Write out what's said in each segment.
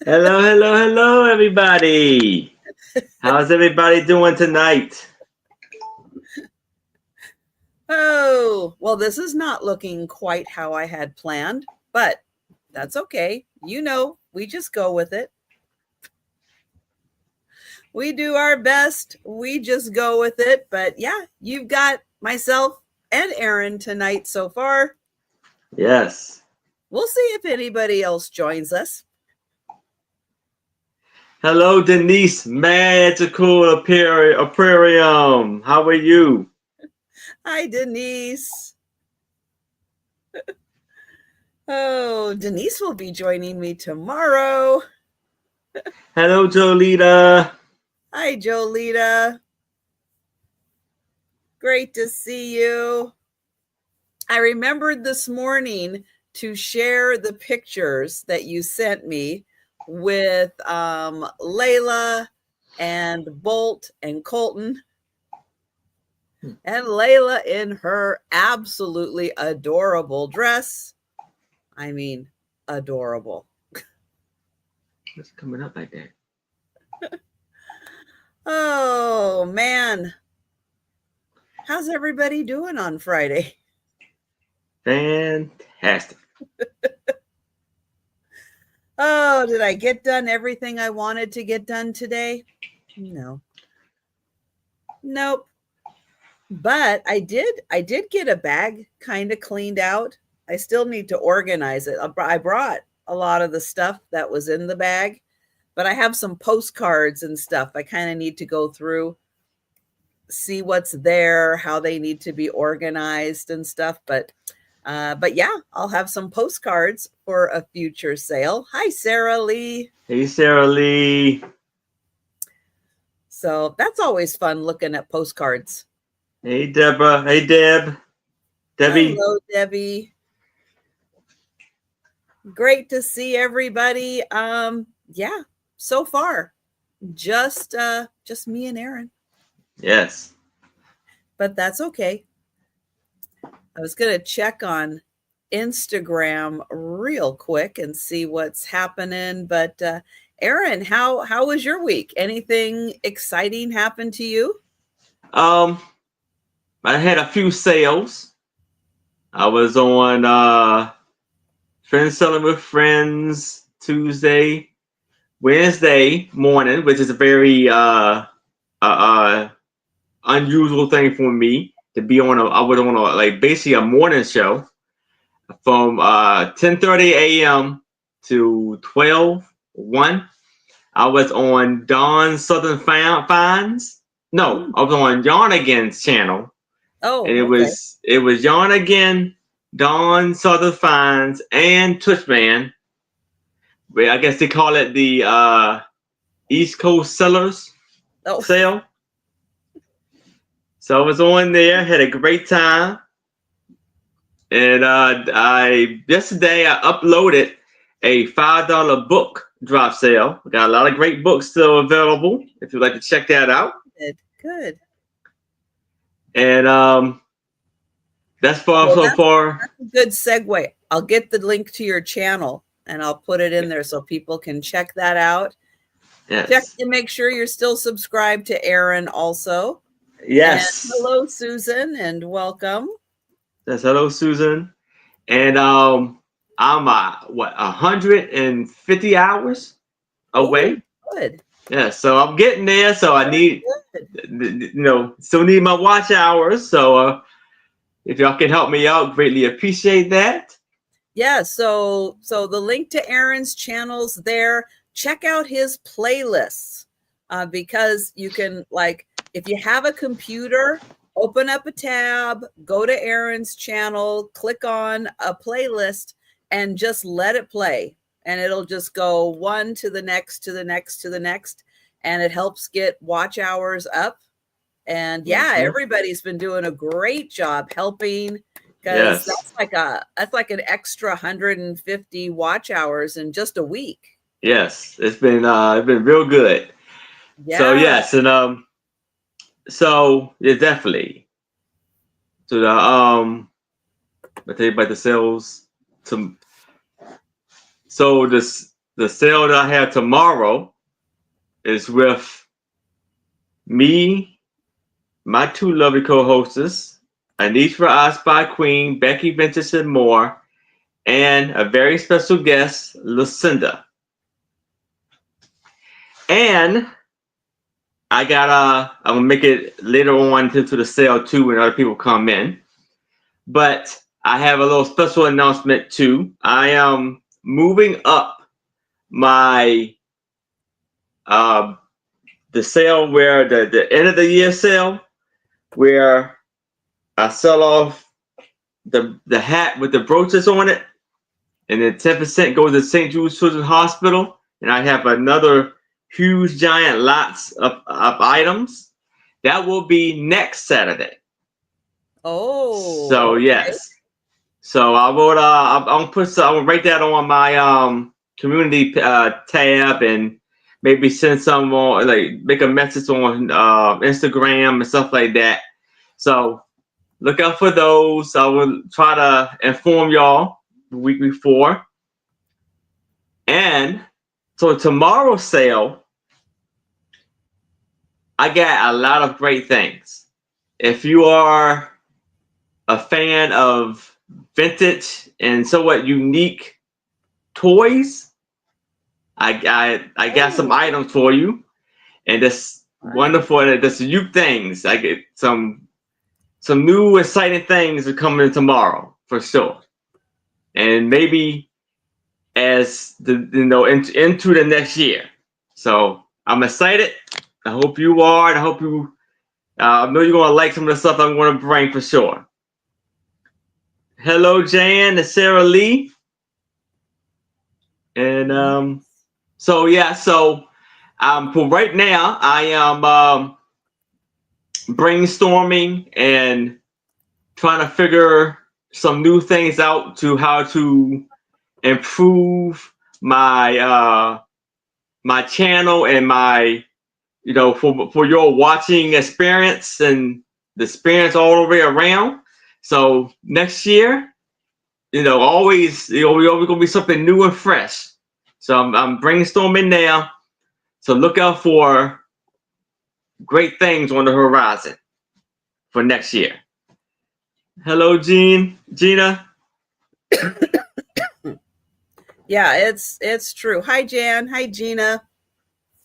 Hello, hello, hello, everybody. How's everybody doing tonight? Oh, well, this is not looking quite how I had planned, but that's okay. We just go with it. We do our best. We just go with it. But yeah, you've got myself and Aaron tonight so far. Yes. We'll see if anybody else joins us. Hello, Denise Magical Aquarium. How are you? Hi, Denise. Oh, Denise will be joining me tomorrow. Hello, Jolita. Hi, Jolita. Great to see you. I remembered this morning to share the pictures that you sent me with Layla and Bolt and Colton. And Layla in her absolutely adorable dress. I mean, adorable. What's coming up like that? Oh, man. How's everybody doing on Friday? Fantastic. Oh, did I get done everything I wanted to get done today? No. Nope. But I did get a bag kind of cleaned out. I still need to organize it. I brought a lot of the stuff that was in the bag, but I have some postcards and stuff I kind of need to go through, see what's there, how they need to be organized and stuff. But yeah, I'll have some postcards for a future sale. Hi, Sarah Lee. Hey, Sarah Lee. So that's always fun looking at postcards. Hey, Deborah. Hey, Deb. Debbie. Hello, Debbie. Great to see everybody. Yeah, so far just me and Aaron. Yes. But that's okay. I was going to check on Instagram real quick and see what's happening, but Aaron, how was your week? Anything exciting happen to you? I had a few sales. I was on Friends Selling with Friends Tuesday, Wednesday morning, which is a very unusual thing for me to be on. I was on like basically a morning show from 10:30 a.m. to 12:01. I was on Dawn Southern Finds. No, I was on Yarnigan's channel, and Oh, it okay. was it was Yarnigan, Dawn Southern Finds, and Touchman. Well, I guess they call it the East Coast Sellers Oh, sale. So I was on there, had a great time, and I yesterday I uploaded a $5 book drop sale. We got a lot of great books still available if you'd like to check that out. good. And that's far Well, so far. that's a good segue. I'll get the link to your channel and I'll put it in there so people can check that out. Yes. Check to make sure you're still subscribed to Aaron also. Yes. And hello, Susan, and welcome. Yes. Hello, Susan. And I'm 150 hours away. Ooh, good. Yeah, so I'm getting there. So I need, still need my watch hours. So if y'all can help me out, greatly appreciate that. Yeah, so the link to Aaron's channel's there. Check out his playlists because you can, like, if you have a computer, open up a tab, go to Aaron's channel, click on a playlist, and just let it play. And it'll just go one to the next, to the next, to the next. And it helps get watch hours up. And yeah, everybody's been doing a great job helping, because that's like an extra 150 watch hours in just a week. Yes, it's been real good. Yeah. So yes, and so yeah, definitely. So the I tell you about the sales. So this the sale that I have tomorrow is with me, my two lovely co-hosts, Anitra I Spy Queen, Becky Ventus and more, and a very special guest, Lucinda. And I'm gonna make it later on to the sale too when other people come in. But I have a little special announcement too. I am moving up my the sale where the end of the year sale where I sell off the hat with the brooches on it, and then 10% goes to St. Jude's Children's Hospital, and I have another huge giant lots of items. That will be next Saturday. Oh. So okay. yes. So I will I'll write that on my community tab and maybe send some more, like make a message on Instagram and stuff like that. So look out for those. I will try to inform y'all the week before. And so tomorrow's sale, I got a lot of great things. If you are a fan of vintage and somewhat unique toys, I got some items for you, and this wonderful, this new things. I get some new exciting things are coming tomorrow for sure, and maybe as into the next year. So I'm excited. I hope you are, and I hope you. I know you're gonna like some of the stuff I'm gonna bring for sure. Hello, Jan and Sarah Lee. And so yeah, so for right now, I am brainstorming and trying to figure some new things out to how to improve my my channel and my for your watching experience and the experience all the way around. So next year, always we always gonna be something new and fresh. So I'm brainstorming now. So look out for great things on the horizon for next year. Hello, Gina. Yeah, it's true. Hi, Jan. Hi, Gina.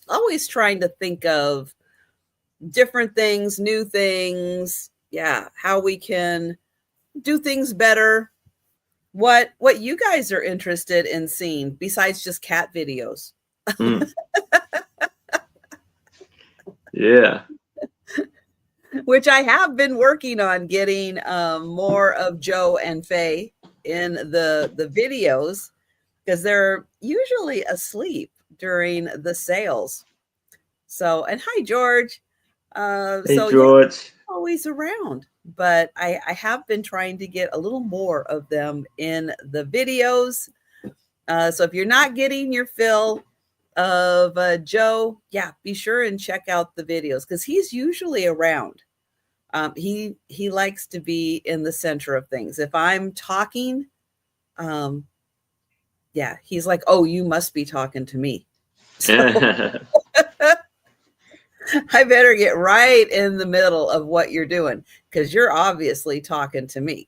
Always trying to think of different things, new things. Yeah, how we can do things better. What you guys are interested in seeing besides just cat videos? Yeah. Which I have been working on getting more of Joe and Faye in the videos because they're usually asleep during the sales. So, and hi, George. Hey, so George. You're always around, but I have been trying to get a little more of them in the videos. So if you're not getting your fill of Joe, yeah, be sure and check out the videos because he's usually around. He likes to be in the center of things. If I'm talking, yeah, he's like, "Oh, you must be talking to me." So I better get right in the middle of what you're doing because you're obviously talking to me.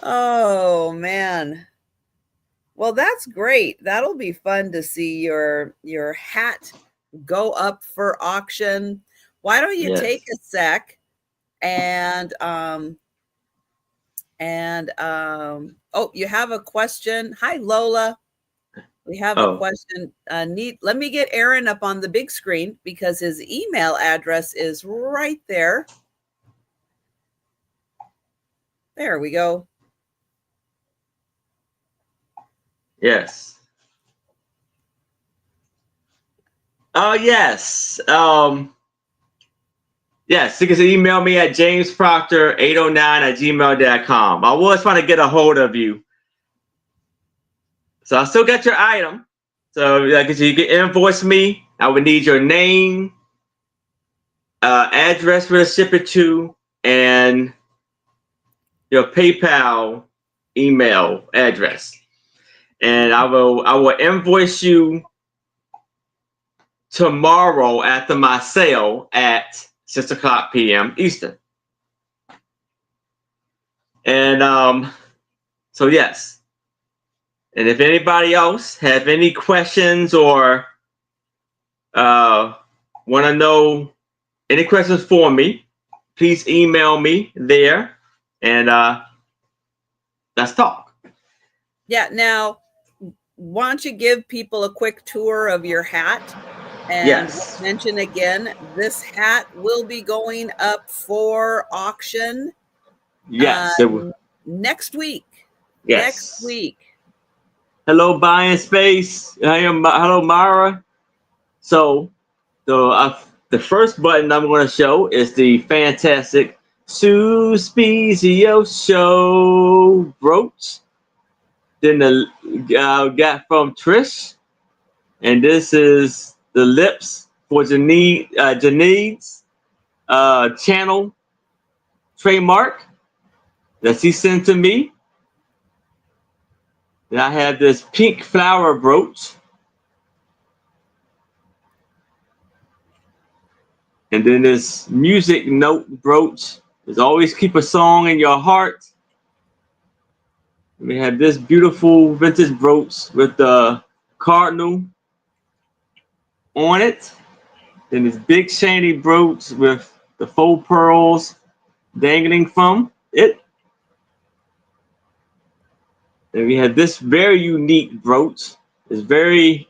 Oh man. Well, that's great. That'll be fun to see your hat go up for auction. Why don't you take a sec and oh, you have a question. Hi, Lola. We have a question. Let me get Aaron up on the big screen because his email address is right there. There we go. Yes. Oh, yes. Yes, you can email me at jamesproctor809@gmail.com. I was trying to get a hold of you. So I still got your item. So like you can invoice me. I would need your name, address for the ship it to, and your PayPal email address, and I will invoice you tomorrow after my sale at 6 o'clock p.m. Eastern. And so yes. And if anybody else have any questions or want to know any questions for me, please email me there, and let's talk. Yeah. Now, why don't you give people a quick tour of your hat? And Yes. mention again, this hat will be going up for auction. Yes. Next week. Yes. Next week. Hello, Buying Space. Hello, Mara. So the first button I'm going to show is the fantastic Suspizio Show brooch. Then the got from Trish, and this is the lips for Janine's channel trademark that she sent to me. Then I have this pink flower brooch. And then this music note brooch is always keep a song in your heart. We have this beautiful vintage brooch with the cardinal on it. Then this big shiny brooch with the faux pearls dangling from it. Then we have this very unique brooch. It's very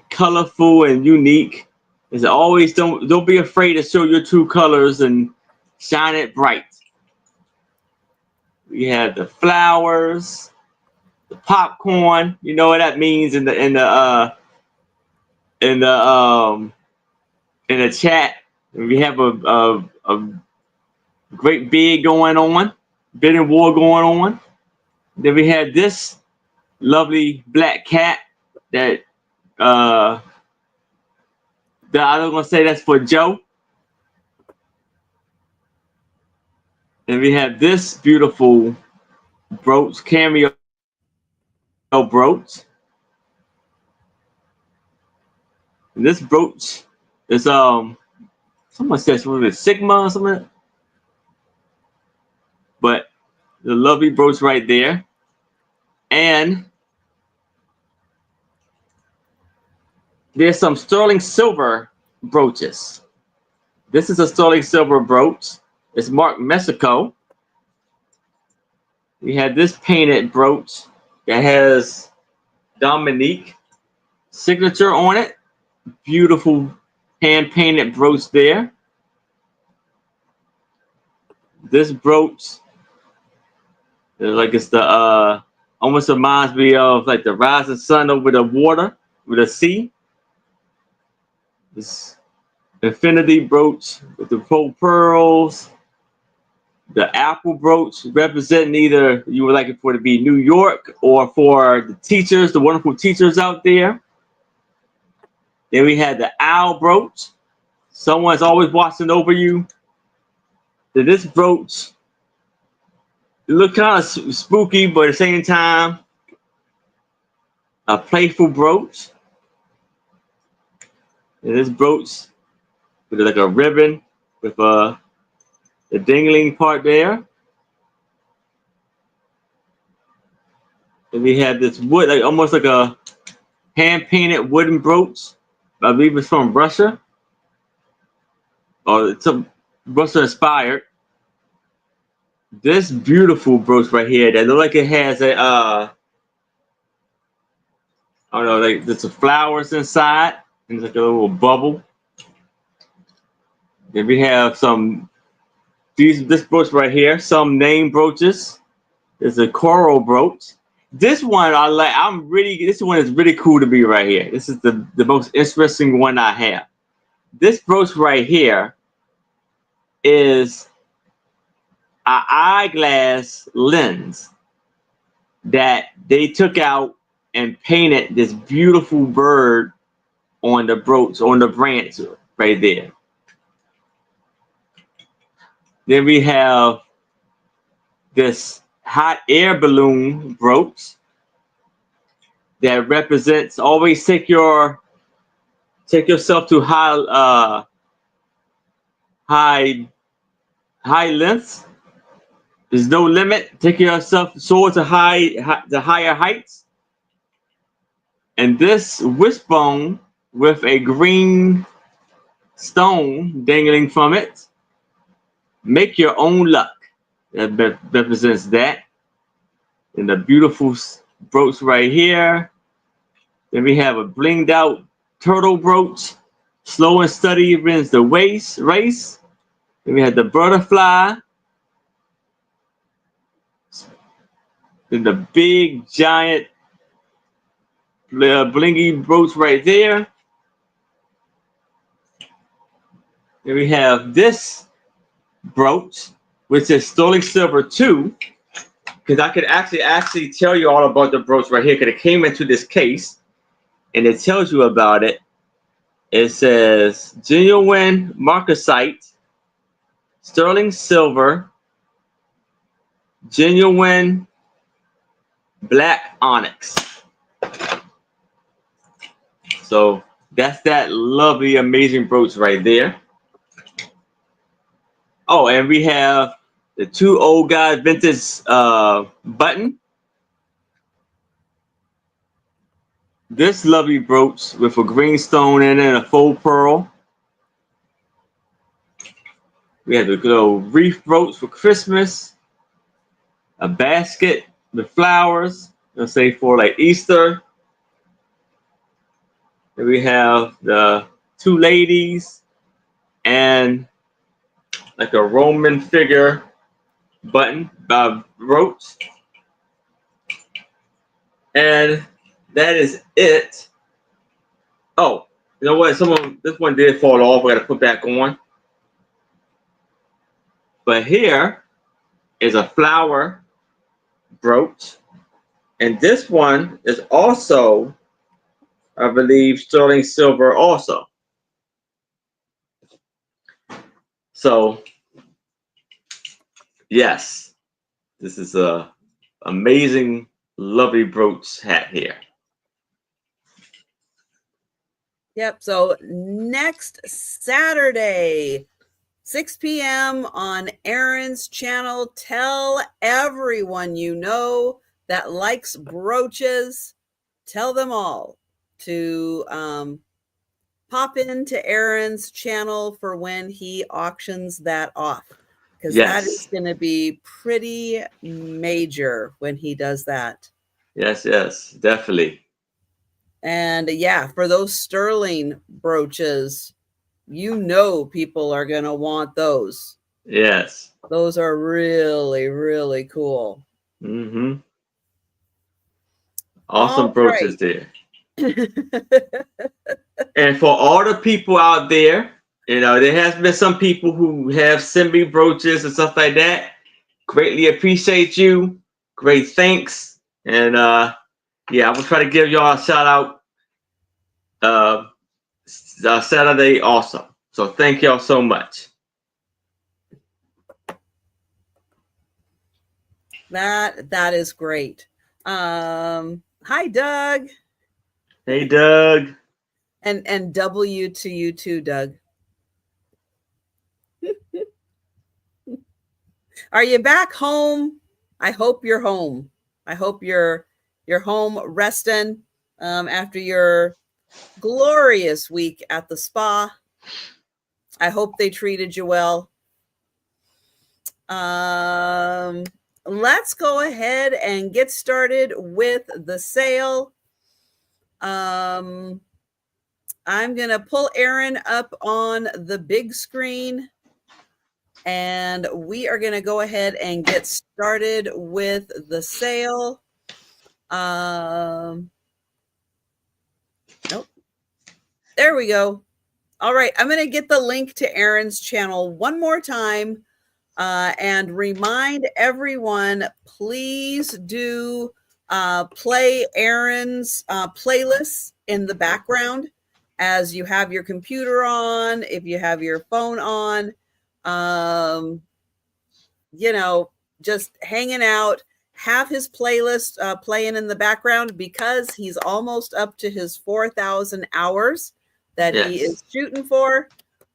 colorful and unique. It's always don't be afraid to show your true colors and shine it bright. We have the flowers, the popcorn. You know what that means in the chat. We have a great bid going on, bidding war going on. Then we have this lovely black cat that I was gonna say that's for Joe. And we have this beautiful brooch, cameo brooch. And this brooch is someone says what is it, Sigma or something. But the lovely brooch right there. And there's some sterling silver brooches. This is a sterling silver brooch. It's marked Mexico. We have this painted brooch that has Dominique signature on it. Beautiful hand painted brooch there. This brooch, like it's the almost reminds me of like the rising sun over the water, with the sea. This infinity brooch with the faux pearls. The apple brooch representing either you would like it for to be New York or for the teachers, the wonderful teachers out there. Then we had the owl brooch. Someone's always watching over you. Then this brooch, it looked kind of spooky, but at the same time, a playful brooch. And this brooch with like a ribbon with the dangling part there. And we have this wood, like almost like a hand-painted wooden brooch. I believe it's from Russia. Or it's some Russia inspired. This beautiful brooch right here that looks like it has a I don't know, like there's some flowers inside. And it's like a little bubble. Then we have this brooch right here, some name brooches. There's a coral brooch. This one I like. This one is really cool to be right here. This is the most interesting one I have. This brooch right here is an eyeglass lens that they took out and painted this beautiful bird on the brooch, on the branch right there. Then we have this hot air balloon brooch that represents always take yourself to high lengths. There's no limit. Take yourself soar to the higher heights. And this wishbone with a green stone dangling from it, make your own luck. That represents that. And the beautiful brooch right here. Then we have a blinged out turtle brooch. Slow and steady wins the race. Then we have the butterfly. Then the big giant blingy brooch right there. Then we have this brooch, which is sterling silver 2. Because I could actually tell you all about the brooch right here, because it came into this case, and it tells you about it. It says genuine marcasite, sterling silver, genuine black onyx. So that's that lovely, amazing brooch right there. Oh, and we have the 2 old guys vintage button. This lovely brooch with a green stone in it and a faux pearl. We have the little wreath brooch for Christmas. A basket with flowers, let's say for like Easter. Then we have the 2 ladies and like a Roman figure button brooch. And that is it. Oh, you know what? This one did fall off. I got to put back on. But here is a flower brooch, and this one is also, I believe, sterling silver also. So, yes, this is a amazing, lovely brooch hat here. Yep. So next Saturday, 6 p.m. on Aaron's channel. Tell everyone you know that likes brooches. Tell them all to pop into Aaron's channel for when he auctions that off. Because that is going to be pretty major when he does that. Yes, definitely. And yeah, for those sterling brooches, you know people are going to want those. Yes. Those are really, really cool. Mm-hmm. Awesome brooches there. And for all the people out there, you know, there has been some people who have sent me brooches and stuff like that. Greatly appreciate you. Great thanks. And yeah, I will try to give y'all a shout out Saturday also. So thank y'all so much. That is great. Hi, Doug. Hey, Doug. And W to you too, Doug. Are you back home? I hope you're home. I hope you're home resting after your glorious week at the spa. I hope they treated you well. Let's go ahead and get started with the sale. I'm going to pull Aaron up on the big screen, and we are going to go ahead and get started with the sale. Nope. There we go. All right. I'm going to get the link to Aaron's channel one more time and remind everyone, please do play Aaron's playlist in the background as you have your computer on, if you have your phone on, you know, just hanging out. have his playlist playing in the background because he's almost up to his 4,000 hours that he is shooting for.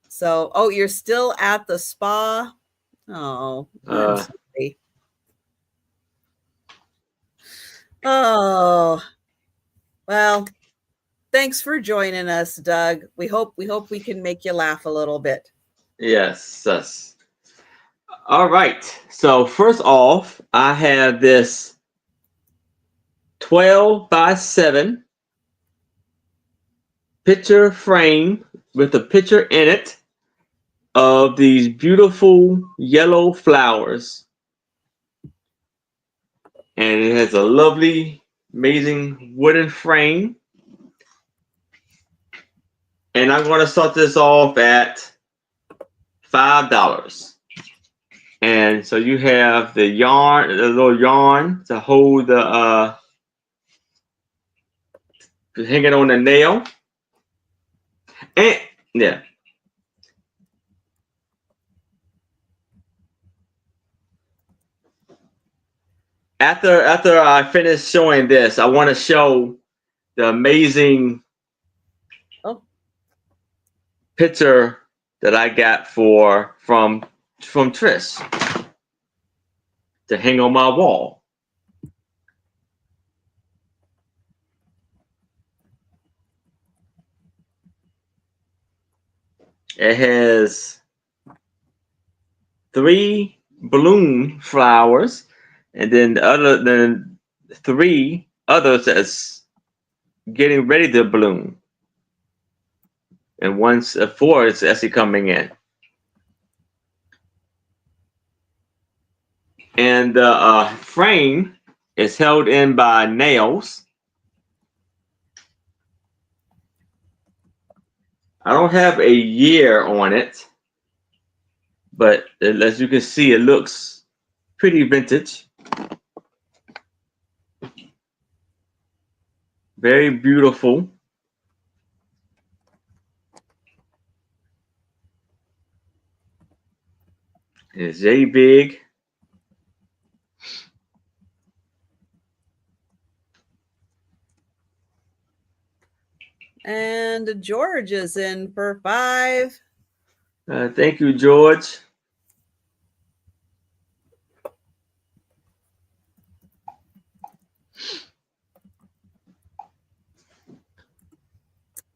So, oh, you're still at the spa. Oh, I'm sorry. Oh, well, thanks for joining us, Doug. We hope we can make you laugh a little bit. Yes. Yes. All right. So first off, I have this 12x7 picture frame with a picture in it of these beautiful yellow flowers. And it has a lovely, amazing wooden frame. And I'm going to start this off at $5. And so you have the yarn, the little yarn to hold the hang it on the nail. And yeah. After I finish showing this, I want to show the amazing picture that I got from Trish to hang on my wall. It has 3 balloon flowers, and then 3 others that's getting ready to bloom, and 4 is actually coming in. And the frame is held in by nails. I don't have a year on it, but as you can see, it looks pretty vintage. Very beautiful. It's very big. And George is in for 5. Thank you, George.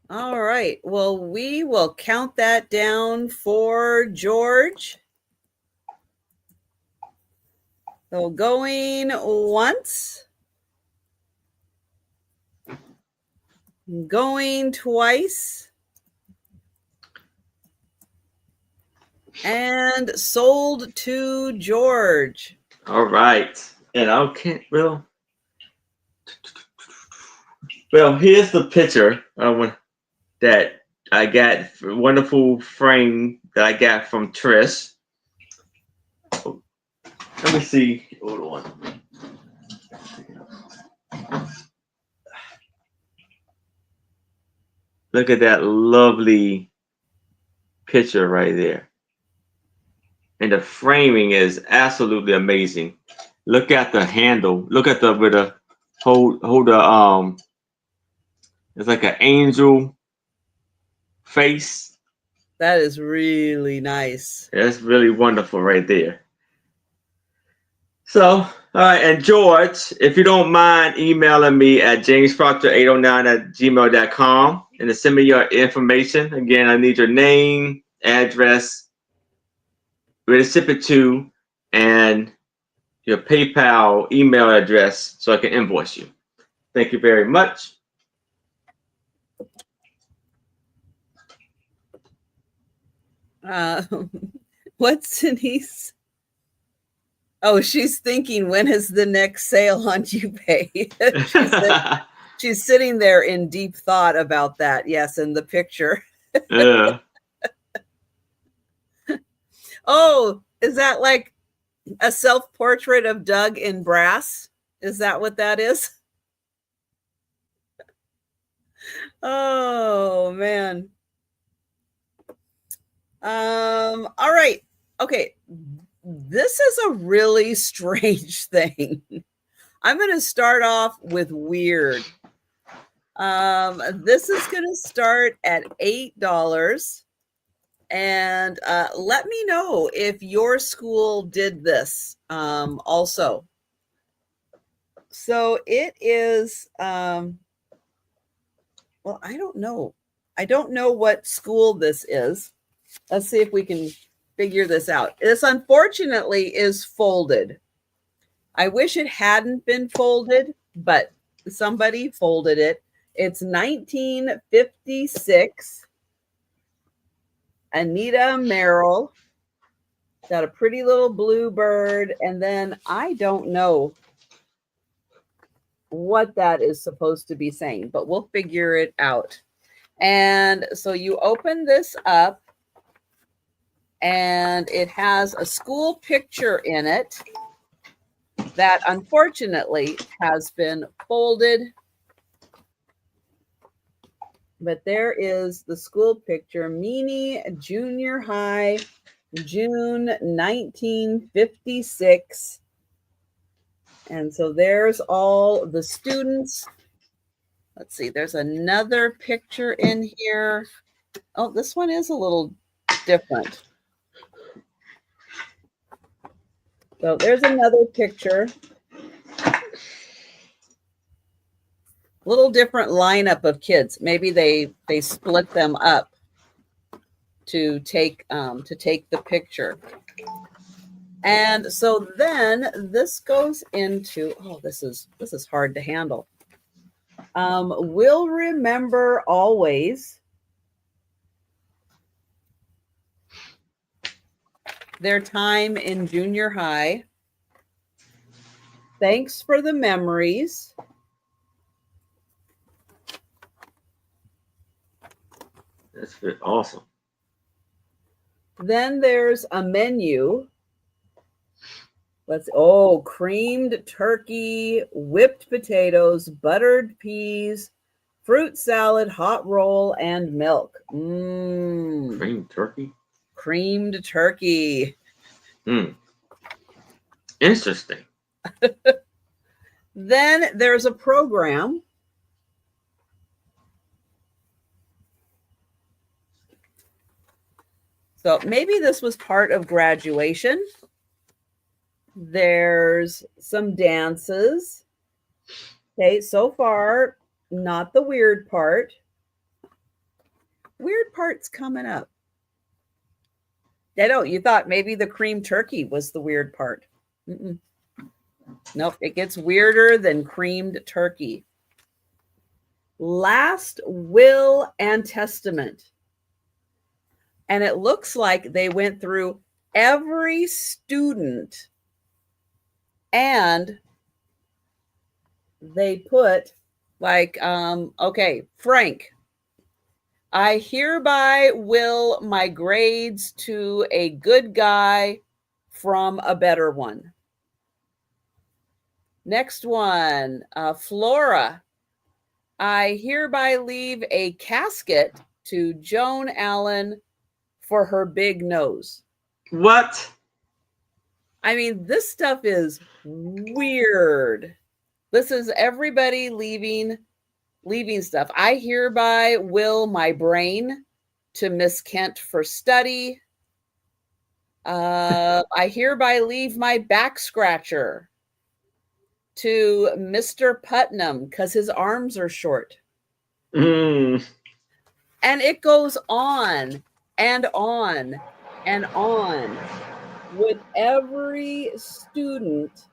All right. Well, we will count that down for George. So going once. Going twice. And sold to George. All right. And well, here's the picture that I got, wonderful frame that I got from Trish. Let me see. Hold on. Look at that lovely picture right there. And the framing is absolutely amazing. Look at the handle. Look at the hold the it's like an angel face. That is really nice. That's really wonderful right there. So, all right, and George, if you don't mind emailing me at jamesproctor809@gmail.com and to send me your information. Again, I need your name, address, where to ship it to, and your PayPal email address so I can invoice you. Thank you very much. What's Denise? Oh, she's thinking, when is the next sale on YouPay? She's sitting there in deep thought about that. Yes, in the picture. Yeah. Oh, is that like a self-portrait of Doug in brass? Is that what that is? Oh, man. All right. Okay. This is a really strange thing. I'm going to start off with weird. This is going to start at $8. And let me know if your school did this also. So it is, well, I don't know. I don't know what school this is. Let's see if we can figure this out. This unfortunately is folded. I wish it hadn't been folded, but somebody folded it. It's 1956. Anita Merrill. Got a pretty little bluebird. And then I don't know what that is supposed to be saying, but we'll figure it out. And so you open this up, and it has a school picture in it that unfortunately has been folded. But there is the school picture, Meany Junior High, June 1956. And so there's all the students. Let's see, there's another picture in here. Oh, this one is a little different. So there's another picture. Little different lineup of kids. Maybe they split them up to take the picture. And so then this goes into, oh, this is hard to handle. We'll remember always their time in junior high. Thanks for the memories. That's awesome. Then there's a menu. Creamed turkey, whipped potatoes, buttered peas, fruit salad, hot roll, and milk. Creamed turkey? Creamed turkey. Interesting. Then there's a program. So maybe this was part of graduation. There's some dances. Okay, so far, not the weird part. Weird part's coming up. You thought maybe the creamed turkey was the weird part. Nope, it gets weirder than creamed turkey. Last will and testament. And it looks like they went through every student and they put okay, Frank, I hereby will my grades to a good guy from a better one. Next one, Flora, I hereby leave a casket to Joan Allen for her big nose. What? I mean, this stuff is weird. This is everybody leaving stuff. I hereby will my brain to Miss Kent for study. I hereby leave my back scratcher to Mr. Putnam because his arms are short. And it goes on and on and on with every student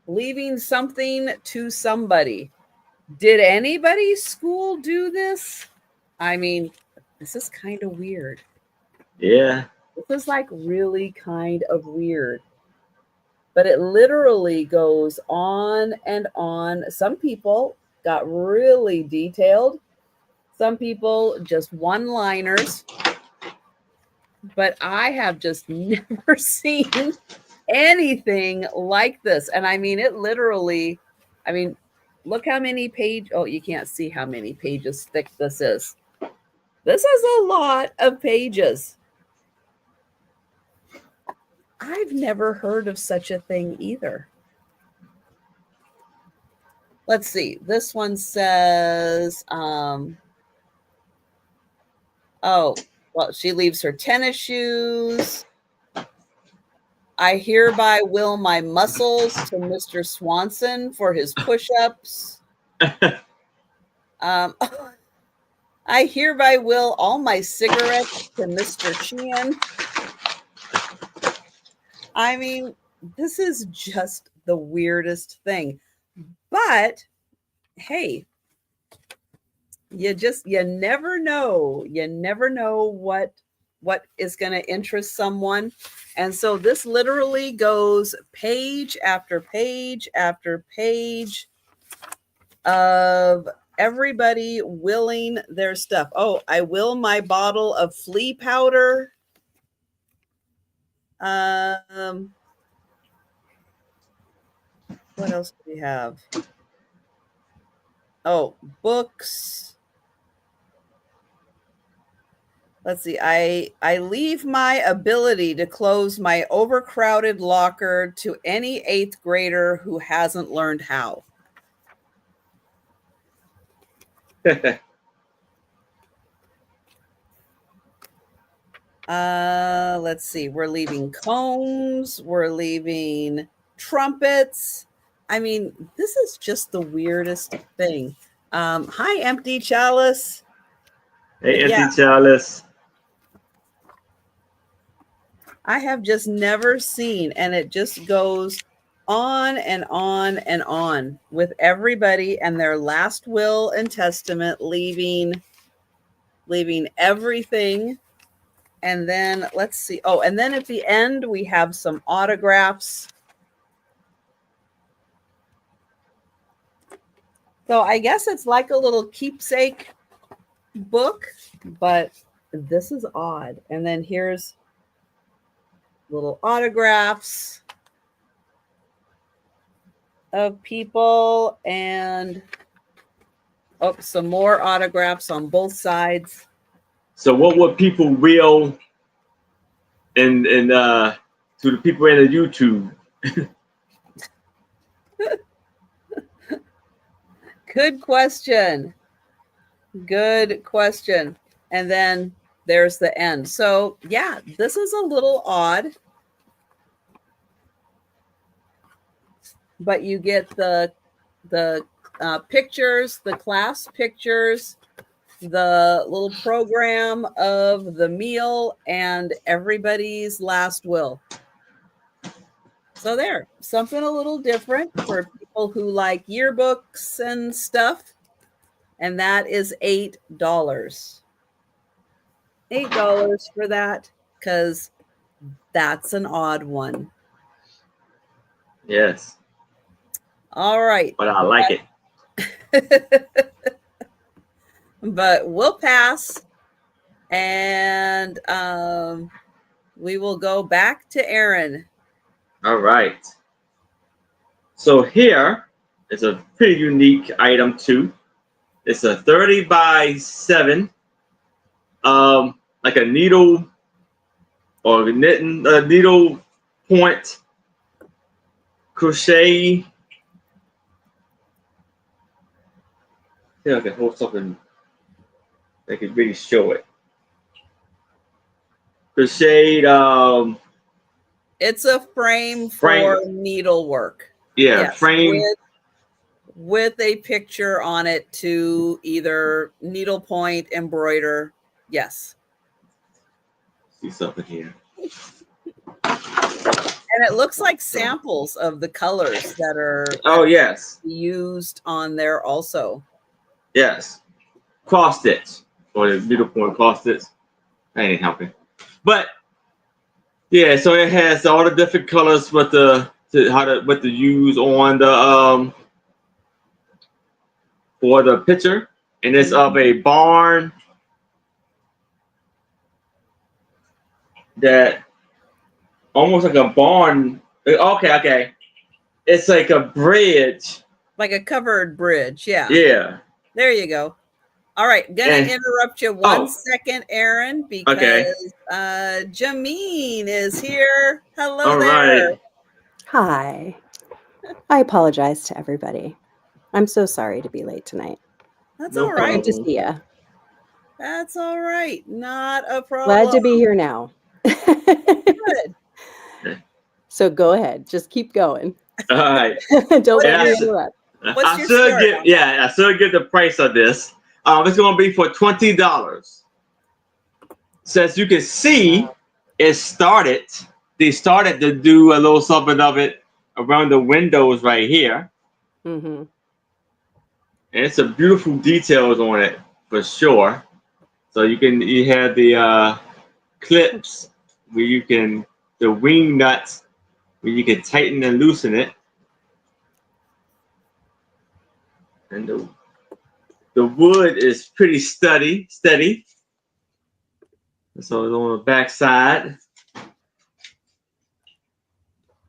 leaving something to somebody. Did anybody's school do this? I mean, this is kind of weird. Yeah. This is like really kind of weird. But it literally goes on and on. Some people got really detailed. Some people just one-liners. But I have just never seen anything like this. And I mean, it literally, I mean, look how many pages. Oh, you can't see how many pages thick this is. This is a lot of pages. I've never heard of such a thing either. Let's see. This one says, oh, well, she leaves her tennis shoes. I hereby will my muscles to Mr. Swanson for his push-ups. I hereby will all my cigarettes to Mr. Sheehan. I mean, this is just the weirdest thing. But hey, you never know. You never know what is going to interest someone. And so this literally goes page after page after page of everybody willing their stuff. Oh, I will my bottle of flea powder. What else do we have? Oh, books. Let's see. I leave my ability to close my overcrowded locker to any 8th grader who hasn't learned how. Let's see. We're leaving combs. We're leaving trumpets. I mean, this is just the weirdest thing. Hi, Empty Chalice. Hey, Empty Chalice. I have just never seen, and it just goes on and on and on with everybody and their last will and testament, leaving everything. And then let's see. Oh, and then at the end, we have some autographs. So I guess it's like a little keepsake book, but this is odd. And then here's little autographs of people, and some more autographs on both sides. So what would people will and to the people in the YouTube? Good question. Good question. And then there's the end. So yeah, this is a little odd, but you get the pictures, the class pictures, the little program of the meal, and everybody's last will. So there, something a little different for people who like yearbooks and stuff. And that is $8. $8 for that, because that's an odd one. Yes. All right. But I like it. But we'll pass, and we will go back to Aaron. All right. So here is a pretty unique item too. It's a 30 by 7, like a needle or knitting needle point crochet. See if I can hold something that can really show it. Crocheted. It's a frame for needlework. Yeah, yes, frame with a picture on it to either needlepoint, embroider. Yes. See something here. And it looks like samples of the colors that are used on there also. Yes. Cross stitch or the needlepoint cross stitch. That ain't helping. But yeah, so it has all the different colors what to use on the for the picture, and it's of a barn that almost like a barn. Okay. It's like a bridge. Like a covered bridge, yeah. Yeah. There you go. All right, I'm gonna And- interrupt you one second, Aaron, because Jameen is here. Hello All there. right. Hi. I apologize to everybody. I'm so sorry to be late tonight. That's No all right. Good to problem. see you. That's all right. Not a problem. Glad to be here now. Good. So go ahead. Just keep going. All right. Don't let me Yes. interrupt. What's I your should start get on that? I should get the price of this. It's gonna be for $20. So as you can see, it started. They started to do a little something of it around the windows right here. Mm-hmm. And it's a beautiful details on it for sure. So you have the clips where you can the wing nuts where you can tighten and loosen it. And the wood is pretty steady. So it's on the back side.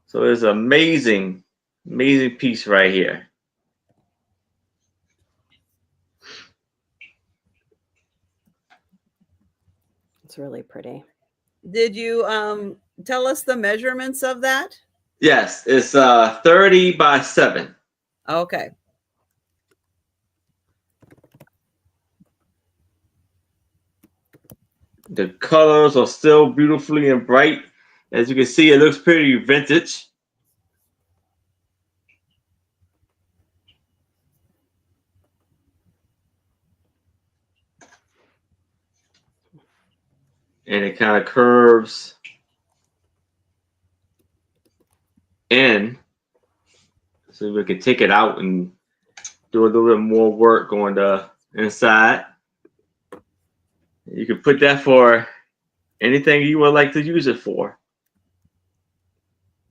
So it's an amazing piece right here. It's really pretty. Did you tell us the measurements of that? Yes, it's 30 by 7. Okay. The colors are still beautifully and bright. As you can see, it looks pretty vintage. And it kind of curves in. So we can take it out and do a little bit more work on the inside. You can put that for anything you would like to use it for.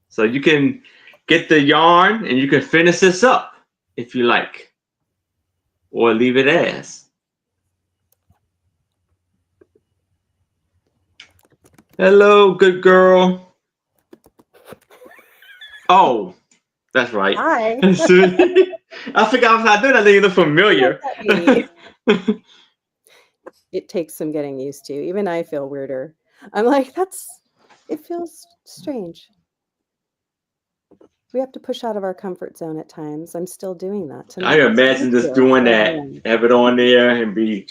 So you can get the yarn and you can finish this up if you like, or leave it as. Hello, good girl. Oh, that's right. Hi. I forgot I did that. You look familiar. It takes some getting used to. Even I feel weirder. I'm like, it feels strange. We have to push out of our comfort zone at times. I'm still doing that tonight. I imagine just doing that, have it on there and be,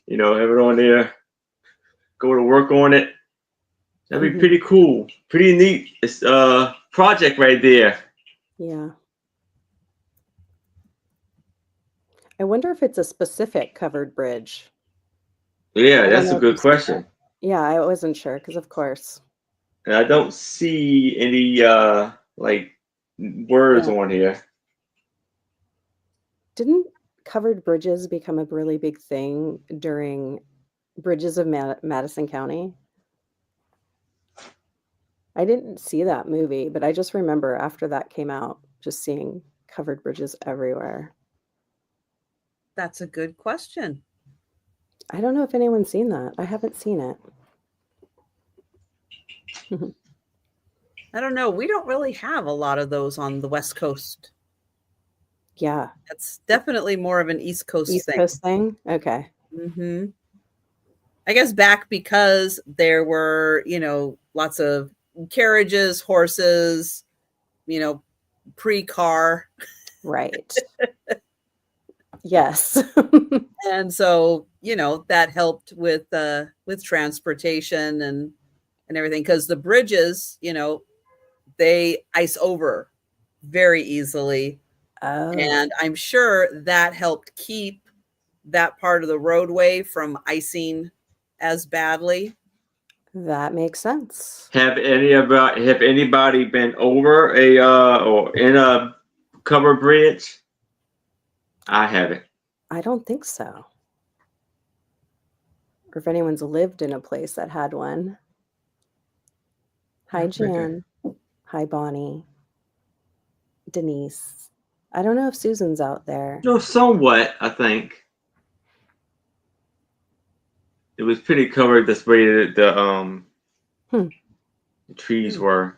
have it on there, go to work on it. That'd be pretty cool, pretty neat. It's a project right there. Yeah. I wonder if it's a specific covered bridge. Yeah, that's a good question. Yeah, I wasn't sure because, of course. And I don't see any words on here. Didn't covered bridges become a really big thing during Bridges of Madison County? I didn't see that movie, but I just remember after that came out, just seeing covered bridges everywhere. That's a good question. I don't know if anyone's seen that. I haven't seen it. I don't know. We don't really have a lot of those on the West Coast. Yeah. That's definitely more of an East Coast East Coast thing? Okay. Mm-hmm. I guess back because there were, lots of carriages, horses, pre-car. Right. Yes. And so, that helped with transportation and everything, because the bridges, they ice over very easily. Oh. And I'm sure that helped keep that part of the roadway from icing as badly. That makes sense. Have anybody been over or in a covered bridge? I haven't. I don't think so. Or if anyone's lived in a place that had one. Hi, Jan. Hi, Bonnie. Denise. I don't know if Susan's out there. No, somewhat, I think. It was pretty covered this way the trees were.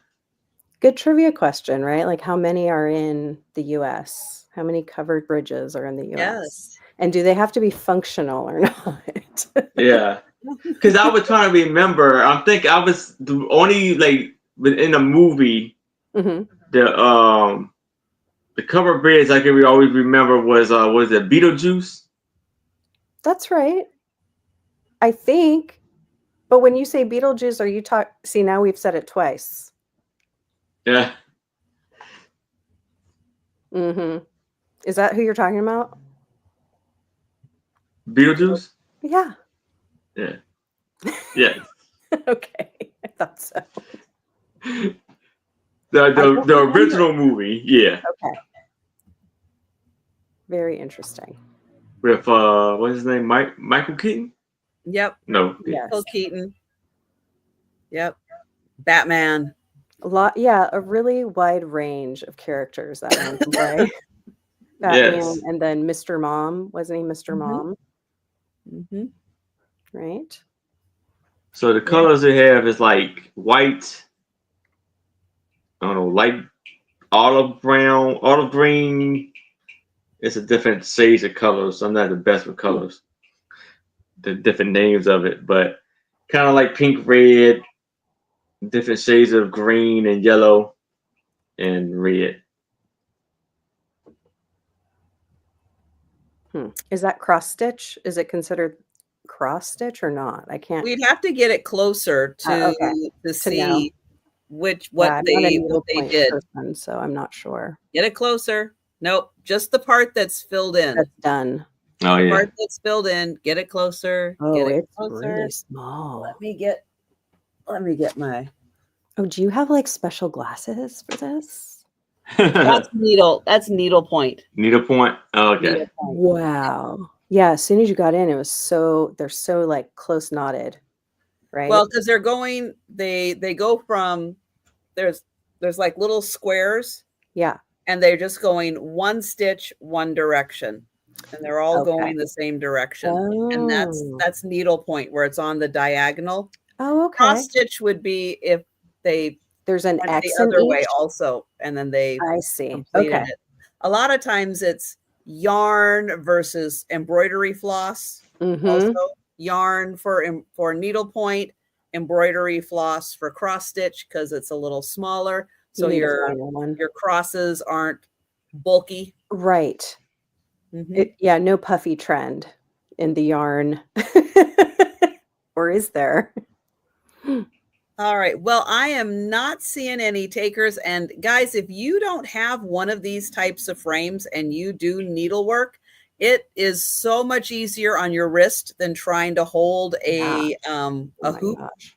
Good trivia question, right? Like how many are in the US? How many covered bridges are in the US? Yes. And do they have to be functional or not? Yeah. Because I was trying to remember. I think I was the only like in the movie Mhm. the cover bridge I can always remember was it Beetlejuice? That's right. I think. But when you say Beetlejuice, are you talk? See, now we've said it twice. Yeah. Mm-hmm. Is that who you're talking about? Beetlejuice? Yeah. Yeah. Yeah. Okay. I thought so. The original movie, yeah. Okay. Very interesting. With what's his name? Michael Keaton? Yep. No. Yes. Michael Keaton. Yep. Batman. A really wide range of characters that man can play. Batman, Yes. and then Mr. Mom. Wasn't he Mr. Mhm. Mom? Mm-hmm. Right? So the colors they have is like white, I don't know, light olive brown, olive green. It's a different shades of colors. I'm not the best with colors. The different names of it, but kind of like pink, red, different shades of green and yellow and red. Is that cross stitch? Is it considered cross stitch or not? I can't. We'd have to get it closer to Okay. to know. see Yeah, what I'm not a they needlepoint did. person, so I'm not sure. Get it closer. Nope, just the part that's filled in. That's done. Oh The yeah. part that's filled in. Get it closer. Oh, Get it it's closer. really small. Let me get my. Oh, do you have like special glasses for this? That's needle. That's needlepoint. Needlepoint. Oh, okay. Needlepoint. Wow. Yeah, as soon as you got in, they're so like close knotted, right? Well, because they're going, they go from there's like little squares, yeah. and they're just going one stitch, one direction, and they're all Okay. going the same direction. Oh. And that's needlepoint where it's on the diagonal. Oh, okay. Cross stitch would be if they There's an went X the in other way each? also, and then they I see. completed Okay. it. A lot of times it's yarn versus embroidery floss. Mm-hmm. Also, yarn for needlepoint, embroidery floss for cross stitch because it's a little smaller, so You need a your finer one. crosses aren't bulky. Right. Mhm. Yeah, no puffy trend in the yarn. Or is there? All right. Well, I am not seeing any takers. And guys, if you don't have one of these types of frames and you do needlework, it is so much easier on your wrist than trying to hold a Oh my hoop, gosh.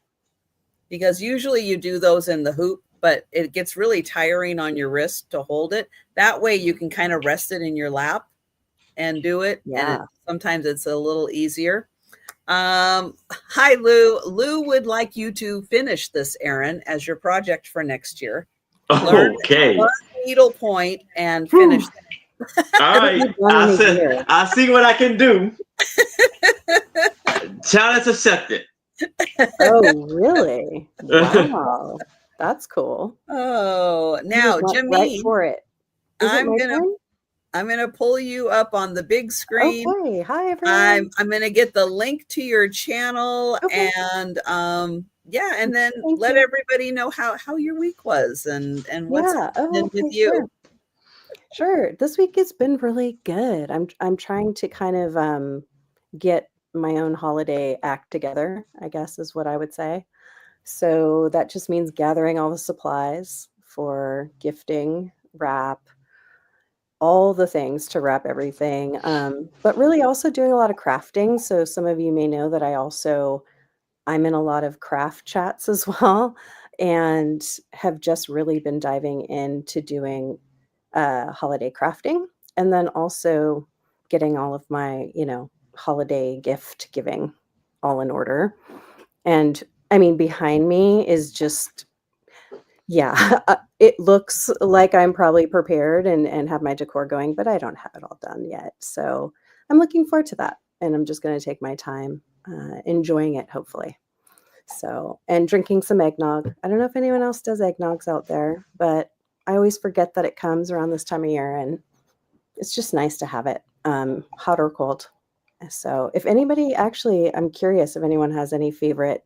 because usually you do those in the hoop, but it gets really tiring on your wrist to hold it. That way you can kind of rest it in your lap and do it. Yeah. And sometimes it's a little easier. Hi, Lou. Lou would like you to finish this, Erin, as your project for next year. Okay. Learn needlepoint and finish. All right. I see what I can do. Challenge accepted. Oh, really? Wow. That's cool. Oh, now, Jimmy, Jimmy, right for it. Is it my turn? I'm gonna pull you up on the big screen. Okay. Hi, everyone. I'm gonna get the link to your channel, Okay. and yeah, and then Thank let you. everybody know how your week was and what's been with you. Sure. Sure. This week has been really good. I'm trying to kind of get my own holiday act together, I guess is what I would say. So that just means gathering all the supplies for gifting, wrap, all the things to wrap everything, but really also doing a lot of crafting. So some of you may know that I'm in a lot of craft chats as well, and have just really been diving into doing holiday crafting, and then also getting all of my, holiday gift giving all in order. And I mean, behind me is just, yeah, it looks like I'm probably prepared and have my decor going, but I don't have it all done yet. So I'm looking forward to that. And I'm just going to take my time enjoying it, hopefully. So, and drinking some eggnog. I don't know if anyone else does eggnogs out there, but I always forget that it comes around this time of year, and it's just nice to have it. hot or cold. So if anybody actually, I'm curious if anyone has any favorite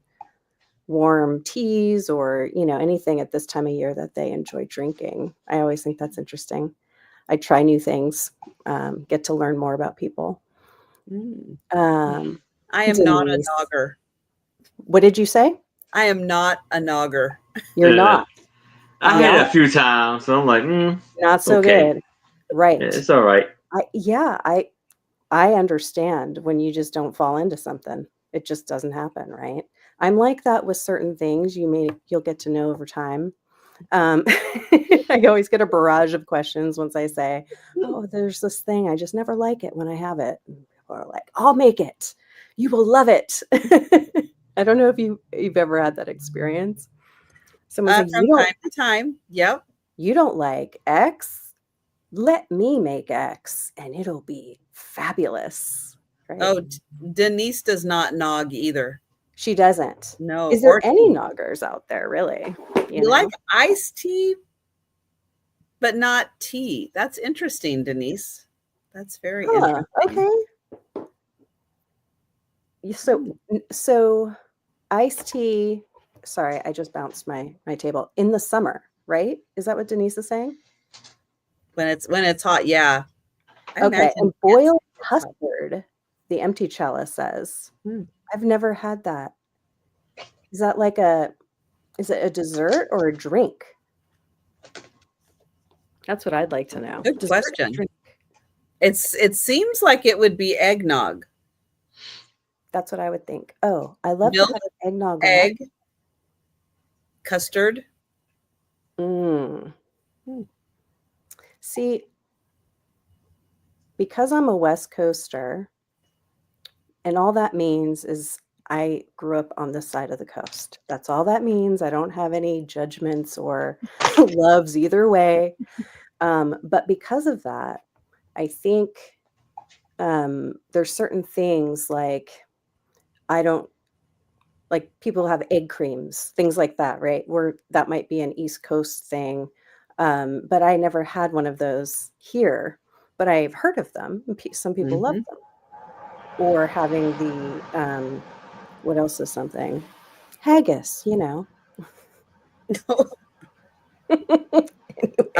warm teas or, anything at this time of year that they enjoy drinking. I always think that's interesting. I try new things, get to learn more about people. I am not a Denise. nogger. What did you say? I am not a nogger. You're Yeah. not. I had it a few times, so I'm like, Not so okay. good. Right. Yeah, it's all right. I understand when you just don't fall into something. It just doesn't happen, right? I'm like that with certain things you'll get to know over time. I always get a barrage of questions once I say, oh, there's this thing. I just never like it when I have it. And people are like, I'll make it. You will love it. I don't know if you've ever had that experience. Someone's like, from time to time. Yep. You don't like X? Let me make X and it'll be fabulous. Right? Oh, Denise does not nog either. She doesn't. No. Is there any noggers out there, really? You like iced tea, but not tea. That's interesting, Denise. That's very interesting. Okay. So iced tea. Sorry, I just bounced my table in the summer, right? Is that what Denise is saying? When it's hot, yeah. Okay, and boiled custard, the Empty Chalice says. I've never had that. Is that is it a dessert or a drink? That's what I'd like to know. Good question. It seems like it would be eggnog. That's what I would think. Oh, I love milk, eggnog. Egg, custard. See, because I'm a West Coaster, and all that means is I grew up on this side of the coast. That's all that means. I don't have any judgments or loves either way. But because of that, I think there's certain things like people have egg creams, things like that, right? Where that might be an East Coast thing. But I never had one of those here, but I've heard of them. Some people love them. Or having the, what else is something? Haggis, I don't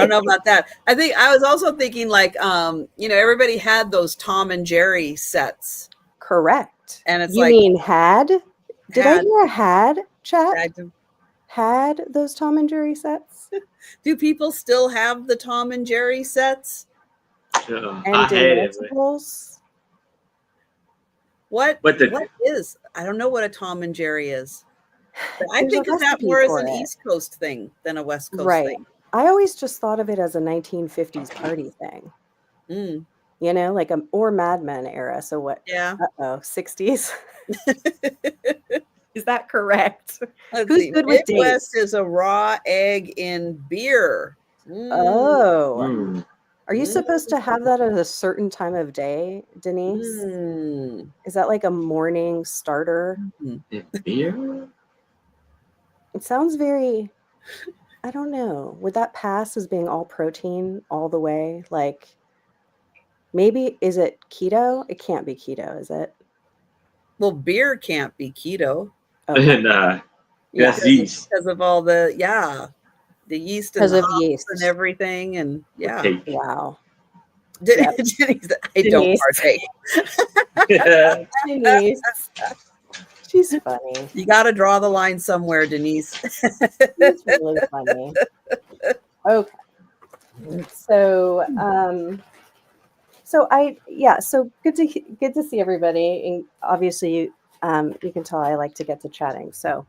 know about that. I think I was also thinking everybody had those Tom and Jerry sets. Correct. And it's you mean had? Did I hear had, chat? Had those Tom and Jerry sets? Do people still have the Tom and Jerry sets? And I had it. What is? I don't know what a Tom and Jerry is. But I think of that more as an East Coast thing than a West Coast thing. I always just thought of it as a 1950s party thing. Or Mad Men era. So what? Yeah. 60s. Is that correct? Who's good with Midwest is a raw egg in beer. Oh. Are you supposed to have that at a certain time of day, Denise? Is that like a morning starter? Beer? It sounds very, I don't know. Would that pass as being all protein all the way? Like, maybe, is it keto? It can't be keto, is it? Well, beer can't be keto. Okay. That's yeast. Because of all the yeast and the hops and everything, and Okay. Wow. I don't partake. Denise. She's funny. You got to draw the line somewhere, Denise. It's really funny. Okay. So, so good to see everybody. And obviously, you can tell I like to get to chatting. So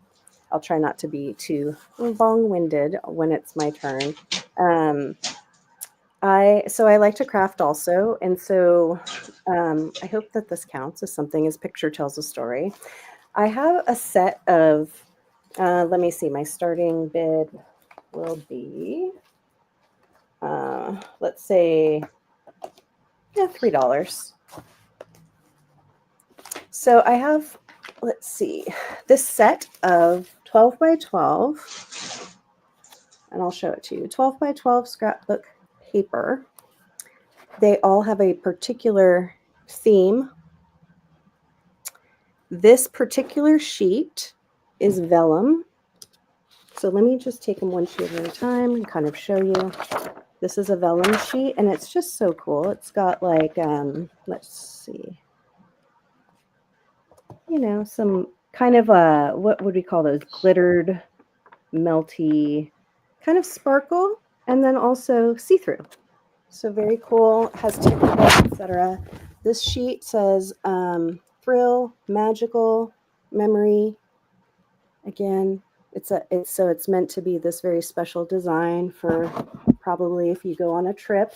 I'll try not to be too long-winded when it's my turn. I like to craft also, and so I hope that this counts as something as picture tells a story. I have a set of, let me see, my starting bid will be, let's say, $3. So I have, let's see, this set of 12 by 12, and I'll show it to you, 12 by 12 scrapbook paper. they all have a particular theme. This particular sheet is vellum. So let me just take them one sheet at a time and kind of show you. This is a vellum sheet, and it's just so cool. It's got like, let's see, you know, some kind of what would we call those? Glittered, melty, kind of sparkle, and then also see-through. So very cool. Has technical, etc. This sheet says thrill, magical, memory. Again, it's meant to be this very special design for probably if you go on a trip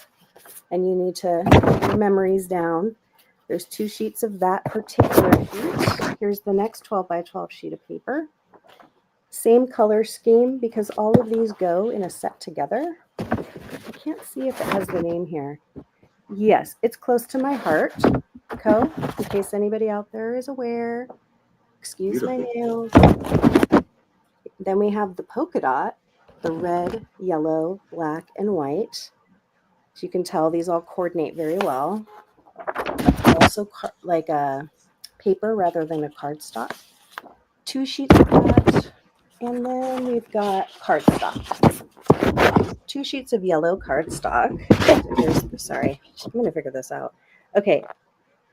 and you need to get your memories down. There's 2 sheets of that particular sheet. Here's the next 12 by 12 sheet of paper. Same color scheme because all of these go in a set together. I can't see if it has the name here. Yes, it's Close to My Heart Co. In case anybody out there is aware. Excuse my nails. Then we have the polka dot, the red, yellow, black, and white. So you can tell these all coordinate very well. Also like a paper rather than a cardstock. 2 sheets of that. And then we've got cardstock. 2 sheets of yellow cardstock. Sorry, I'm going to figure this out. Okay,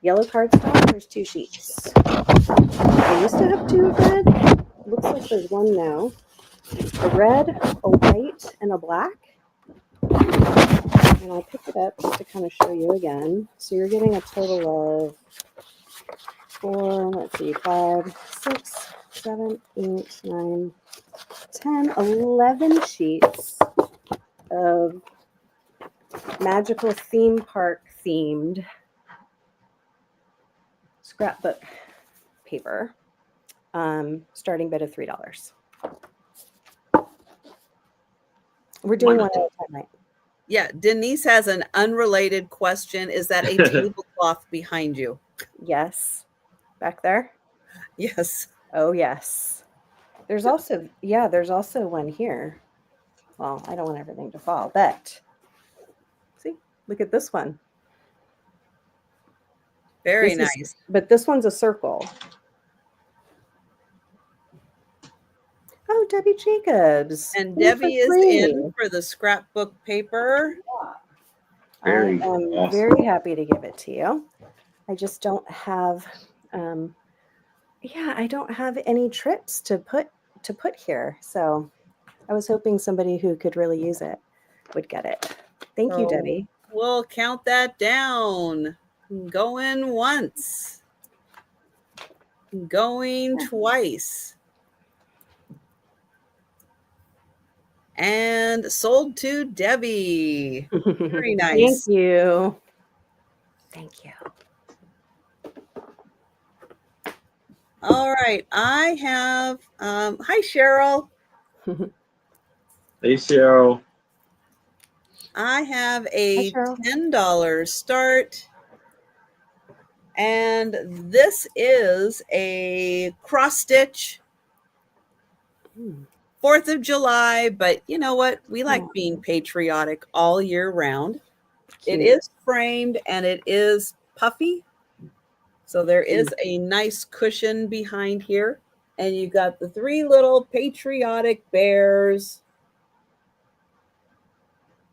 yellow cardstock, there's 2 sheets. I used to have 2 of red. Looks like there's 1 now. A red, a white, and a black. And I'll pick it up just to kind of show you again. So you're getting a total of 4, let's see, 5, 6, 7, 8, 9, 10, 11 sheets of magical theme park themed scrapbook paper, starting bid of $3. We're doing one at a time, right? Yeah, Denise has an unrelated question. Is that a tablecloth behind you? Yes. Back there? Yes. Oh, yes. There's also one here. Well, I don't want everything to fall, but see, look at this one. Very nice. But this one's a circle. Oh, Debbie Jacobs. And Debbie is in for the scrapbook paper. I am awesome. Very happy to give it to you. I just don't have, I don't have any trips to put here. So I was hoping somebody who could really use it would get it. Thank you, Debbie. We'll count that down. Going once. Going twice. And sold to Debbie. Very nice. Thank you. Thank you. All right. I have, hi, Cheryl. Hey, Cheryl. I have a $10 start. And this is a cross stitch. 4th of July, but you know what? We like being patriotic all year round. Cute. It is framed and it is puffy. So there is a nice cushion behind here. And you've got the 3 little patriotic bears.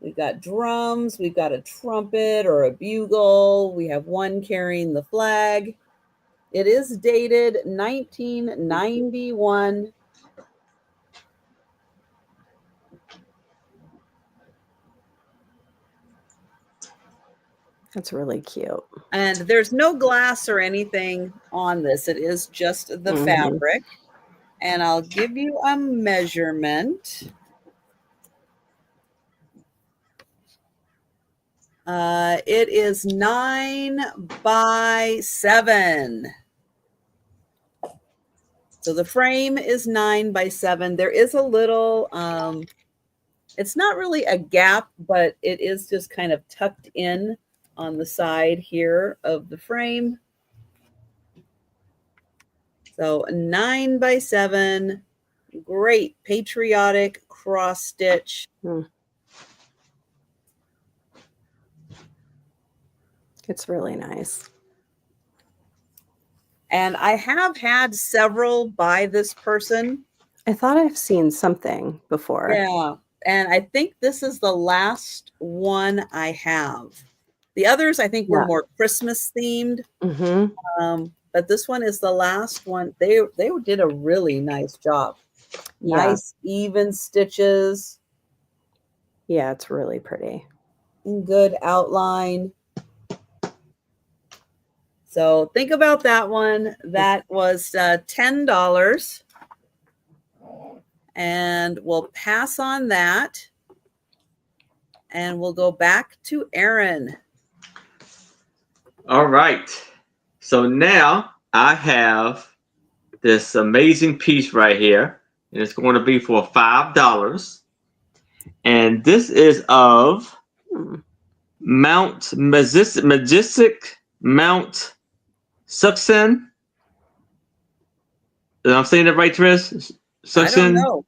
We've got drums. We've got a trumpet or a bugle. We have one carrying the flag. It is dated 1991. That's really cute. And there's no glass or anything on this. It is just the fabric. And I'll give you a measurement. It is 9 by 7. So the frame is 9 by 7. There is a little, it's not really a gap, but it is just kind of tucked in on the side here of the frame. So 9 by 7, great patriotic cross stitch. It's really nice. And I have had several by this person. I thought I've seen something before. Yeah. And I think this is the last one I have. The others, I think, were Yeah. more Christmas themed. Mm-hmm. But this one is the last one. They did a really nice job. Yeah. Nice, even stitches, Yeah, it's really pretty. good outline. So think about that one. That was $10. And we'll pass on that. And we'll go back to Aaron. All right. So now I have this amazing piece right here. And it's going to be for $5. And this is of Majestic Mount Suction. I'm saying it right, Trish? Suction. I don't know.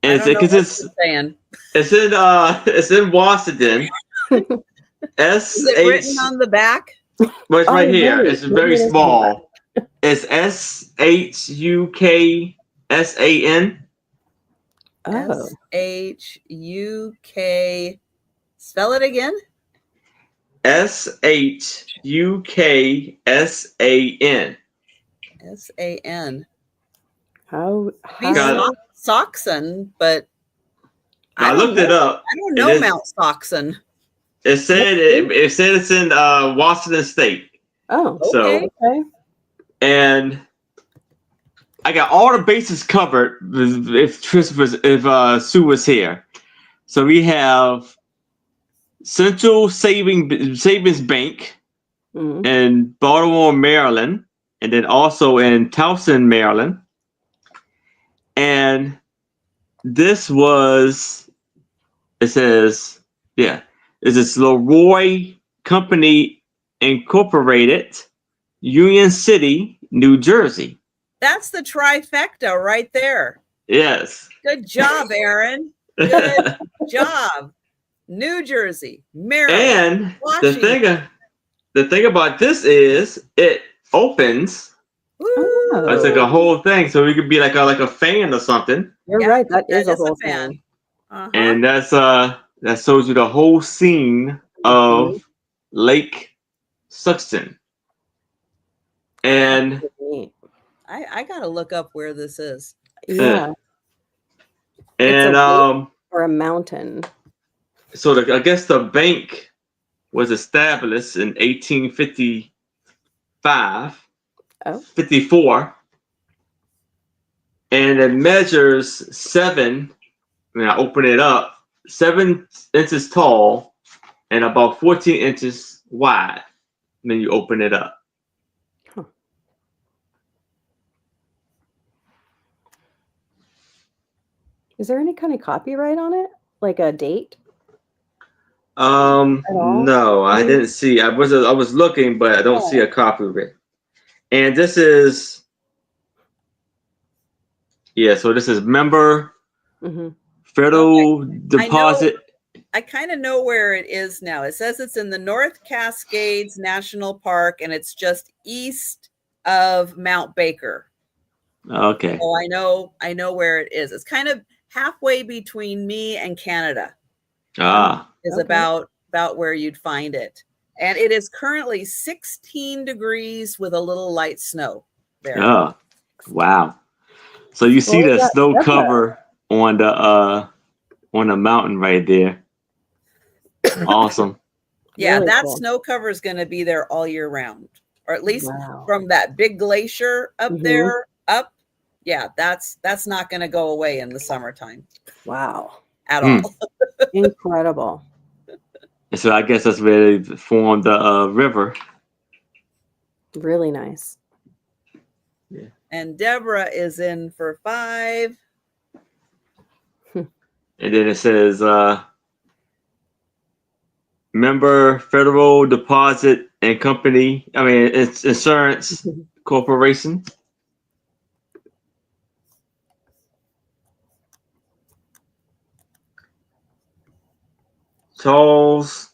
I don't know what you're saying. It's in Washington. Is it written on the back? Well, it's right here. Really? It's very small. It's SHUKSAN. Oh. SHUK. Spell it again. SHUKSAN. SAN. How? Soxon, but I looked it up. I don't know Mount Soxon. It said it's in Washington State. Oh, so okay. And I got all the bases covered if Sue was here. So we have Central Savings Bank in Baltimore, Maryland, and then also in Towson, Maryland. And this was, it says, yeah, it's Leroy Company Incorporated, Union City, New Jersey. That's the trifecta right there. Yes. Good job, Aaron. Good job. New Jersey, Maryland, and Washington. the thing about this is it opens. Ooh. It's like a whole thing, so it could be like a fan or something. You're right. That is a whole fan. And that shows you the whole scene of Lake Suction. And I gotta look up where this is. Yeah. And or a mountain. So I guess the bank was established in 1855. 54, and it measures 7. When I open it up, 7 inches tall and about 14 inches wide. And then you open it up. Huh. Is there any kind of copyright on it, like a date? No, I didn't see. I was looking, but I don't see a copyright. And this is, so this is member Federal Deposit. I kind of know where it is now. It says it's in the North Cascades National Park, and it's just east of Mount Baker. Okay. So I know where it is. It's kind of halfway between me and Canada. Is about where you'd find it. And it is currently 16 degrees with a little light snow there. Oh, wow. So you see the snow cover on the mountain right there. Awesome. Yeah, really that cool. snow cover is going to be there all year round. Or at least from that big glacier up there up. Yeah, that's not going to go away in the summertime. Wow. At all. Incredible. So I guess that's where they formed the river. Really nice. Yeah. And Deborah is in for 5. And then it says member Federal Deposit and Company. I mean, it's Insurance Corporation. Charles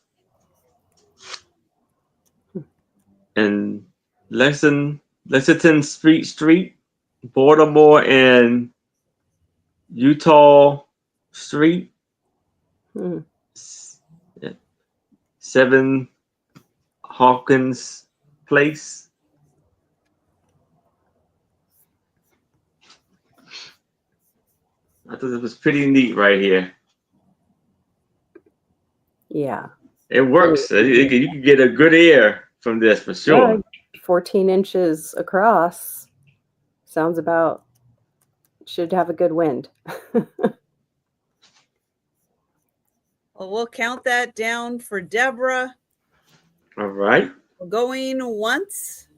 and Lexington Street, Baltimore, and Utah Street, Hmm. 7 Hawkins Place. I thought it was pretty neat right here. Yeah. It works. You can get a good air from this for sure. Yeah, 14 inches across. Sounds about, should have a good wind. Well, we'll count that down for Deborah. All right. We're going once,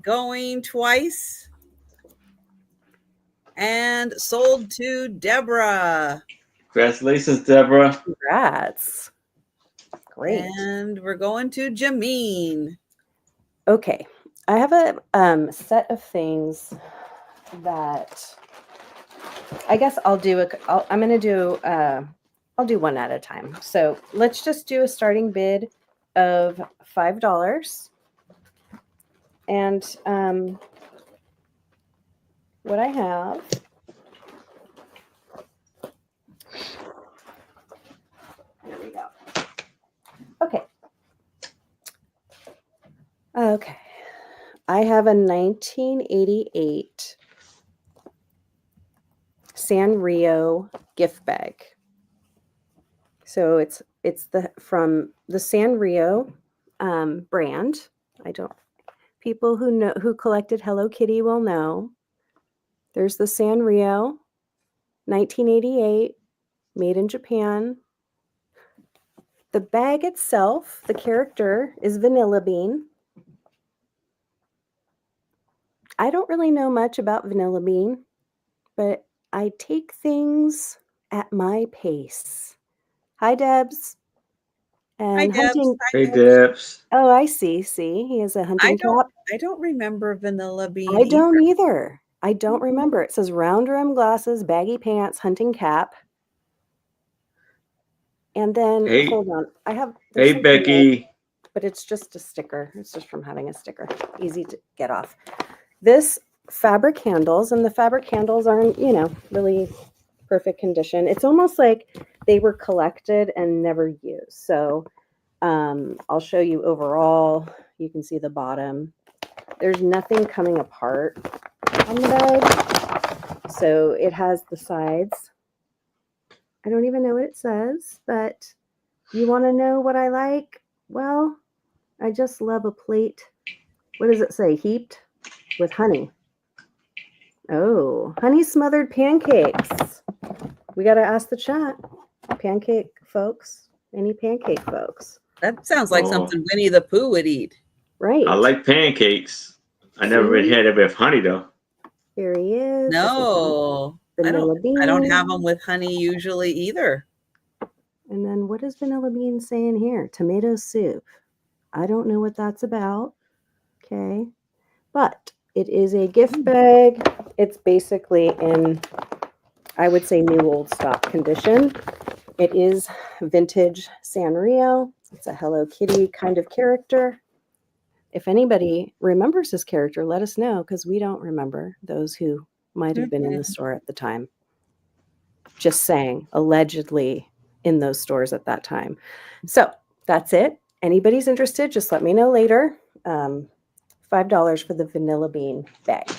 going twice, and sold to Deborah. Congratulations, Deborah. Congrats. Great. And we're going to Jameen. Okay. I have a set of things that I guess I'll do. I'm going to do, I'll do one at a time. So let's just do a starting bid of $5. And what I have, there we go. Okay. Okay. I have a 1988 Sanrio gift bag. So it's from the Sanrio brand. People who collected Hello Kitty will know. There's the Sanrio 1988 made in Japan. The bag itself, the character is Vanilla Bean. I don't really know much about Vanilla Bean, but I take things at my pace. Hi, Debs. And Hi, Debs. hunting. Hey, Debs. Oh, I see. See, he has a hunting cap. I don't remember Vanilla Bean. I don't either. I don't remember. It says round rim glasses, baggy pants, hunting cap. And then, hold on. Hey, Becky. Else, but it's just a sticker. It's just from having a sticker. Easy to get off. This fabric handles, and the fabric handles aren't, really perfect condition. It's almost like they were collected and never used. So I'll show you overall. You can see the bottom. There's nothing coming apart on the bag. So it has the sides. I don't even know what it says, but you want to know what I like? Well, I just love a plate. What does it say? Heaped with honey. Oh, honey smothered pancakes. We got to ask the chat. Pancake folks. Any pancake folks? That sounds like something Winnie the Pooh would eat. Right. I like pancakes. I never really had it with honey, though. Here he is. No. Vanilla Bean. I don't have them with honey usually either. And then what does Vanilla Bean say in here? Tomato soup. I don't know what that's about. Okay. But it is a gift bag. It's basically in, I would say, new old stock condition. It is vintage Sanrio. It's a Hello Kitty kind of character. If anybody remembers this character, let us know, because we don't remember, those who might have been in the store at the time. Just saying, allegedly in those stores at that time. So that's it. Anybody's interested, just let me know later. $5 for the Vanilla Bean bag.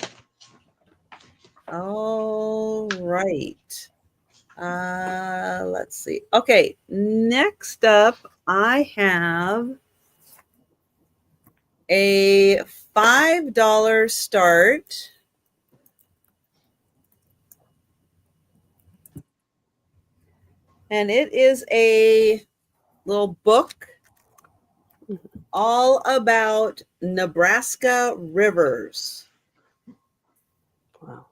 All right. Let's see. Okay, next up, I have a $5 start. And it is a little book all about Nebraska rivers. Wow.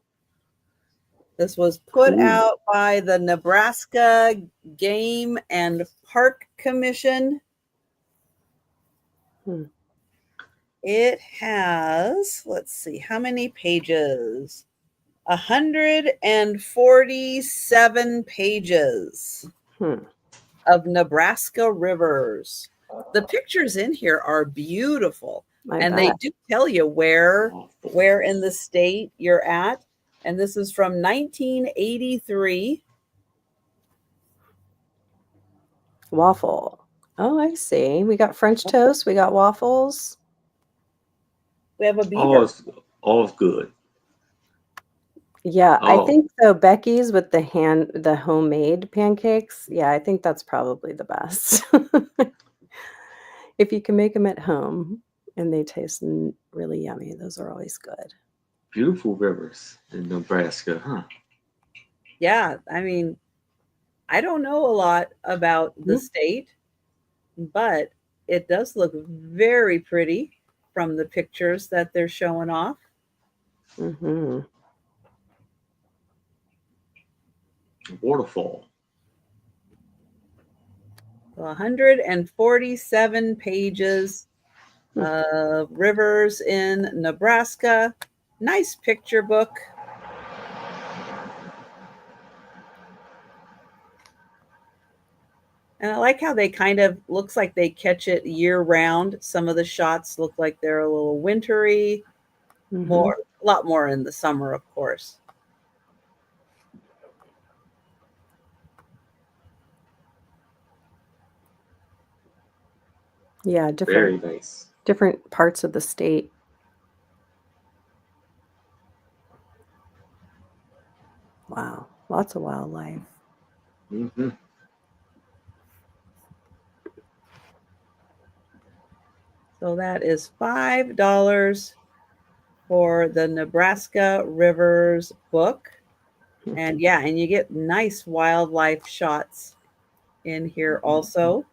This was put out by the Nebraska Game and Park Commission. It has, let's see, how many pages? 147 pages of Nebraska rivers. the pictures in here are beautiful, and bet. they do tell you where in the state you're at. And this is from 1983. Waffle. Oh, I see. We got French toast. We got waffles. We have a beaver. All's good. Yeah, I Oh. think so. Becky's with the homemade pancakes. Yeah, I think that's probably the best. If you can make them at home and they taste really yummy, those are always good. Beautiful rivers in Nebraska, huh? Yeah, I mean, I don't know a lot about the state, but it does look very pretty from the pictures that they're showing off. Mm-hmm. Waterfall. 147 pages of rivers in Nebraska. Nice picture book. And I like how they kind of looks like they catch it year round. Some of the shots look like they're a little wintry, a lot more in the summer, of course. Yeah, Very nice. Different parts of the state. Wow, lots of wildlife. Mm-hmm. So that is $5 for the Nebraska Rivers book. And yeah, and you get nice wildlife shots in here also.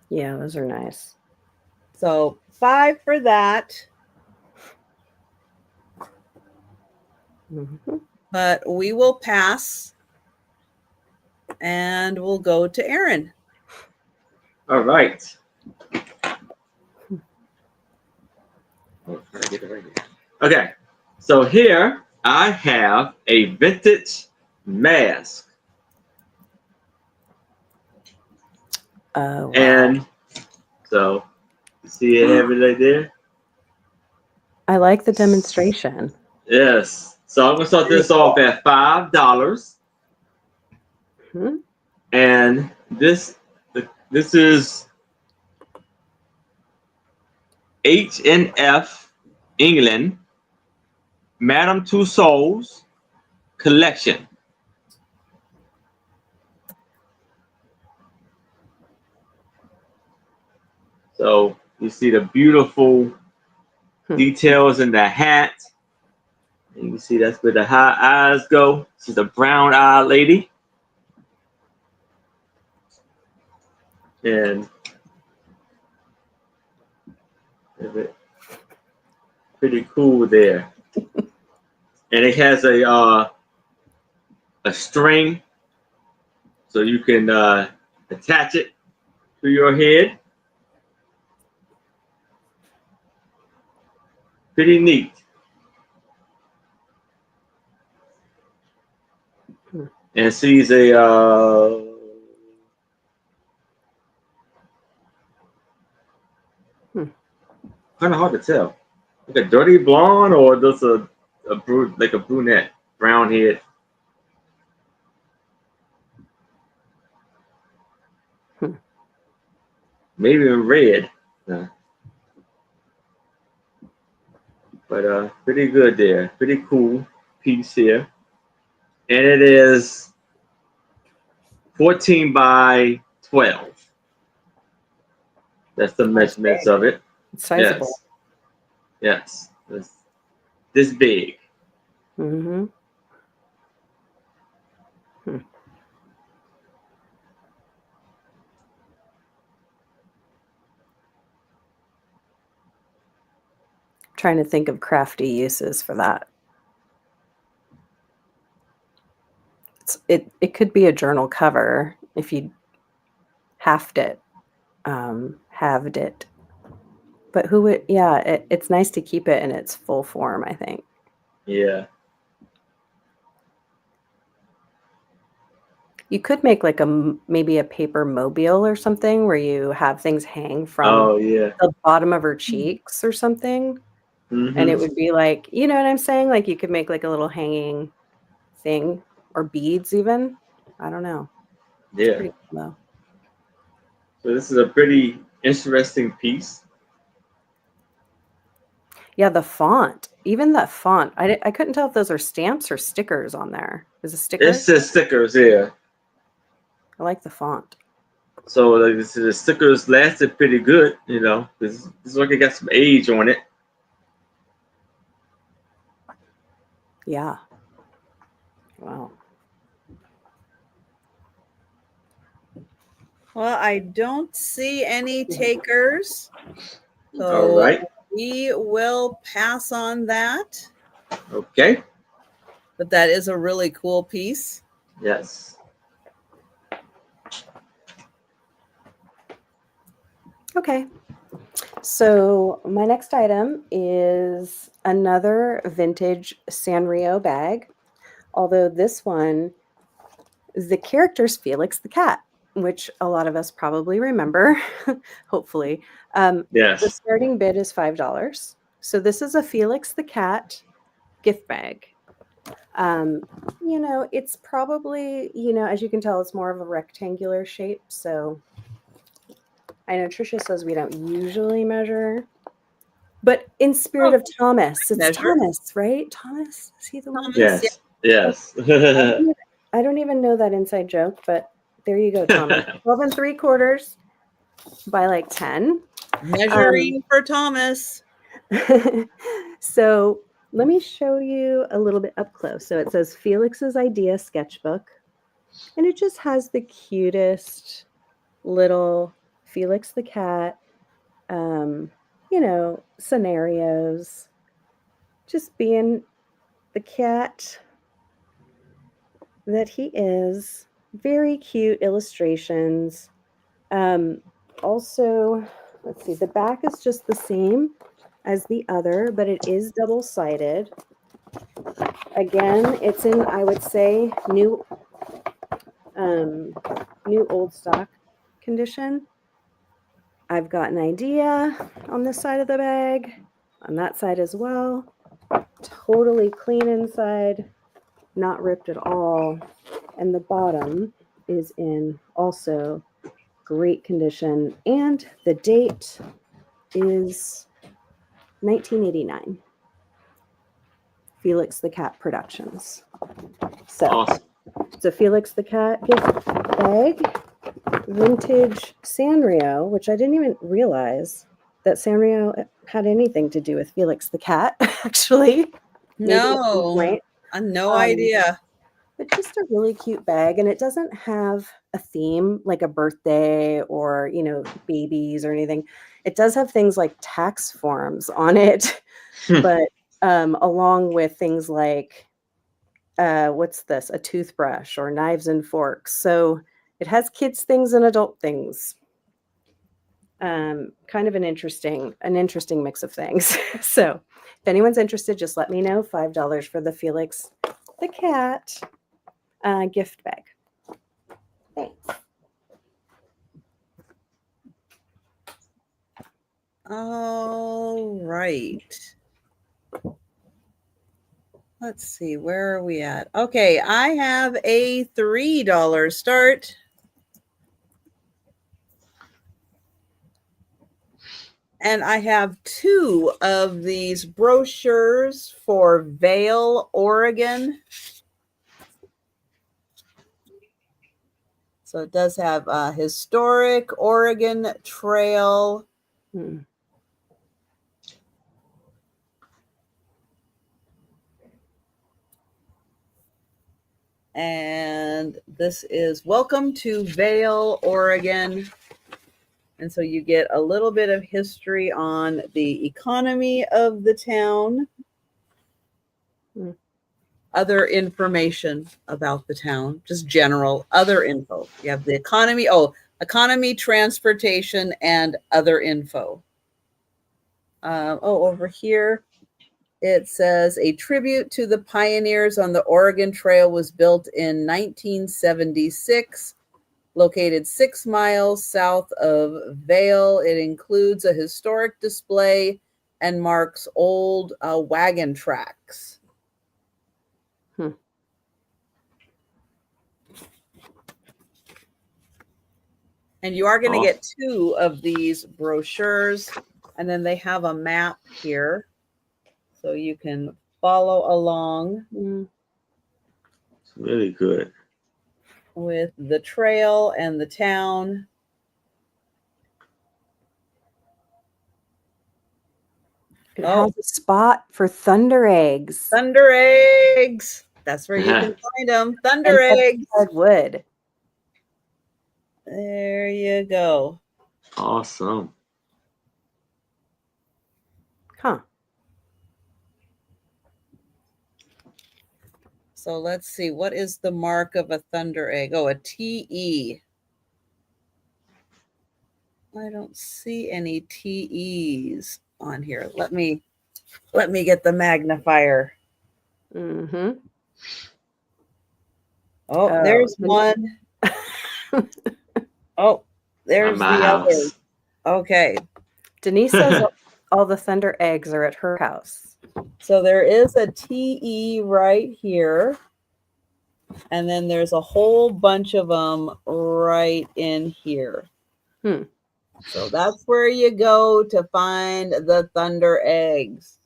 Yeah, those are nice. So $5 for that. But we will pass and we'll go to Aaron. All right. Okay, so here I have a vintage mask. Oh, wow. And so, you see it have it right there? I like the demonstration. Yes. So I'm going to start this off at $5. And this is H&F England Madame Tussauds collection. So you see the beautiful details in the hat. And you can see that's where the high eyes go. She's a brown-eyed lady. And pretty cool there. And it has a string, so you can attach it to your head. Pretty neat. And she's a kind of hard to tell. Like a dirty blonde or just a brunette, brown head. Maybe in red. But pretty good there. Pretty cool piece here. And it is 14 by 12. That's the measurements of it. It's sizable. Yes. It's this big. Trying to think of crafty uses for that. It could be a journal cover if you halved it. But who would? Yeah, it's nice to keep it in its full form, I think. Yeah. You could make like maybe a paper mobile or something where you have things hang from Oh yeah. the bottom of her cheeks or something. And it would be like, you know what I'm saying? Like you could make like a little hanging thing or beads even. I don't know. It's Yeah. pretty cool though. So this is a pretty interesting piece. Yeah, the font. Even that font. I couldn't tell if those are stamps or stickers on there. Is it stickers? It says stickers here. I like the font. So like the stickers lasted pretty good, you know. This like it got some age on it. Yeah. Wow. Well, I don't see any takers. So All right. we will pass on that. Okay. But that is a really cool piece. Yes. Okay. So my next item is another vintage Sanrio bag. Although this one, the character's Felix the cat, which a lot of us probably remember, hopefully. The Yes. starting bid is $5. So this is a Felix the cat gift bag. You know, it's probably, you know, as you can tell, it's more of a rectangular shape. So I know Tricia says we don't usually measure, but in spirit of Thomas, it's measure. Thomas, right? Thomas, is he the one? Yes. Yes. I don't even know that inside joke, but there you go, Thomas. 12 3/4 by like 10. Measuring for Thomas. So let me show you a little bit up close. So it says Felix's Idea Sketchbook, and it just has the cutest little Felix the cat, you know, scenarios, just being the cat that he is. Very cute illustrations. Also, let's see, the back is just the same as the other, but it is double-sided. Again, it's in, I would say, new old stock condition. I've got an idea on this side of the bag, on that side as well. Totally clean inside, not ripped at all. And the bottom is in also great condition. And the date is 1989. Felix the Cat Productions. So Awesome. it's a Felix the Cat gift bag. Vintage Sanrio, which I didn't even realize that Sanrio had anything to do with Felix the Cat, actually. No, no idea. But just a really cute bag, and it doesn't have a theme like a birthday or, you know, babies or anything. It does have things like tax forms on it, but along with things like, what's this? A toothbrush or knives and forks. So it has kids things and adult things. Kind of an interesting mix of things. So if anyone's interested, just let me know. $5 for the Felix the Cat gift bag. Thanks. All right. Let's see, where are we at? Okay, I have a $3 start. And I have 2 of these brochures for Vail, Oregon. So it does have a historic Oregon Trail. And this is Welcome to Vail, Oregon. And so you get a little bit of history on the economy of the town. Other information about the town, just general other info. You have the economy, economy, transportation, and other info. Over here, It says a tribute to the pioneers on the Oregon Trail was built in 1976, located 6 miles south of Vail. It includes a historic display and marks old wagon tracks. And you are going to get 2 of these brochures, and then they have a map here, so you can follow along. It's really good. With the trail and the town. It has a spot for thunder eggs. Thunder eggs. That's where you can find them. Thunder eggs. Wood. There you go. Awesome. Huh. So let's see. What is the mark of a thunder egg? Oh, a TE. I don't see any TEs on here. Let me get the magnifier. Mm-hmm. Oh, there's one. Oh, there's the other. Okay. Denise says all the thunder eggs are at her house. So there is a TE right here. And then there's a whole bunch of them right in here. So that's where you go to find the thunder eggs.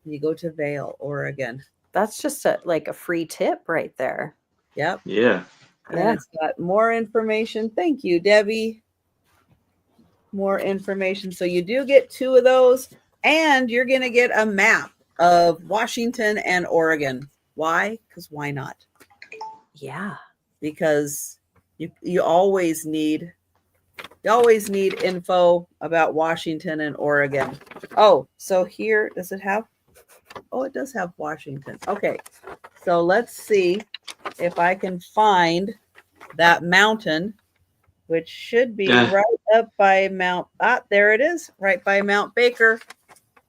You go to Vail, Oregon. That's just like a free tip right there. Yep. Yeah. And it's got more information. Thank you, Debbie. More information. So you do get 2 of those, and you're going to get a map of Washington and Oregon. Why? Because why not? Yeah. Because you always need info about Washington and Oregon. Oh, so here, does it have? Oh, it does have Washington. Okay. So let's see if I can find that mountain, which should be right up by Mount. There it is, right by Mount Baker.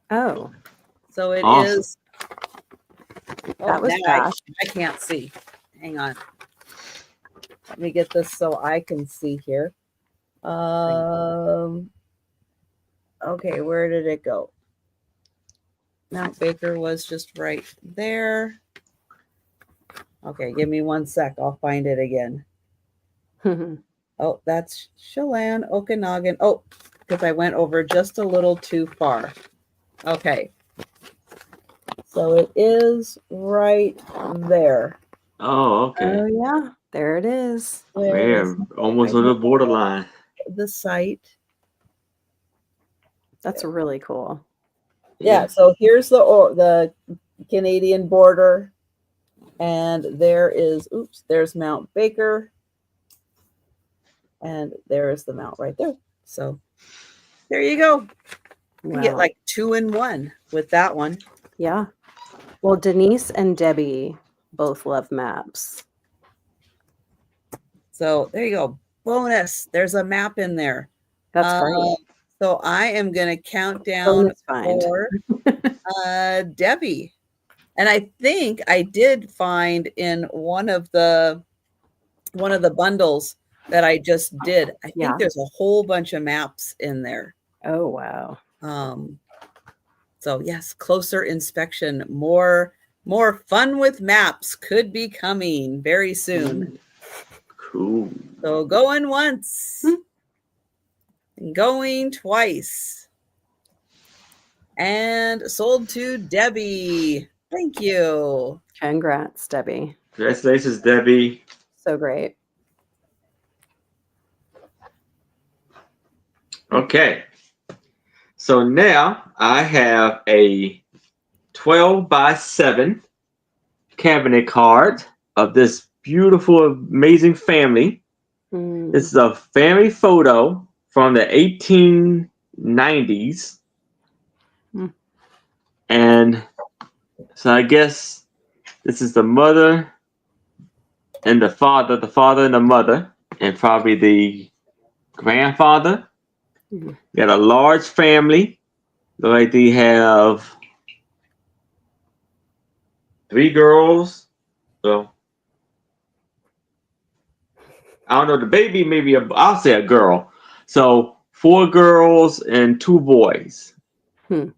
Oh. So it is. That was fast. I can't see. Hang on. Let me get this so I can see here. Okay, where did it go? Mount Baker was just right there. Okay, give me 1 sec. I'll find it again. Oh, that's Chelan, Okanagan. Oh, because I went over just a little too far. Okay. So it is right there. Oh, okay. Oh, yeah. There it is. Man, almost on the borderline. The site. That's really cool. Yeah, so here's the Canadian border. And there's Mount Baker. And there's the mount right there. So there you go. Wow. You get like 2 in 1 with that one. Yeah. Well, Denise and Debbie both love maps. So there you go. Bonus. There's a map in there. That's great. So I am going to count down for Debbie. And I think I did find in one of the bundles that I just did. I think there's a whole bunch of maps in there. Oh, wow. So yes, closer inspection, more fun with maps could be coming very soon. Cool. So going once, and going twice, and sold to Debbie. Thank you. Congrats, Debbie. Congratulations, Debbie. So great. Okay. So now I have a 12x7 cabinet card of this beautiful, amazing family. This is a family photo from the 1890s. And so I guess this is the mother and the father and the mother, and probably the grandfather. Got a large family. Look like they have 3 girls. Well, I don't know. The baby maybe I'll say a girl. So 4 girls and 2 boys. Hmm.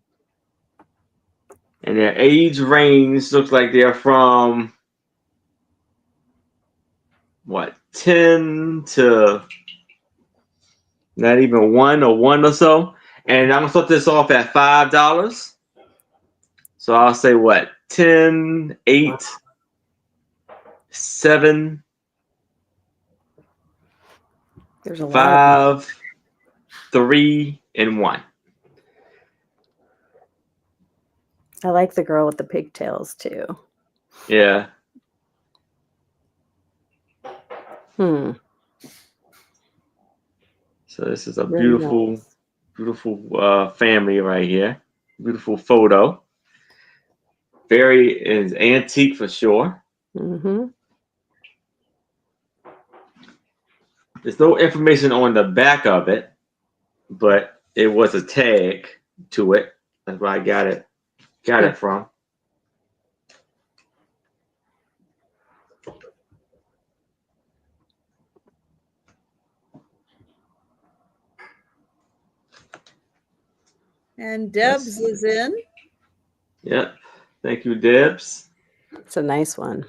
And their age range looks like they're from what, 10 to not even 1 or so. And I'm gonna start this off at $5. So I'll say what, 10, 8, 7, There's a lot. 5, 3, and 1. I like the girl with the pigtails too. Yeah. Hmm. So this is a Very beautiful, nice. beautiful family right here. Beautiful photo. Very is antique for sure. Mm-hmm. There's no information on the back of it, but it was a tag to it. That's where I got it from. And Debs is in. Yep. Thank you, Debs. It's a nice one.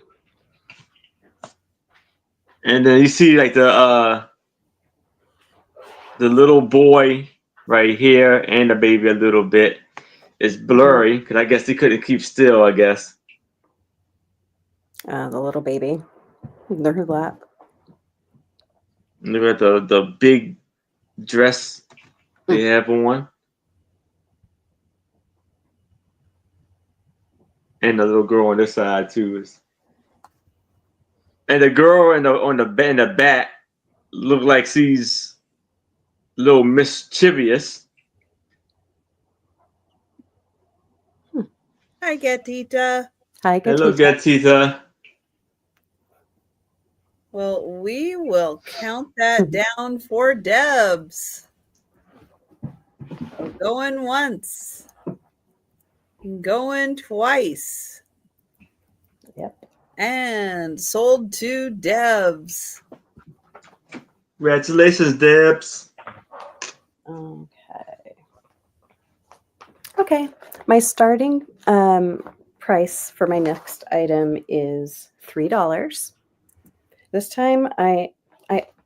And then you see like the little boy right here and the baby a little bit. It's blurry because I guess he couldn't keep still, I guess. The little baby in her lap. Look at the big dress they have on. And the little girl on this side too. And the girl in the back look like she's a little mischievous. Hi, Gatita. Hi, Hello, Gatita. Gatita. Well, we will count that down for Debs. Going once. Going twice. Yep. And sold to Debs. Congratulations, Debs. Okay. My starting price for my next item is $3. This time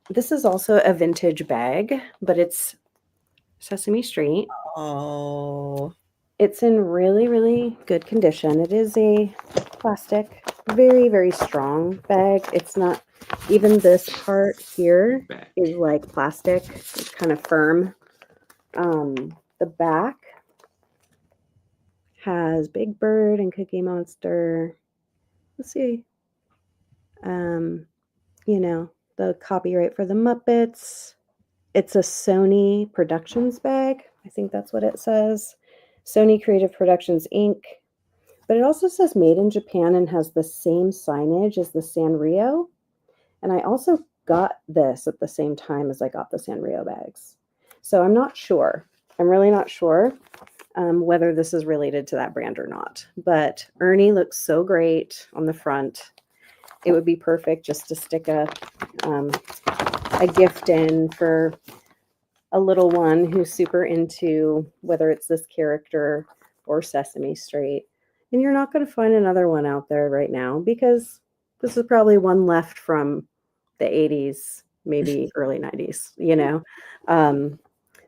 this is also a vintage bag, but it's Sesame Street. Oh. It's in really, really good condition. It is a plastic, very, very strong bag. It's not, even this part here is like plastic. It's kind of firm. The back has Big Bird and Cookie Monster. Let's see. The copyright for the Muppets. It's a Sony Productions bag. I think that's what it says. Sony Creative Productions, Inc. But it also says made in Japan and has the same signage as the Sanrio. And I also got this at the same time as I got the Sanrio bags. So I'm not sure. I'm really not sure whether this is related to that brand or not. But Ernie looks so great on the front. It would be perfect just to stick a gift in for a little one who's super into whether it's this character or Sesame Street. And you're not going to find another one out there right now because this is probably one left from the 80s, maybe early 90s,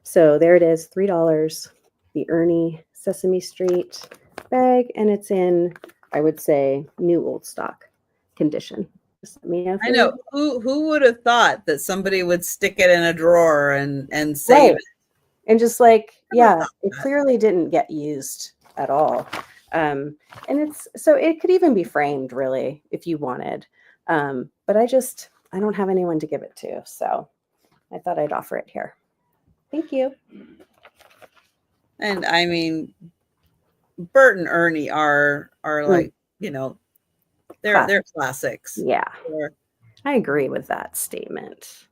So there it is, $3, the Ernie Sesame Street bag, and it's in, I would say, new old stock condition. I know. Who would have thought that somebody would stick it in a drawer and save it? And just like, yeah, it clearly didn't get used at all. And it could even be framed really if you wanted. But I don't have anyone to give it to. So I thought I'd offer it here. Thank you. And I mean, Bert and Ernie are like, they're classics. Yeah. I agree with that statement.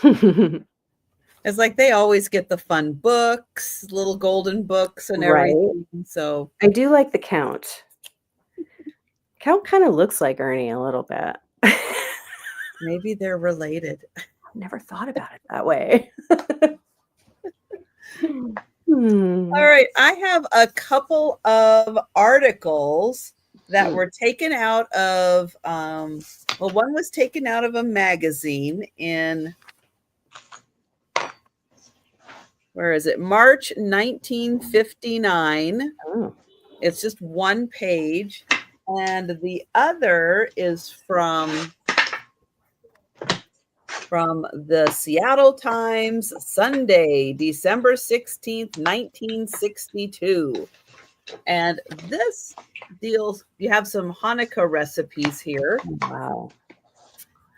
It's like they always get the fun books, little golden books and everything. Right. So I do like the count. Cal kind of looks like Ernie a little bit. Maybe they're related. Never thought about it that way. All right, I have a couple of articles that were taken out of, well, one was taken out of a magazine in, where is it? March 1959. Oh. It's just one page. And the other is from the Seattle Times, Sunday, December 16th, 1962. And this deals, you have some Hanukkah recipes here. Wow.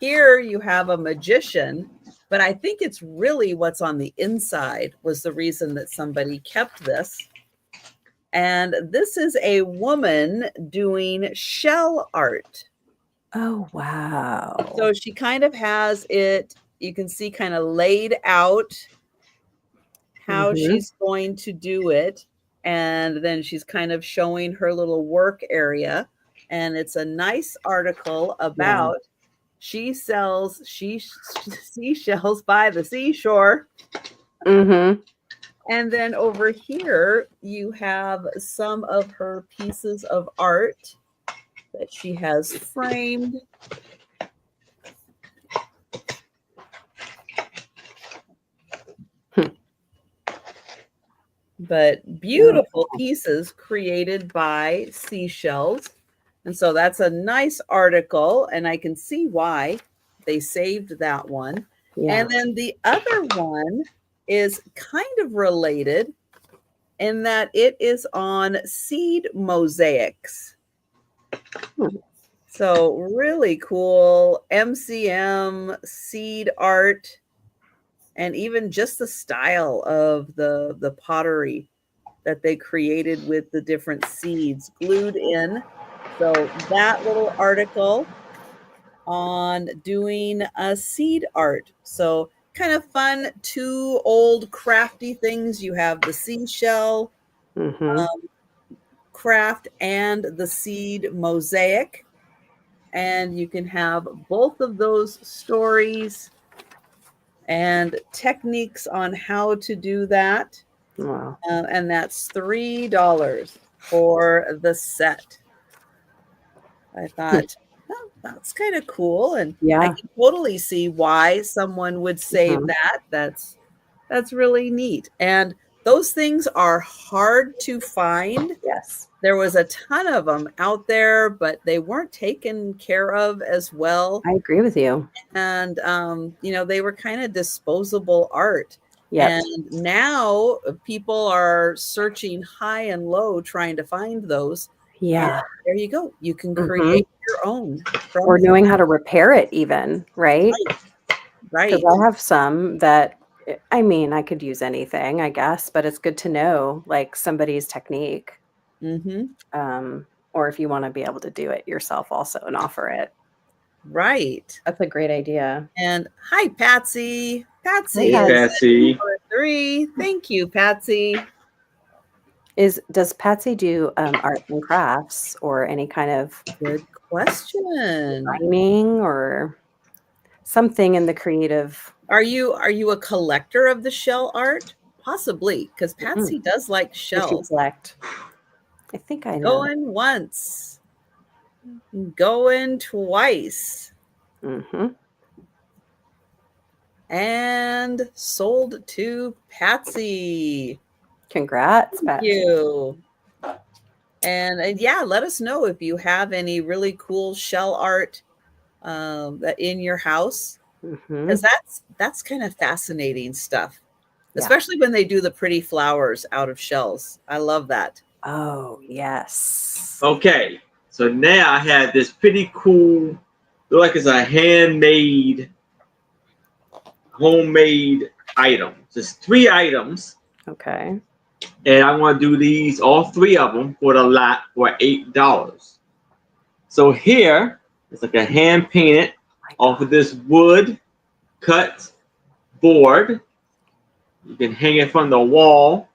Here you have a magician, but I think it's really what's on the inside was the reason that somebody kept this. And this is a woman doing shell art. Oh, wow. So she kind of has it, you can see kind of laid out how she's going to do it. And then she's kind of showing her little work area. And it's a nice article about she sells seashells by the seashore. Mm-hmm. And then over here, you have some of her pieces of art that she has framed. But beautiful pieces created by seashells. And so that's a nice article, and I can see why they saved that one. Yeah. And then the other one is kind of related in that it is on seed mosaics. So really cool MCM seed art, and even just the style of the pottery that they created with the different seeds glued in. So that little article on doing a seed art. So kind of fun, two old crafty things. You have the seashell craft and the seed mosaic. And you can have both of those stories and techniques on how to do that. Wow. And that's $3 for the set. I thought, oh, that's kind of cool. And I can totally see why someone would save that. That's really neat. And those things are hard to find. Yes. There was a ton of them out there, but they weren't taken care of as well. I agree with you. And, they were kind of disposable art. Yes. And now people are searching high and low trying to find those. Yeah. And there you go. You can create your own. Or knowing how to repair it even, right? Right. Because I have some that, I mean, I could use anything, I guess, but it's good to know like somebody's technique. Or if you want to be able to do it yourself also and offer it. Right. That's a great idea. And hi, Patsy. Patsy. Hey, Patsy. 3. Thank you, Patsy. Does Patsy do art and crafts or any kind of good question designing or something in the creative? Are you a collector of the shell art? Possibly, because Patsy does like shells. Collect. I think I know. Going once, going twice, and sold to Patsy. Congrats, Thank you. And yeah, let us know if you have any really cool shell art in your house, because that's kind of fascinating stuff, especially when they do the pretty flowers out of shells. I love that. Oh, yes. Okay, so now I have this pretty cool, look like it's a homemade item. Just 3 items. Okay. And I want to do these, all 3 of them, for the lot for $8. So here, it's like a hand painted off of this wood cut board. You can hang it from the wall.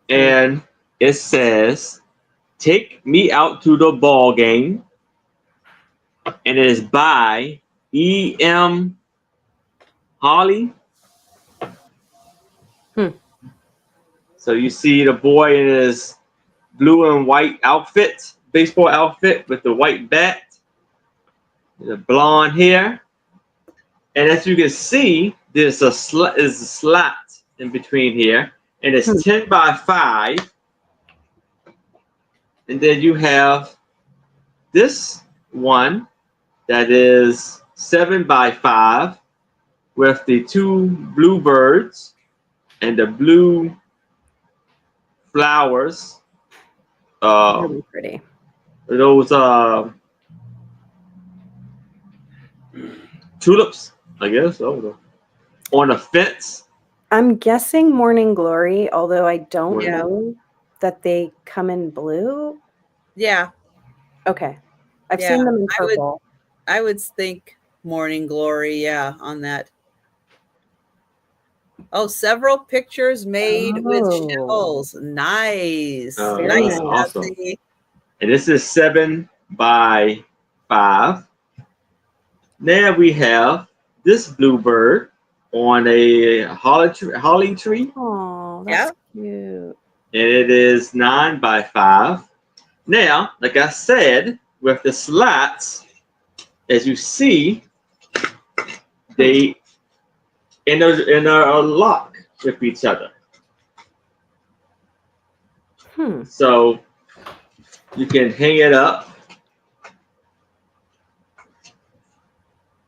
And it says, Take Me Out to the Ball Game, and it is by E.M. Holly. So you see the boy in his blue and white outfit, baseball outfit with the white bat, the blonde hair, and as you can see, there's a slot in between here, and it's 10 by 5. And then you have this one that is 7 by 5 with the 2 blue birds and the blue flowers. Really pretty. Those tulips, I guess. On a fence. I'm guessing Morning Glory, although I don't Yeah. know that they come in blue. Yeah, Okay. I've Yeah, seen them in I would- purple. I would think Morning Glory. Yeah, on that. Oh, several pictures made with Oh. shells. Nice. Oh, Very nice, nice. awesome. Betsy. And this is 7 by 5. Now we have this bluebird on a holly tree, Oh, Yeah. that's cute. and it is 9 by 5. Now, like I said, with the slats, as you see, they in a lock with each other. So you can hang it up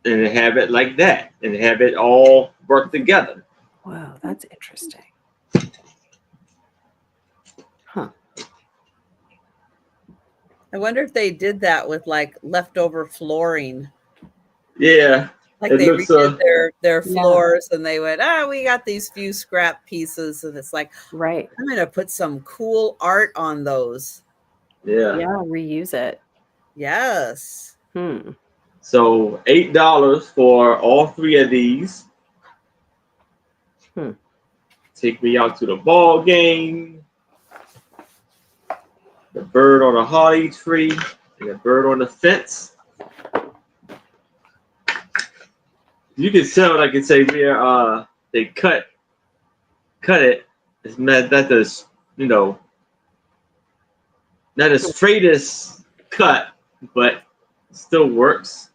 and have it like that, and have it all work together. Wow, that's interesting. I wonder if they did that with like leftover flooring. Yeah, Like It they looks, redid their Yeah. floors and they went, we got these few scrap pieces. And it's like, Right. I'm going to put some cool art on those. yeah. Yeah, reuse it. Yes. So $8 for all 3 of these. Take Me Out to the Ball Game. The bird on a holly tree, and the bird on the fence. You can tell, like I say, where they cut it. It's not the not the straightest cut, but it still works.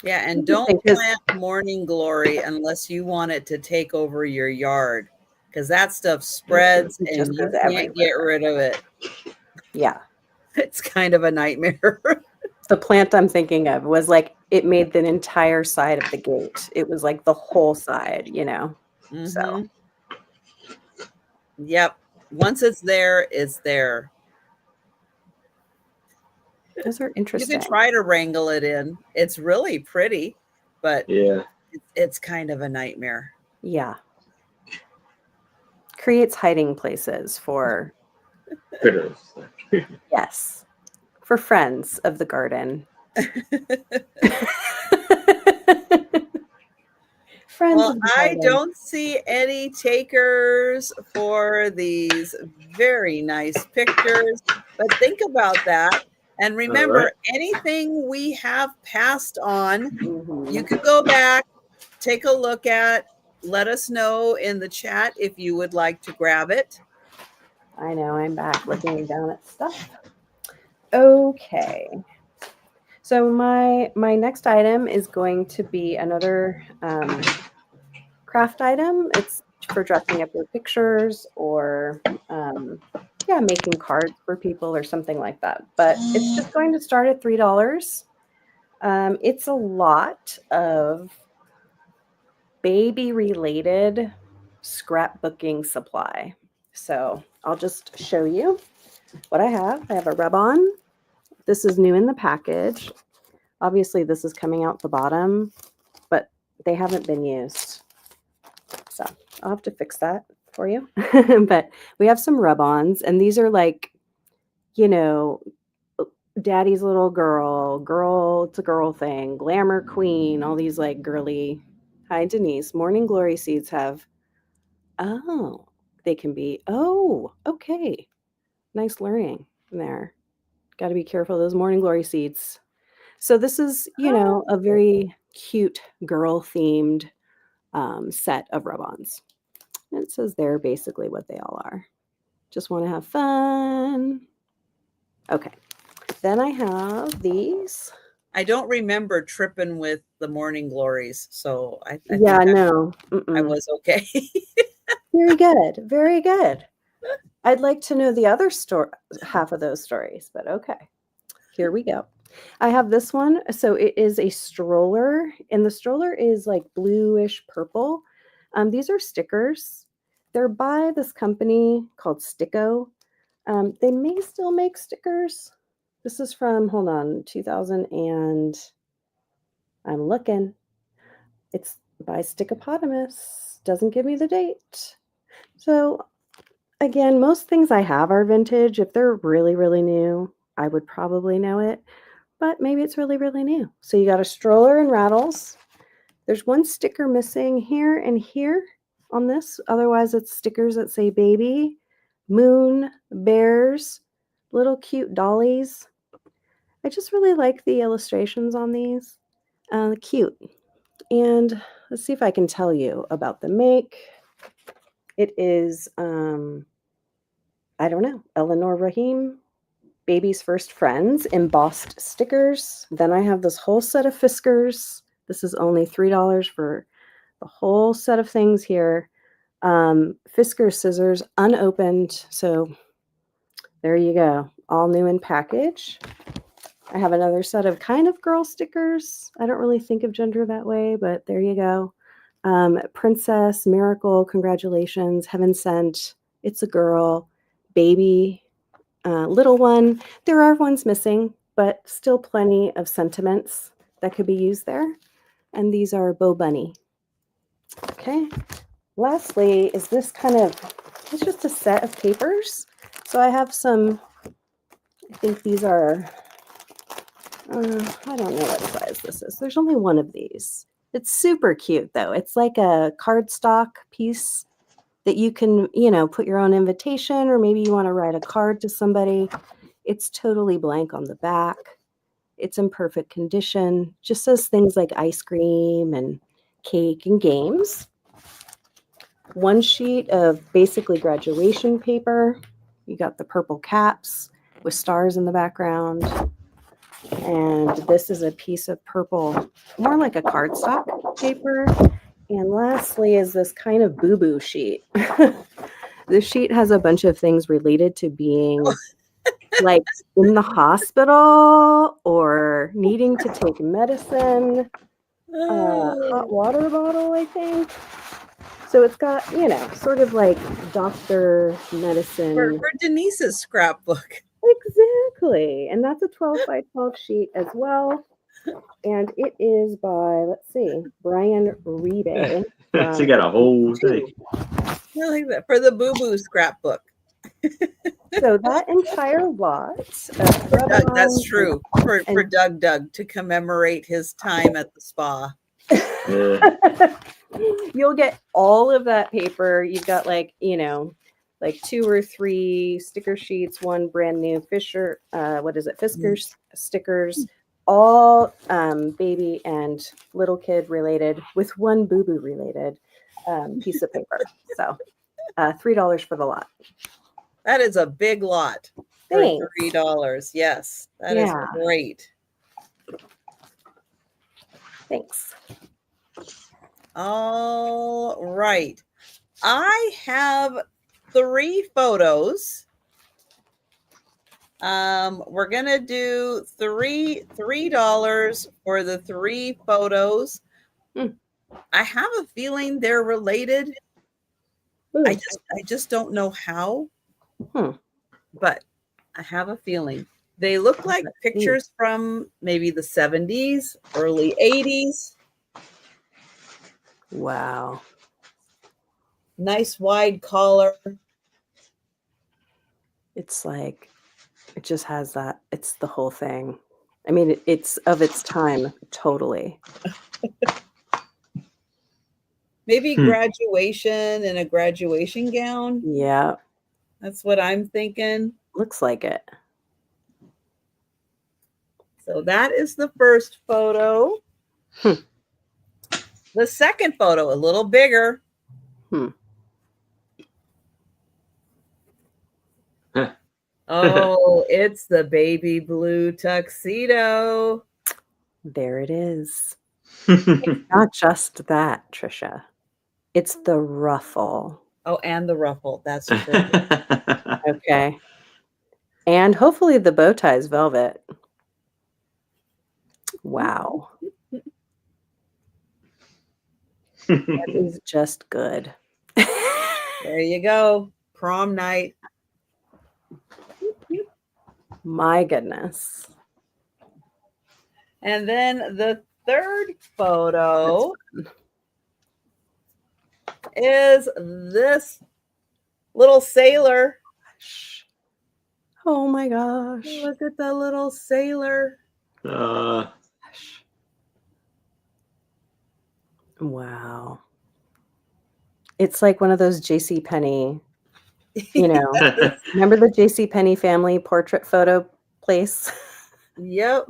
Yeah, and Interesting, don't 'cause- plant morning glory unless you want it to take over your yard, because that stuff spreads It and just you goes can't get rid of it. Yeah. It's kind of a nightmare. The plant I'm thinking of was like it made the entire side of the gate. It was like the whole side, So Mhm. Yep. Once it's there, it's there. those are You interesting. can try to wrangle it in. It's really pretty, but Yeah. it's kind of a nightmare. Yeah. Creates hiding places for Critters. yes. For friends of the garden. Friends Well, of the I garden. don't see any takers for these very nice pictures, but think about that. And remember, right. anything we have passed on, Mhm. you can go back, take a look at, let us know in the chat if you would like to grab it. I know, I'm back looking down at stuff. Okay. So my next item is going to be another craft item. It's for dressing up your pictures or making cards for people or something like that. But it's just going to start at $3. It's a lot of baby related scrapbooking supply. So I'll just show you what I have. I have a rub-on. This is new in the package. Obviously, this is coming out the bottom, but they haven't been used. So I'll have to fix that for you. But we have some rub-ons, and these are like, daddy's little girl, it's a girl thing, glamour queen, all these like girly. Hi, Denise. Morning Glory seeds have Oh, they can be. Oh, okay. Nice learning there. Got to be careful of those morning glory seeds. So this is, a very cute girl themed set of rub-ons. It says they're basically what they all are. Just want to have fun. Okay. Then I have these. I don't remember tripping with the morning glories, so I Yeah, think no. I was okay. Very good. Very good. I'd like to know the other half of those stories, but okay. Here we go. I have this one. So it is a stroller, and the stroller is like bluish purple. These are stickers. They're by this company called Sticko. They may still make stickers. This is from, hold on, 2000 and I'm looking. It's by Stickopotamus. Doesn't give me the date. So again, most things I have are vintage. If they're really, really new, I would probably know it, but maybe it's really, really new. So you got a stroller and rattles. There's one sticker missing here and here on this. Otherwise, it's stickers that say baby, moon, bears, little cute dollies. I just really like the illustrations on these. Cute. And let's see if I can tell you about the make. It is, I don't know, Eleanor Rahim, Baby's First Friends, embossed stickers. Then I have this whole set of Fiskars. This is only $3 for the whole set of things here. Fiskars scissors, unopened. So there you go. All new in package. I have another set of kind of girl stickers. I don't really think of gender that way, but there you go. Princess, Miracle, Congratulations, Heaven Sent, It's a Girl, Baby, Little One. There are ones missing, but still plenty of sentiments that could be used there. And these are Bo Bunny. Okay. Lastly, is this it's just a set of papers. So I have some, I think these are, I don't know what size this is. There's only one of these. It's super cute though. It's like a cardstock piece that you can, put your own invitation, or maybe you want to write a card to somebody. It's totally blank on the back. It's in perfect condition. Just says things like ice cream and cake and games. One sheet of basically graduation paper. You got the purple caps with stars in the background. And this is a piece of purple, more like a cardstock paper. And lastly is this kind of boo-boo sheet. This sheet has a bunch of things related to being like in the hospital or needing to take medicine. Hot water bottle, I think. So it's got, sort of like doctor medicine. For Denise's scrapbook. Exactly. And that's a 12 by 12 sheet as well. And it is by, let's see, Brian Rebe. She got a whole thing. I like that. For the boo-boo scrapbook. So that entire lot. Doug, that's true. For Doug to commemorate his time at the spa. Yeah. You'll get all of that paper. You've got like 2 or 3 sticker sheets, one brand new Fiskars stickers, all baby and little kid related with one boo-boo related piece of paper. So $3 for the lot. That is a big lot. Thanks. For $3. Yes, that is great. Thanks. All right. I have 3 photos. We're gonna do $3 for the 3 photos. I have a feeling they're related. I just don't know how. But I have a feeling. They look like pictures from maybe the 70s, early 80s. Wow. Nice wide collar. It's like, it just has that. It's the whole thing. I mean, it's of its time, totally. Maybe graduation in a graduation gown. Yeah, That's what I'm thinking. looks like it. So that is the first photo. Hmm. The second photo, a little bigger. Hmm. Oh, it's the baby blue tuxedo. There it is. Not just that, Trisha. It's the ruffle. Oh, and the ruffle. That's true. Okay. And hopefully the bow tie is velvet. Wow. That is just good. There you go. Prom night. My goodness. And then the third photo is this little sailor. Oh my gosh. Look at the little sailor. Wow. It's like one of those JCPenney, you know, remember the JCPenney family portrait photo place? Yep.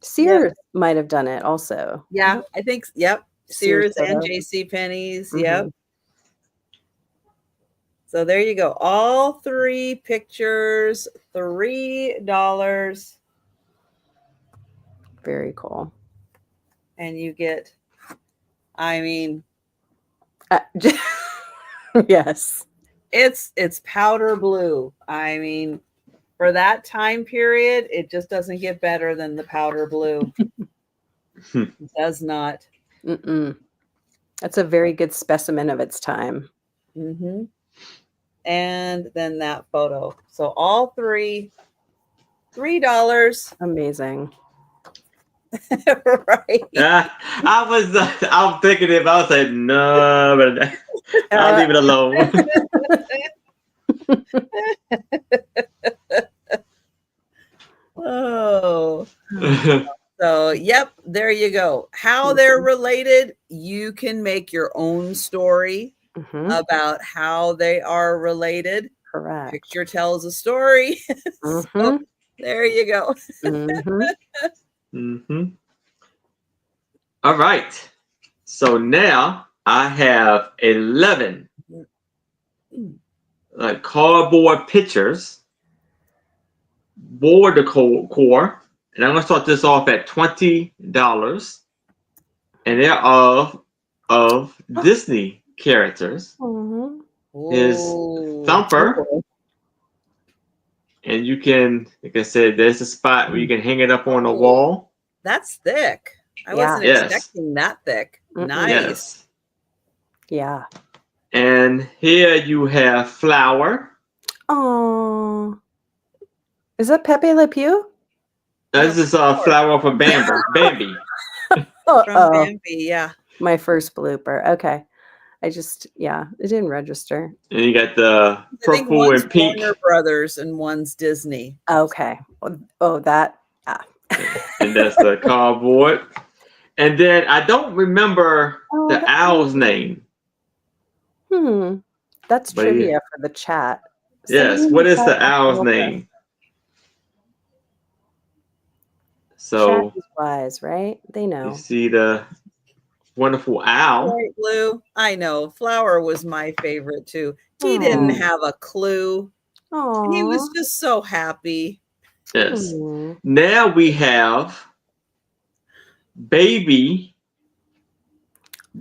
Sears might have done it also. Yeah, I think, yep. Sears and photo. JCPenney's. Mhm. Yep. So there you go. All three pictures, $3. Very cool. And you get, I mean, yes. it's powder blue. I mean, for that time period, it just doesn't get better than the powder blue. It does not. Mm-mm. That's a very good specimen of its time. Mm-hmm. And then that photo. So all three, $3. Amazing. Right. I'm thinking if I was like, no, but I'll leave it alone. Oh. So, yep, there you go. How they're related, you can make your own story about how they are related. Correct. Picture tells a story. So, there you go. All right. So now I have 11 cardboard pictures, board decor, and I'm gonna start this off at $20, and they're of Disney characters. Is Thumper, and you can, like I said, there's a spot where you can hang it up on the wall. That's thick. I wasn't expecting that thick. Nice. Yes. Yeah. And here you have Flower. Oh. Is that Pepe Le Pew? This is Flower for Bambi. Bambi. From Bambi, yeah. My first blooper. Okay. It didn't register. And you got the purple and pink. Warner Brothers and one's Disney. Okay. Oh, that. And that's the cardboard. And then I don't remember the owl's name. That's trivia for the chat. Yes. What is the owl's name? So Chat is wise, right? They know. You see the wonderful owl. Light blue. I know. Flower was my favorite too. He didn't have a clue. Aww. He was just so happy. Yes. Now we have baby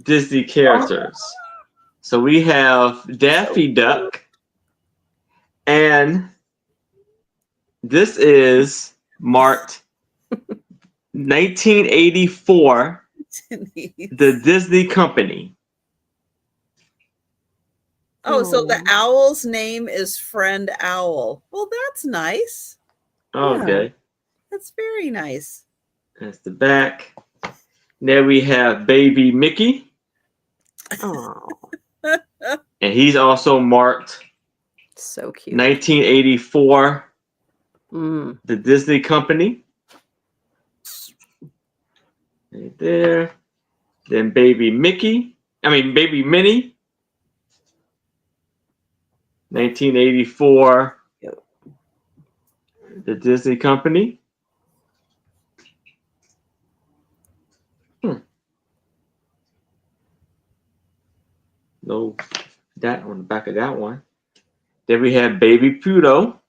Disney characters. So we have Daffy Duck, and this is marked 1984, the Disney Company. Oh, so the owl's name is Friend Owl. Well, that's nice. Okay. Yeah, that's very nice. That's the back. There we have baby Mickey. Oh. And he's also marked so cute. 1984, the Disney Company. Right there. Then Baby Minnie, 1984, Yep. the Disney company. No, that on the back of that one. Then we have Baby Pluto,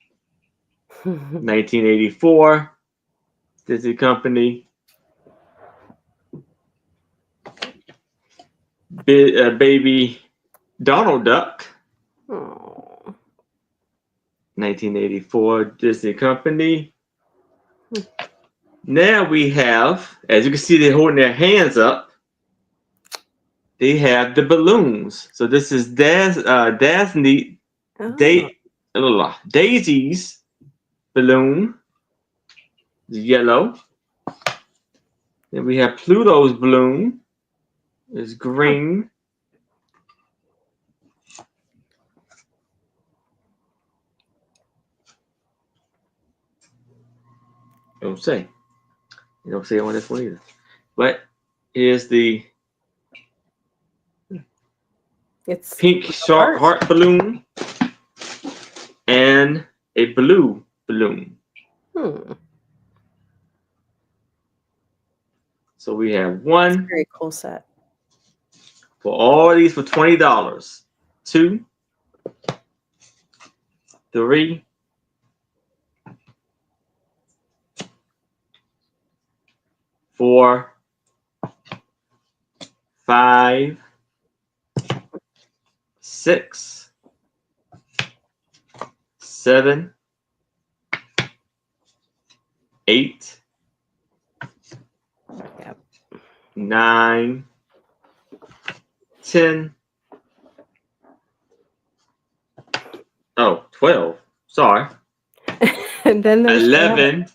1984, Disney company. Baby Donald Duck, Oh. 1984, Disney company. Now we have, as you can see, they're holding their hands up. They have the balloons. So this is Daisy, Daisy's balloon, is yellow. Then we have Pluto's balloon, is green. Don't say. You don't say on this one either. But here's the It's pink heart balloon and a blue balloon. So we have one. Very cool set. For all these for $20. 2, 3, 4, 5, 6, 7, 8, Yep. 9, 10. Oh, 12. Sorry. And then there's 11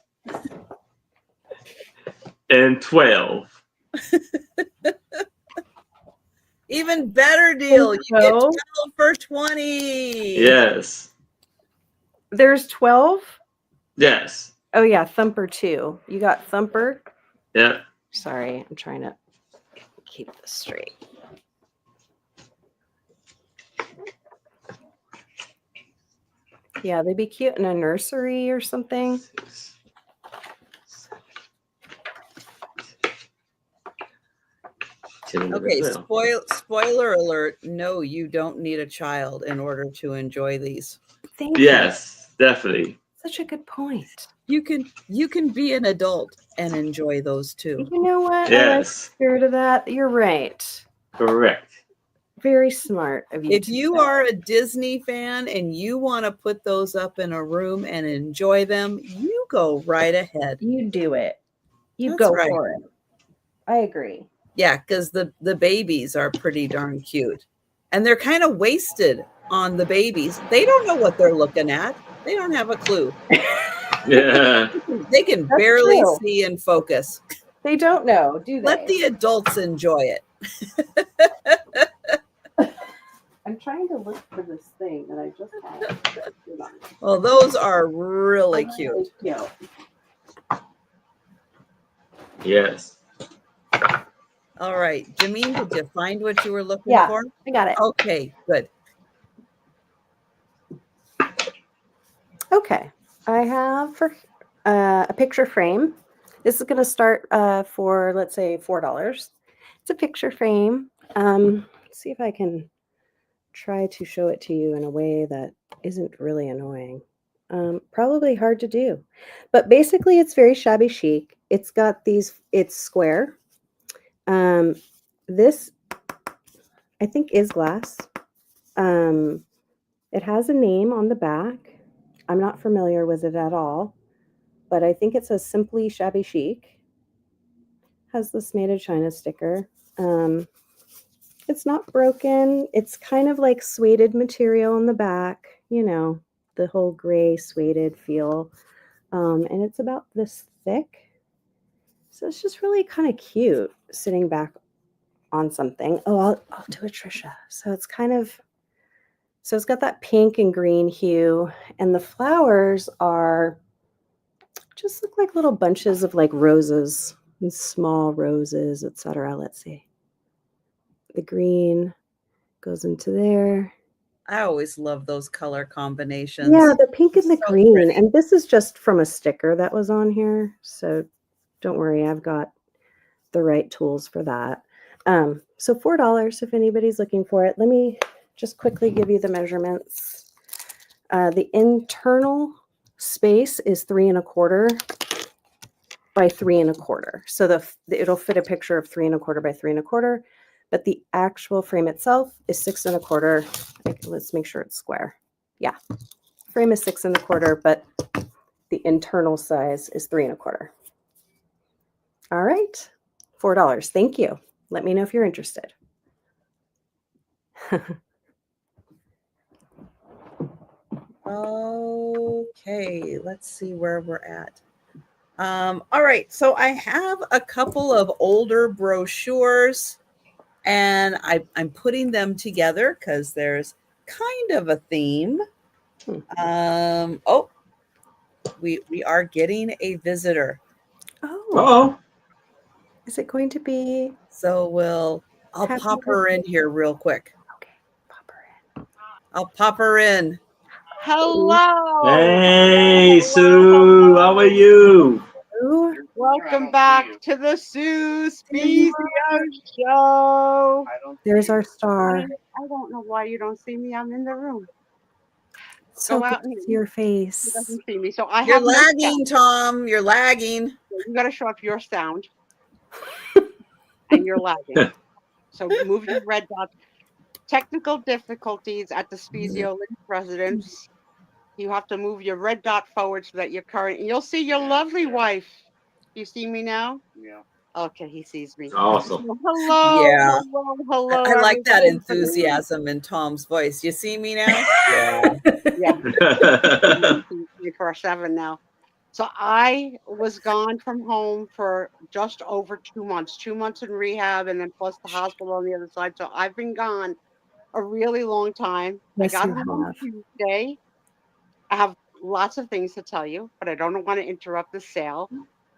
and 12. Even better deal. You get 12 for 20. Yes. There's 12. Yes. Oh yeah, Thumper 2. You got Thumper. Yeah. Sorry, I'm trying to keep this straight. Yeah, they'd be cute in a nursery or something. 6, 7, 10, 11, Okay, 12. spoiler alert. No, you don't need a child in order to enjoy these. Thank you. Yes, definitely. Such a good point. You can be an adult and enjoy those too. You know what? I like the Yes. spirit of that. You're right. Correct. Very smart of you. If to you say. are a Disney fan and you want to put those up in a room and enjoy them, you go right ahead. You do it. You That's go right. for it. I agree. Yeah, because the babies are pretty darn cute. And they're kind of wasted on the babies. They don't know what they're looking at. They don't have a clue. Yeah. They can That's barely true. see and focus. They don't know, do they? Let the adults enjoy it. I'm trying to look for this thing that I just had. Hold on. Well, those are really cute. Cute. Yes. All right, Jameen, did you find what you were looking Yeah. for? I got it. Okay, good. Okay. I have for a picture frame. This is going to start for, let's say, $4. It's a picture frame. Let's see if I can try to show it to you in a way that isn't really annoying. Probably hard to do. But basically, it's very shabby chic. It's got these, it's square. This, I think, is glass. It has a name on the back. I'm not familiar with it at all, but I think it says Simply Shabby Chic. Has this Made of China sticker. It's not broken. It's kind of like suede material on the back, you know, the whole gray suede feel. And it's about this thick. So it's just really kind of cute sitting back on something. Oh, I'll do a Trisha. So it's kind of, so it's got that pink and green hue, and the flowers are just look like little bunches of like roses, and small roses, etc. Let's see. The green goes into there. I always love those color combinations. Yeah, the pink and the So green. pretty. And this is just from a sticker that was on here. So don't worry, I've got the right tools for that. So $4 if anybody's looking for it. Let me just quickly give you the measurements. The internal space is 3 1/4 by 3 1/4. So it'll fit a picture of 3 1/4 by 3 1/4, but the actual frame itself is 6 1/4. Let's make sure it's square. Yeah, frame is 6 1/4, but the internal size is 3 1/4. All right, $4. Thank you. Let me know if you're interested. Okay, let's see where we're at. All right, so I have a couple of older brochures, and I'm putting them together because there's kind of a theme. Oh, we are getting a visitor. Oh, is it going to be? So I'll Happy pop her in here real quick. Okay, pop her in. I'll pop her in. Hello. Hey, Sue, how are you? Ooh, Welcome back to the Sue Spezio Show. there's our star. I don't know why you don't see me. I'm in the room. So Go out good to and see your He face. doesn't see me. So I You're have no lagging, sound. Tom. You're lagging. You got to show up your sound. And you're lagging. So move your red dot. Technical difficulties at the Spezio Lynch residence. You have to move your red dot forward so that you're current. And you'll see your lovely wife. You see me now? Yeah. Okay, he sees me. Awesome. So hello, Yeah. hello. I like that everybody. enthusiasm in Tom's voice. You see me now? Yeah. 24/7 now. So I was gone from home for just over 2 months, 2 months in rehab, and then plus the hospital on the other side. So I've been gone a really long time. Yes, I got you home on have. Tuesday. I have lots of things to tell you, but I don't want to interrupt the sale.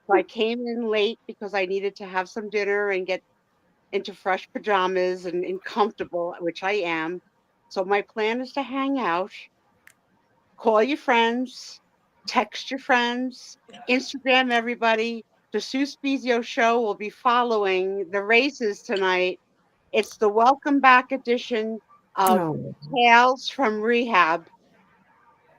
So I came in late because I needed to have some dinner and get into fresh pajamas and comfortable, which I am. So my plan is to hang out, call your friends, text your friends, Instagram everybody. The Sue Spezio Show will be following the races tonight. It's the welcome back edition of Oh, Tales from Rehab.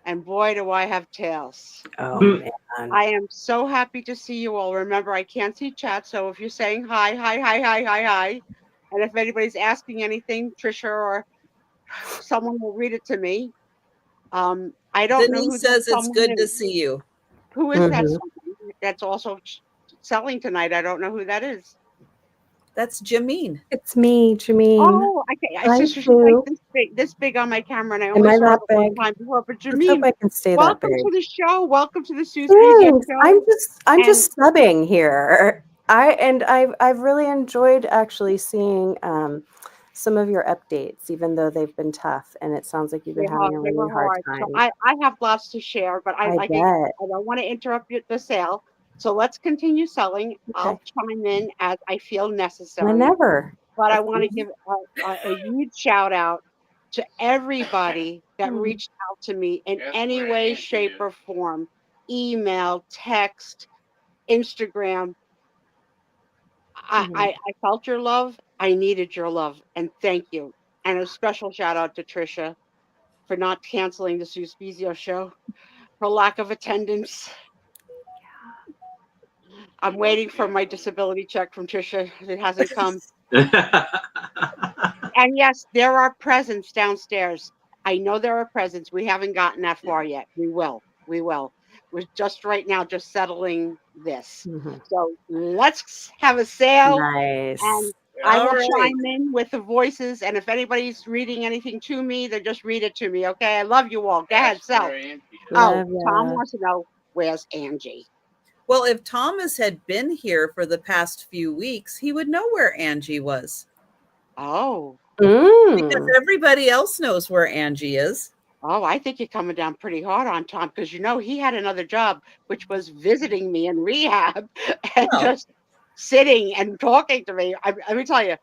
And boy, do I have tales. oh man. I am so happy to see you all. Remember, I can't see chat, so if you're saying hi, and if anybody's asking anything, Trisha or someone will read it to me. I don't know who Denise that says it's someone good to is. see you. Who is that Mhm. someone that's also selling tonight? I don't know who that is. That's Jameen. It's me, Jameen. Oh, okay. Hi, She's Sue. like this big on my camera, and I Am only I saw that her one big? time before. But Let's hope Jameen, I can stay that welcome big. to the show. Welcome to the Sue Spezio Thanks. Show. I'm just subbing here. I've really enjoyed actually seeing some of your updates, even though they've been tough, and it sounds like you've been having a They were really hard hard. So time. I have lots to share, but I bet. don't want to interrupt the sale. So let's continue selling. I'll Okay. chime in as I feel necessary. Whenever. But I want to give a huge shout out to everybody that reached out to me in any way, shape, or form. Email, text, Instagram. I felt your love. I needed your love. And thank you. And a special shout out to Trisha for not canceling the Sue Spezio show for lack of attendance. I'm waiting for my disability check from Trisha. It hasn't come. And yes, there are presents downstairs. I know there are presents. We haven't gotten that far yet. We will. We're just right now just settling this. So let's have a sale. Nice. And I will All right. chime in with the voices. And if anybody's reading anything to me, then just read it to me. Okay. I love you all. Go ahead, sell. Love Tom ya. wants to know, where's Angie? Well, if Thomas had been here for the past few weeks, he would know where Angie was. Oh. Because everybody else knows where Angie is. Oh, I think you're coming down pretty hard on Tom because he had another job, which was visiting me in rehab and just sitting and talking to me. Let me tell you,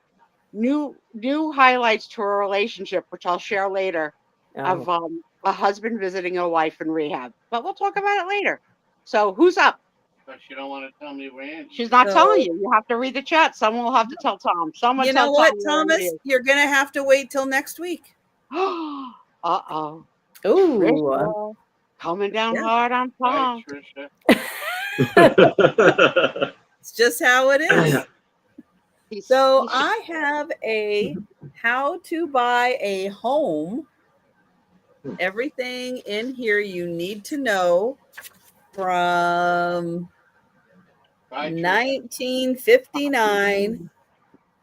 new highlights to a relationship, which I'll share later, of a husband visiting a wife in rehab. But we'll talk about it later. So who's up? But she don't want to tell me when. She's not So- telling you. You have to read the chat. Someone will have to tell Tom. Someone You tell know what, Tom where it Thomas? You're gonna have to wait till next week. is. Uh-oh. Ooh. Trisha, coming down Yeah. hard on Bye, Tom. Trisha. It's just how it is. So He's- I have a how to buy a home. Everything in here you need to know from Bye, Trisha. 1959.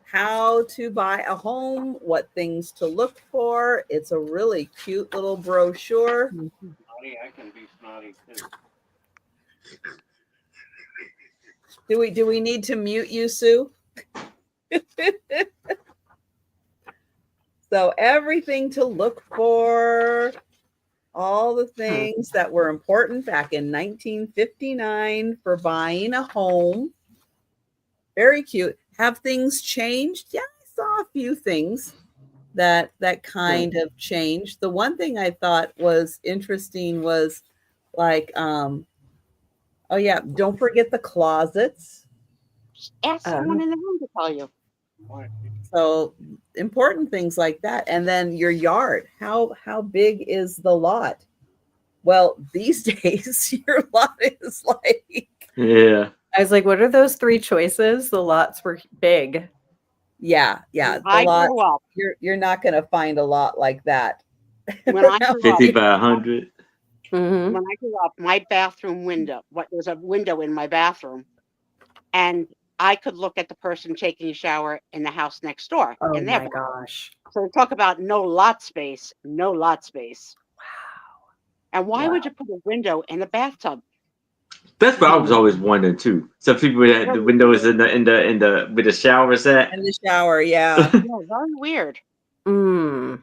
How to buy a home, what things to look for. It's a really cute little brochure. Snotty, I can be snotty too. Do we need to mute you, Sue? So everything to look for, all the things that were important back in 1959 for buying a home. Very cute. Have things changed? Yeah, I saw a few things that kind of changed. The one thing I thought was interesting was like, oh yeah, don't forget the closets. Ask someone in the room to tell you. Why? So important things like that. And then your yard. How big is the lot? Well, these days your lot is like, Yeah. I was like, what are those three choices? The lots were big. yeah. The I lot, grew up. you're not going to find a lot like that. When I grew up, 50 by 100. Mm-hmm. when I grew up, my bathroom window, there was a window in my bathroom, and I could look at the person taking a shower in the house next door. Oh in their my bathroom. gosh. So talk about no lot space. Wow. And why would you put a window in a bathtub? That's what I was always wondering too. Some people had the windows in the with the showers at. In the shower, yeah. Yeah, very weird. Mm.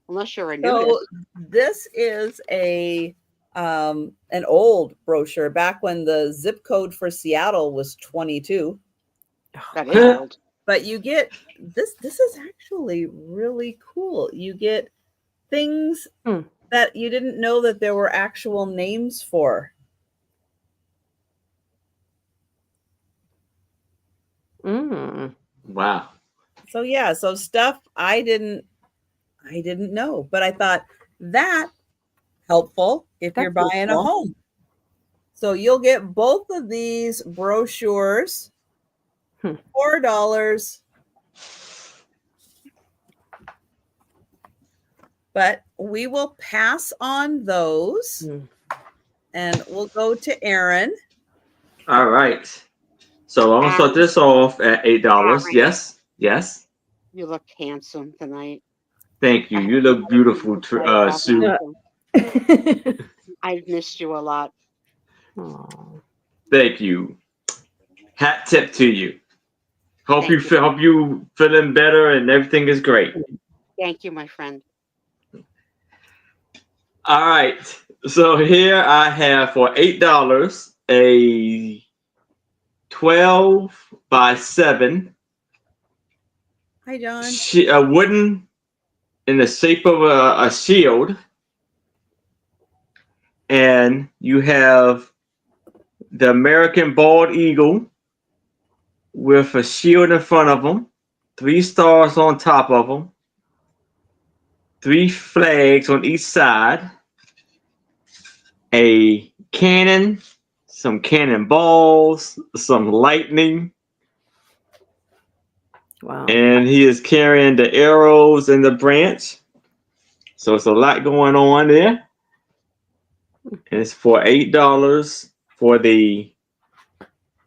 Unless you're a So nudist. this is an old brochure back when the zip code for Seattle was 22. That is old. But you get this is actually really cool. You get things that you didn't know that there were actual names for. Mm. Wow. So yeah, so stuff I didn't know, but I thought that helpful if you're That's buying a useful. home. So you'll get both of these brochures, $4. But we will pass on those and we'll go to Aaron. All right. So I'm gonna start this off at $8. Yes. Yes. You look handsome tonight. Thank you. You look beautiful, Sue. I've missed you a lot. Aw. Thank you. Hat tip to you. Hope Thank you. hope you feeling better and everything is great. Thank you, my friend. All right. So here I have for $8 a 12 by 7 Hi, John. a wooden in the shape of a shield, and you have the American bald eagle with a shield in front of them, 3 stars on top of them, 3 flags on each side, a cannon, some cannonballs, some lightning, Wow. and he is carrying the arrows and the branch. So it's a lot going on there. And it's for $8 for the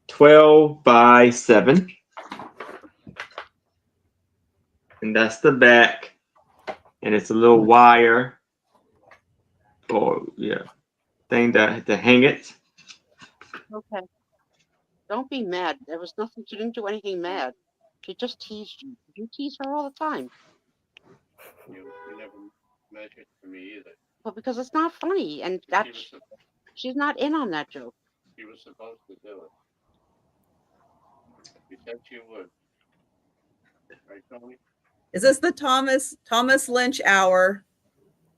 12 by 7. And that's the back. And it's a little wire thing to hang it. Okay. Don't be mad. There was nothing. She didn't do anything mad. She just teased you. You tease her all the time. You never measured for me either. Well, because it's not funny, and she's not in on that joke. She was supposed to do it. You said she would. Right, Tony? Is this the Thomas Lynch hour?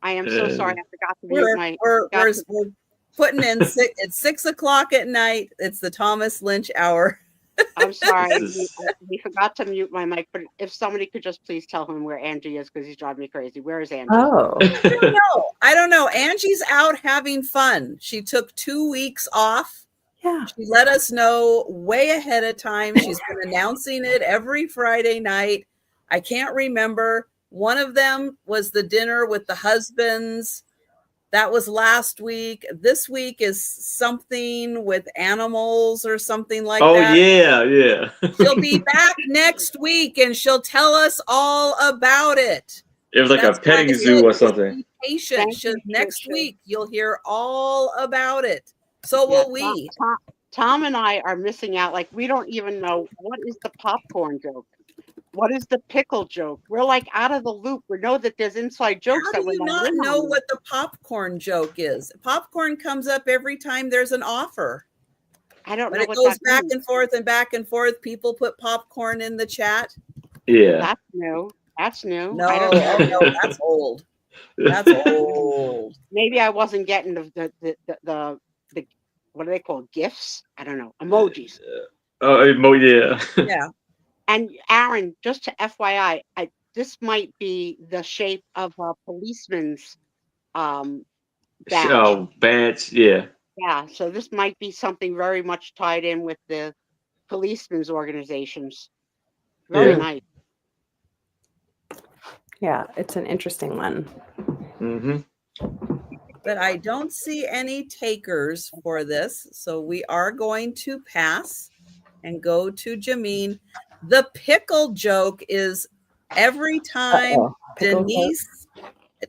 I am so sorry. I forgot to mute We're my. we're, forgot we're, to- we're putting in it's 6:00 at night. It's the Thomas Lynch hour. I'm sorry. This is- We forgot to mute my mic, but if somebody could just please tell him where Angie is, because he's driving me crazy. Where is Angie? Oh, I don't know. Angie's out having fun. She took 2 weeks off. yeah. She let us know way ahead of time. She's been announcing it every Friday night. I can't remember. One of them was the dinner with the husbands. That was last week. This week is something with animals or something like oh that. yeah. She'll be back next week and she'll tell us all about it. It was like That's a petting why zoo or just something. Be patient. Thank you, Next Tricia. week you'll hear all about it. So Yeah, will we. Tom and I are missing out. Like, we don't even know what is the popcorn joke. What is the pickle joke? We're like out of the loop. We know that there's inside jokes How that do we're you not not in know on. what the popcorn joke is? Popcorn comes up every time there's an offer. I don't But know it what goes that back means. and forth and back and forth. People put popcorn in the chat. Yeah. That's new. That's new. No, I don't know. oh no, that's old. That's old. Maybe I wasn't getting the what do they call gifts? I don't know. Emojis. Yeah. Yeah. And Aaron, just to FYI, this might be the shape of a policeman's badge. Oh, badge. Yeah. Yeah, so this might be something very much tied in with the policemen's organizations. Very Yeah. nice. Yeah, it's an interesting one. Mm-hmm. But I don't see any takers for this. So we are going to pass and go to Jameen. The pickle joke is every time Uh-oh. Pickle joke? Denise,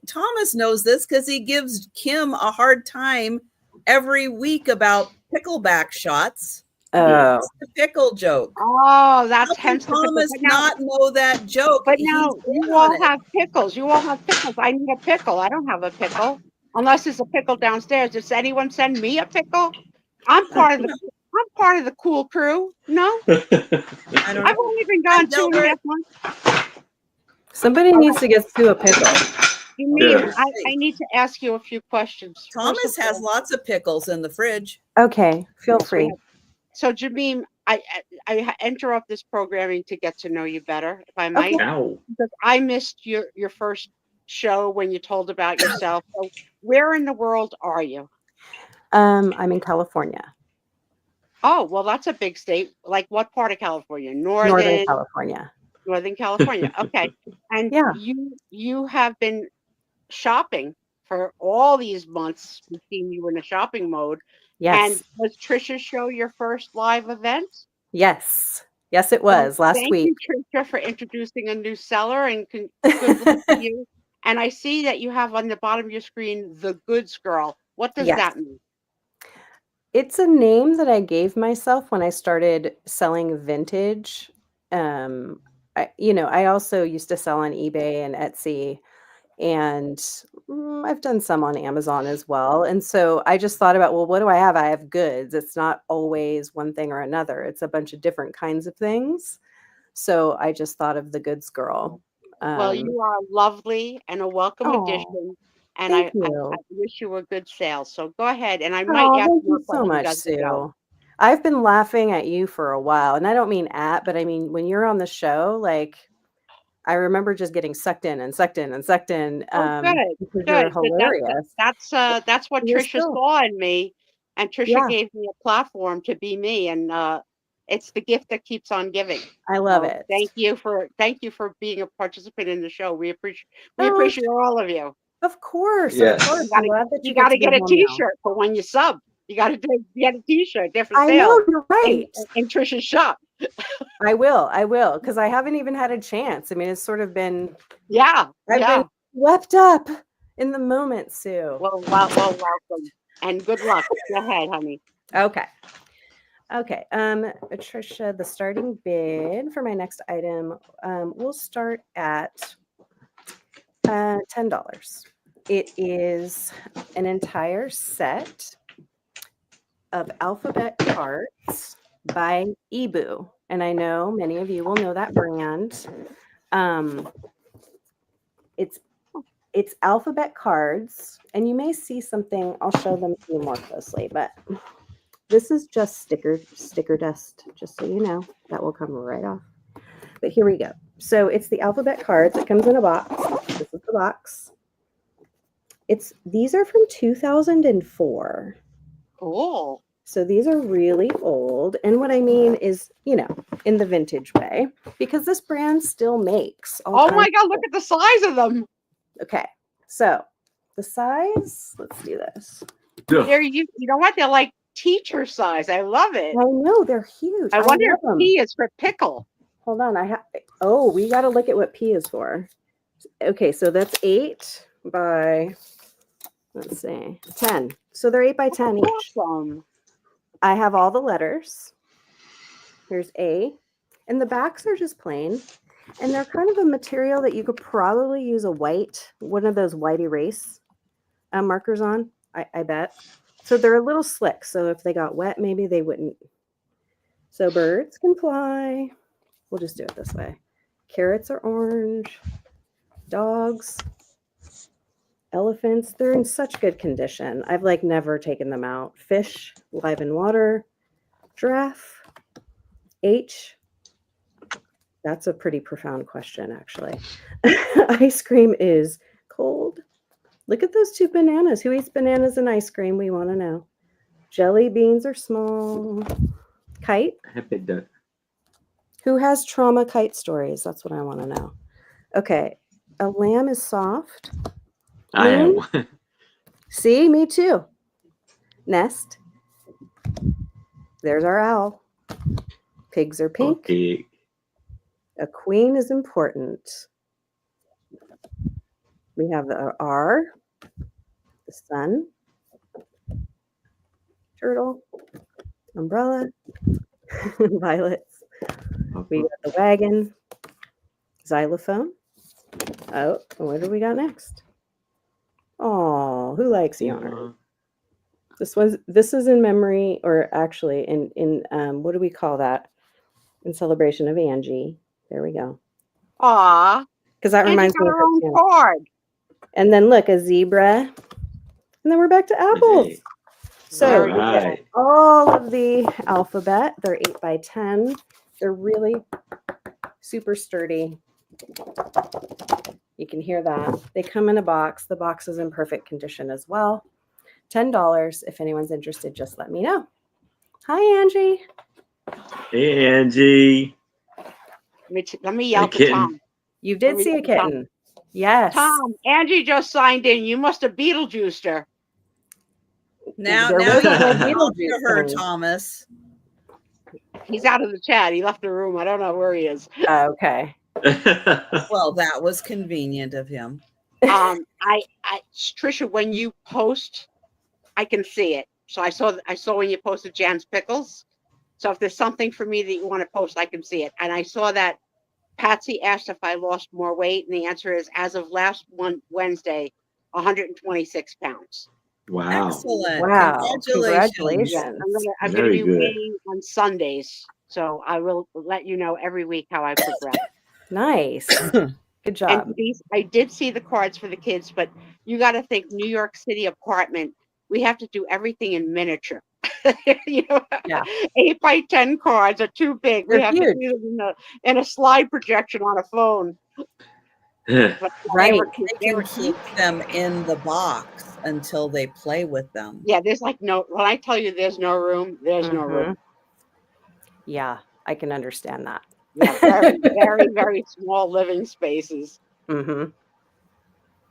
Thomas knows this because he gives Kim a hard time every week about pickleback shots. Oh, That's the pickle joke. Oh, that's How can hence the pickle. Thomas But now, not know that joke? but He's now in you on all it. have pickles. You all have pickles. I need a pickle. I don't have a pickle. Unless there's a pickle downstairs. Does anyone send me a pickle? I'm part of the cool crew. No, I don't I've know. only been gone Hi, 2.5 months. somebody needs to get Sue a pickle. You mean Yeah. I need to ask you a few questions. First Thomas of has all, lots of pickles in the fridge. Okay, feel yes, we free. have- So Jameen, I interrupt this programming to get to know you better, if I might, Ow. because I missed your first show when you told about yourself. So where in the world are you? I'm in California, Oh, well, that's a big state. Like what part of California? Northern California. Northern California. Okay. And Yeah. you have been shopping for all these months. We've seen you in a shopping mode. Yes. And was Trisha's show your first live event? Yes. Yes, it was last Thank week. you, Trisha, for introducing a new seller, and good luck to you. And I see that you have on the bottom of your screen the Goods Girl. What does Yes. that mean? It's a name that I gave myself when I started selling vintage. I also used to sell on eBay and Etsy, and I've done some on Amazon as well. And so I just thought about, well, what do I have? I have goods. It's not always one thing or another. It's a bunch of different kinds of things. So I just thought of the Goods Girl. Well, you are lovely and a welcome Aw, addition. And I thank you. wish you a good sale. So go ahead. And I might Oh, ask thank more you so questions much, as we go. Sue. I've been laughing at you for a while, and I don't mean at, but I mean when you're on the show, like I remember just getting sucked in and sucked in and sucked in Oh, good, because good. you're hilarious. That's what You're Trisha still, saw in me, and Trisha yeah, gave me a platform to be me, and it's the gift that keeps on giving. I love So it. thank you for being a participant in the show. We appreciate Oh, all of you. of course, of Yes. course. You I'm gotta glad that you you get gotta to be get a home now. T-shirt for when you sub. You gotta get a T-shirt, different I sales know, you're right. in Trisha's shop. I will, because I haven't even had a chance. I mean, it's sort of been, Yeah, I've yeah. been swept up in the moment, Sue. Well, welcome and good luck. Go ahead, honey. Okay. Patricia, the starting bid for my next item will start at $10. It is an entire set of alphabet cards by Ebu. and I know many of you will know that brand. It's Alphabet Cards, and you may see something. I'll show them to you more closely, but this is just sticker dust, just so you know. That will come right off. But here we go. So it's the Alphabet Cards. It comes in a box. This is the box. These are from 2004. Cool. So these are really old. And what I mean is, in the vintage way, because this brand still makes all Oh my kinds God, of- look at the size of them. Okay. So the size, let's do this. They're you know what? They're like teacher size. I love it. I know they're huge. I wonder if love 'em. P is for pickle. Hold on. We got to look at what P is for. Okay. So that's 8 by, let's see, 10. So they're 8 by 10 each. Awesome. I have all the letters. Here's A. And the backs are just plain. And they're kind of a material that you could probably use one of those white erase markers on, I bet. So they're a little slick. So if they got wet, maybe they wouldn't. So birds can fly. We'll just do it this way. Carrots are orange. Dogs. Elephants, they're in such good condition. I've never taken them out. Fish, live in water. Giraffe. H. That's a pretty profound question, actually. Ice cream is cold. Look at those 2 bananas. Who eats bananas and ice cream? We want to know. Jelly beans are small. Kite. Happy duck. Who has trauma kite stories? That's what I want to know. Okay. A lamb is soft. I have one. See, me too. Nest. There's our owl. Pigs are pink. Okay. A queen is important. We have the R, the sun, turtle, umbrella, violets. We got the wagon, xylophone. Oh, what do we got next? Oh, who likes yarn? This is in memory, or actually in what do we call that? In celebration of Angie. There we go. Aw. Because that reminds me of her her own channel. card. And then look, a zebra. And then we're back to apples. Okay. So Very Alright. all of the alphabet, they're 8 by 10. They're really super sturdy. You can hear that. They come in a box. The box is in perfect condition as well. $10. If anyone's interested, just let me know. Hi, Angie. Hey, Angie. Let me yell Hey, to kitten. Tom. You did Let me see a get the Tom. kitten. Yes. Tom, Angie just signed in. You must have Beetlejuiced her. Now There you was a have whole to Beetlejuice her, thing. Thomas. He's out of the chat. He left the room. I don't know where he is. Okay. Well, that was convenient of him. Trisha, when you post, I can see it. So I saw when you posted Jan's pickles. So if there's something for me that you want to post, I can see it. And I saw that Patsy asked if I lost more weight, and the answer is, as of last Wednesday, 126 pounds. Wow. Excellent. Wow. Congratulations. Yeah, I'm gonna Very be good. weighing on Sundays, so I will let you know every week how I progress. Nice. Good job. And these, I did see the cards for the kids, but you got to think New York City apartment. We have to do everything in miniature. Yeah. 8 by 10 cards are too big. We They're have huge. to do them in a slide projection on a phone. But Right. They can keep them in the box until they play with them. Yeah, there's no. When I tell you there's no room, there's no room. Yeah, I can understand that. Yeah, very, very, very small living spaces. Mm-hmm.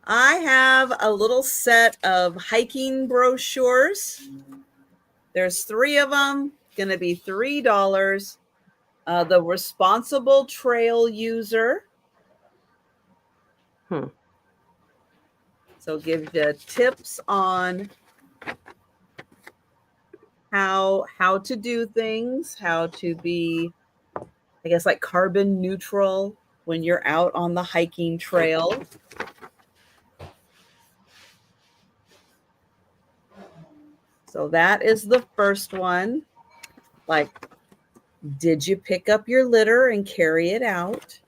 I have a little set of hiking brochures. There's 3 of them, going to be $3. The Responsible Trail User. So give you tips on how to do things, how to be, I guess, like carbon neutral when you're out on the hiking trail. So that is the first one. Like Did you pick up your litter and carry it out?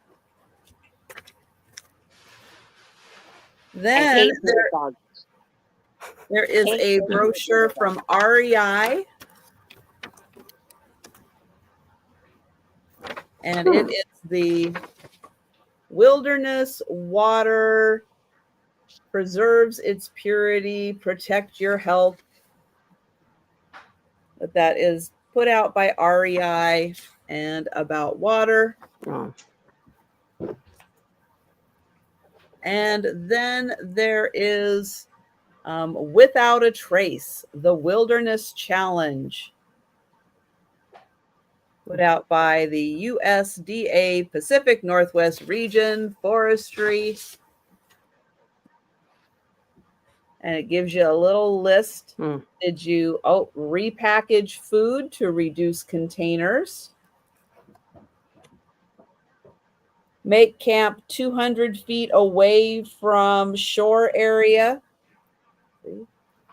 I Then hate little bugs. there is Hate a little brochure bugs. from REI, and it is the Wilderness Water preserves its purity, protect your health. But that is put out by REI and about water. Oh, And then there is Without a Trace, the Wilderness Challenge, put out by the USDA Pacific Northwest Region Forestry. And it gives you a little list. Did you repackage food to reduce containers? Make camp 200 feet away from shore area. See?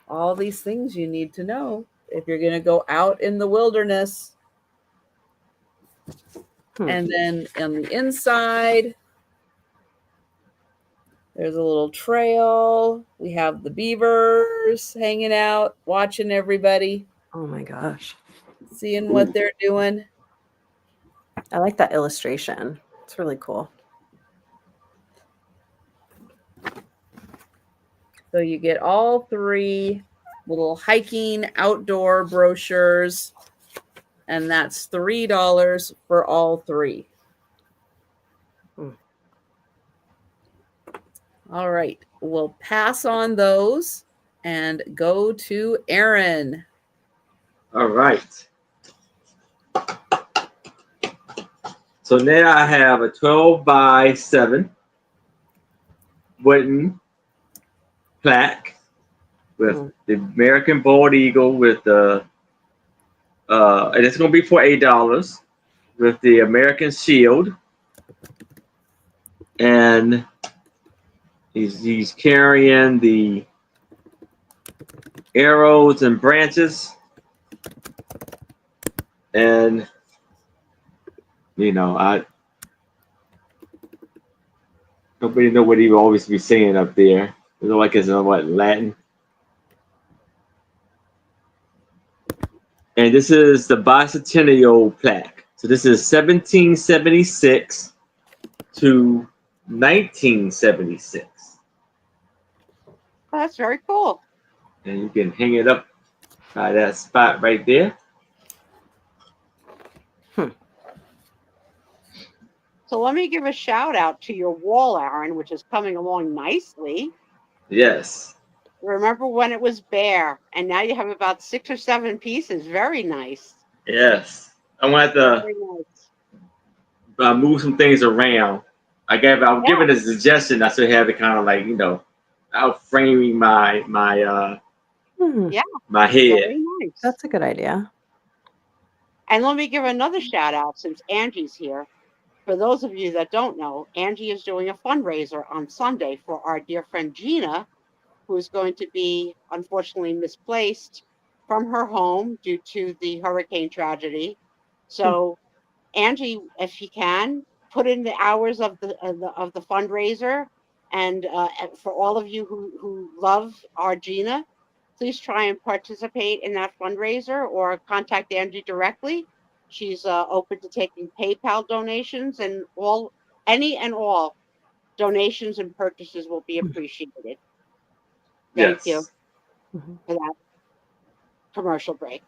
All these things you need to know if you're going to go out in the wilderness. And then on the inside, there's a little trail. We have the beavers hanging out, watching everybody, oh my gosh. seeing what they're doing. I like that illustration. It's really cool. So you get all three little hiking outdoor brochures, and that's $3 for all three. All right, we'll pass on those and go to Aaron. All right. So now I have a 12 by 7 wooden plaque with the American bald eagle with the and it's gonna be for $8 with the American shield, and he's carrying the arrows and branches, and you know I nobody know what he will always be saying up there. It look like it's in what, Latin. And this is the bicentennial plaque. So this is 1776 to 1976. Oh, that's very cool. And you can hang it up by that spot right there. So let me give a shout out to your wall, Aaron, which is coming along nicely. Yes. Remember when it was bare, and now you have about 6 or 7 pieces. Very nice. Yes. I want to Very nice. move some things around. I'll give it a suggestion. I should have it kind of like, out framing my my head. Very nice. That's a good idea. And let me give another shout out since Angie's here. For those of you that don't know, Angie is doing a fundraiser on Sunday for our dear friend Gina, who is going to be unfortunately misplaced from her home due to the hurricane tragedy. So, Angie, if you can, put in the hours of the fundraiser, and for all of you who love our Gina, please try and participate in that fundraiser or contact Angie directly. She's open to taking PayPal donations, and any and all donations and purchases will be appreciated. Thank you for that commercial break.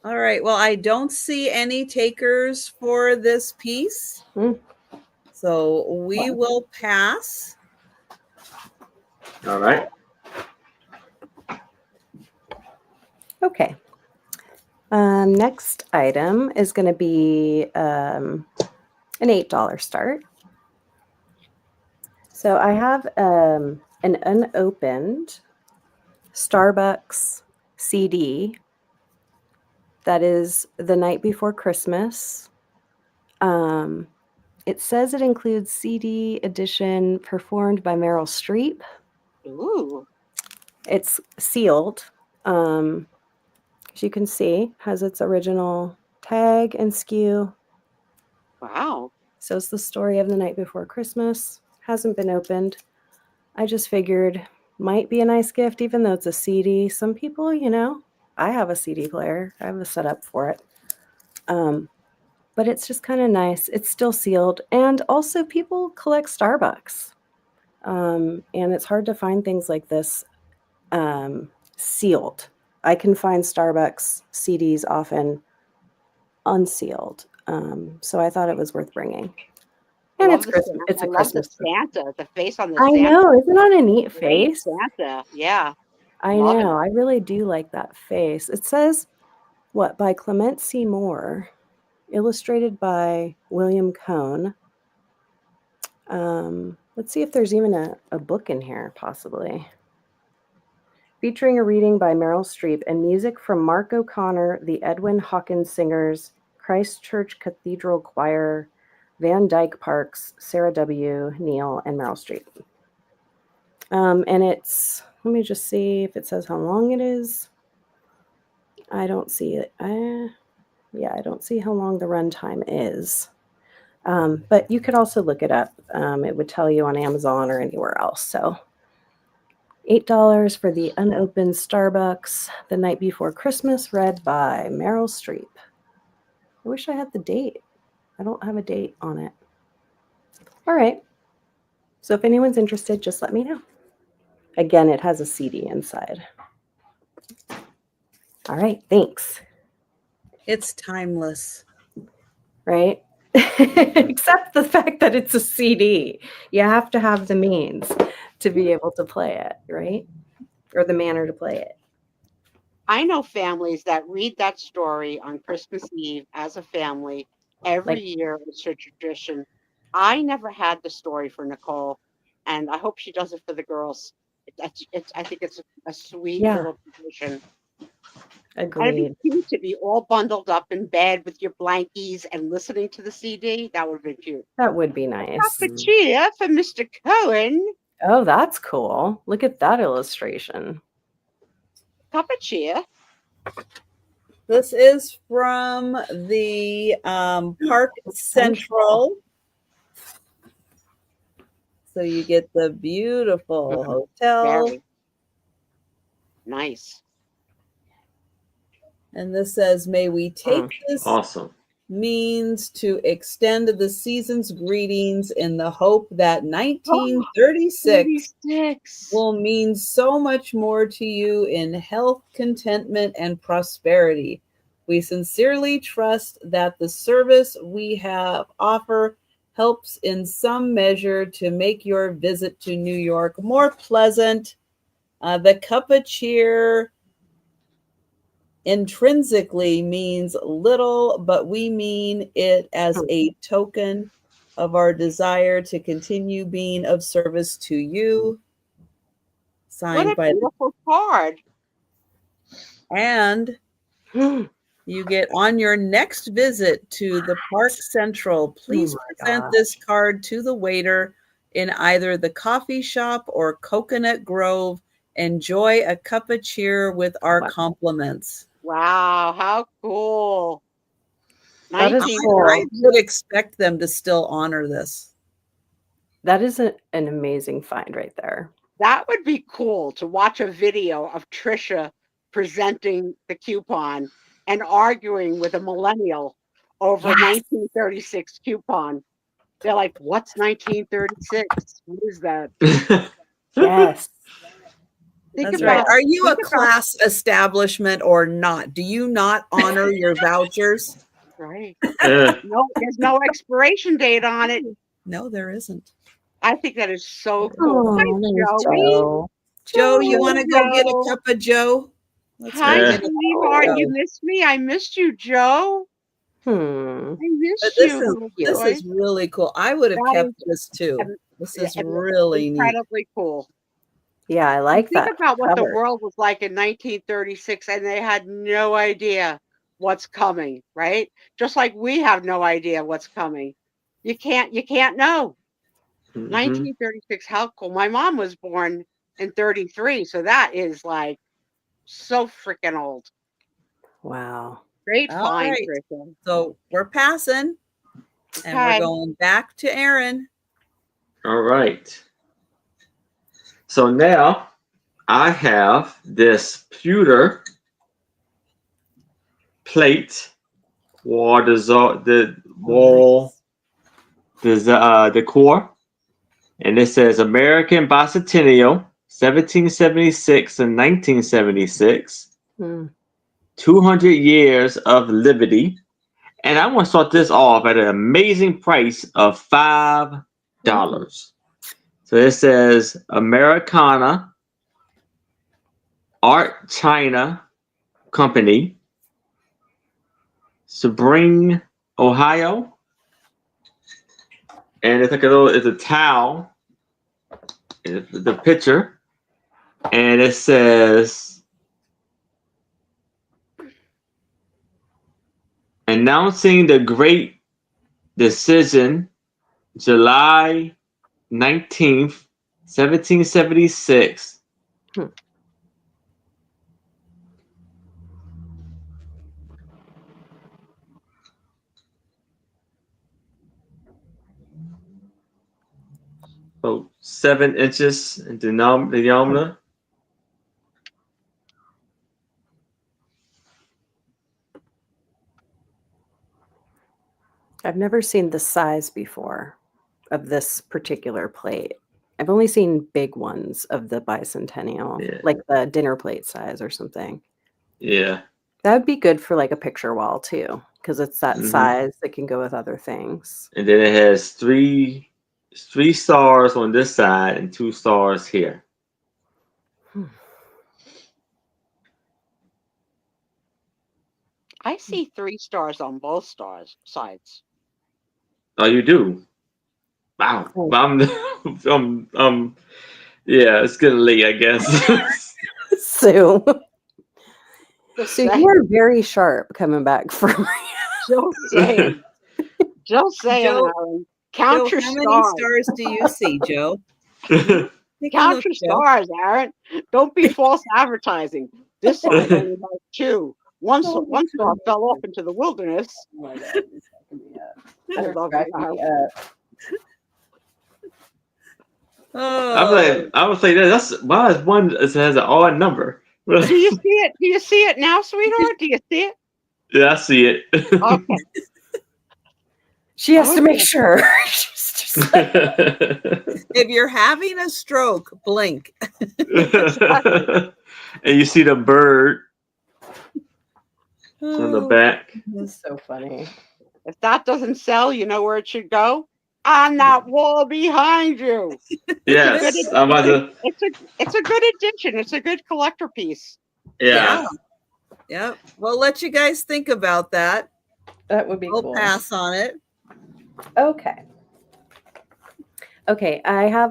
All right. Well, I don't see any takers for this piece. So we will pass. All right. Okay. Next item is going to be an $8 start. So I have an unopened Starbucks CD that is The Night Before Christmas. It says it includes CD edition performed by Meryl Streep. Ooh. It's sealed. As you can see, has its original tag and SKU. Wow. So it's the story of the night before Christmas. Hasn't been opened. I just figured might be a nice gift, even though it's a CD. Some people, I have a CD player. I have a setup for it. But it's just kind of nice. It's still sealed. And also people collect Starbucks. And it's hard to find things like this sealed. I can find Starbucks CDs often unsealed. So I thought it was worth bringing. And I it's love Christmas. It's I a love Christmas. the Santa, the face on the I Santa. know. Isn't that a neat Great face? Santa. Yeah. I Love it. know. I really do like that face. It says, what, by Clement C. Moore, illustrated by William Cohn. Let's see if there's even a book in here, possibly. Featuring a reading by Meryl Streep and music from Mark O'Connor, the Edwin Hawkins Singers, Christchurch Cathedral Choir, Van Dyke Parks, Sarah W. Neal, and Meryl Streep. And it's, let me just see if it says how long it is. I don't see it. I don't see how long the runtime is. But you could also look it up. It would tell you on Amazon or anywhere else. So $8 for the unopened Starbucks The Night Before Christmas, read by Meryl Streep. I wish I had the date. I don't have a date on it. All right. So if anyone's interested, just let me know. Again, it has a CD inside. All right. Thanks. It's timeless. Right? Except the fact that it's a CD. You have to have the means to be able to play it, right? Or the manner to play it. I know families that read that story on Christmas Eve as a family every year. It's a tradition. I never had the story for Nicole, and I hope she does it for the girls. I think it's a sweet little tradition. And it'd Agreed. be cute to be all bundled up in bed with your blankies and listening to the CD. That would be cute. That would be nice. Cup of cheer for Mr. Cohen. Oh, that's cool. Look at that illustration. Cup of cheer. This is from the Park Central. So you get the beautiful hotel. Very nice. And this says, may we take this Awesome. means to extend the season's greetings in the hope that 1936 will mean so much more to you in health, contentment, and prosperity. We sincerely trust that the service we have offer helps in some measure to make your visit to New York more pleasant. The cup of cheer intrinsically means little, but we mean it as a token of our desire to continue being of service to you. Signed what a by beautiful card. And you get, on your next visit to the Park Central, please present this card to the waiter in either the coffee shop or Coconut Grove. Enjoy a cup of cheer with our compliments. Wow, how cool. That is cool. I would expect them to still honor this. That is an amazing find right there. That would be cool to watch a video of Trisha presenting the coupon and arguing with a millennial over 1936 coupon. They're like, what's 1936? What is that? Yes. That's right. Are you a class establishment or not? Do you not honor your vouchers? Right. No, there's no expiration date on it. No, there isn't. I think that is so cool. Hi, Joey. Joe, you want to go get a cup of Joe? Hi, sweetheart. You missed me. I missed you, Joe. I missed you. This is really cool. I would have kept this too. This is really incredibly cool. Yeah, I like that. Think about what the world was like in 1936, and they had no idea what's coming, right? Just like we have no idea what's coming. You can't know. 1936, how cool. My mom was born in 33. So that is like so freaking old. Wow. Great All find, right. Trisha. So we're passing, and Okay. we're going back to Aaron. All right. So now I have this pewter plate wall wall decor, and it says American Bicentennial, 1776 and 1976, Hmm. 200 years of liberty. And I want to start this off at an amazing price of $5. So it says Americana Art China Company, Spring, Ohio. And it's like it's a towel, the picture, and it says announcing the great decision, July 19th, 1776. So 7 inches in diameter. I've never seen the size before of this particular plate. I've only seen big ones of the bicentennial, Yeah. like the dinner plate size or something. Yeah. That would be good for like a picture wall too, because it's that Mhm. size that can go with other things. And then it has three stars on this side and 2 stars here. I see 3 stars on both sides. Oh, you do? Wow. Oh. Yeah, it's getting late, I guess. So Just you saying. are very sharp coming back from Just saying. Just saying, Joe- Aaron. Count Joe, your how many stars. stars do you see, Joe? Take a Count look, your Joe. stars, Aaron. Don't be false advertising. This side's only about 2. One star fell off into the wilderness. Oh my God, I love you, Aaron. Oh, I was like, that's why is one it has an odd number. Do you see it? Do you see it now, sweetheart? Do you see it? Yeah, I see it. Okay. She has to make Okay. sure. She's just like, if you're having a stroke, blink. And you see the bird on the Oh, back. this is so funny. If that doesn't sell, you know where it should go? On that wall behind you. Yes, I'm about to. It's a good addition. It's a good collector piece. Yeah. Yeah. We'll let you guys think about that. That would be We'll cool. pass on it. Okay. Okay, I have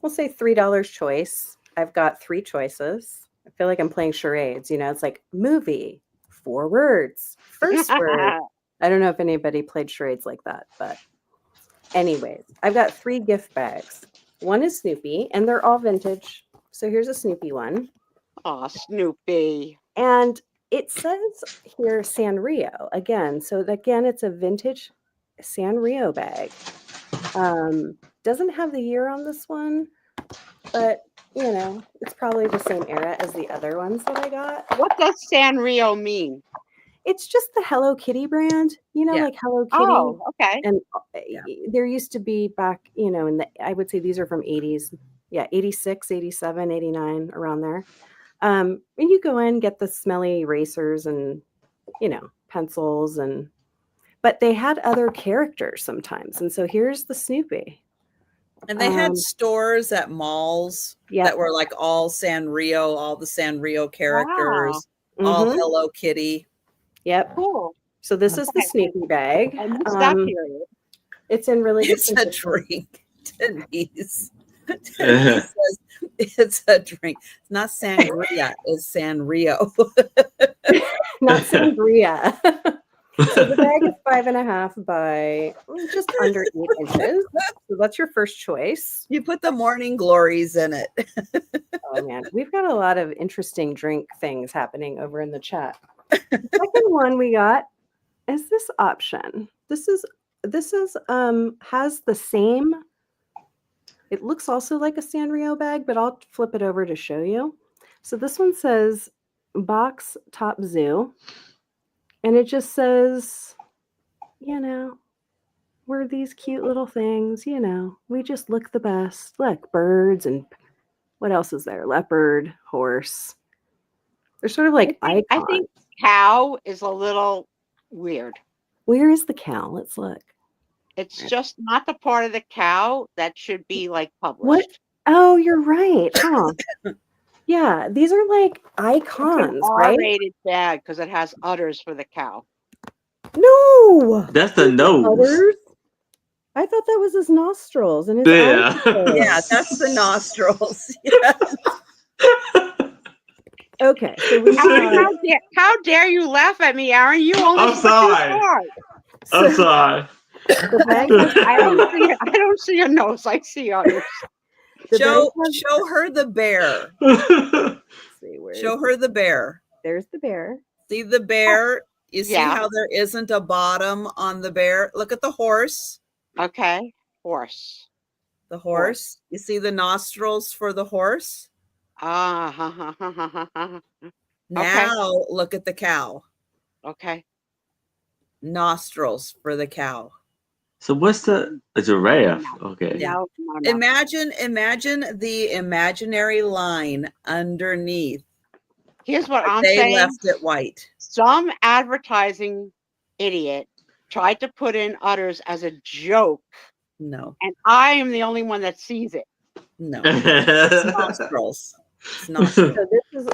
we'll say $3 choice. I've got 3 choices. I feel like I'm playing charades, you know, it's like movie, 4 words, first word. I don't know if anybody played charades like that, but anyways, I've got 3 gift bags. One is Snoopy, and they're all vintage. So here's a Snoopy one. Aw, Snoopy. And it says here Sanrio again. So again, it's a vintage Sanrio bag. Doesn't have the year on this one, but you know, it's probably the same era as the other ones that I got. What does Sanrio mean? It's just the Hello Kitty brand, you know, Yeah. like Hello Kitty. Oh, okay. And Yeah. there used to be back, you know, in the, I would say these are from 80s. Yeah, 86, 87, 89, around there. And you go in, get the smelly erasers and, you know, pencils but they had other characters sometimes. And so here's the Snoopy. And they had stores at malls Yeah. that were like all Sanrio, all the Sanrio characters, all Mhm. Hello Kitty. Yep. Cool. So this is the Okay. Snoopy bag. I missed that period. It's in really good It's a condition. drink. Denise. Denise says it's a drink. It's not sangria, it's Sanrio. Not sangria. So the bag is 5.5 by just under 8 inches. So that's your first choice. You put the morning glories in it. Oh man, we've got a lot of interesting drink things happening over in the chat. The second one we got is this option. This is has the same. It looks also like a Sanrio bag, but I'll flip it over to show you. So this one says Box Top Zoo, and it just says, you know, we're these cute little things, you know, we just look the best. Look, birds, and what else is there? Leopard, horse. They're sort of like icons. I think cow is a little weird. Where is the cow? Let's look. It's just not the part of the cow that should be like published. What? Oh, you're right. Huh. Yeah, these are like It's icons, an right? R-rated bag because it has udders for the cow. No. That's the nose. Others? I thought that was his nostrils and his Yeah. eyes. Yeah, that's the nostrils. Yeah. Okay, so we How dare you laugh at me, Aaron? You only I'm see sorry. this part. I'm sorry. the bag has I don't see a nose. I see udders. the Show bag has- show her the bear. let's see, where Show is her it? the bear. There's the bear. See the bear? You see Yeah. how there isn't a bottom on the bear? Look at the horse. Okay, horse. The horse. You see the nostrils for the horse? Ah, Now look at the cow. okay. Nostrils for the cow. So what's a giraffe? Okay. Yeah. No. Imagine the imaginary line underneath. Here's what I'm They saying. left it white. Some advertising idiot tried to put in udders as a joke, No, and I am the only one that sees it. no. It's nostrils. It's nostrils. So this is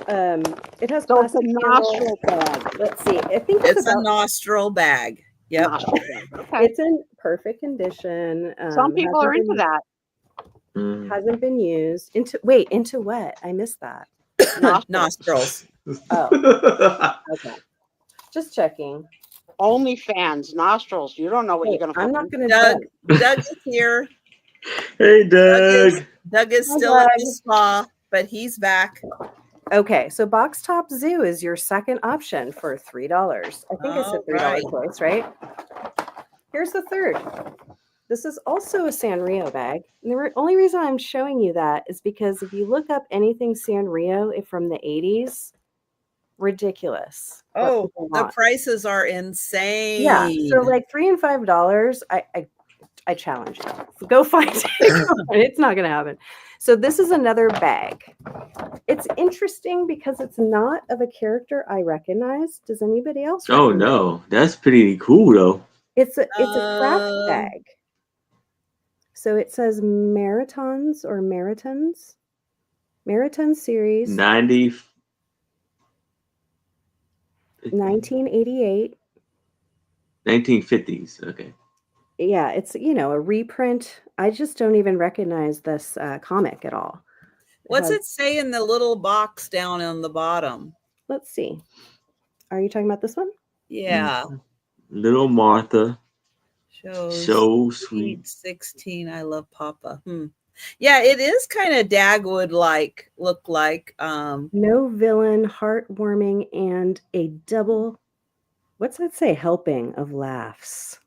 it has So it's a plastic handle. nostril bag. Let's see. I think it's It's a about nostril bag. Yep. Nostril bag. Okay. it's in perfect condition. Some people are into hasn't that. been- Hasn't been used. Into what? I missed that. Nostrils. Oh, okay. Just checking. Only fans, nostrils. You don't know what Wait, you're gonna. I'm not gonna Doug, check. Doug is here. Hey, Doug. Doug is Hi, still at the Doug. spa, but he's back. Okay, so Box Top Zoo is your second option for $3. I think I said $3 Alright. twice, right? Here's the third. This is also a Sanrio bag. And the only reason I'm showing you that is because if you look up anything Sanrio from the 80s, ridiculous. what Oh, people the want. prices are insane. Yeah, so like $3 and $5, I challenge you. Go find it. It's not gonna happen. So this is another bag. It's interesting because it's not of a character I recognize. Does anybody else? Oh recognize? no, that's pretty cool though. It's a craft Um, bag. So it says Maritons or Maritons. Marathon series 90. 1988. 1950s. Okay. Yeah, it's a reprint. I just don't even recognize this comic at all. What's has- it say in the little box down on the bottom? Let's see. Are you talking about this one? Yeah. Little Martha. Shows So sweet. 16. I love Papa. Yeah, it is kind of Dagwood like look like. No villain, heartwarming, and a double, what's that say? Helping of laughs.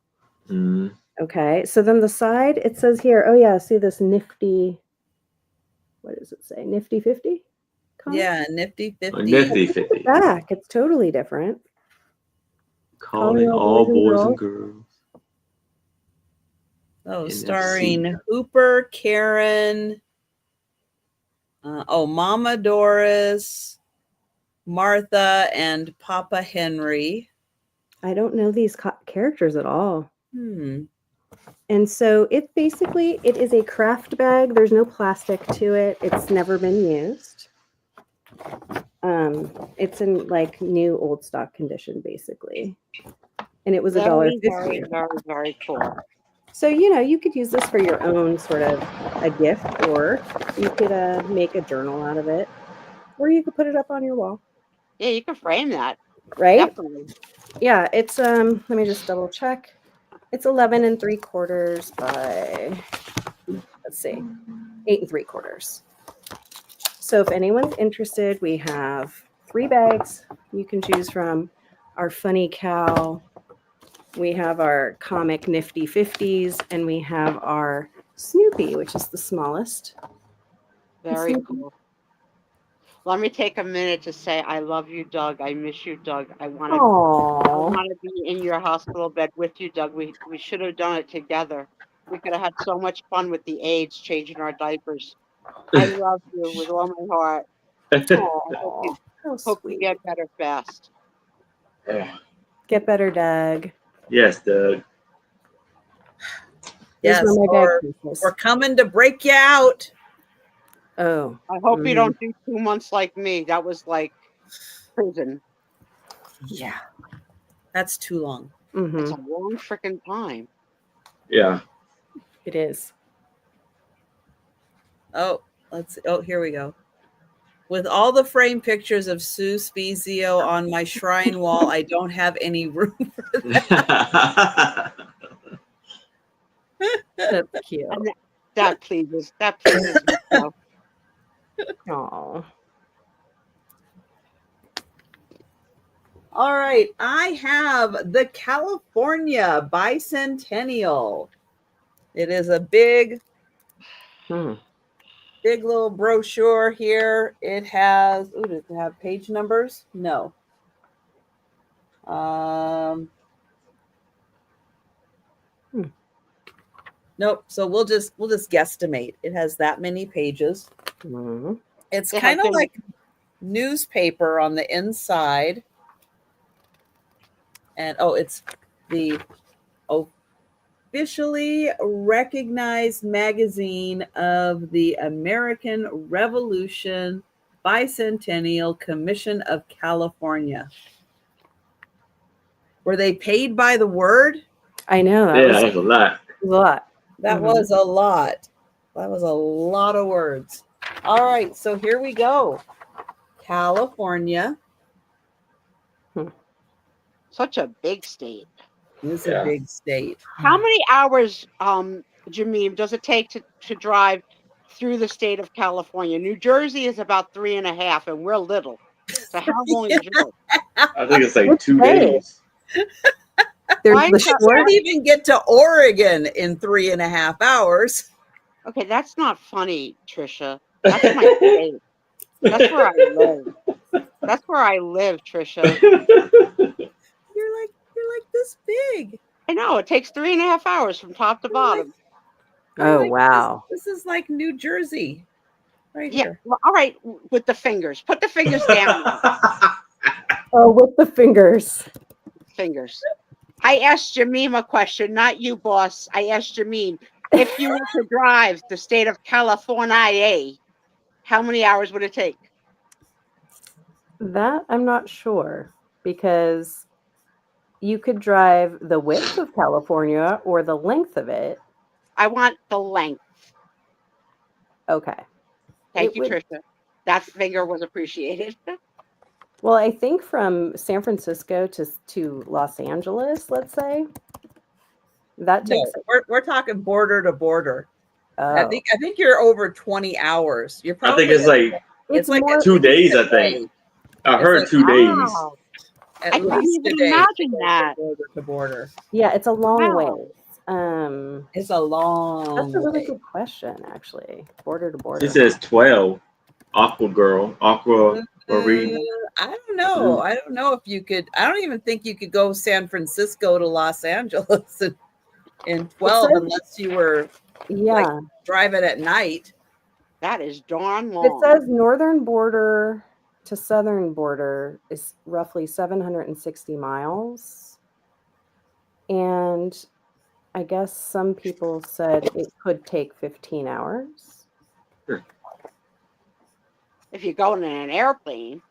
Mm. Okay, so then the side, it says here, oh yeah, see this nifty, what does it say? Nifty 50? Yeah, Nifty 50. A nifty 50. Back, it's totally different. Calling all boys and girls. Oh, that starring scene. Hooper, Karen, Mama Doris, Martha, and Papa Henry. I don't know these characters at all. Hmm. And so it is a craft bag. There's no plastic to it. It's never been used. It's in like new old stock condition, basically. And it was Very, $1.50. very, very, very cool. So, you could use this for your own sort of a gift, or you could make a journal out of it, or you could put it up on your wall, Yeah, you can frame that. right? Definitely. Yeah, it's let me just double check. It's 11 3/4 by, let's see, 8 3/4. So if anyone's interested, we have 3 bags you can choose from. Our Funny Cow, we have our Comic Nifty 50s, and we have our Snoopy, which is the smallest. Very Snoopy. cool. Let me take a minute to say I love you, Doug. I miss you, Doug. I want Aww. to be in your hospital bed with you, Doug. We should have done it together. We could have had so much fun with the aides changing our diapers. I love you with all my heart. Aww. How Hope you sweet. get better fast. Get better, Doug. Yes, Doug. Those Yes, were my or bag pieces. we're coming to break you out. Oh. I hope you don't do 2 months like me. That was like prison. Yeah, that's too long. It's Mm-hmm. a long freaking time. Yeah. It is. Oh, here we go. With all the framed pictures of Sue Spezio on my shrine wall, I don't have any room for that. That's cute. And that pleases me. So. Aw. All right, I have the California Bicentennial. It is a big little brochure here. It has, does it have page numbers? No. Nope. So we'll just guesstimate. It has that many pages. Mm-hmm. It's kind of like newspaper on the inside. And it's the officially recognized magazine of the American Revolution Bicentennial Commission of California. Were they paid by the word? I know. That's a lot. A lot. That was a lot. That was a lot of words. All right, so here we go. California. Such a big state. It's a big state. How many hours, Jameem, does it take to drive through the state of California? New Jersey is about 3.5, and we're little. So how long is yours? I think it's like 2 days. You can't even get to Oregon in 3.5 hours. Okay, that's not funny, Trisha. That's my state. That's where I live. That's where I live, Trisha. You're like this big. I know. It takes 3.5 hours from top to bottom. Wow. This is like New Jersey. Right here. Well, all right, with the fingers. Put the fingers down. With the fingers. Fingers. I asked Jameem a question, not you, boss. I asked Jameem, if you were to drive the state of California, how many hours would it take? That I'm not sure, because you could drive the width of California or the length of it. I want the length. Okay. Thank you, Trisha. That finger was appreciated. Well, I think from San Francisco to Los Angeles, let's say, that takes. No, we're talking border to border. Oh. I think you're over 20 hours. You're probably. I think it's like 2 days. I think I heard 2 days. At I least couldn't a day even imagine that. Border to border. Yeah, it's a long way. It's a long. That's a really good question, actually. Border to border. It says 12. Aqua girl, Aqua Marie. I don't know. I don't know if you could. I don't even think you could go San Francisco to Los Angeles in 12 unless you were driving at night. That is darn long. It says northern border to southern border is roughly 760 miles. And I guess some people said it could take 15 hours. If you're going in an airplane.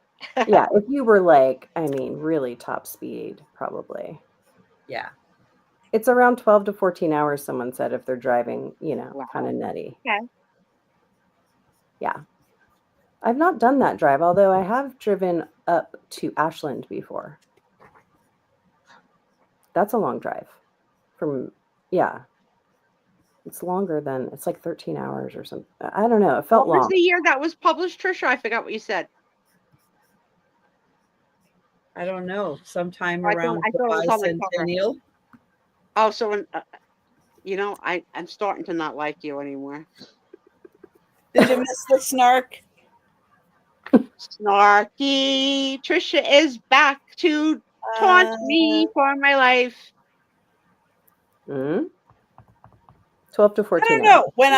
Yeah, if you were really top speed, probably. Yeah. It's around 12 to 14 hours, someone said, if they're driving, kind of nutty. Okay. Yeah. I've not done that drive, although I have driven up to Ashland before. That's a long drive. Yeah. It's longer than, it's like 13 hours or something. I don't know. It felt What was long. the year that was published, Trisha? I forgot what you said. I don't know. Sometime I thought around it the was on the cover. bicentennial. Oh, so when, I'm starting to not like you anymore. Did you miss the snark? Snarky. Trisha is back to taunt me for my life. 12 to 14 I don't know. When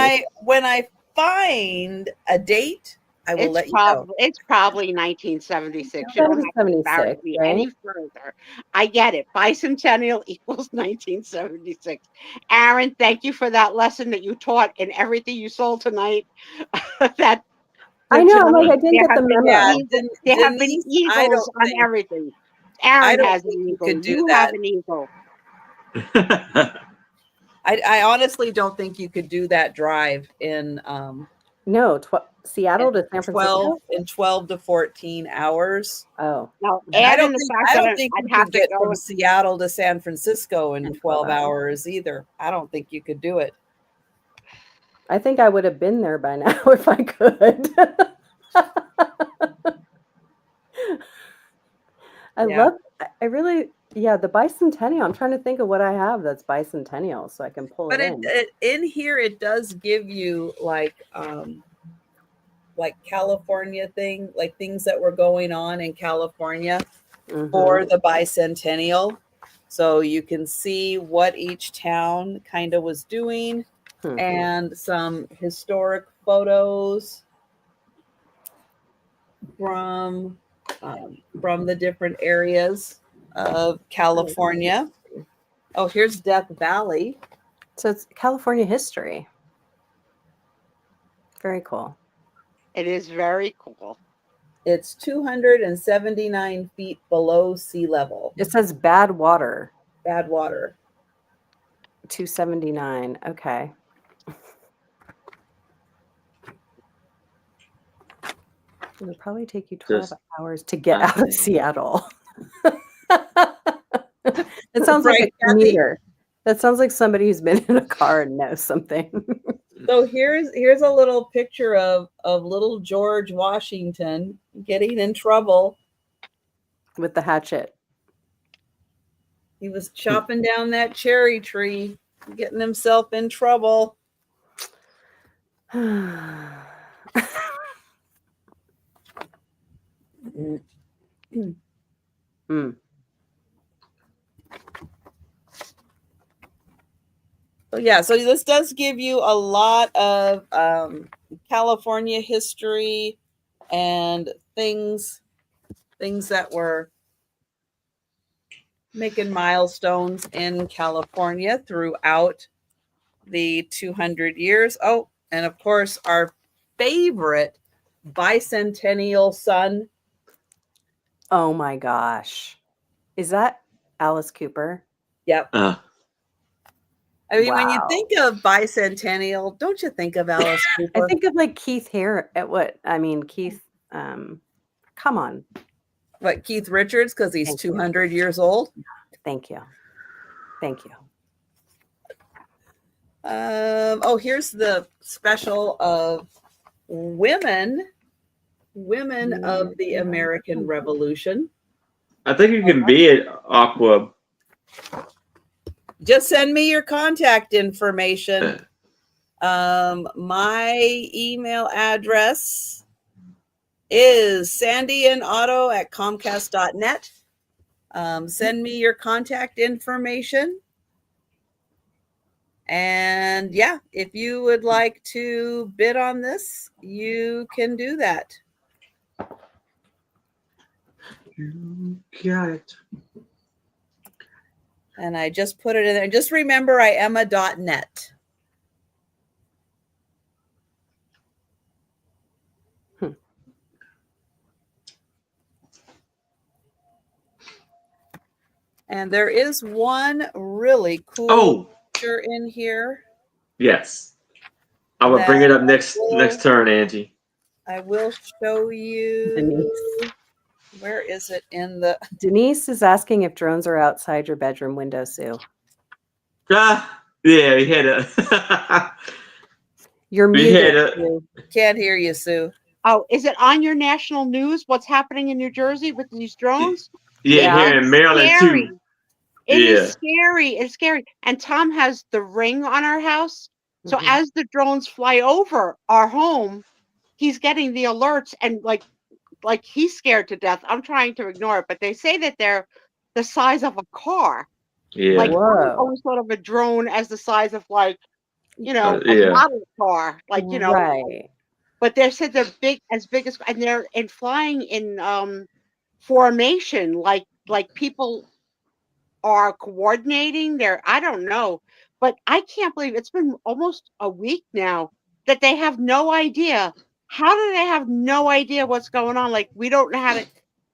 I find a date, I will let you know. It's probably 1976. You don't have to embarrass 1976, me right? any further. I get it. Bicentennial equals 1976. Aaron, thank you for that lesson that you taught and everything you sold tonight. That I know. I'm like, I tonight didn't get the memo. there have been Denise, I eagles don't on think- everything. I Aaron don't has an think you eagle. could do You that. have an eagle. I honestly don't think you could do that drive in No, Seattle to San Francisco. 12 to 14 hours. Oh, Now, I add in don't the think fact I that don't think I'd you have could to get go. from Seattle to San Francisco in In 12 12 hours. hours either. I don't think you could do it. I think I would have been there by now if I could. I really, the bicentennial. I'm trying to think of what I have that's bicentennial so I can pull But it in. in here it does give you like California like things that were going on in California for the bicentennial. So you can see what each town kind of was doing and some historic photos from the different areas of California. Oh, here's Death Valley. So it's California history. Very cool. It is very cool. It's 279 feet below sea level. It says bad water. Bad water. 279. Okay. It'll probably take you 12 hours to get out of Seattle. It sounds like a commuter. That sounds like somebody who's been in a car and knows something. So here's a little picture of little George Washington getting in trouble with the hatchet. He was chopping down that cherry tree, getting himself in trouble. So yeah, so this does give you a lot of California history and things that were making milestones in California throughout the 200 years. Oh, and of course, our favorite bicentennial sun. Oh my gosh. Is that Alice Cooper? Yep. I mean, when you Wow. think of bicentennial, don't you think of Alice Cooper? I think of like Keith Keith, come on. What, Keith Richards, because he's 200 years old? Thank you. Thank you. Oh, here's the special of women of the American Revolution. I think you can be at Aqua. Just send me your contact information. My email address is sandyandotto@comcast.net. Send me your contact information. And yeah, if you would like to bid on this, you can do that. You got it. And I just put it in there. Just remember, I am a .net. And there is one really cool picture in here. Yes. I will bring it up next turn, Angie. I will show you. Denise. Where is it in the? Denise is asking if drones are outside your bedroom window, Sue. Yeah, we had a. You're We muted. had a- Sue. Can't hear you, Sue. Oh, is it on your national news? What's happening in New Jersey with these drones? yeah, Yeah. here in Maryland Scary. too. It is Yeah. scary. It's scary. And Tom has the Ring on our house. So Mhm. as the drones fly over our home, he's getting the alerts and like he's scared to death. I'm trying to ignore it, but they say that they're the size of a car. Yeah. Like I Whoa. always thought of a drone as the size of like, you know, a Yeah. model car, like you know. Right. But they said they're big as, and they're in flying in formation, like people are coordinating. I don't know, but I can't believe it's been almost a week now that they have no idea. How do they have no idea what's going on? Like we don't know how to.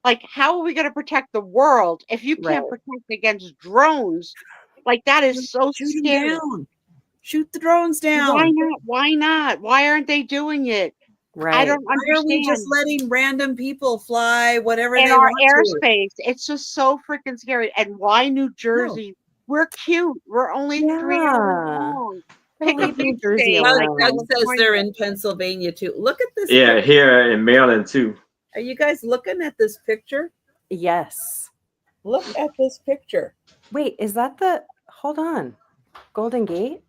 Like how are we going to protect the world if you can't Right. protect against drones? Like that is so Shoot them scary. down. Shoot the drones Why down. not? Why not? Why aren't they doing it? I Right. don't Why are we just understand. letting random people fly whatever In they our want to? airspace, it's just so freaking scary. And why New Jersey? We're cute. We're only 3 hours Yeah. long. Or Pick a leave New big Jersey state Well, like alone. Doug says they're California. in Pennsylvania too. Look at this. Yeah, picture. here in Maryland too. Are you guys looking at this picture? Yes. Look at this picture. Wait, is that the hold on. Golden Gate?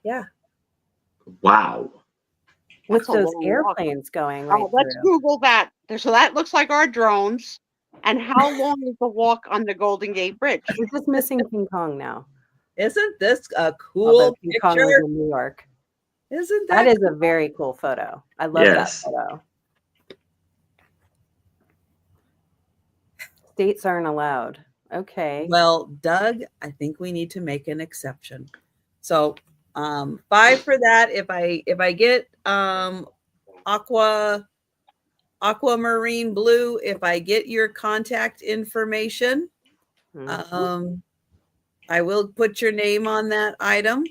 Yeah. Wow. With That's a those long walk. airplanes going right Let's through. Google that. So that looks like our drones. And how long is the walk on the Golden Gate Bridge? We're just missing King Kong now. Isn't this a cool Although King Kong was picture? in New York. Isn't That that is a very cool photo. I love Yes. that photo. States aren't allowed. Okay. Well, Doug, I think we need to make an exception. So 5 for that. If I get aquamarine blue, if I get your contact information, Mhm. I will put your name on that item.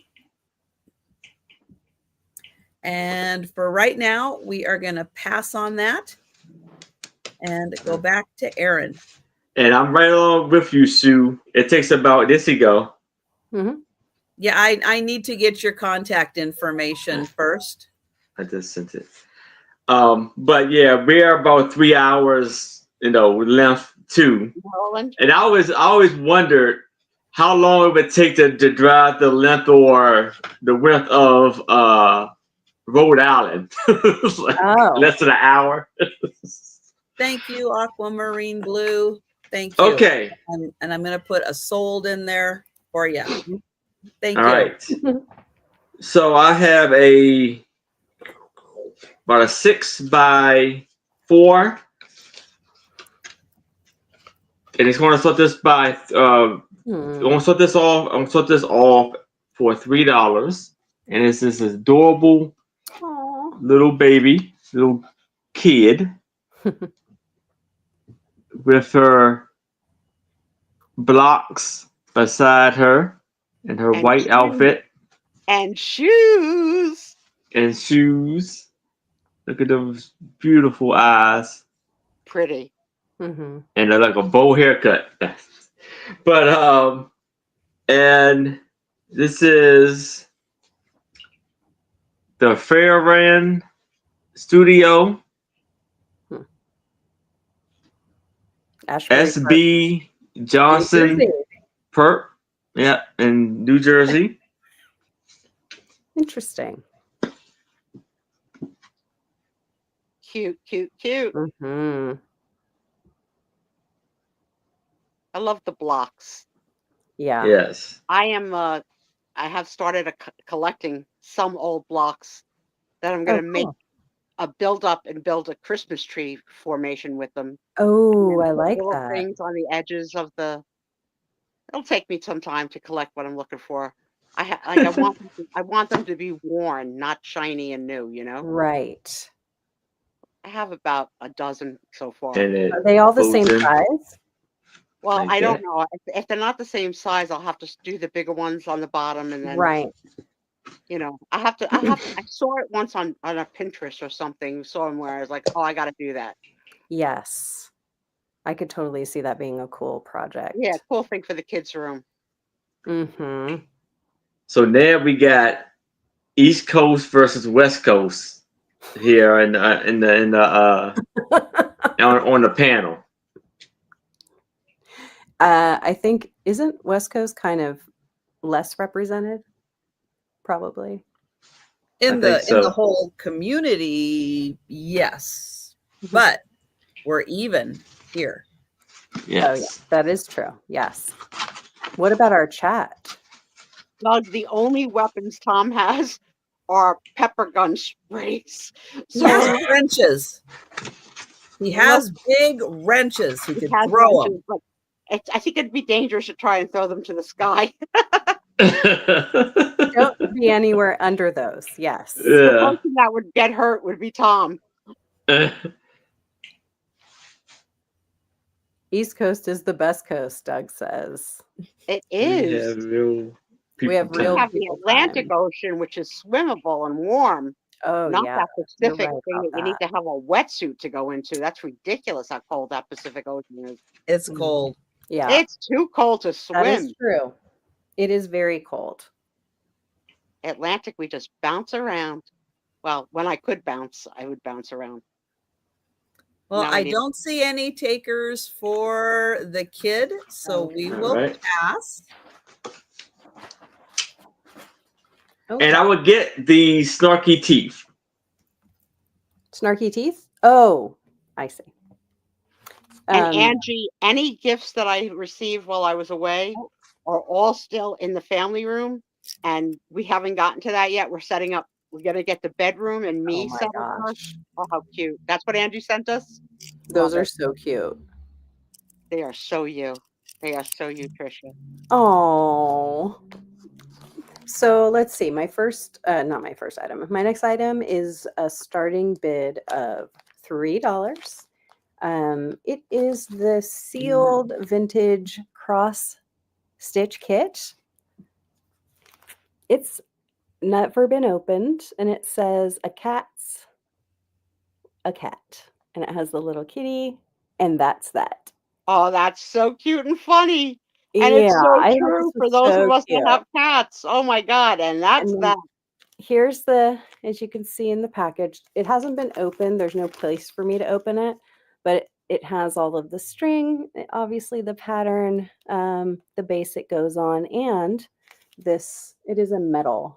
And for right now, we are going to pass on that and go back to Aaron. And I'm right along with you, Sue. It takes about this you go. Mhm. Yeah, I need to get your contact information first. I just sent it. But yeah, we're about 3 hours, length too. Maryland. And I always wondered how long it would take to drive the length or the width of Rhode Island. Like Oh. less than an hour. Thank you, aquamarine blue. Thank you. Okay. And I'm going to put a sold in there for you. Thank All you. right. So I have about a 6x4. And it's going to sort this by I'm going to sort this off. I'm going to sort this off for $3. And it's this adorable Aw. little baby, little kid with her blocks beside her and her And white shoes. outfit And shoes. and shoes. Look at those beautiful eyes. Pretty. Mhm. And like a bow haircut. But and this is the Fairrand Studio Ashbury Park. SB Johnson New Jersey. Perp. Yeah, in New Jersey. Interesting. Cute, cute, cute. Mhm. I love the blocks. Yeah. Yes. I have started collecting some old blocks that I'm going to make cool. a build up and build a Christmas tree formation with them. Oh, And I put like little that. things on the edges of the. It'll take me some time to collect what I'm looking for. I want them to be worn, not shiny and new. You know, Right. I have about a dozen so far. And it Are they all the same folds in. size? Well, like I don't that. know. If they're not the same size, I'll have to do the bigger ones on the bottom, and then Right. I saw it once on a Pinterest or something somewhere. I was like, oh, I got to do that. Yes. I could totally see that being a cool project. Yeah, cool thing for the kids' room. Mm-hmm. So now we got East Coast versus West Coast here on the panel. I think isn't West Coast kind of less represented? Probably. In think the so. whole community, yes, but we're even here. Oh, yeah, Yes. that is true. Yes. What about our chat? Doug, the only weapons Tom has are pepper gun sprays. He has So wrenches. He has big wrenches. He he could has throw them. wrenches, but I think it'd be dangerous to try and throw them to the sky. Don't be anywhere under those. Yes. The Yeah. person that would get hurt would be Tom. East Coast is the best coast, Doug says. It We is. have real We have people We real time. have the people Atlantic time. Ocean, which is swimmable and warm. Oh, Not yeah. that You're Pacific right thing about that you need to have a wetsuit to go into. That's ridiculous how cold that Pacific Ocean is. It's Mhm. cold. Yeah. It's too cold to That swim. is true. It is very cold. Atlantic, we just bounce around. Well, when I could bounce, I would bounce around. Well, Now I need- don't see any takers for the kid, so we will Alright. pass. Okay. And I would get the snarky teeth. Snarky teeth? Oh, I see. And Angie, any gifts that I received while I was away are all still in the family room, and we haven't gotten to that yet. We're setting up. We're gonna get the bedroom and me oh my set up first. gosh. Oh, how cute! That's what Angie sent us. Those Love are it. so cute. They are so you. They are so you, Trisha. Oh. So let's see. My first, not my first item. My next item is a starting bid of $3. It is the sealed vintage cross stitch kit. It's never been opened, and it says a cat's a cat, and it has the little kitty, and that's that. Oh, that's so cute and funny. And Yeah, it's so I thought true this for was those so of us cute. that have cats. Oh my God. And that's And that. here's the, as you can see in the package, it hasn't been opened. There's no place for me to open it, but it has all of the string, obviously the pattern, the base it goes on, and this, it is a metal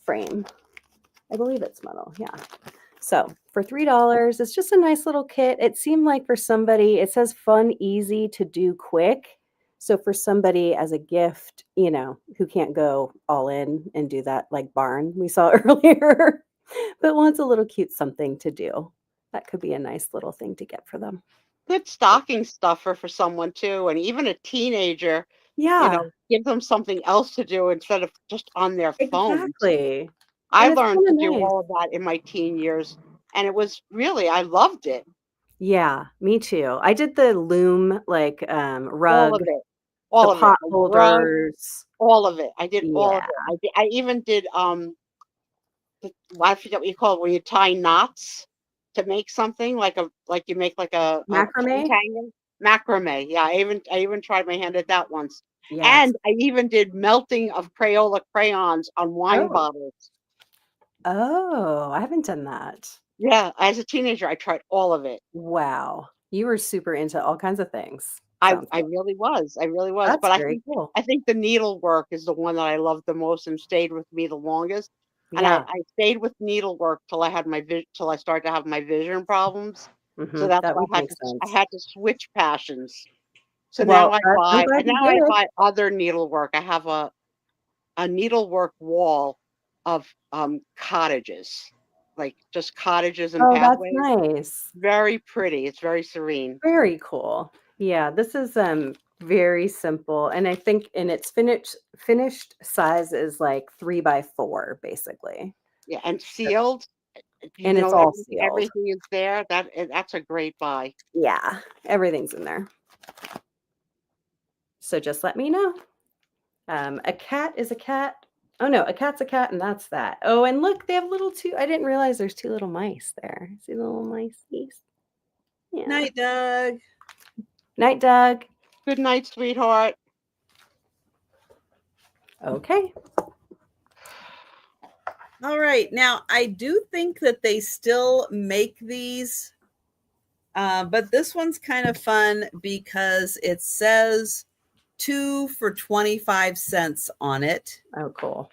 frame. I believe it's metal, yeah. So for $3, it's just a nice little kit. It seemed like for somebody, it says fun, easy to do quick. So for somebody as a gift, you know, who can't go all in and do that like barn we saw earlier, but wants a little cute something to do, that could be a nice little thing to get for them. Good stocking stuffer for someone too. And even a teenager, Yeah, give them something else to do instead of just on their phone. exactly. I And it's learned to kinda do nice. all of that in my teen years. And it was really, I loved it. Yeah, me too. I did the loom like All rug, of it. the All of it. pot The rug, holders. all of it. I did all of Yeah. it. I even did I forget what you call it when you tie knots to make something like you make like a Macrame? rectangle. Macrame. Yeah, I even tried my hand at that once. Yes. And I even did melting of Crayola crayons on wine Oh. bottles. Oh, I haven't done that. Yeah, as a teenager, I tried all of it. Wow. You were super into all kinds of things. I sounds like. really was. I really was. That's But very cool. I think the needlework is the one that I loved the most and stayed with me the longest. And Yeah. I stayed with needlework till I had till I started to have my vision problems. So Mhm. that's That why would make I sense. had to switch passions. So Well, now I I'm glad you did. buy other needlework. I have a needlework wall of cottages, like just cottages and Oh, that's pathways. nice. Very pretty. It's very serene. Very cool. Yeah, this is very simple, and I think in its finished size is like 3x4 basically. Yeah, and sealed. And it's all everything, sealed. everything is there. That's a great buy. Yeah, everything's in there. So just let me know. A cat is a cat. Oh no, a cat's a cat, and that's that. Oh, and look, they have I didn't realize there's 2 little mice there. See the little mice? Yeah. Night, Doug. Night, Doug. Good night, sweetheart. Okay. All right. Now, I do think that they still make these, but this one's kind of fun because it says 2 for 25 cents on it. Oh, cool.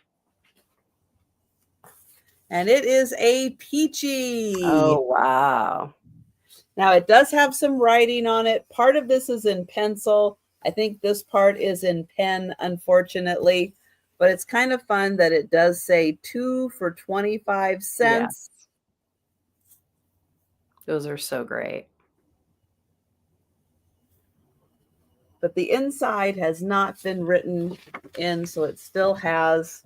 And it is a peachy. Oh, wow. Now, it does have some writing on it. Part of this is in pencil. I think this part is in pen, unfortunately. But it's kind of fun that it does say 2 for 25 cents. Yes. Those are so great. But the inside has not been written in, so it still has,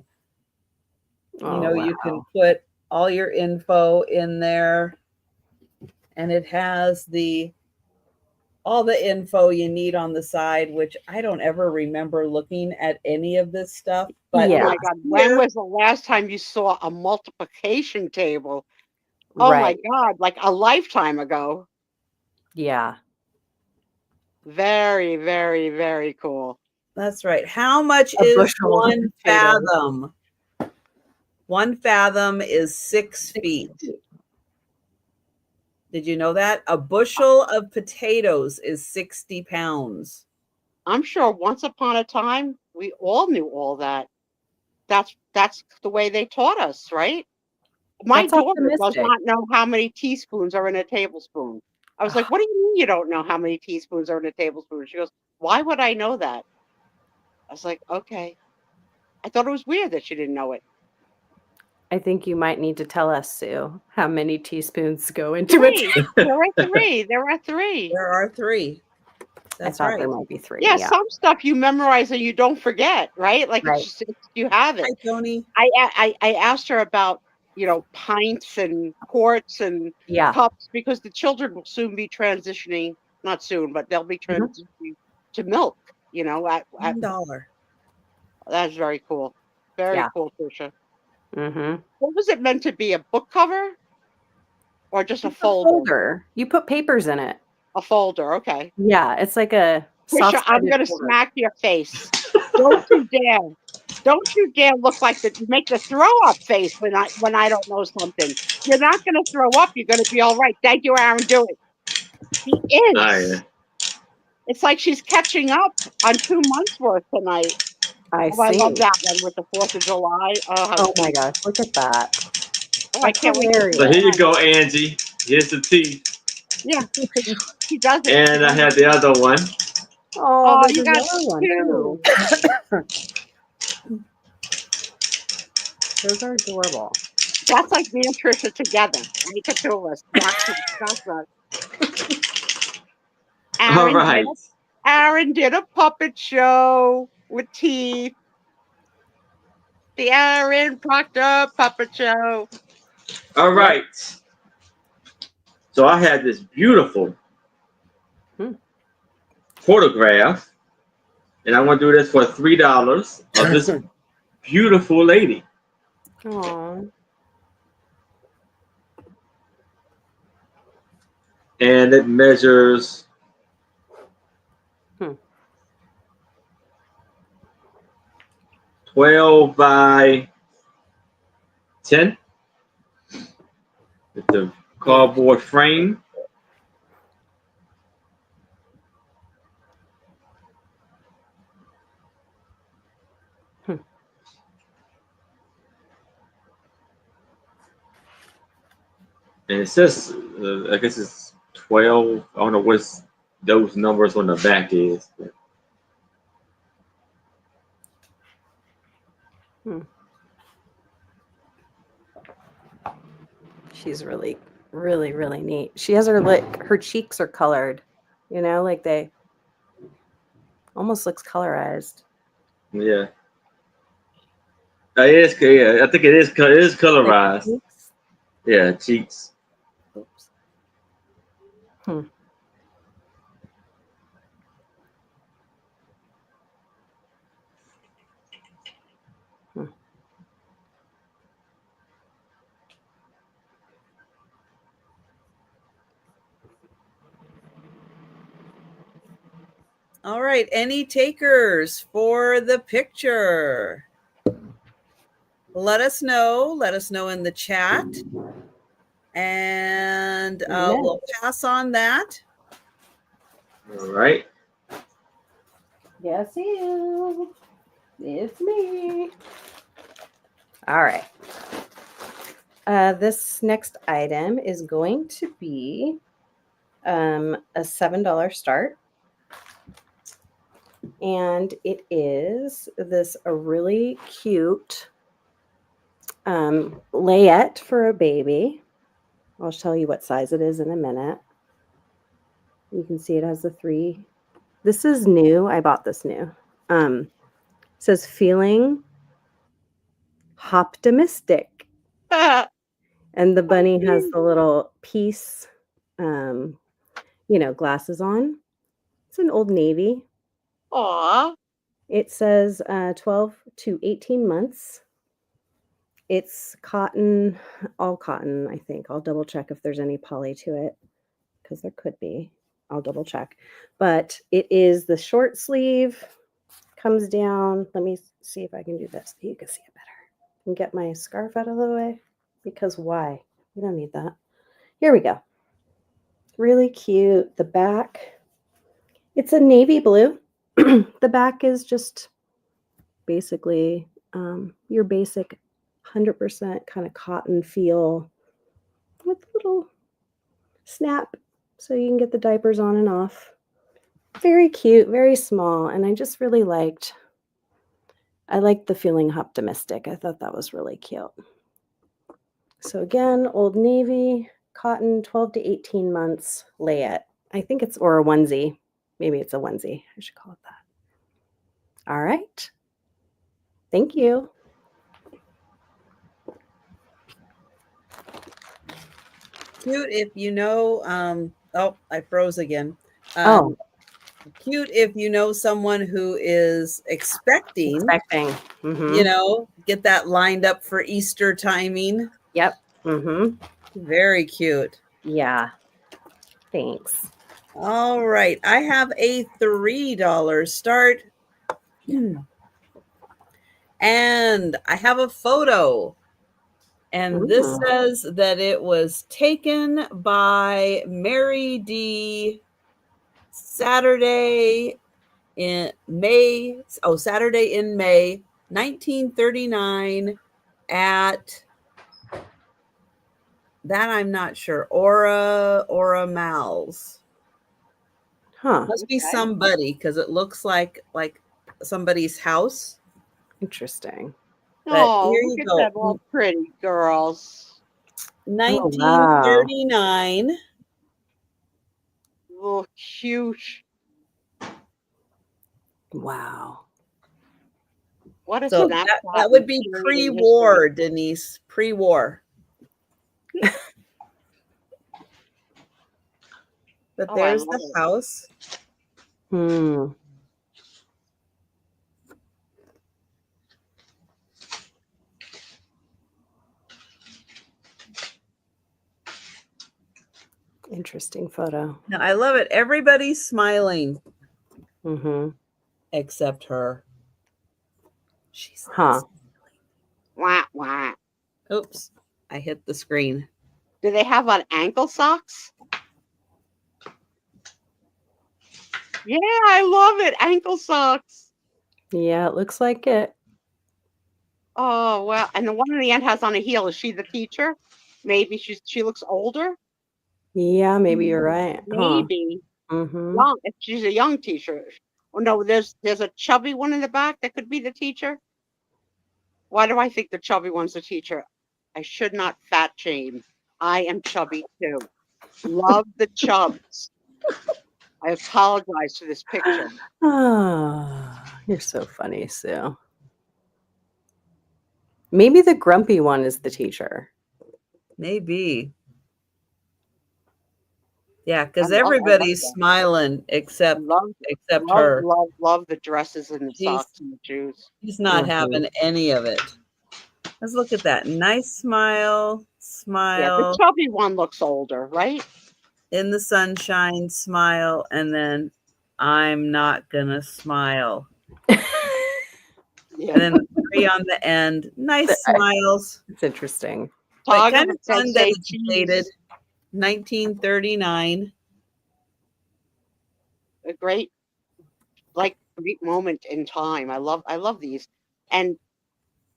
Oh, you can wow. put all your info in there. And it has all the info you need on the side, which I don't ever remember looking at any of this stuff. But Oh Yeah. my God. When was the last time you saw a multiplication table? Oh my Right. God, like a lifetime ago. Yeah. Very, very, very cool. That's right. How much A is bushel of 1 potatoes. fathom? 1 fathom is 6 feet. Did you know that? A bushel of potatoes is 60 pounds. I'm sure once upon a time we all knew all that. That's the way they taught us, right? My That's daughter does optimistic. not know how many teaspoons are in a tablespoon. I was like, what do you mean you don't know how many teaspoons are in a tablespoon? She goes, why would I know that? I was like, okay. I thought it was weird that she didn't know it. I think you might need to tell us, Sue, how many teaspoons go into Three. it. There are three. There are three. There are 3. I That's thought right. there might be 3. Yeah, Yeah. some stuff you memorize and you don't forget, right? Like Right. it's just you have it. Hi, Tony. I asked her about, pints and quarts and Yeah. cups because the children will soon be transitioning, not soon, but they'll be Mhm. transitioning to milk, $1. that's very cool. Very Yeah. cool, Tricia. Mm-hmm. What was it meant to be? A book cover or just a It's a folder? folder. You put papers in it. A folder, okay. Yeah. It's like a Tricia, I'm soft-sided gonna folder. smack your face. Don't you dare. Don't you dare look like make the throw up face when I don't know something. You're not gonna throw up, you're gonna be all right. Thank you, Aaron. Do it. She is. It's like she's catching up on 2 months worth tonight. I Oh, I love see. that one with the 4th of July. Oh, how Oh my sweet. gosh. Look at that. Oh, I That's can't wait to see So hilarious. here you mine. go, Angie. Here's the tea. Yeah, she does it. And I have the other one. Oh, Oh, there's you a got yellow one two. too. Those are adorable. That's like me and Trisha together. Right, the two of us. All right. Aaron did a puppet show with teeth. The Aaron Proctor Puppet Show. All right. So I had this beautiful photograph, and I'm going to do this for $3 of this beautiful lady. Aww. And it measures 12 by 10 with the cardboard frame. And it says, I guess it's 12. I don't know what those numbers on the back is. She's really, really, really neat. She has her cheeks are colored, like they almost looks colorized. Yeah. It is, yeah, I think it is colorized. Like cheeks? Yeah, cheeks. Oops. All right. Any takers for the picture? Let us know. Let us know in the chat. And we'll pass on that. All right. Yes, you. It's me. All right. This next item is going to be a $7 start. And it is this a really cute layette for a baby. I'll tell you what size it is in a minute. You can see it has the 3. This is new. I bought this new. It says feeling optimistic. And the bunny has the little piece, glasses on. It's an Old Navy. Aw. It says 12 to 18 months. It's cotton, all cotton, I think. I'll double check if there's any poly to it because there could be. I'll double check. But it is the short sleeve, comes down. Let me see if I can do this. You can see it better. And get my scarf out of the way because why? We don't need that. Here we go. Really cute. The back, it's a navy blue. The back is just basically your basic 100% kind of cotton feel with a little snap so you can get the diapers on and off. Very cute, very small. And I just really liked the feeling optimistic. I thought that was really cute. So again, Old Navy, cotton, 12 to 18 months layette. I think it's, or a onesie. Maybe it's a onesie. I should call it that. All right. Thank you. Cute if you know, I froze again. Cute if you know someone who is expecting. Mm-hmm. Get that lined up for Easter timing. Yep. Mm-hmm. Very cute. Yeah. Thanks. All right. I have a $3 start. And I have a photo. And this says that it was taken by Mary D. Saturday in May 1939 at that I'm not sure. Aura Mal's. Huh. Must be somebody because it looks like somebody's house. Interesting. Oh, look at them all pretty girls. 1939. Oh, cute. Wow. What a So snapshot. that would be pre-war, Denise. Pre-war. But there's the house. Interesting photo. No, I love it. Everybody's smiling. Mm-hmm. Except her. She's Wah, wah. Oops. I hit the screen. Do they have on ankle socks? Yeah, I love it. Ankle socks. Yeah, it looks like it. Oh, well. And the one on the end has on a heel. Is she the teacher? Maybe she looks older. Yeah, maybe you're right. Maybe. Mm-hmm. Young. If she's a young teacher. Oh no, there's a chubby one in the back that could be the teacher. Why do I think the chubby one's the teacher? I should not fat shame. I am chubby too. Love the chubs. I apologize for this picture. You're so funny, Sue. Maybe the grumpy one is the teacher. Maybe. Yeah, because everybody's smiling except her. Love the dresses and the socks and the shoes. He's not having any of it. Let's look at that. Nice smile. Yeah, the chubby one looks older, right? In the sunshine, smile, and then I'm not gonna smile. Yeah. And then the 3 on the end. Nice smiles. It's interesting. But Tog kind of of it said, fun that "Say it's dated cheese." 1939. A great moment in time. I love these. And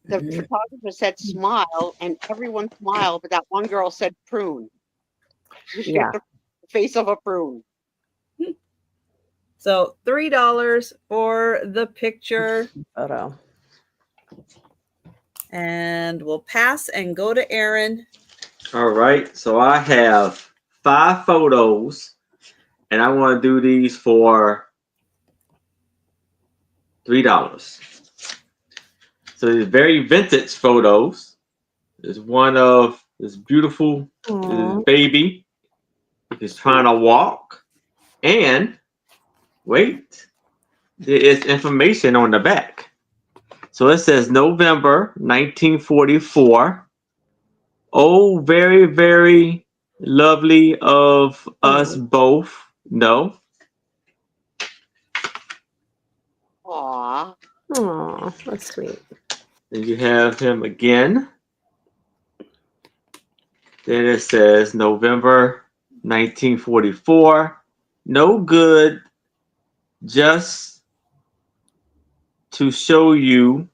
the photographer said smile, and everyone smiled, but that one girl said prune. She Yeah. had the face of a prune. So $3 for the picture. Photo. And we'll pass and go to Aaron. All right. So I have 5 photos, and I want to do these for $3. So these very vintage photos. There's one of this beautiful Aw. baby. He's trying to walk. And wait, there is information on the back. So it says November 1944. Oh, very, very lovely of us both. No. Aw. Aw, that's sweet. Then you have him again. Then it says November 1944. No good, just to show you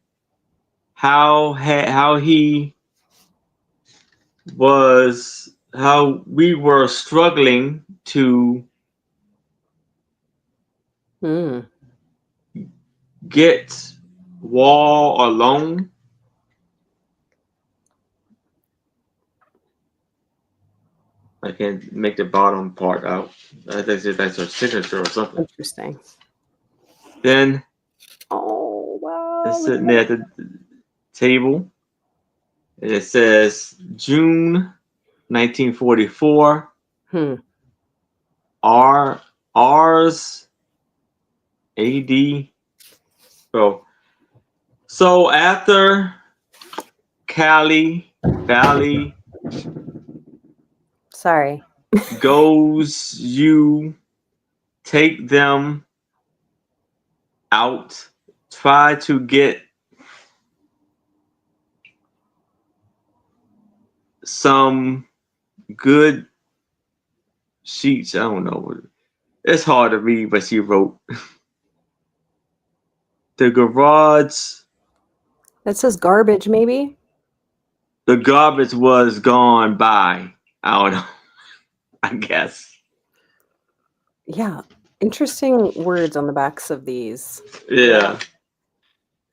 how he was, how we were struggling to Hmm. get wall alone. I can't make the bottom part out. I think that's her signature or something. Interesting. Then Oh, wow. it's sitting there at the table, and it says June 1944. Hmm. R's AD. So after Valley Sorry. goes, you take them out, try to get some good sheets. I don't know. It's hard to read, but she wrote. The garage. That says garbage, maybe? The garbage was gone by. I don't know. I guess. Yeah. Interesting words on the backs of these. Yeah.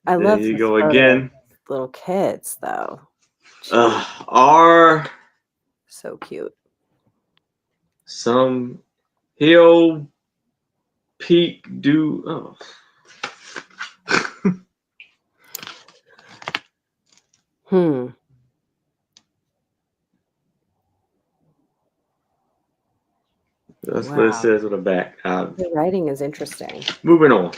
I There love you this go photo. again. Little kids, though. Are So cute. some hill peak do? Oh. Hmm. That's what it Wow. says on the back. The writing is interesting. Moving on.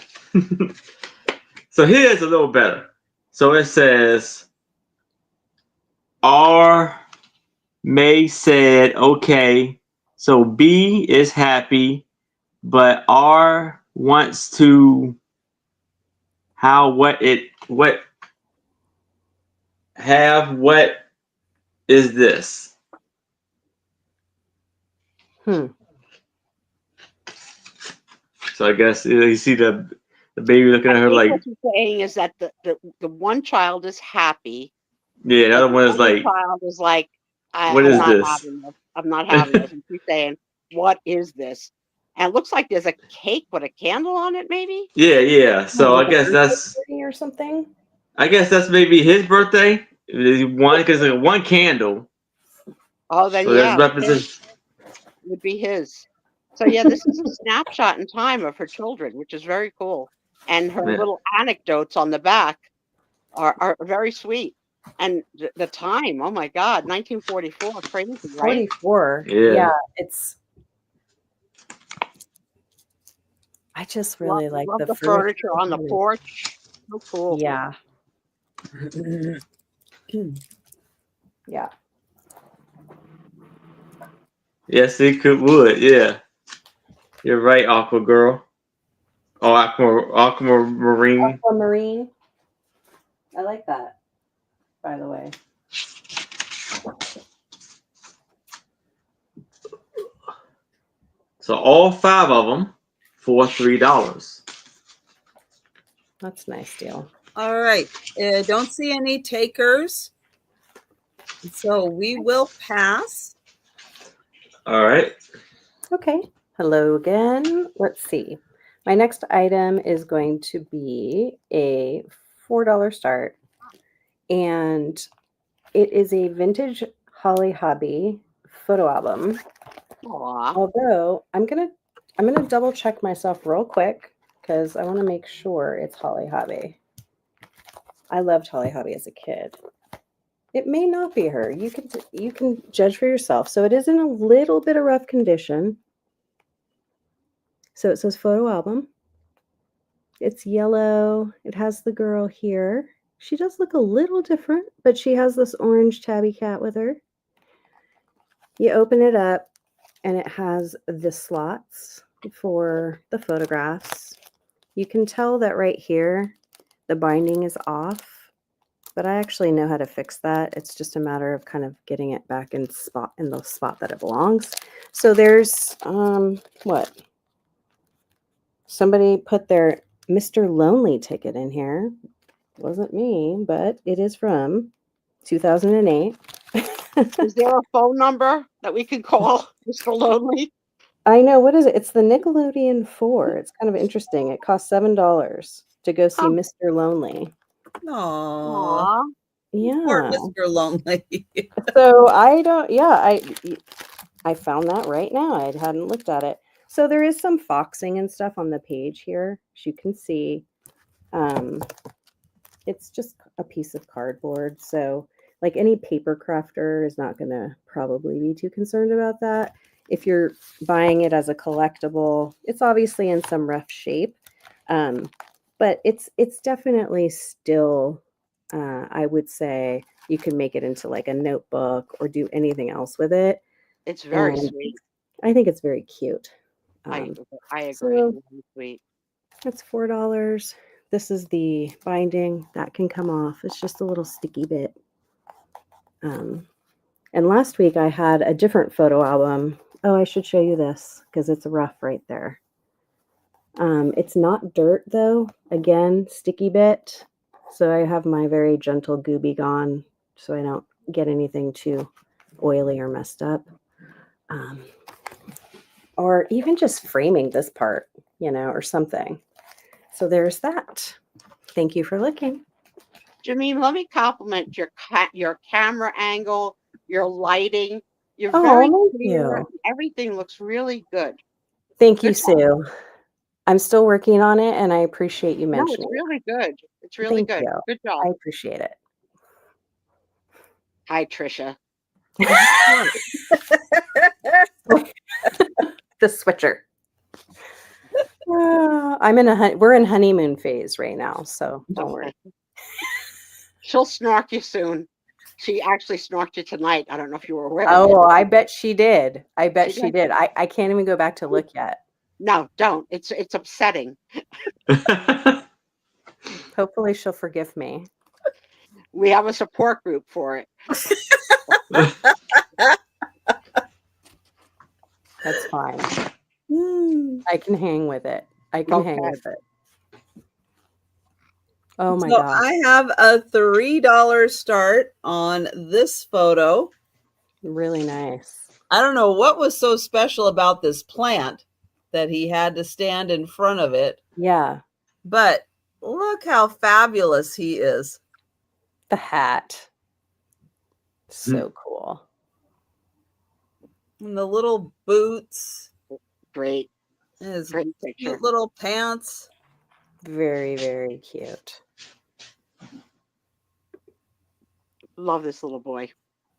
So here's a little better. So it says, R. May said, okay, so B is happy, but R wants to what is this? So I guess you see the baby looking at her like, what you're saying is that the one child is happy. yeah, the other one is other like, child is like, what I'm is not this? having this. I'm not having this. And she's saying, what is this? And it looks like there's a cake with a candle on it, maybe. Yeah. So Like I guess that's or something. I guess that's maybe his birthday. One because like one candle. Oh, then So yeah, that represents. would be his. So yeah, this is a snapshot in time of her children, which is very cool. And her Yeah. little anecdotes on the back are very sweet. And the time, oh my God, 1944, crazy, right? 44. Yeah. It's. I just really like love the furniture on the porch. So cool. Yeah. Yeah. Yes, it would. Yeah. You're right, Aqua Girl. Oh, aquamarine. Aquamarine. I like that, by the way. So all 5 of them for $3. That's a nice deal. All right. Don't see any takers. So we will pass. All right. Okay. Hello again. Let's see. My next item is going to be a $4 start. And it is a vintage Holly Hobby photo album. Aw. Although I'm gonna double check myself real quick because I want to make sure it's Holly Hobby. I loved Holly Hobby as a kid. It may not be her. You can judge for yourself. So it is in a little bit of rough condition. So it says photo album. It's yellow. It has the girl here. She does look a little different, but she has this orange tabby cat with her. You open it up and it has the slots for the photographs. You can tell that right here, the binding is off, but I actually know how to fix that. It's just a matter of kind of getting it back in the spot that it belongs. So there's, what? Somebody put their Mr. Lonely ticket in here. Wasn't me, but it is from 2008. Is there a phone number that we can call Mr. Lonely? I know. What is it? It's the Nickelodeon 4. It's kind of interesting. It costs $7 to go see Oh. Mr. Lonely. Aww. Aw. Yeah. Poor Mr. Lonely. So I found that right now. I hadn't looked at it. So there is some foxing and stuff on the page here, as you can see. It's just a piece of cardboard. So like any paper crafter is not going to probably be too concerned about that. If you're buying it as a collectible, it's obviously in some rough shape. But it's definitely still, I would say you can make it into like a notebook or do anything else with it. It's very And sweet. I think it's very cute. I agree. so- It's very sweet. That's $4. This is the binding that can come off. It's just a little sticky bit. And last week I had a different photo album. Oh, I should show you this because it's rough right there. It's not dirt though. Again, sticky bit. So I have my very gentle Gooby Gone so I don't get anything too oily or messed up. Or even just framing this part, or something. So there's that. Thank you for looking. Janine, let me compliment your camera angle, your lighting. You're Oh, very thank clear. you. Everything looks really good. Thank you, Good job. Sue. I'm still working on it, and I appreciate you No, it's mentioning it. really good. It's really Thank good. you. Good job. I appreciate it. Hi, Trisha. The switcher. We're in honeymoon phase right now, so don't worry. She'll snark you soon. She actually snarked you tonight. I don't know if you were aware. Oh, I bet she did. I bet She she did. I can't even go back to look yet. No, don't. It's upsetting. Hopefully she'll forgive me. We have a support group for it. That's fine. Hmm. I can hang with it. I can hang Okay. with it. Oh my So gosh. I have a $3 start on this photo. Really nice. I don't know what was so special about this plant that he had to stand in front of it, Yeah. but look how fabulous he is. The hat. So cool. And the little boots, Great. and his Great picture. cute little pants. Very, very cute. Love this little boy.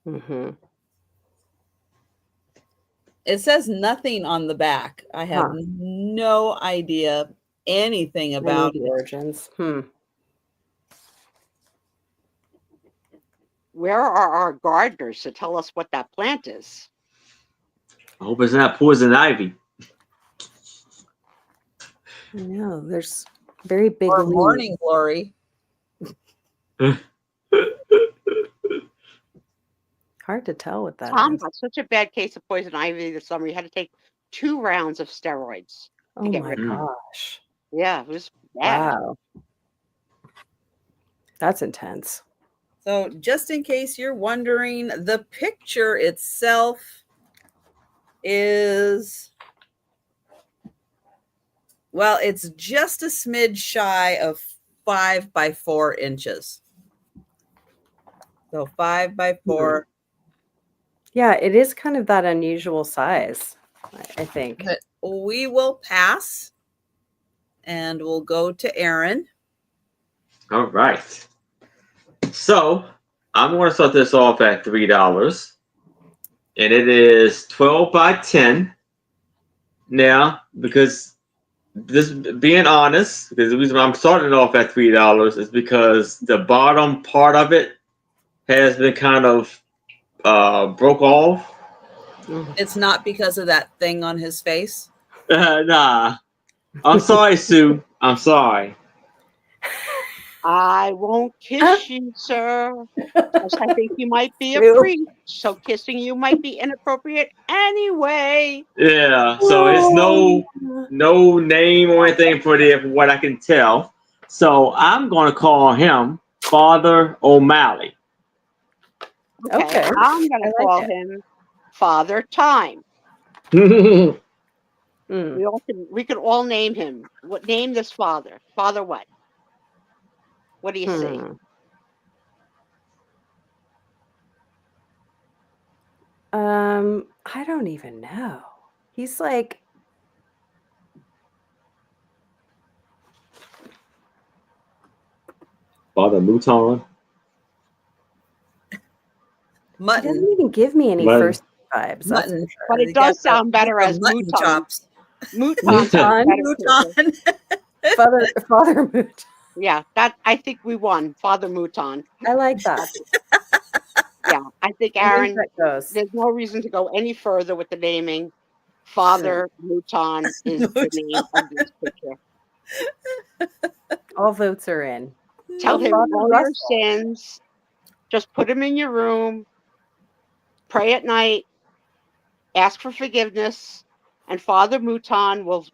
Mm-hmm. It says nothing on the back. I have Huh. no idea anything about the it. origins. Where are our gardeners to tell us what that plant is? I hope it's not poison ivy. I know there's very big Or leaves. morning glory. Hard to tell what that Tom is. got such a bad case of poison ivy this summer. He had to take 2 rounds of steroids. Oh get my rid of it. gosh. Yeah, it was bad. Wow. That's intense. So just in case you're wondering, the picture itself is, well, it's just a smidge shy of 5 by 4 inches. So 5 by 4. Yeah, it is kind of that unusual size, I think. But we will pass and we'll go to Aaron. All right. So I'm going to start this off at $3, and it is 12 by 10. Now, because this being honest, because the reason I'm starting off at $3 is because the bottom part of it has been kind of broke off. It's not because of that thing on his face. Nah, I'm sorry, Sue. I'm sorry. I won't kiss you, sir. Because I think you might be a Ew. freak. So kissing you might be inappropriate anyway. Yeah, so it's no name or anything for it, from what I can tell. So I'm going to call him Father O'Malley. Okay. I'm going I to like call it. him Father Time. Mm. We could all name him. What name this father? Father what? What do you say? I don't even know. He's like, Father Mouton. he Mutton. doesn't even give me any Mutton. first vibes. That's Mutton. for But sure. it does sound better as mutton mouton. chops. Mouton sounds Mouton? better. Father Moot. Yeah, that I think we won. Father Mouton. I like that. Yeah, I think I think Aaron. that goes. There's no reason to go any further with the naming. Father Mouton is the name of this picture. All votes are in. Tell him Father all your Russell. sins. Just put him in your room. Pray at night. Ask for forgiveness, and Father Mouton will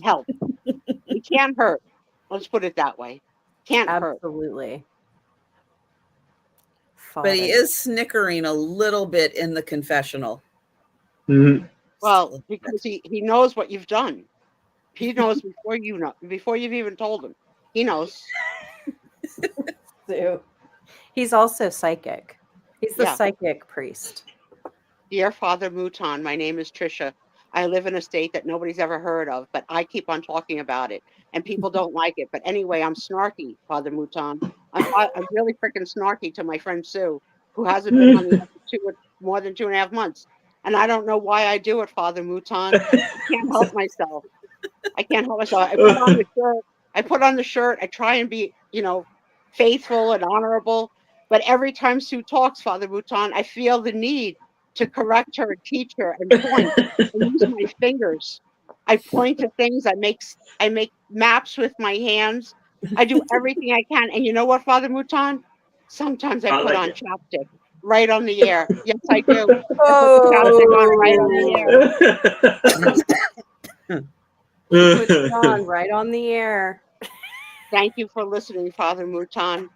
help. He can't hurt. Let's put it that way. Can't hurt. Absolutely. But he Father. is snickering a little bit in the confessional. Mhm. Well, because he knows what you've done. He knows before you know, before you've even told him. He knows. Sue. He's also psychic. He's the Yeah. psychic priest. Dear Father Mouton, my name is Trisha. I live in a state that nobody's ever heard of, but I keep on talking about it, and people don't like it. But anyway, I'm snarky, Father Mouton. I'm really freaking snarky to my friend Sue, who hasn't been on the air for more than 2.5 months. And I don't know why I do it, Father Mouton. I can't help myself. I can't help myself. I put on the shirt. I try and be, faithful and honorable. But every time Sue talks, Father Mouton, I feel the need to correct her, teach her, and point, and use my fingers. I point to things. I make maps with my hands. I do everything I can. And you know what, Father Mouton? Sometimes I put on chapstick right on the air. Yes, I do. I put the chapstick on right on the air. Put it on right on the air. Thank you for listening, Father Mouton.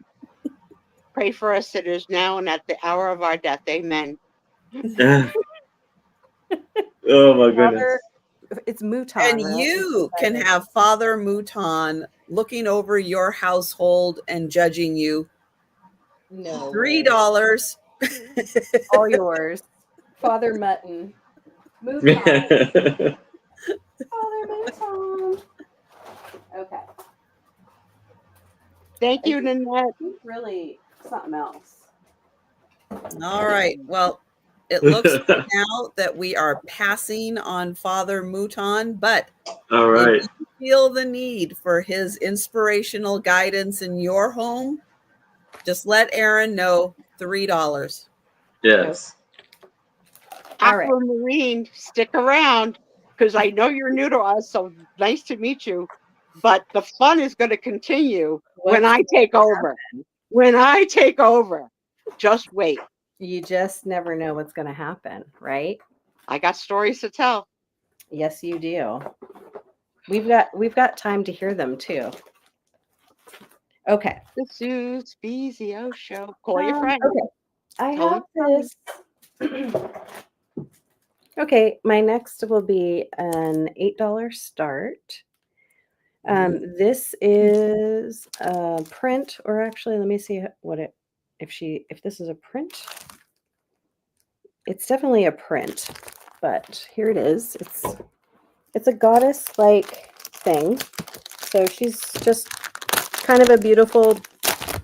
Pray for us sinners now and at the hour of our death. Amen. Oh my goodness. It's Mouton. And right? you can have Father Mouton looking over your household and judging you. No. $3. All yours. Father Mutton. Mouton. Father Mouton. Okay. Thank you, Nanette. It's really something else. All right. Well, it looks like now that we are passing on Father Mouton, but All right. if you feel the need for his inspirational guidance in your home, just let Aaron know. $3. Yes. All right. Aquamarine, stick around. because I know you're new to us. So nice to meet you. But the fun is going to continue when What's I take over. When I take over, just wait. You just never know what's going to happen, right? I got stories to tell. Yes, you do. We've got time to hear them too. Okay. The Sue Spezio Show. Call your friend. Okay. I Tell have them this. Okay, my next will be an $8 start. This is a print, or actually, let me see what it if this is a print. It's definitely a print, but here it is. It's a goddess-like thing. So she's just kind of a beautiful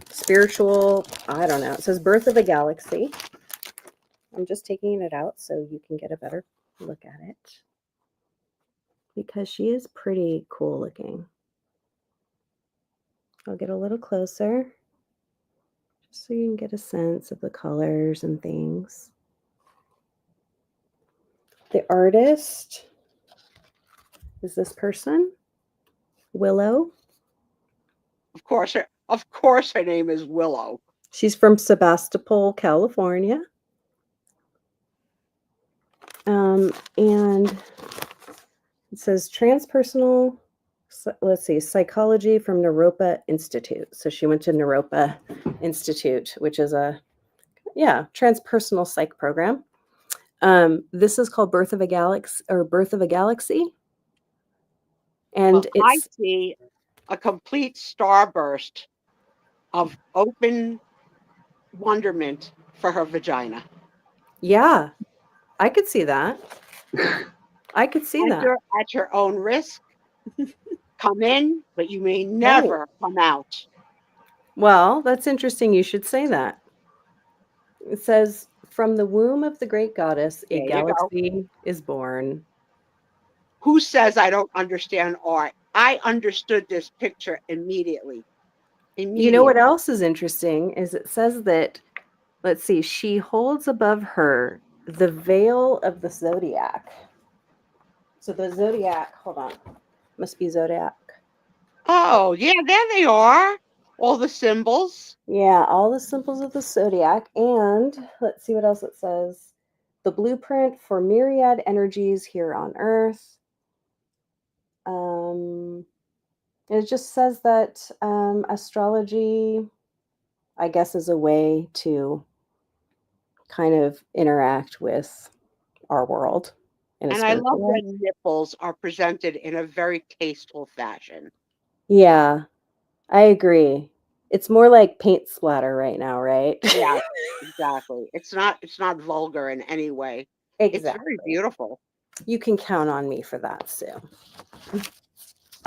spiritual, I don't know. It says Birth of a Galaxy. I'm just taking it out so you can get a better look at it, because she is pretty cool looking. I'll get a little closer just so you can get a sense of the colors and things. The artist is this person, Willow. Of course, her name is Willow. She's from Sebastopol, California. And it says transpersonal, let's see, psychology from Naropa Institute. So she went to Naropa Institute, which is a, transpersonal psych program. This is called Birth of a Galaxy, or Birth of a Galaxy. And Well, I see a complete starburst of open wonderment for her vagina. Yeah, I could see that. I could see that. Enter at your own risk. Come in, but you may never come out. Well, that's interesting. You should say that. It says, from the womb of the great goddess, a There you go. galaxy is born. Who says I don't understand art? I understood this picture immediately. You know what else is interesting is it says that, let's see, she holds above her the veil of the zodiac. So the zodiac, hold on, must be zodiac. Oh, yeah, there they are. All the symbols. Yeah, all the symbols of the zodiac. And let's see what else it says. The blueprint for myriad energies here on Earth. It just says that astrology, I guess, is a way to kind of interact with our world. And I love that nipples are presented in a very tasteful fashion. Yeah, I agree. It's more like paint splatter right now, right? Yeah, exactly. It's not vulgar in any way. Exactly. It's very beautiful. You can count on me for that, Sue.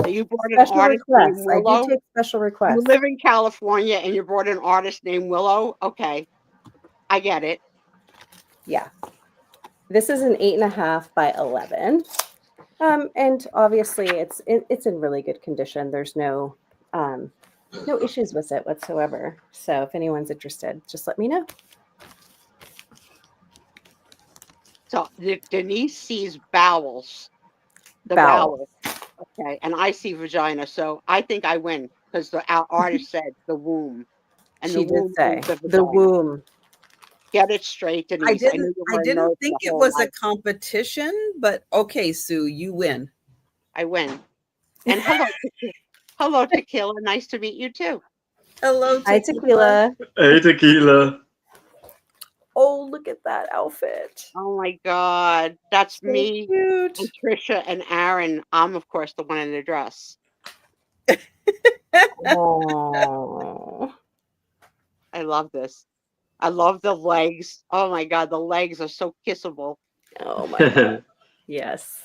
So you brought an Special artist requests. named Willow. I do take special requests. You live in California and you brought an artist named Willow. Okay, I get it. Yeah. This is an 8.5 by 11. And obviously it's in really good condition. There's no issues with it whatsoever. So if anyone's interested, just let me know. So Denise sees bowels. The Bowels. bowels. Okay, and I see vagina. So I think I win because our artist said the womb. And She the womb did say is the the vagina. womb. Get it straight, Denise. I know didn't. you I were a didn't nerd think the it whole was a life. competition, but okay, Sue, you win. I win. And hello, Tequila. Nice to meet you too. Hello, Hi, Tequila. Hey, Tequila. Oh, look at that outfit. Oh my God, that's So me cute. and Trisha and Aaron. I'm of course the one in the dress. Oh. I love this. I love the legs. Oh my God, the legs are so kissable. Oh my God. Yes.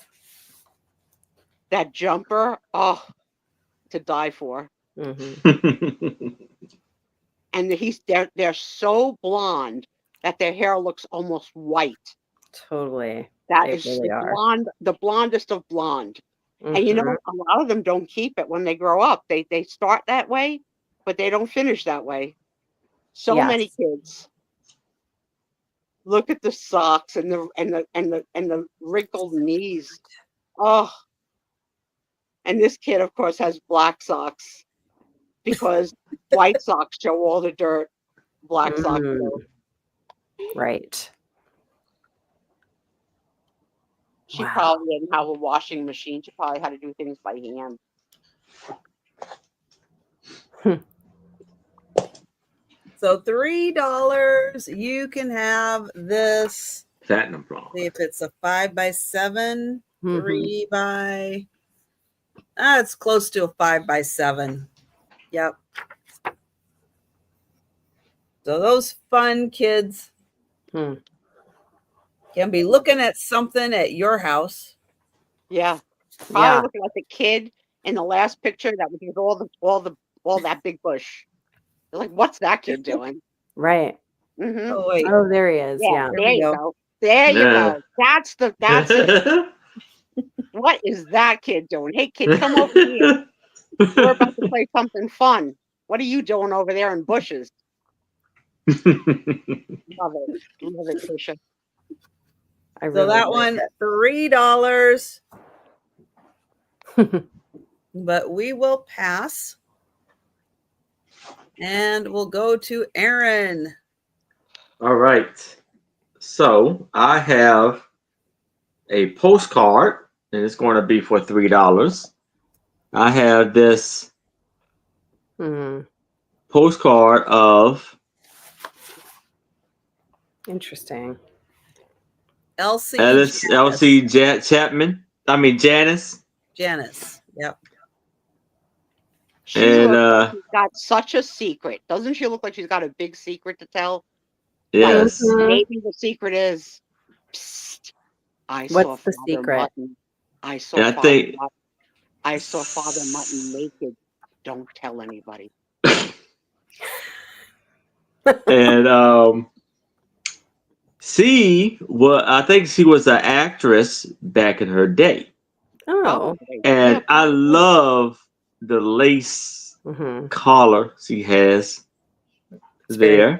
That jumper, oh, to die for. Mm-hmm. And they're so blonde that their hair looks almost white. Totally. That They is really are. the blondest of blonde. Mm-hmm. And you know, a lot of them don't keep it when they grow up. They start that way, but they don't finish that way. So many kids. Look at the socks and the wrinkled knees. Oh, and this kid, of course, has black socks because white socks show all the dirt. Black socks Mm, don't. right. She Wow. probably didn't have a washing machine. She probably had to do things by hand. So $3, you can have this. Platinum blonde. See if it's a 5x7, Mhm. 3 by. It's close to a 5x7. Yep. So those fun kids Hmm. can be looking at something at your house. Yeah, probably Yeah. looking like the kid in the last picture that was with all that big bush. They're like, what's that kid doing? Right. Mm-hmm. Oh wait, Oh, there he is. Yeah, Yeah. There there we you go. go. There you Yeah. go. That's it. What is that kid doing? Hey, kid, come over here. We're about to play something fun. What are you doing over there in bushes? Love it. Love it, Tricia. I So really that like one, $3. it. But we will pass. And we'll go to Aaron. All right. So I have a postcard, and it's going to be for $3. I have this Hmm. postcard of Interesting. Elsie Elsie Chapman. I mean Janice. Janice. Yep. She And looks like she's got such a secret. Doesn't she look like she's got a big secret to tell? yes. Mhm. Maybe the secret is, psst, I What's saw the Father secret? Mutton. I saw Yeah, I Father think Mutton. I saw Father Mutton naked. Don't tell anybody. and I think she was an actress back in her day. Oh. Okay. And Yeah, I probably. love the lace Hmm. collar she has It's very there.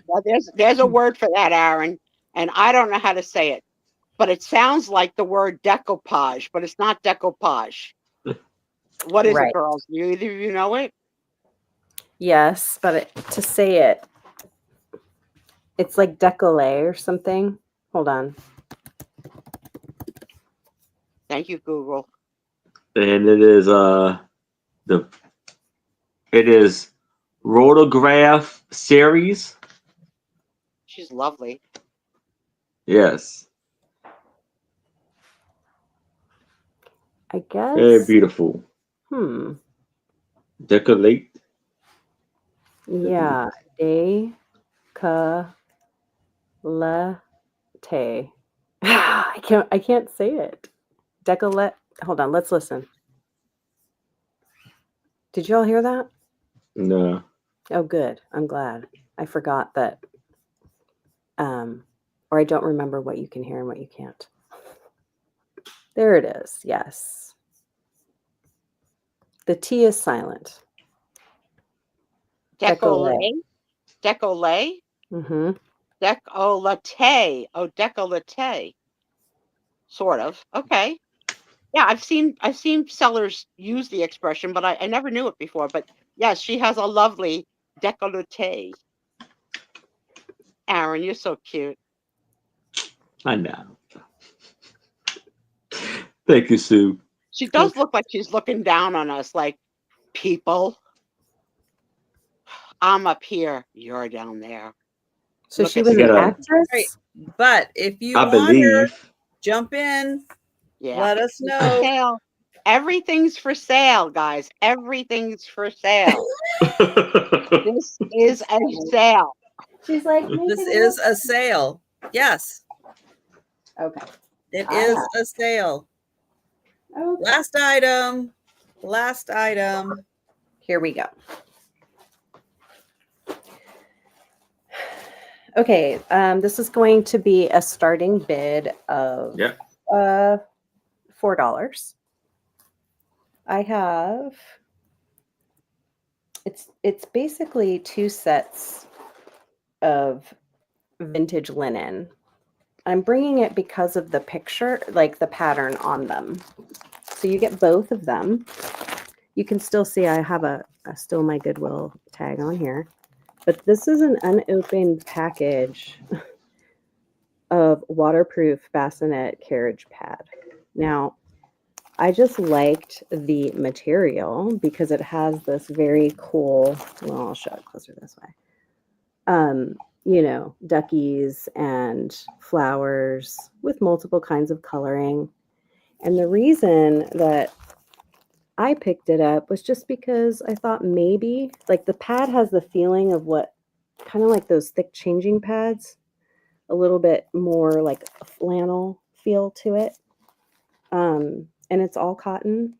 Well, there's a word for that, Aaron, and I don't know how to say it, but it sounds like the word decoupage, but it's not decoupage. What is Right. it, girls? Either of you know it? Yes, but to say it, it's like décollé or something. Hold on. Thank you, Google. And it is Rotograph series. She's lovely. Yes. I guess. Very beautiful. Decolate. Yeah. Décolleté. I can't say it. Décolleté. Hold on, let's listen. Did you all hear that? No. Oh, good. I'm glad. I forgot that. Or I don't remember what you can hear and what you can't. There it is. Yes. The T is silent. Decollete. Decollete. Mm-hmm. Decollete. Oh, decollete. Sort of. Okay. Yeah, I've seen sellers use the expression, but I never knew it before. But yes, she has a lovely decollete. Aaron, you're so cute. I know. Thank you, Sue. She does look like she's looking down on us, like, people, I'm up here, you're down there. So Look she at was You an gotta- actress? Right. But if you I want her, believe. jump in. Yeah. Let us For know. sale. Everything's for sale, guys. Everything's for sale. This is a sale. She's like, This is a sale. Yes, okay. it is a sale. Okay. Last item. Last item. Here we go. Okay, this is going to be a starting bid of Yeah. $4. I have it's basically 2 sets of vintage linen. I'm bringing it because of the picture, like the pattern on them. So you get both of them. You can still see I have a still my Goodwill tag on here, but this is an unopened package of waterproof bassinet carriage pad. Now, I just liked the material because it has this very cool, well, I'll show it closer this way. You know, duckies and flowers with multiple kinds of coloring. And the reason that I picked it up was just because I thought maybe, like, the pad has the feeling of what, kind of like those thick changing pads, a little bit more like a flannel feel to it. And it's all cotton.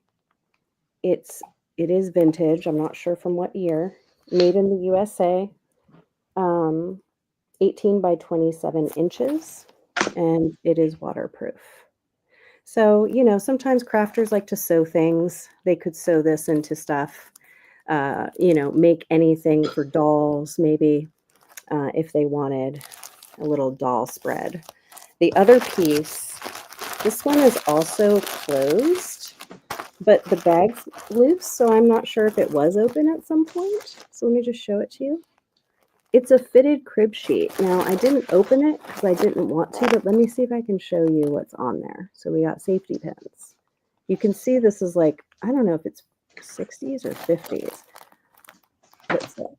It is vintage. I'm not sure from what year. Made in the USA. 18 by 27 inches, and it is waterproof. So, you know, sometimes crafters like to sew things. They could sew this into stuff, you know, make anything for dolls, maybe, if they wanted a little doll spread. The other piece, this one is also closed, but the bag's loose, so I'm not sure if it was open at some point. So let me just show it to you. It's a fitted crib sheet. Now, I didn't open it because I didn't want to, but let me see if I can show you what's on there. So we got safety pins. You can see this is like, I don't know if it's 60s or 50s. Let's look.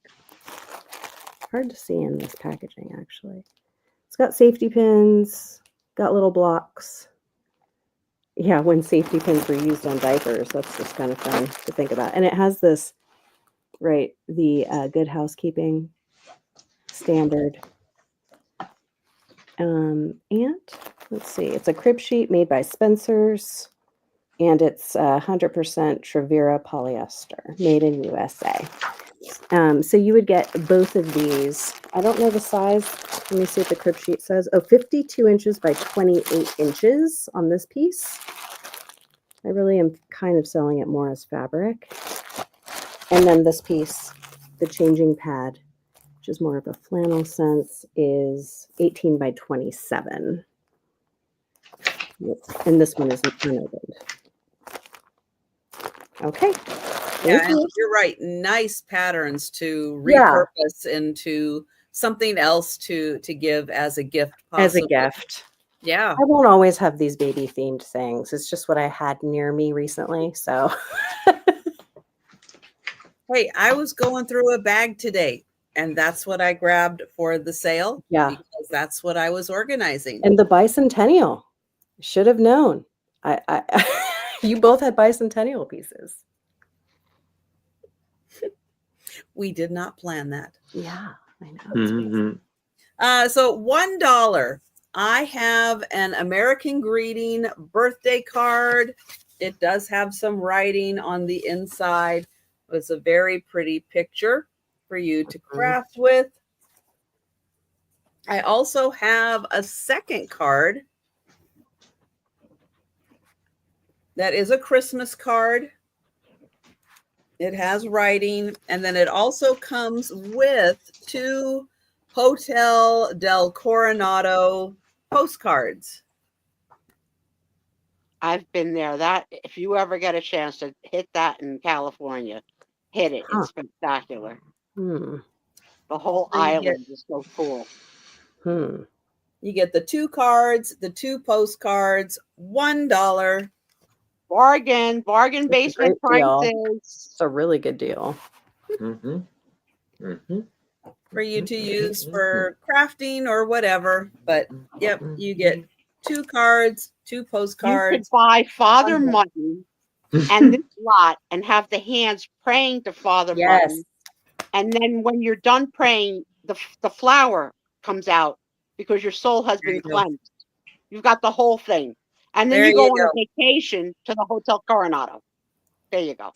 Hard to see in this packaging, actually. It's got safety pins, got little blocks. Yeah, when safety pins were used on diapers, that's just kind of fun to think about. And it has this, right, the Good Housekeeping standard. And let's see, it's a crib sheet made by Spencer's, and it's 100% Travera polyester, made in USA. So you would get both of these. I don't know the size. Let me see what the crib sheet says. Oh, 52 inches by 28 inches on this piece. I really am kind of selling it more as fabric. And then this piece, the changing pad, which is more of a flannel sense, is 18 by 27. And this one is unopened. Okay. Yeah, and you're right. Nice patterns to repurpose into something else to give as a gift. Possibly. As a gift. Yeah. I won't always have these baby themed things. It's just what I had near me recently. So. Hey, I was going through a bag today, and that's what I grabbed for the sale. Yeah. Because that's what I was organizing. And the bicentennial. Should have known. You both had bicentennial pieces. We did not plan that. Yeah, I know. Mm-hmm. So $1. I have an American Greeting birthday card. It does have some writing on the inside. It's a very pretty picture for you to craft with. I also have a second card that is a Christmas card. It has writing, and then it also comes with 2 Hotel del Coronado postcards. I've been there. That if you ever get a chance to hit that in California, hit it. It's spectacular. The whole island is so cool. You get the 2 cards, the 2 postcards, $1. Bargain basement prices. It's a really good deal. Mm-hmm. Mm-hmm. For you to use for crafting or whatever. But yep, you get 2 cards, 2 postcards. You could buy Father Mutton and this lot and have the hands praying to Father Mutton. And then when you're done praying, the flower comes out because your soul has been cleansed. You've got the whole thing. And then you go on a vacation to the Hotel Coronado. There you go.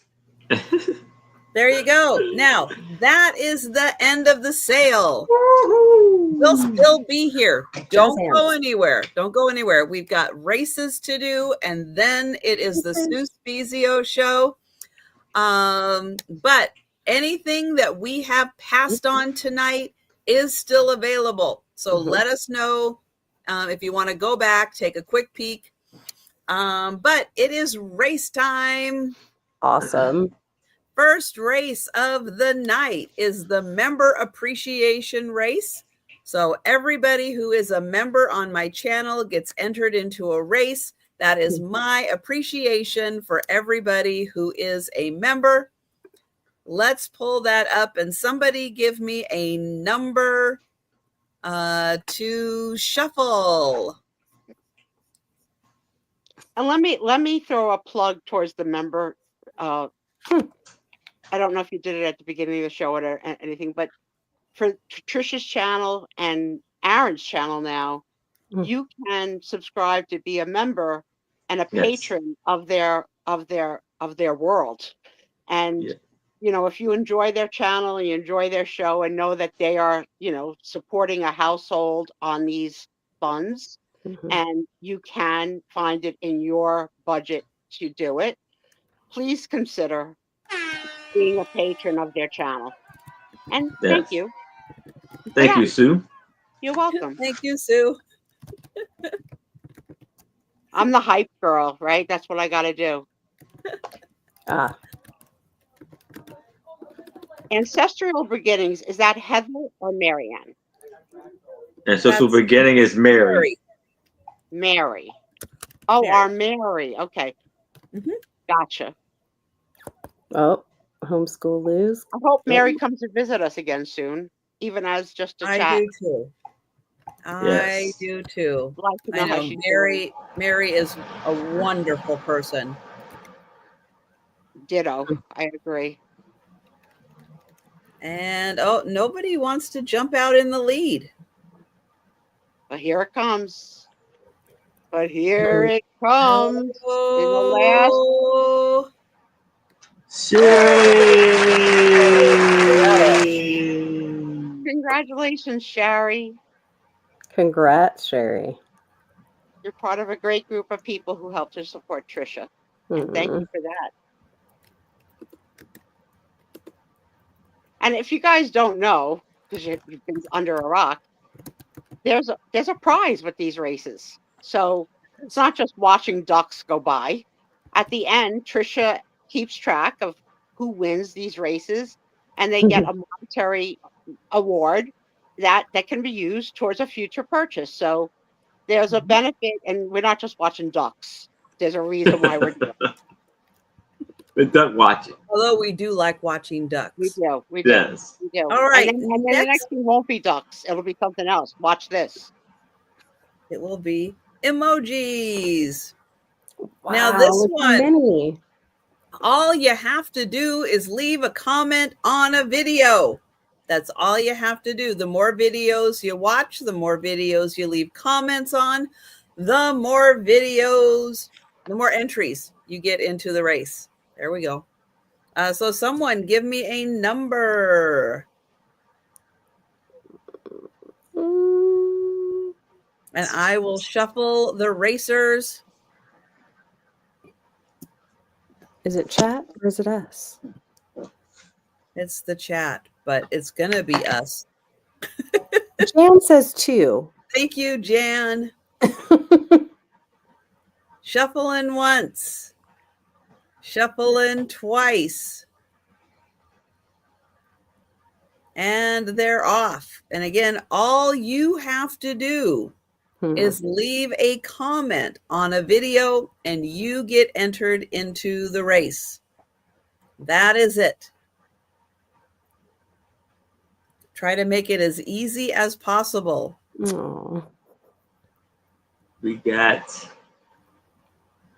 There you go. Now, that is the end of the sale. We'll still be here. Don't go anywhere. Don't go anywhere. We've got races to do, and then it is the Sue Spezio show. But anything that we have passed on tonight is still available. So let us know if you want to go back, take a quick peek. But it is race time. Awesome. First race of the night is the member appreciation race. So everybody who is a member on my channel gets entered into a race. That is my appreciation for everybody who is a member. Let's pull that up and somebody give me a number to shuffle. And let me throw a plug towards the member. I don't know if you did it at the beginning of the show or anything, but for Trisha's channel and Aaron's channel now, you can subscribe to be a member and a patron of their world. And you know, if you enjoy their channel and you enjoy their show and know that they are, you know, supporting a household on these funds, and you can find it in your budget to do it, please consider being a patron of their channel. And thank you. Thank you, Sue. You're welcome. Thank you, Sue. I'm the hype girl, right? That's what I got to do. Ancestral Beginnings, is that Heather or Marianne? Ancestral Beginning is Mary. Mary. Oh, Mary. our Mary. Okay. Gotcha. Oh, homeschool lose. I hope Mary comes to visit us again soon, even as just a chat. I do too. I do too. Like to know I how know she's Mary. Mary is a wonderful person. Ditto. I agree. And oh, nobody wants to jump out in the lead. But here it comes. But here it comes. In the last. Oh, Congratulations, Sherry. Congrats, Sherry. You're part of a great group of people who helped to support Trisha. And thank you for that. And if you guys don't know, because you've been under a rock, there's a prize with these races. So it's not just watching ducks go by. At the end, Trisha keeps track of who wins these races, and they get a monetary award that can be used towards a future purchase. So there's a benefit, and we're not just watching ducks. There's a reason why we're doing it. We're duck watching. although we do like watching ducks. We do. We do. Yes. We do. All right, And then the next thing won't be ducks. It'll be something else. Watch this. It will be emojis. Wow, Now this look how one, many. all you have to do is leave a comment on a video. That's all you have to do. The more videos you watch, the more videos you leave comments on, the more videos, the more entries you get into the race. There we go. So someone give me a number. And I will shuffle the racers. Is it chat or is it us? It's the chat, but it's going to be us. Jan says 2. Thank you, Jan. Shuffling once. Shuffling twice. And they're off. And again, all you have to do is leave a comment on a video and you get entered into the race. That is it. Try to make it as easy as possible. Oh, We got.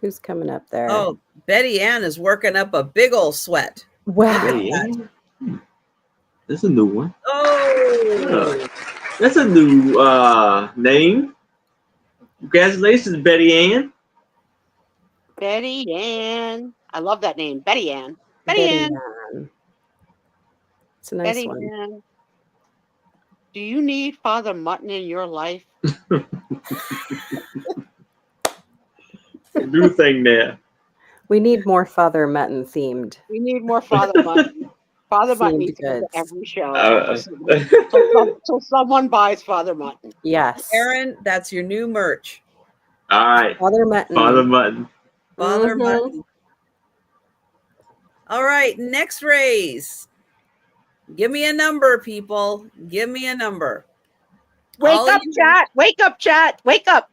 who's coming up there? Oh, Betty Ann is working up a big old sweat. Wow. Betty Ann. That's a new one. Oh, That's a new name. Congratulations, Betty Ann. Betty Ann. I love that name. Betty Ann. Betty Ann. It's a nice Betty one. Ann. Do you need Father Mutton in your life? New thing there. We need more Father Mutton themed. We need more Father Mutton. Father Mutton Seemed needs to come to good. every show Uh, till someone buys Father Mutton. Yes. Aaron, that's your new merch. all right. Father Mutton. Father Mutton. Father Mhm. Mutton. All right, next race. Give me a number, people. Give me a number. Wake All up, you- chat. Wake up, chat. Wake up.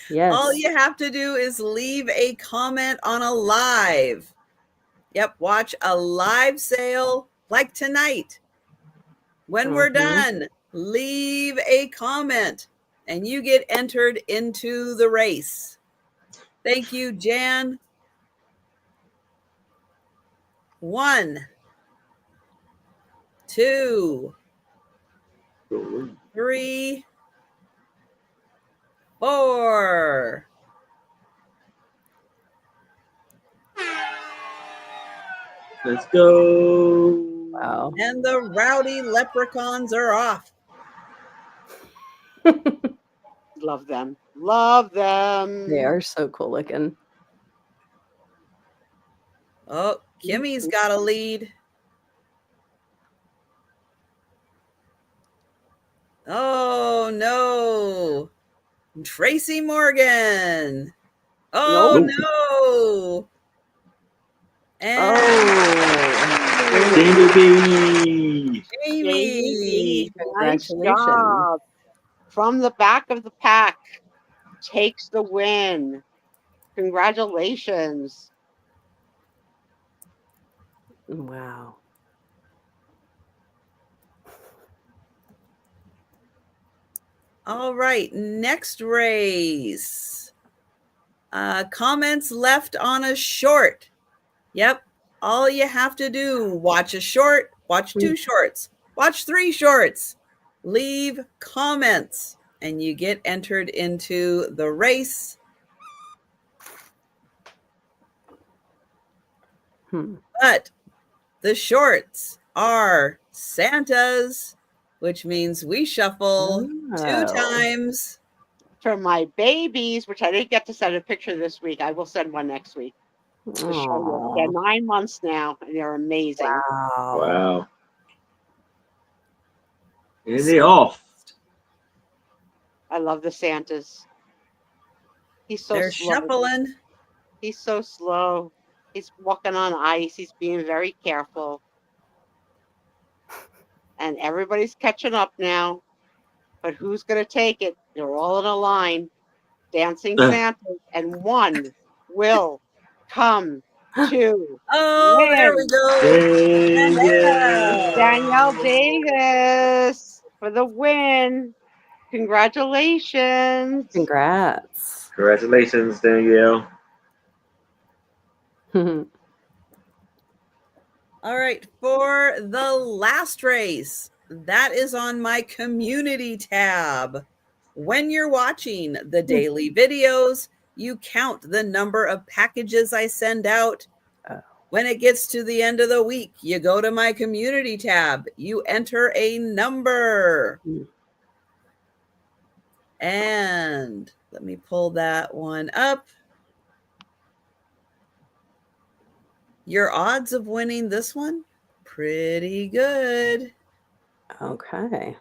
Yes. All you have to do is leave a comment on a live. Yep, watch a live sale like tonight. When we're Mhm. done, leave a comment and you get entered into the race. Thank you, Jan. 1, 2, 3, 4. Let's go. Wow. And the rowdy leprechauns are off. Love them. Love them. They are so cool looking. Oh, Kimmy's got a lead. Oh, no. Tracy Morgan. Oh, Nope. no. And Oh. Jamie B. Jamie. Nice Congratulations. job. From the back of the pack, takes the win. Congratulations. Wow. All right, next race. Comments left on a short. Yep. All you have to do, watch a short, watch 2 shorts, watch 3 shorts, leave comments, and you get entered into the race. But the shorts are Santa's, which means we shuffle 2 Oh. times. For my babies, which I didn't get to send a picture this week, I will send one next week to show you. Aw. They're 9 months now, and they're amazing. Wow. Wow. And they off. I love the Santas. He's so They're slow. shuffling. He's so slow. He's walking on ice. He's being very careful. And everybody's catching up now. But who's going to take it? They're all in a line, dancing Santa, and one will come to Oh, there we win. go. Danielle Davis for the win. Congratulations. Congrats. Congratulations, Danielle. All right, for the last race, that is on my community tab. When you're watching the daily videos, you count the number of packages I send out. Oh. When it gets to the end of the week, you go to my community tab, you enter a number. And let me pull that one up. Your odds of winning this one, pretty good. Okay.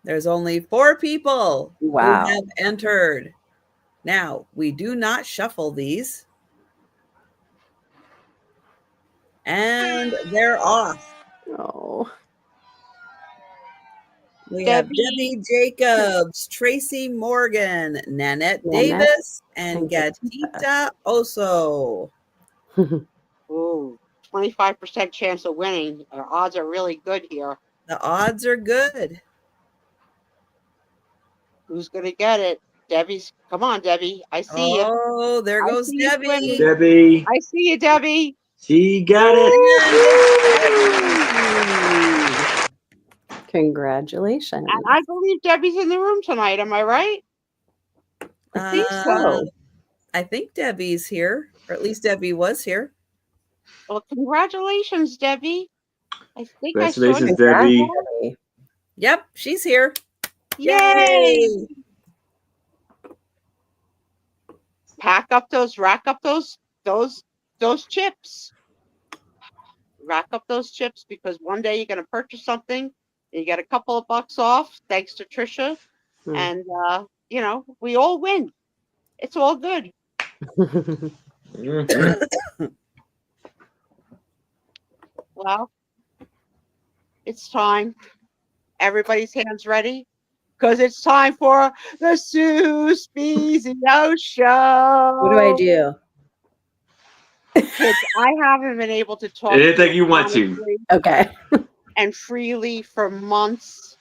There's only 4 people Wow. who have entered. Now, we do not shuffle these. And they're off. Oh. We have Debbie. Debbie Jacobs, Tracy Morgan, Nanette Nanette Davis, and and Gatita Oso. Ooh, 25% chance of winning. Our odds are really good here. The odds are good. Who's going to get it? Debbie's. Come on, Debbie. I see you. Oh, there I goes see you Debbie. winning. Debbie. I see you, Debbie. She got it. Congratulations. And I believe Debbie's in the room tonight. Am I right? I think so. I think Debbie's here, or at least Debbie was here. Well, congratulations, Debbie. I think I saw Congratulations, you. Debbie. Debbie. Yep, she's here. Yay! Rack up those chips. rack up those chips, because one day you're going to purchase something and you get a couple of bucks off, thanks to Trisha. Hmm. And, you know, we all win. It's all good. Mhm. Well, it's time. Everybody's hands ready? Because it's time for the Sue Spezio Show. What do I do? Kids, I haven't been able to talk Anything to you want to. honestly Okay. and freely for months.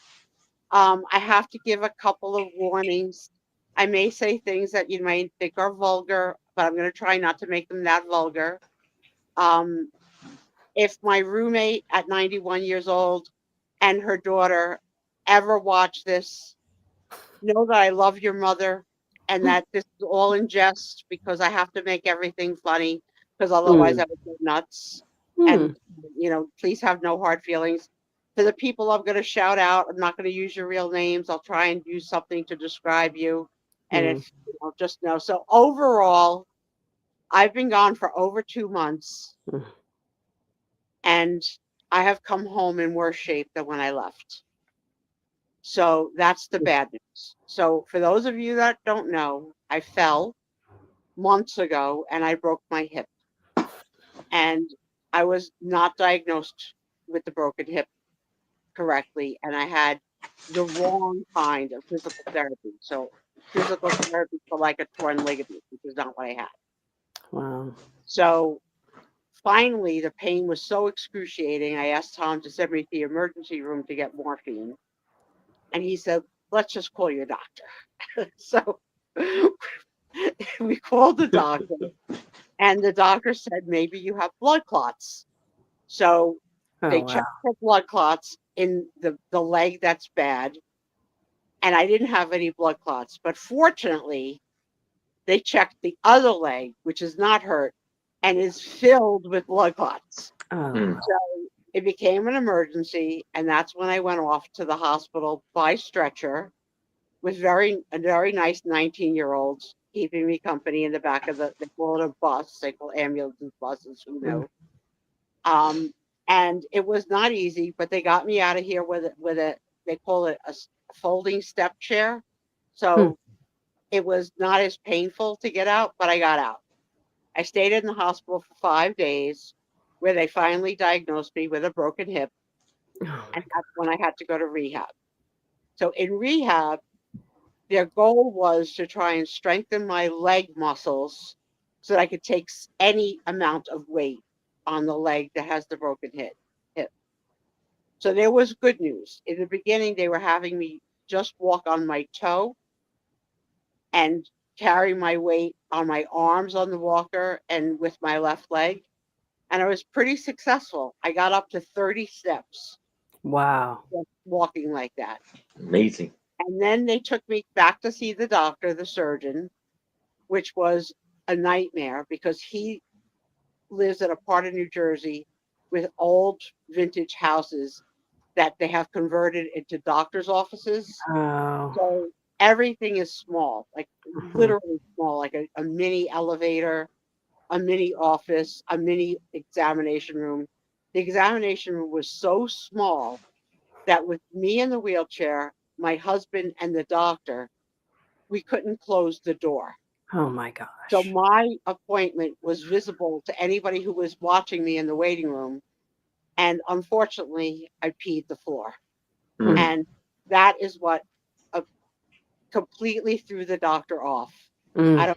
I have to give a couple of warnings. I may say things that you might think are vulgar, but I'm going to try not to make them that vulgar. If my roommate at 91 years old and her daughter ever watch this, know that I love your mother and that this is all in jest, because I have to make everything funny, because otherwise I would go nuts. Hmm. And, you know, please have no hard feelings. For the people I'm going to shout out, I'm not going to use your real names. I'll try and use something to describe you. And if, you know, just know. So overall, I've been gone for over 2 months, Hmm. and I have come home in worse shape than when I left. So that's the bad news. So for those of you that don't know, I fell months ago and I broke my hip. And I was not diagnosed with the broken hip correctly, and I had the wrong kind of physical therapy. So physical therapy for like a torn ligament, which is not what I had. Wow. So finally, the pain was so excruciating, I asked Tom to send me to the emergency room to get morphine. And he said, let's just call your doctor. So we called the doctor, and the doctor said, maybe you have blood clots. So they Oh, wow. checked for blood clots in the leg that's bad. And I didn't have any blood clots. But fortunately, they checked the other leg, which is not hurt, and is filled with blood clots. Oh, Mm. So it became an emergency, and that's when I went off to the hospital by stretcher with a very nice 19-year-olds keeping me company in the back of they call it a bus, they call ambulances buses, who knows. And it was not easy, but they got me out of here with a they call it a folding step chair. So it was not as painful to get out, but I got out. I stayed in the hospital for 5 days, where they finally diagnosed me with a broken hip, oh, and that's when I had to go to rehab. So in rehab, their goal was to try and strengthen my leg muscles so that I could take any amount of weight on the leg that has the broken hip. So there was good news. In the beginning, they were having me just walk on my toe and carry my weight on my arms on the walker and with my left leg. And I was pretty successful. I got up to 30 steps wow. just walking like that. Amazing. And then they took me back to see the doctor, the surgeon, which was a nightmare because he lives in a part of New Jersey with old vintage houses that they have converted into doctor's offices. Oh. So everything is small, like Mhm. literally small, like a mini elevator, a mini office, a mini examination room. The examination room was so small that with me in the wheelchair, my husband, and the doctor, we couldn't close the door. Oh my So gosh. my appointment was visible to anybody who was watching me in the waiting room. And unfortunately, I peed the floor. Mm. And that is what completely threw the doctor off. I Mm. don't know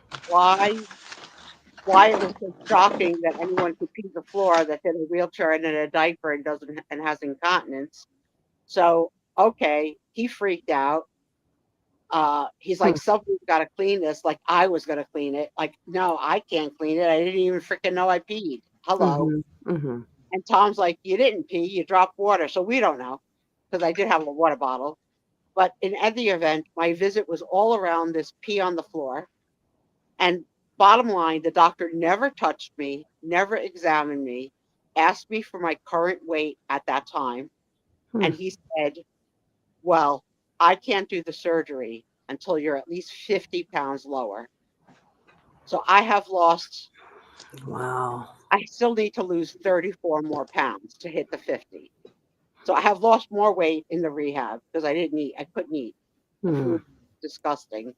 why it was so shocking that anyone could pee the floor that's in a wheelchair and in a diaper and doesn't and has incontinence. So okay, he freaked out. He's like, somebody's got to clean this. Like I was gonna clean it. Like no, I can't clean it. I didn't even freaking know I peed. Hello. Mhm. Mhm. And Tom's like, you didn't pee. You dropped water. So we don't know because I did have a water bottle. But in any event, my visit was all around this pee on the floor. And bottom line, the doctor never touched me, never examined me, asked me for my current weight at that time. And he said, well, I can't do the surgery until you're at least 50 pounds lower. So I have lost Wow. I still need to lose 34 more pounds to hit the 50. So I have lost more weight in the rehab because I didn't eat. I couldn't eat. The Hmm. food was disgusting,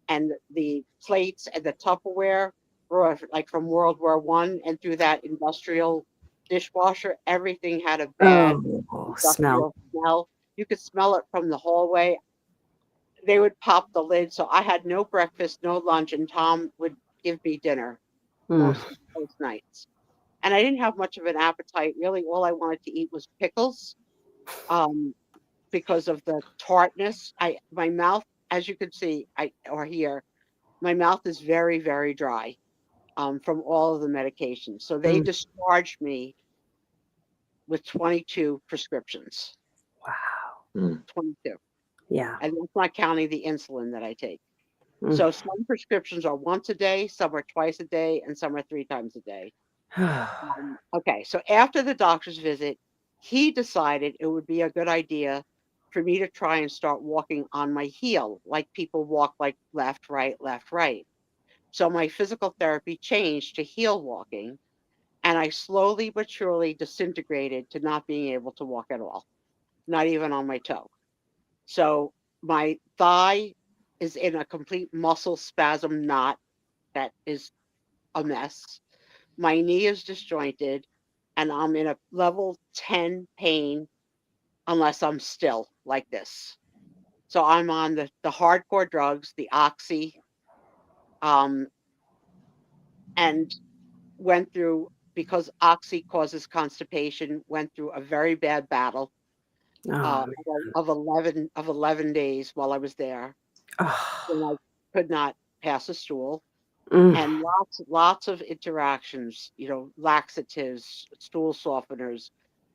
and the plates and the Tupperware were like from World War One, and through that industrial dishwasher, everything had a bad Oh, smell. industrial smell. You could smell it from the hallway. They would pop the lid, so I had no breakfast, no lunch, and Tom would give me dinner Mm. most nights. And I didn't have much of an appetite. Really, all I wanted to eat was pickles, um, because of the tartness. My mouth, as you can see, or hear, my mouth is very, very dry, from all of the medications. So they Mm. discharged me with 22 prescriptions. Wow. 22. Yeah. And that's not counting the insulin that I take. Mm. So some prescriptions are once a day, some are twice a day, and some are 3 times a day. Okay, so after the doctor's visit, he decided it would be a good idea for me to try and start walking on my heel, like people walk like left, right, left, right. So my physical therapy changed to heel walking, and I slowly but surely disintegrated to not being able to walk at all, not even on my toe. So my thigh is in a complete muscle spasm knot that is a mess. My knee is disjointed, and I'm in a level 10 pain unless I'm still like this. So I'm on the hardcore drugs, the oxy, um, and went through, because oxy causes constipation, went through a very bad battle, Oh, of 11 days while I was there, when I oh. could not pass a stool. Mm. And lots of interactions, laxatives, stool softeners,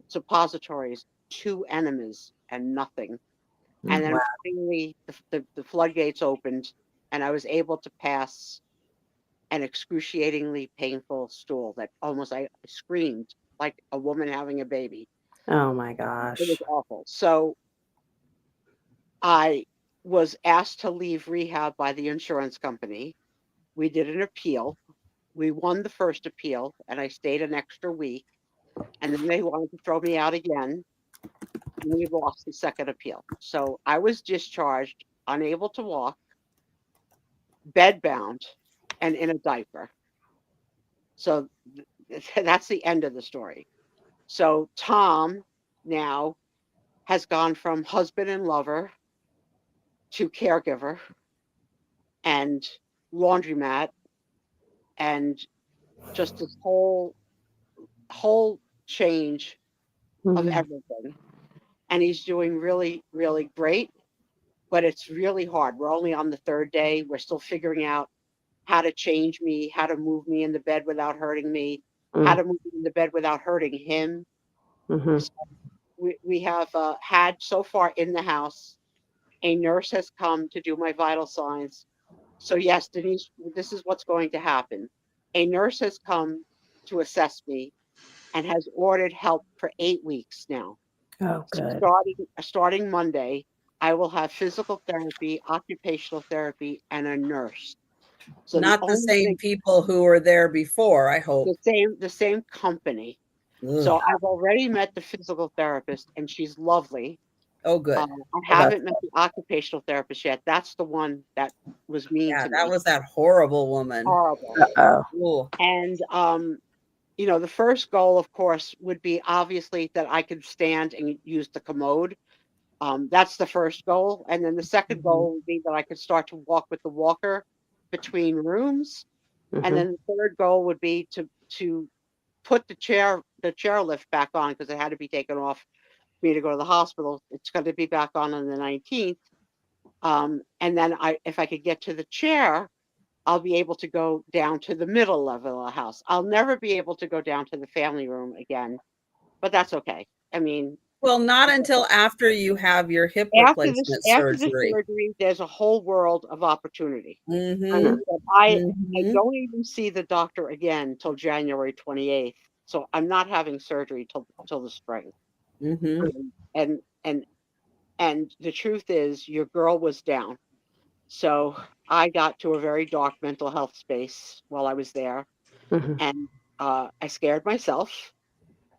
suppositories, 2 enemas, and nothing. And then Wow. finally, the floodgates opened, and I was able to pass an excruciatingly painful stool that almost I screamed like a woman having a baby. Oh my It was gosh. awful. So I was asked to leave rehab by the insurance company. We did an appeal. We won the first appeal, and I stayed an extra week. And then they wanted to throw me out again, and we lost the second appeal. So I was discharged, unable to walk, bedbound, and in a diaper. So that's the end of the story. So Tom now has gone from husband and lover to caregiver and laundromat, and just this whole change of Mhm. everything. And he's doing really, really great, but it's really hard. We're only on the 3rd day. We're still figuring out how to change me, how to move me in the bed without hurting me, how Mm. to move me in the bed without hurting him. Mhm. So we have had so far in the house, a nurse has come to do my vital signs. So yes, Denise, this is what's going to happen. A nurse has come to assess me and has ordered help for 8 weeks now. Oh, So good. starting Monday, I will have physical therapy, occupational therapy, and a nurse. So the Not the only same thing, people who were there before, I hope. the same company. So Ugh. I've already met the physical therapist, and she's lovely. Oh, good. I Well, that's haven't met the occupational therapist yet. That's the one that was mean Yeah, to that me. was that horrible woman. Horrible. uh-oh. Ooh. And the first goal, of course, would be obviously that I could stand and use the commode. That's the first goal. And then the second Mhm. goal would be that I could start to walk with the walker between rooms. And Mhm. then the third goal would be to put the chairlift back on, because it had to be taken off for me to go to the hospital. It's going to be back on the 19th. And then if I could get to the chair, I'll be able to go down to the middle level of the house. I'll never be able to go down to the family room again, but that's okay. I mean, Well, not until after you have your hip replacement after the surgery. surgery, there's a whole world of opportunity. Mm-hmm. But I Mm-hmm. don't even see the doctor again till January 28th. So I'm not having surgery till the spring. Mm-hmm. And and and the truth is, your girl was down. So I got to a very dark mental health space while I was there. Mhm. And I scared myself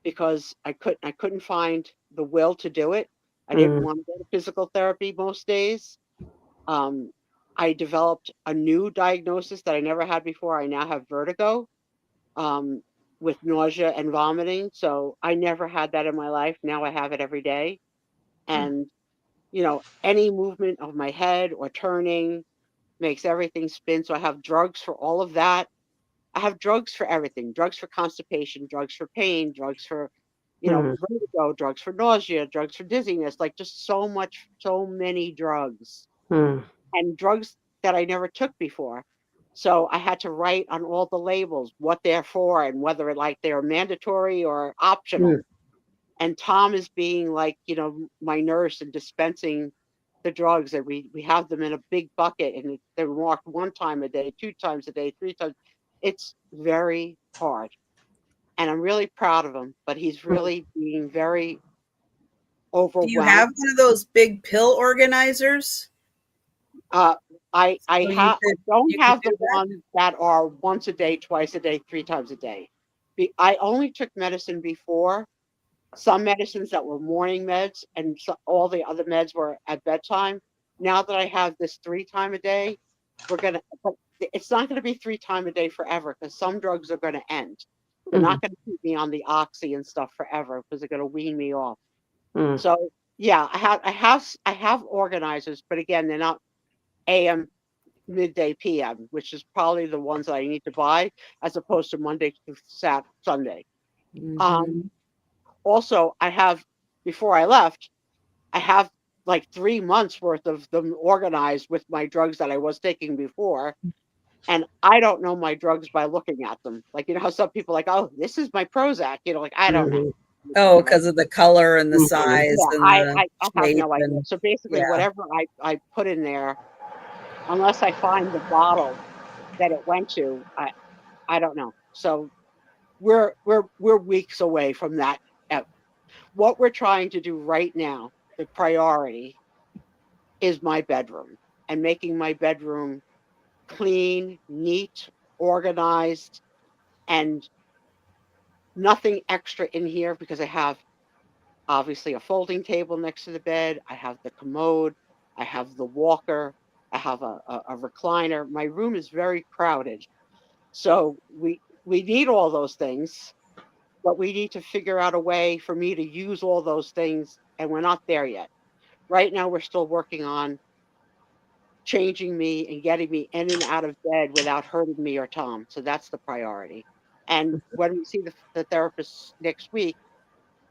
because I couldn't find the will to do it. I didn't want to go to physical therapy most days. Um, I developed a new diagnosis that I never had before. I now have vertigo, um, with nausea and vomiting. So I never had that in my life. Now I have it every day. And, any movement of my head or turning makes everything spin. So I have drugs for all of that. I have drugs for everything, drugs for constipation, drugs for pain, drugs for, vertigo, drugs for nausea, drugs for dizziness, like just so many drugs and drugs that I never took before. So I had to write on all the labels what they're for and whether like they're mandatory or optional. And Tom is being like, my nurse and dispensing the drugs, and we have them in a big bucket, and they're marked 1 time a day, 2 times a day, 3 times. It's very hard. And I'm really proud of him, but he's really being very Do you have overwhelmed. one of those big pill organizers? I So you don't could have do the that? ones that are once a day, twice a day, 3 times a day. I only took medicine before. Some medicines that were morning meds, and all the other meds were at bedtime. Now that I have this 3 time a day, but it's not going to be 3 time a day forever because some drugs are going to end. They're not going to keep me on the oxy and stuff forever because they're going to wean me off. So yeah, I have organizers, but again, they're not AM, midday, PM, which is probably the ones that I need to buy as opposed to Monday to Sunday. Also, I have, before I left, I have like 3 months worth of them organized with my drugs that I was taking before. And I don't know my drugs by looking at them. Like, how some people like, oh, this is my Prozac, like, I don't know. Oh, because of the color and the size Yeah, and the I have shape no idea. and So basically, yeah. whatever I put in there, unless I find the bottle that it went to, I don't know. So we're weeks away from that. What we're trying to do right now, the priority is my bedroom and making my bedroom clean, neat, organized, and nothing extra in here because I have obviously a folding table next to the bed. I have the commode. I have the walker. I have a recliner. My room is very crowded. So we need all those things, but we need to figure out a way for me to use all those things, and we're not there yet. Right now, we're still working on changing me and getting me in and out of bed without hurting me or Tom. So that's the priority. And when we see the therapist next week,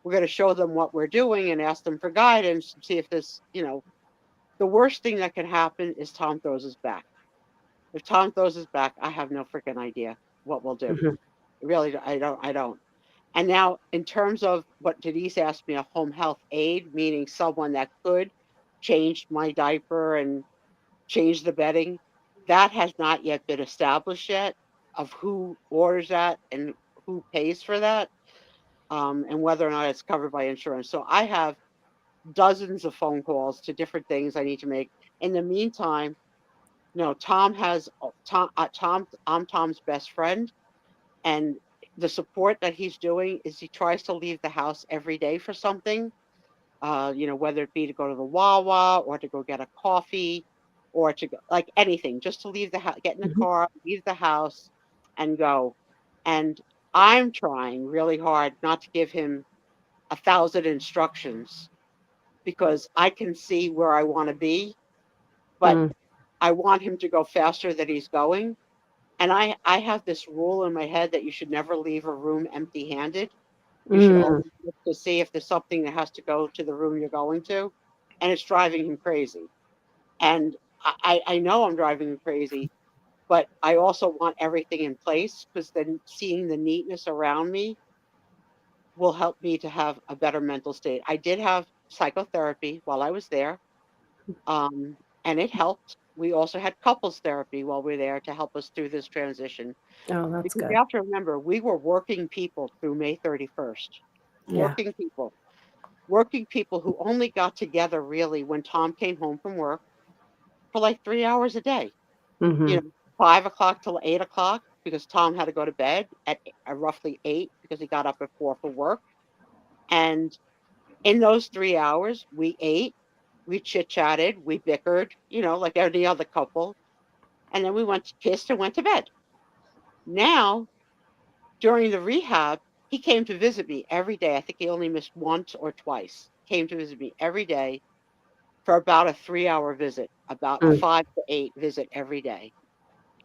we're going to show them what we're doing and ask them for guidance and see if this, the worst thing that can happen is Tom throws us back. If Tom throws us back, I have no freaking idea what we'll do. Really, I don't. And now, in terms of what Denise asked me, a home health aide, meaning someone that could change my diaper and change the bedding, that has not yet been established yet of who orders that and who pays for that, and whether or not it's covered by insurance. So I have dozens of phone calls to different things I need to make. In the meantime, Tom has I'm Tom's best friend, and the support that he's doing is he tries to leave the house every day for something, whether it be to go to the Wawa or to go get a coffee or to go like anything, just to leave the house, get in the car, leave the house and go. And I'm trying really hard not to give him 1,000 instructions because I can see where I want to be, but I want him to go faster than he's going. And I have this rule in my head that you should never leave a room empty-handed. You should always look to see if there's something that has to go to the room you're going to, and it's driving him crazy. And I know I'm driving him crazy, but I also want everything in place because then seeing the neatness around me will help me to have a better mental state. I did have psychotherapy while I was there, and it helped. We also had couples therapy while we were there to help us through this transition. Oh, that's Because good. you have to remember, we were working people through May 31st. Yeah. Working people who only got together really when Tom came home from work for like 3 hours a day. 5 o'clock till 8 o'clock. because Tom had to go to bed at roughly 8 because he got up at 4 for work. And in those 3 hours, we ate, we chit-chatted, we bickered, like any other couple. And then we kissed and went to bed. Now, during the rehab, he came to visit me every day. I think he only missed once or twice. Came to visit me every day for about a 3-hour visit, about a 5 to 8 visit every day.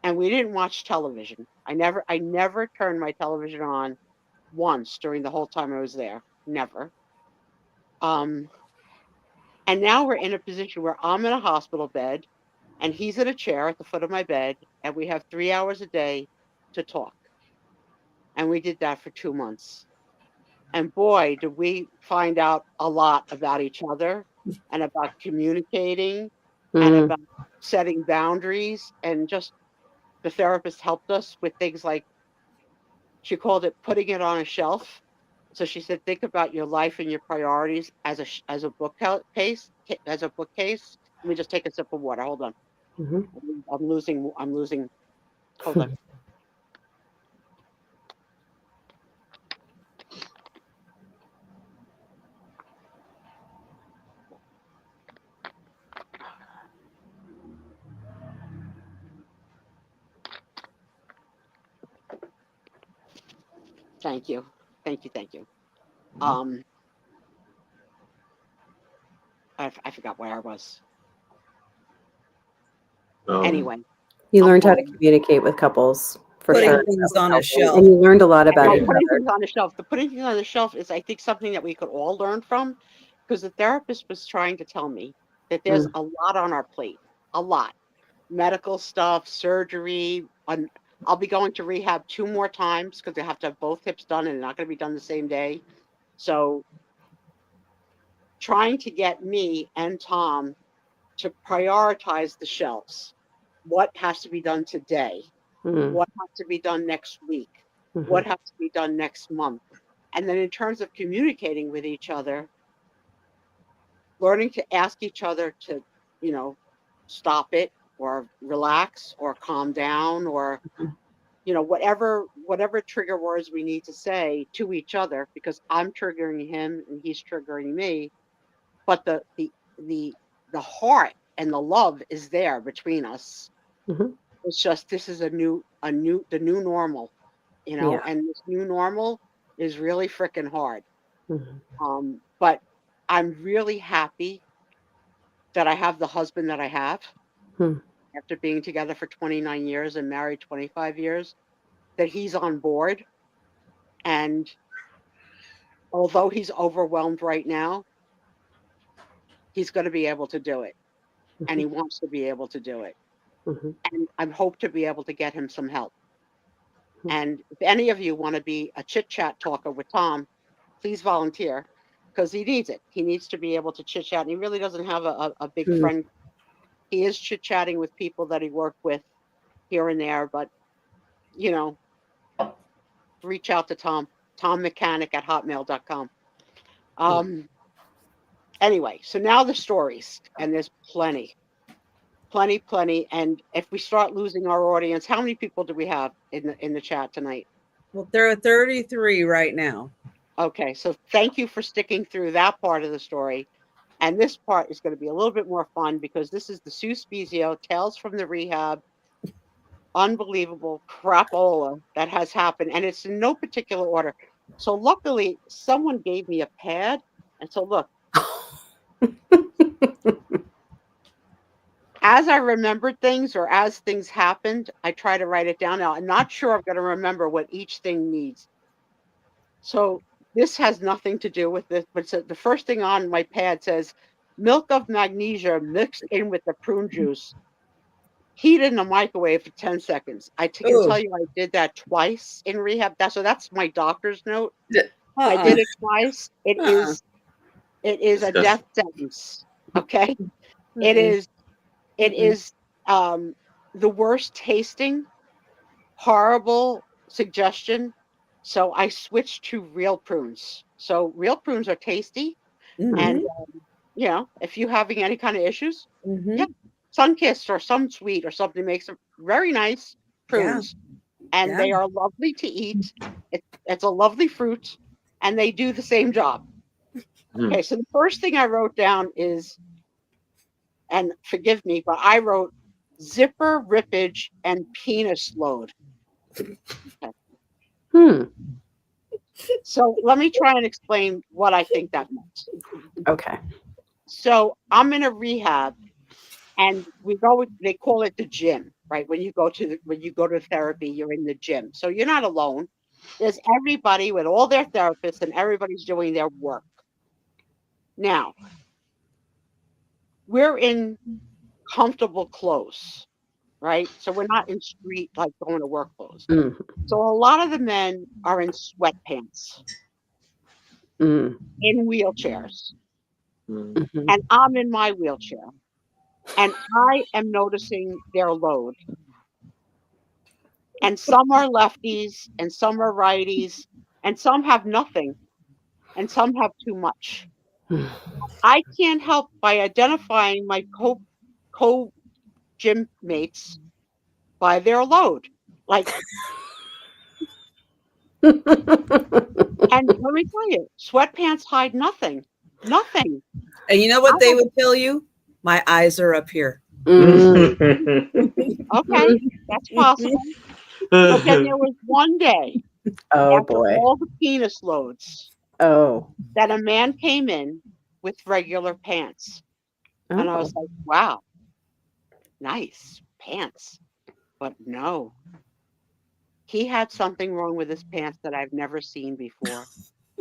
And we didn't watch television. I never turned my television on once during the whole time I was there. Never. And now we're in a position where I'm in a hospital bed and he's in a chair at the foot of my bed, and we have 3 hours a day to talk. And we did that for 2 months. And boy, did we find out a lot about each other and about communicating and about setting boundaries. And just the therapist helped us with things like, she called it putting it on a shelf. So she said, think about your life and your priorities as a bookcase. Let me just take a sip of water. Hold on. I'm losing. Hold on. Thank you. I forgot where I was. Anyway. You learned how to communicate with couples, for putting sure. things on a shelf. And you learned a lot about each putting other. things on the shelf. The putting things on the shelf is, I think, something that we could all learn from, because the therapist was trying to tell me that there's a lot on our plate, a lot. Medical stuff, surgery. I'll be going to rehab 2 more times because they have to have both hips done, and they're not going to be done the same day. So trying to get me and Tom to prioritize the shelves. What has to be done today? What has to be done next week? What has to be done next month? And then in terms of communicating with each other, learning to ask each other to, stop it or relax or calm down or, whatever trigger words we need to say to each other, because I'm triggering him and he's triggering me. But the heart and the love is there between us. It's just, this is the new normal, and this new normal is really freaking hard. But I'm really happy that I have the husband that I have after being together for 29 years and married 25 years, that he's on board. And although he's overwhelmed right now, he's going to be able to do it. And he wants to be able to do it. And I hope to be able to get him some help. And if any of you want to be a chit-chat talker with Tom, please volunteer, because he needs it. He needs to be able to chit-chat. And he really doesn't have a big friend. He is chit-chatting with people that he worked with here and there. But, reach out to Tom mechanic@hotmail.com. Anyway, so now the stories. And there's plenty. And if we start losing our audience, how many people do we have in the chat tonight? Well, there are 33 right now. Okay, so thank you for sticking through that part of the story. And this part is going to be a little bit more fun, because this is the Sue Spezio Tales from the Rehab. Unbelievable crapola that has happened, and it's in no particular order. So luckily, someone gave me a pad, and so look. As I remembered things, or as things happened, I try to write it down. Now, I'm not sure I'm going to remember what each thing needs. So this has nothing to do with this, but the first thing on my pad says, milk of magnesia mixed in with the prune juice, heated in a microwave for 10 seconds. I can tell you I did that twice in rehab. That's my doctor's note. I did it twice. It is a death sentence. Okay. It is the worst tasting, horrible suggestion. So I switched to real prunes. So real prunes are tasty. And, if you're having any kind of issues, Sunkist or some sweet or something makes them very nice prunes. and they are lovely to eat. It's a lovely fruit, and they do the same job. Okay, so the first thing I wrote down is, and forgive me, but I wrote zipper rippage and penis load. So let me try and explain what I think that meant. Okay. So I'm in a rehab, and they call it the gym, right? When you go to therapy, you're in the gym. So you're not alone. There's everybody with all their therapists, and everybody's doing their work. Now, we're in comfortable clothes, right? So we're not in street, like going to work clothes. So a lot of the men are in sweatpants, in wheelchairs. And I'm in my wheelchair. And I am noticing their load. And some are lefties, and some are righties, and some have nothing, and some have too much. I can't help by identifying my co-gym mates by their load. Like, and let me tell you, sweatpants hide nothing. Nothing. And you know what they would tell you? My eyes are up here. Okay, that's possible. But then there was one day, after all the penis loads, that a man came in with regular pants. And I was like, wow, nice pants. But no, he had something wrong with his pants that I've never seen before.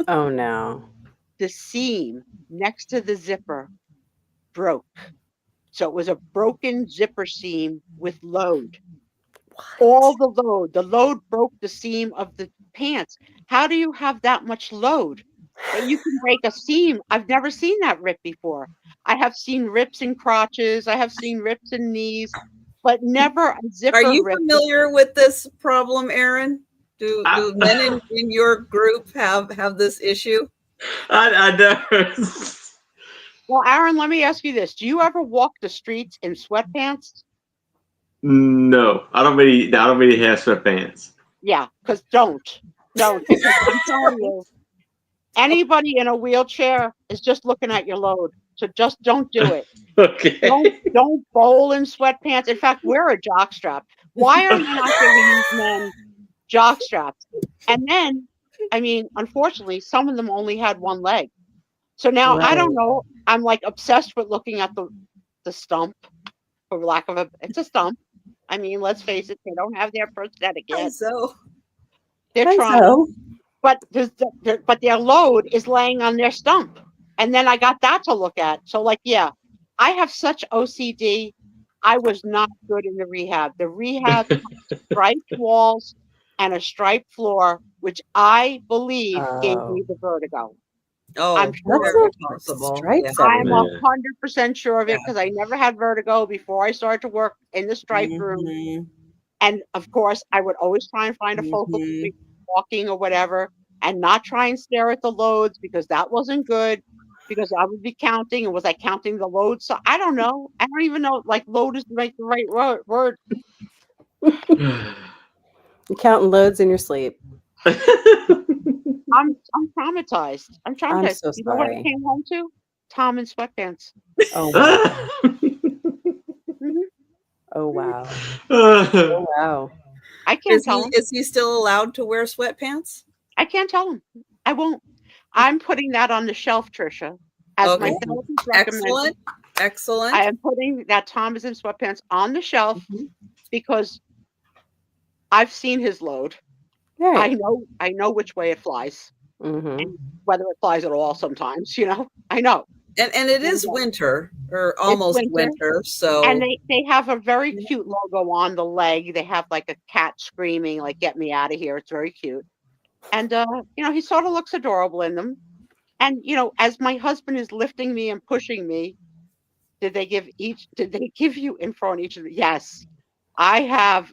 Oh, no. The seam next to the zipper broke. So it was a broken zipper seam with load. All the load broke the seam of the pants. How do you have that much load that you can break a seam? I've never seen that rip before. I have seen rips in crotches. I have seen rips in knees, but never a zipper. Are you rip. familiar with this problem, Aaron? Do men in your group have this issue? I know. Well, Aaron, let me ask you this. Do you ever walk the streets in sweatpants? No, I don't really have sweatpants. Yeah, because don't. Because I'm telling you, anybody in a wheelchair is just looking at your load. So just don't do it. Okay. Don't bowl in sweatpants. In fact, wear a jockstrap. Why are you not giving these men jockstraps? And then, I mean, unfortunately, some of them only had one leg. So now I don't know. I'm like obsessed with looking at the stump, for lack of it's a stump. I mean, let's face it, they don't have their prosthetic yet. So they're trying, but their load is laying on their stump. And then I got that to look at. So like, yeah, I have such OCD. I was not good in the rehab. The rehab striped walls and a striped floor, which I believe gave me the vertigo. Oh, I'm sure that's possible. stripes. I'm 100% sure of it because I never had vertigo before I started to work in the stripe room. And of course, I would always try and find a focal point walking or whatever, and not try and stare at the loads because that wasn't good. Because I would be counting, and was I counting the load? So I don't know. I don't even know. Like load is the right word. You're counting loads in your sleep. I'm traumatized. I'm traumatized. I'm so You know what I sorry. came home to? Tom in sweatpants. Oh, wow. Oh, wow. Oh, wow. I can't tell him. Is he still allowed to wear sweatpants? I can't tell him. I won't. I'm putting that on the shelf, Trisha. As my therapist recommended. Excellent. I am putting that Tom is in sweatpants on the shelf because I've seen his load. Right. I know which way it flies. Mm-hmm. And whether it flies at all sometimes, I know. And it is winter or almost winter. So and they have a very cute logo on the leg. They have like a cat screaming, like, get me out of here. It's very cute. And he sort of looks adorable in them. And as my husband is lifting me and pushing me, did they give you info on each of them? Yes. I have,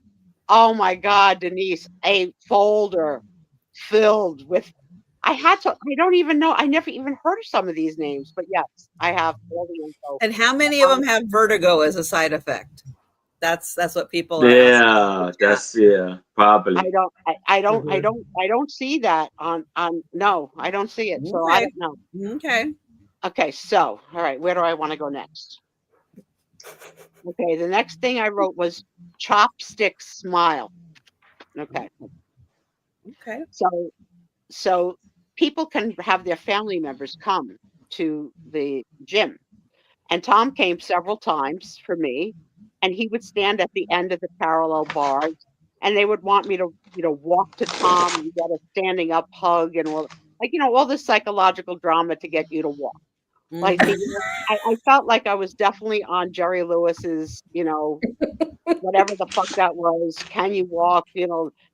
oh my God, Denise, a folder filled with I don't even know. I never even heard of some of these names, but yes, I have all the info. And how many of them have vertigo as a side effect? That's what people are asking. Yeah, that's probably. I don't see that on no, I don't see it. So I Okay. don't know. Okay. Okay, so all right, where do I want to go next? Okay, the next thing I wrote was chopstick smile. Okay. Okay. So people can have their family members come to the gym. And Tom came several times for me, and he would stand at the end of the parallel bars, and they would want me to, walk to Tom and get a standing up hug and all, like, all the psychological drama to get you to walk. Like, Mhm. I felt like I was definitely on Jerry Lewis's, whatever the fuck that was. Can you walk?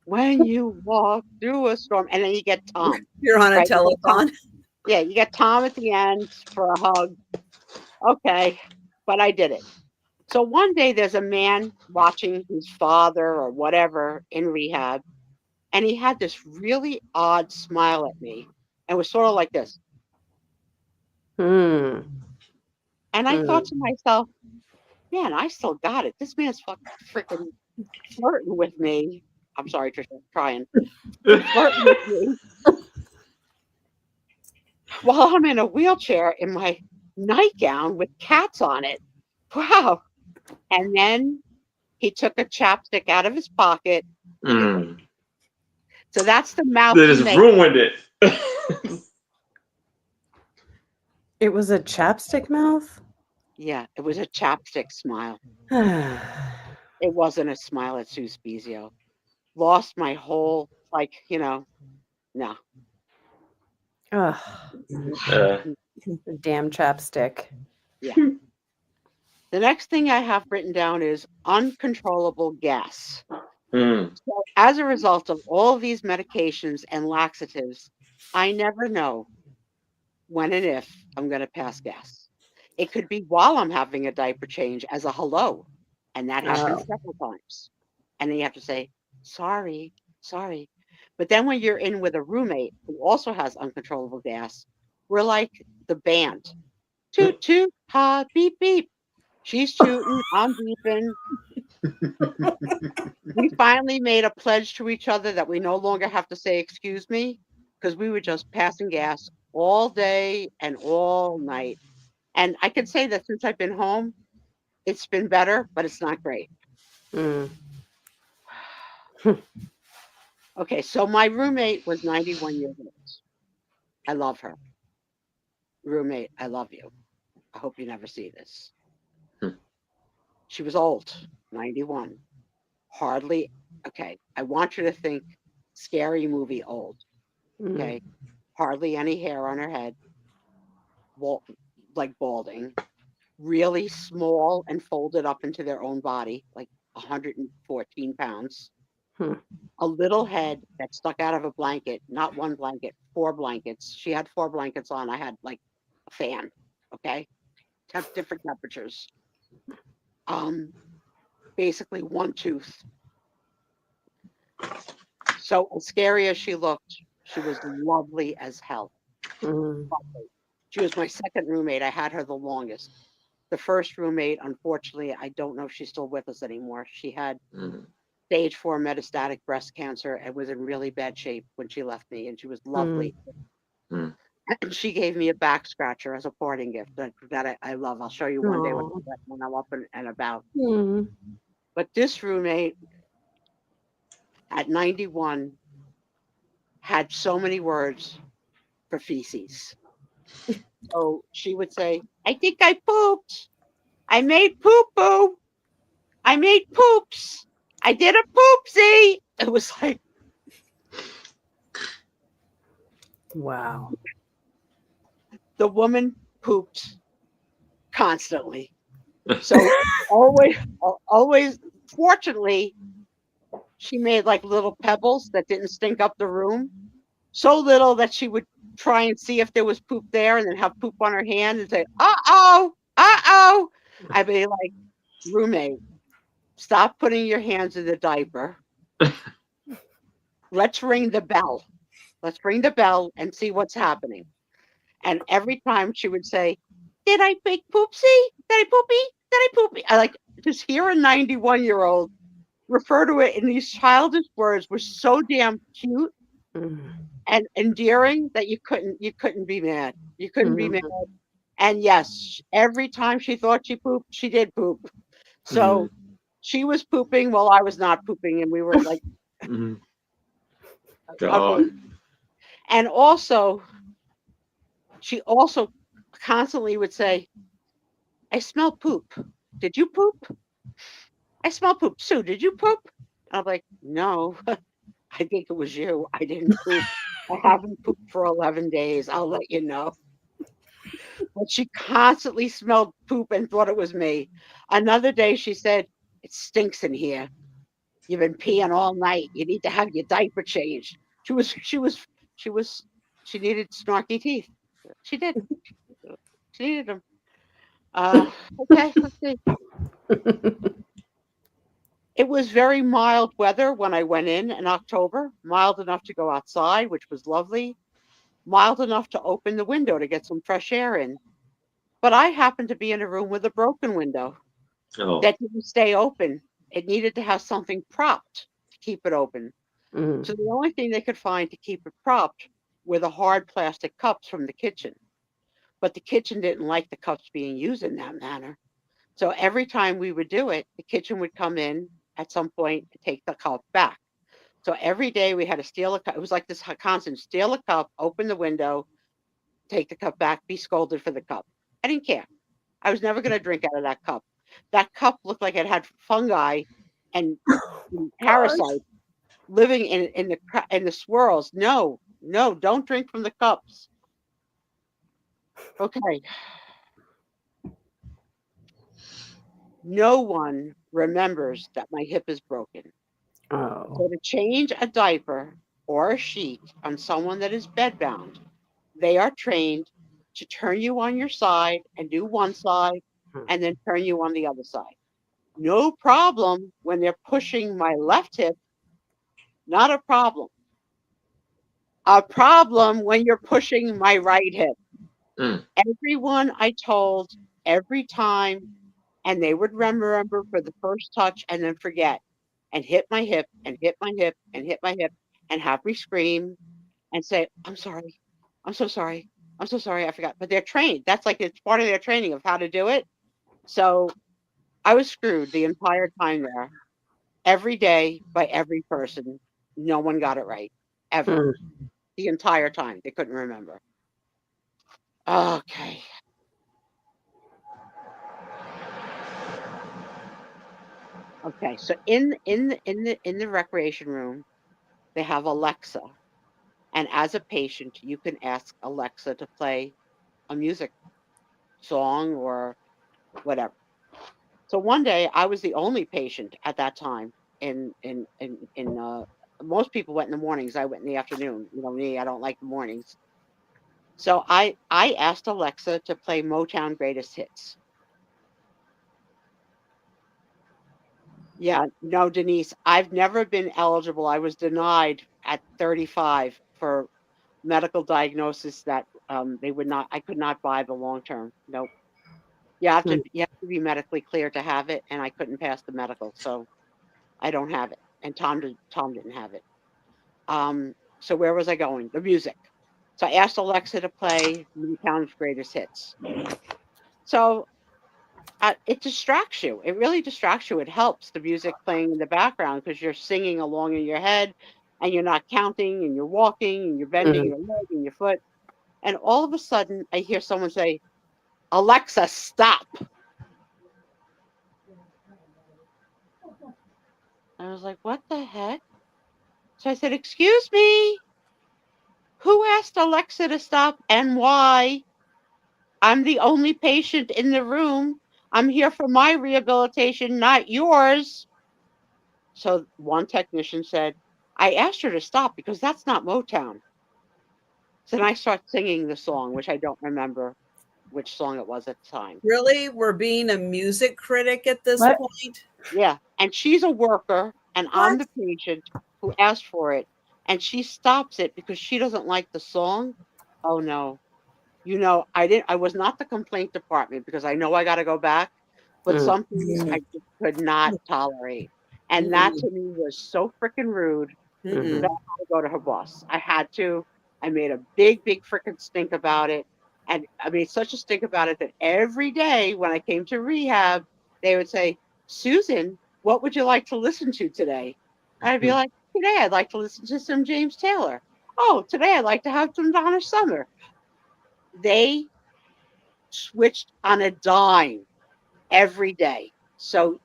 When you walk through a storm, and then you get Tom, You're on a right? You get Tom. telethon. Yeah, you get Tom at the end for a hug. Okay, but I did it. So one day there's a man watching his father or whatever in rehab, and he had this really odd smile at me, and was sort of like this. Hmm. And I thought to myself, man, I still got it. This man's fucking freaking flirting with me. I'm sorry, Trisha, I'm trying. Flirting with me while I'm in a wheelchair in my nightgown with cats on it. Wow. And then he took a chapstick out of his pocket. Mm. So that's the mouth They he just made. ruined it. It was a chapstick mouth? Yeah, it was a chapstick smile. Ugh. It wasn't a smile at Sue Spezio. Lost my whole, no. Damn chapstick. Yeah. The next thing I have written down is uncontrollable gas. Mm. So as a result of all of these medications and laxatives, I never know when and if I'm going to pass gas. It could be while I'm having a diaper change as a hello, and that happens several times. And then you have to say, sorry. But then when you're in with a roommate who also has uncontrollable gas, we're like the band. Toot, toot, ha, beep, beep. She's tooting, I'm beeping. We finally made a pledge to each other that we no longer have to say, excuse me, because we were just passing gas all day and all night. And I can say that since I've been home, it's been better, but it's not great. Mm. Okay, so my roommate was 91 years old. I love her. Roommate, I love you. I hope you never see this. She was old, 91. Hardly, okay, I want you to think scary movie old. Okay, hardly any hair on her head, like balding, really small and folded up into their own body, like 114 pounds. A little head that stuck out of a blanket, not one blanket, 4 blankets. She had 4 blankets on. I had like a fan, okay? Different temperatures. Basically one tooth. So as scary as she looked, she was lovely as hell. She was my second roommate. I had her the longest. The first roommate, unfortunately, I don't know if she's still with us anymore. She had stage 4 metastatic breast cancer and was in really bad shape when she left me, and she was lovely. And she gave me a back scratcher as a parting gift that I love. I'll show you one day when I'm up and about. But this roommate at 91 had so many words for feces. So she would say, I think I pooped. I made poo-poo. I made poops. I did a poopsie. It was like, wow. The woman pooped constantly. So always, fortunately, she made like little pebbles that didn't stink up the room. So little that she would try and see if there was poop there and then have poop on her hand and say, uh-oh. I'd be like, roommate, stop putting your hands in the diaper. Let's ring the bell. Let's ring the bell and see what's happening. And every time she would say, did I make poopsie? Did I poopy? Did I poopy? just hear a 91-year-old refer to it in these childish words was so damn cute Mm. and endearing that you couldn't be mad. You couldn't be mad. Mhm. And yes, every time she thought she pooped, she did poop. So she was pooping while I was not pooping, and we were like Mhm. ugly. God. And also, she also constantly would say, "I smell poop. Did you poop? I smell poop. Sue, did you poop?" I'm like, "No, I think it was you. I didn't poop. I haven't pooped for 11 days. I'll let you know." But she constantly smelled poop and thought it was me. Another day she said, "It stinks in here. You've been peeing all night. You need to have your diaper changed." She was she needed snarky teeth. She did. She needed them. Okay, let's see. It was very mild weather when I went in October, mild enough to go outside, which was lovely, mild enough to open the window to get some fresh air in. But I happened to be in a room with a broken window Oh. that didn't stay open. It needed to have something propped to keep it open. Mm. So the only thing they could find to keep it propped were the hard plastic cups from the kitchen. But the kitchen didn't like the cups being used in that manner. So every time we would do it, the kitchen would come in at some point to take the cup back. So every day we had to steal a cup. It was like this constant steal a cup, open the window, take the cup back, be scolded for the cup. I didn't care. I was never going to drink out of that cup. That cup looked like it had fungi and parasites living in the swirls. No, no, don't drink from the cups. Okay. No one remembers that my hip is broken. Oh. So to change a diaper or a sheet on someone that is bedbound, they are trained to turn you on your side and do one side and then turn you on the other side. No problem when they're pushing my left hip, not a problem. A problem when you're pushing my right hip. Mm. Everyone I told every time, and they would remember for the first touch and then forget and hit my hip and hit my hip and hit my hip and have me scream and say, "I'm sorry. I'm so sorry. I'm so sorry. I forgot." But they're trained. That's like it's part of their training of how to do it. So I was screwed the entire time there. Every day by every person. No one got it right. Ever. Mm. The entire time. They couldn't remember. Okay. Okay. So in the recreation room, they have Alexa. And as a patient, you can ask Alexa to play a music song or whatever. So one day I was the only patient at that time in most people went in the mornings. I went in the afternoon. You know me, I don't like the mornings. So I asked Alexa to play Motown Greatest Hits. Yeah, no, Denise, I've never been eligible. I was denied at 35 for medical diagnosis that they would not. I could not buy the long term. Nope. Mm. You have to be medically clear to have it, and I couldn't pass the medical, so I don't have it. And Tom didn't have it. So where was I going? The music. So I asked Alexa to play Motown's Greatest Hits. So it distracts you. It really distracts you. It helps the music playing in the background because you're singing along in your head and you're not counting and you're walking and you're bending Mm. your leg and your foot. And all of a sudden, I hear someone say, "Alexa, stop." I was like, "What the heck?" So I said, "Excuse me, who asked Alexa to stop and why? I'm the only patient in the room. I'm here for my rehabilitation, not yours." So one technician said, "I asked her to stop because that's not Motown." So then I start singing the song, which I don't remember which song it was at the time. Really? We're being a music critic at this What? point? Yeah. And she's a worker, and I'm What? the patient who asked for it. And she stops it because she doesn't like the song. Oh no. I was not the complaint department because I know I got to go back. but Mm. some things I just could not tolerate. And that to me was so freaking rude Mm-mm. that I had to go to her boss. I had to. I made a big freaking stink about it. And I made such a stink about it that every day when I came to rehab, they would say, Susan, what would you like to listen to today? And I'd be like, today I'd like to listen to some James Taylor. Oh, today I'd like to have some Donna Summer. They switched on a dime every day. So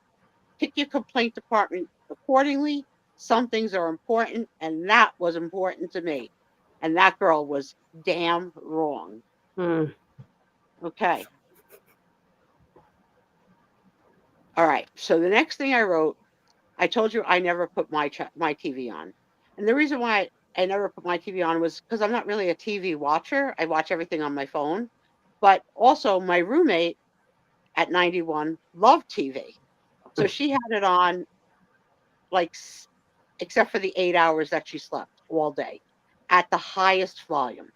pick your complaint department accordingly. Some things are important, and that was important to me. And that girl was damn wrong. Mm. Okay. All right. So the next thing I wrote, I told you I never put my TV on. And the reason why I never put my TV on was because I'm not really a TV watcher. I watch everything on my phone. But also, my roommate at 91 loved TV. So she had it on, like, except for the 8 hours that she slept all day, at the highest volume.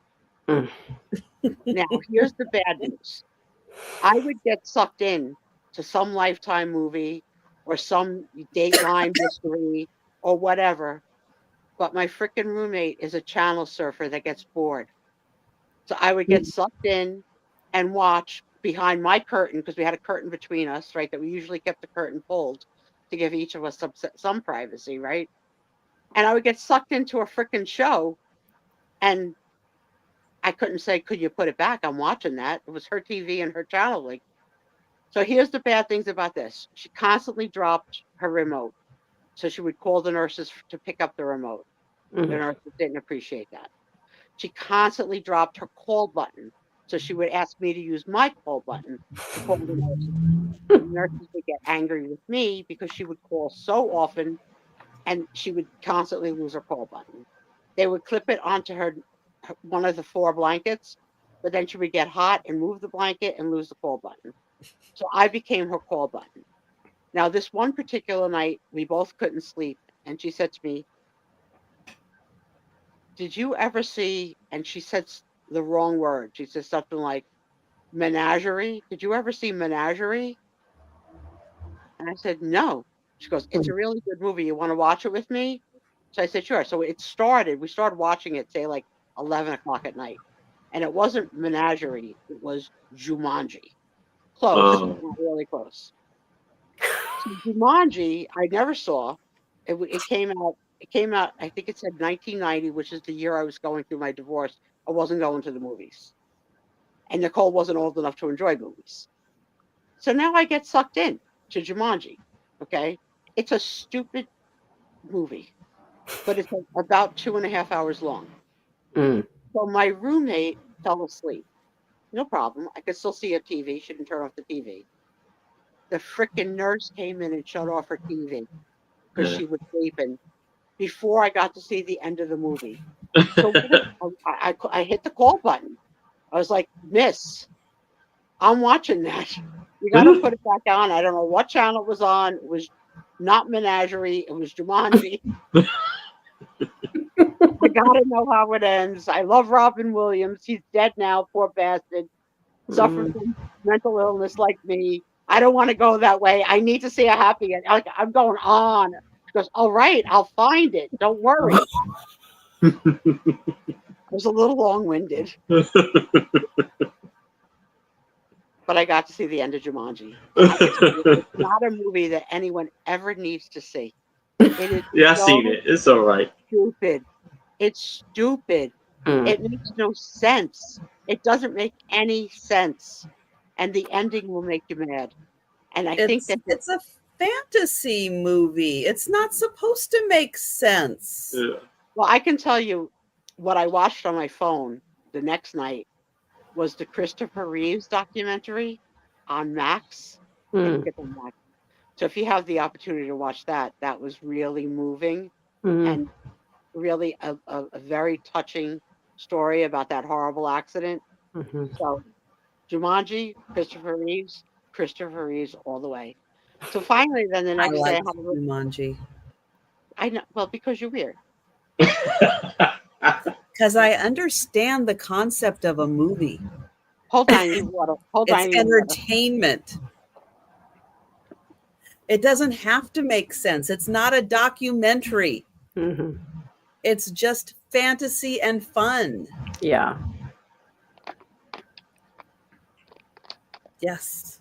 Mm. Now, here's the bad news. I would get sucked in to some Lifetime movie or some Dateline mystery or whatever, but my freaking roommate is a channel surfer that gets bored. So I would get sucked in and watch behind my curtain, because we had a curtain between us, right? That we usually kept the curtain pulled to give each of us some privacy, right? And I would get sucked into a freaking show, and I couldn't say, could you put it back? I'm watching that. It was her TV and her channel. Like, so here's the bad things about this. She constantly dropped her remote. So she would call the nurses to pick up the remote. The Mm. nurses didn't appreciate that. She constantly dropped her call button. So she would ask me to use my call button to call the nurses. The nurses would get angry with me because she would call so often and she would constantly lose her call button. They would clip it onto her one of the 4 blankets, but then she would get hot and move the blanket and lose the call button. So I became her call button. Now, this one particular night, we both couldn't sleep, and she said to me, did you ever see, and she said the wrong word. She said something like Menagerie. Did you ever see Menagerie? And I said, no. She goes, it's a really good movie. You want to watch it with me? So I said, sure. So we started watching it, say, like 11 o'clock at night. And it wasn't Menagerie. It was Jumanji. Close, Oh. not really close. So Jumanji, I never saw. It came out. It came out. I think it said 1990, which is the year I was going through my divorce. I wasn't going to the movies, and Nicole wasn't old enough to enjoy movies. So now I get sucked in to Jumanji. Okay, it's a stupid movie, but it's about 2.5 hours long. Mm. So my roommate fell asleep. No problem. I could still see a TV. She didn't turn off the TV. The freaking nurse came in and shut off her TV because she was sleeping before I got to see the end of the movie. So I hit the call button. I was like, Miss, I'm watching that. You got to put it back on. I don't know what channel it was on. It was not Menagerie. It was Jumanji. I got to know how it ends. I love Robin Williams. He's dead now, poor bastard. Suffered from mental illness like me. I don't want to go that way. I need to see a happy end. I'm going on. She goes, all right, I'll find it. Don't worry. I was a little long-winded. But I got to see the end of Jumanji. It's not a movie that anyone ever needs to see. It is Yeah, I've seen it. It's all right. Stupid. It's stupid. It makes no sense. It doesn't make any sense. And the ending will make you mad. And I think that it's a fantasy movie. It's not supposed to make sense. Yeah. well, I can tell you what I watched on my phone the next night was the Christopher Reeves documentary on Max. I think it's on Max. So if you have the opportunity to watch that, that was really moving and really a very touching story about that horrible accident. So Jumanji, Christopher Reeves all the way. So finally, then the I next day, like I had a little, Jumanji I know, well, because you're weird. because I understand the concept of a movie. Hold on, you water. Hold on, It's you water. entertainment. It doesn't have to make sense. It's not a documentary. Hmm. It's just fantasy and fun. Yeah. Yes.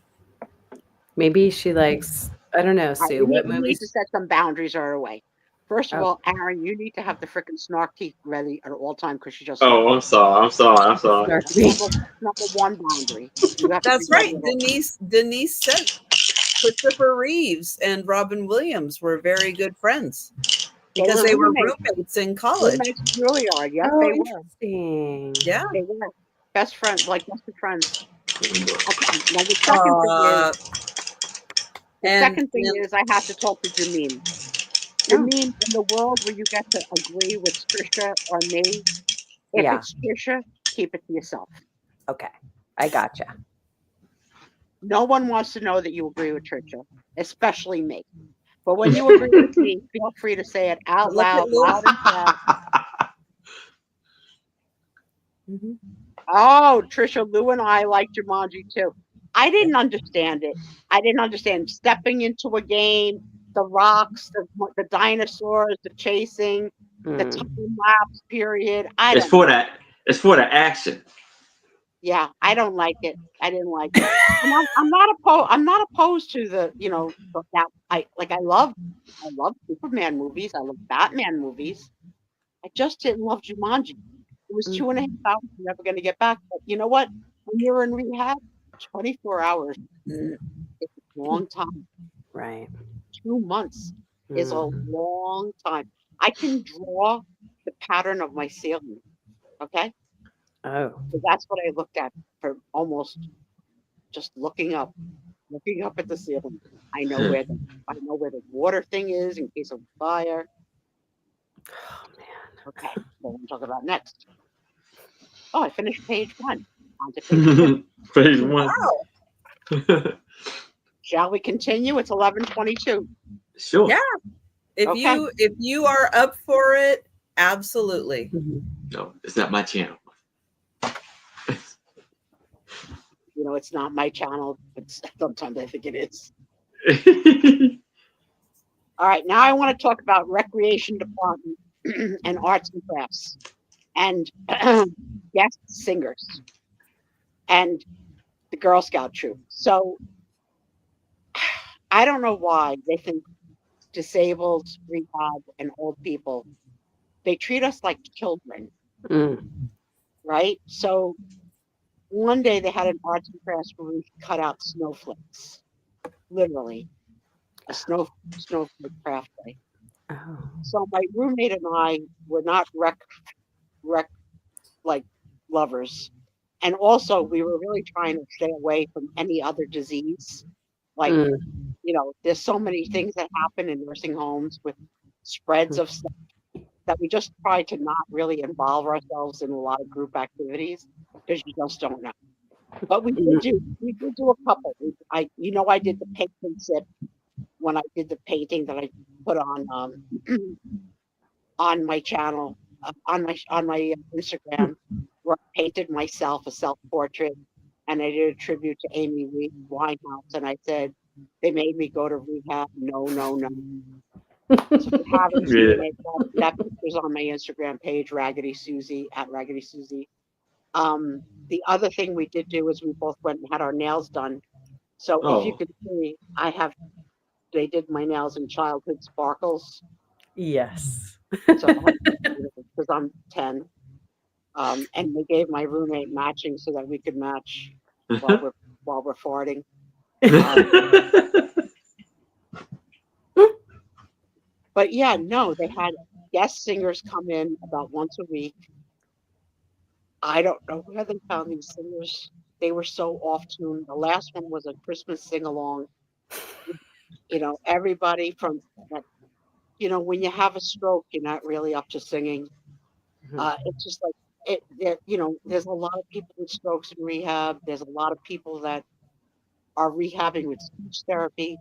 Maybe she likes, I don't know, All right, Sue, what we need movies? to set some boundaries our way. First of Oh. all, Aaron, you need to have the freaking snark teeth ready at all time because she just Oh, I'm sorry. I'm sorry. I'm sorry. Snark That's teeth. number one boundary. You have to That's be ready right. at all times. Denise said Christopher Reeves and Robin Williams were very good friends because they were roommates in college. Roommates at Juilliard. Yes, Oh, they were. interesting. Yeah. They were best friends, like best of friends. Okay. Now the second thing is, I have to talk to Jameen. Jameen, in the world where you get to agree with Trisha or me, if Yeah. it's Trisha, keep it to yourself. Okay. I gotcha. No one wants to know that you agree with Trisha, especially me. But when you agree with me, feel free to say it out Look at loud, Lou. loud and proud. Mhm. Oh, Trisha, Lou and I like Jumanji too. I didn't understand it. I didn't understand stepping into a game, the rocks, the dinosaurs, the chasing, the Mm. time lapse period. I It's don't for know. that. It's for the action. Yeah, I don't like it. I didn't like it. And I'm not opposed. I'm not opposed to the, that I love Superman movies. I love Batman movies. I just didn't love Jumanji. It was 2.5 hours. I'm never going to get back. But you know what? When you're in rehab, 24 hours is a long time. Right. 2 months is a Mm. long time. I can draw the pattern of my ceiling. Okay, Oh. so that's what I looked at for almost just looking up at the ceiling. I know where the water thing is in case of fire. Oh, man. Okay, what I'm talking about next. Oh, I finished page 1. On to page 2. Phase one. Wow. Shall we continue? It's 11:22. Sure. Yeah. If Okay. you are up for it, absolutely. No, it's not my channel. It's not my channel, but sometimes I think it is. All right, now I want to talk about recreation department and arts and crafts and guest singers and the Girl Scout troop. So I don't know why they think disabled, rehab, and old people, they treat us like children, Mm. right? So one day they had an arts and crafts where we cut out snowflakes, literally a snowflake craft day. Oh. So my roommate and I were not rec like lovers, and also we were really trying to stay away from any other disease. Like, Mm. There's so many things that happen in nursing homes with spreads of stuff that we just try to not really involve ourselves in a lot of group activities because you just don't know. But we did do a couple. I did the paint and sip when I did the painting that I put on on my channel, on my Instagram, where I painted myself a self-portrait, and I did a tribute to Amy Winehouse, and I said they made me go to rehab. No, no, no. So if you haven't seen it, that picture's on my Instagram page, Raggedy Susie at Raggedy Susie. The other thing we did do is we both went and had our nails done. So if you Oh. could see, they did my nails in childhood sparkles. Yes. So because I'm 10, and they gave my roommate matching so that we could match while we're farting. But yeah, no, they had guest singers come in about once a week. I don't know where they found these singers. They were so off tune. The last one was a Christmas sing along. Everybody from that. When you have a stroke, you're not really up to singing. It's just like there's a lot of people with strokes in rehab. There's a lot of people that are rehabbing with speech therapy.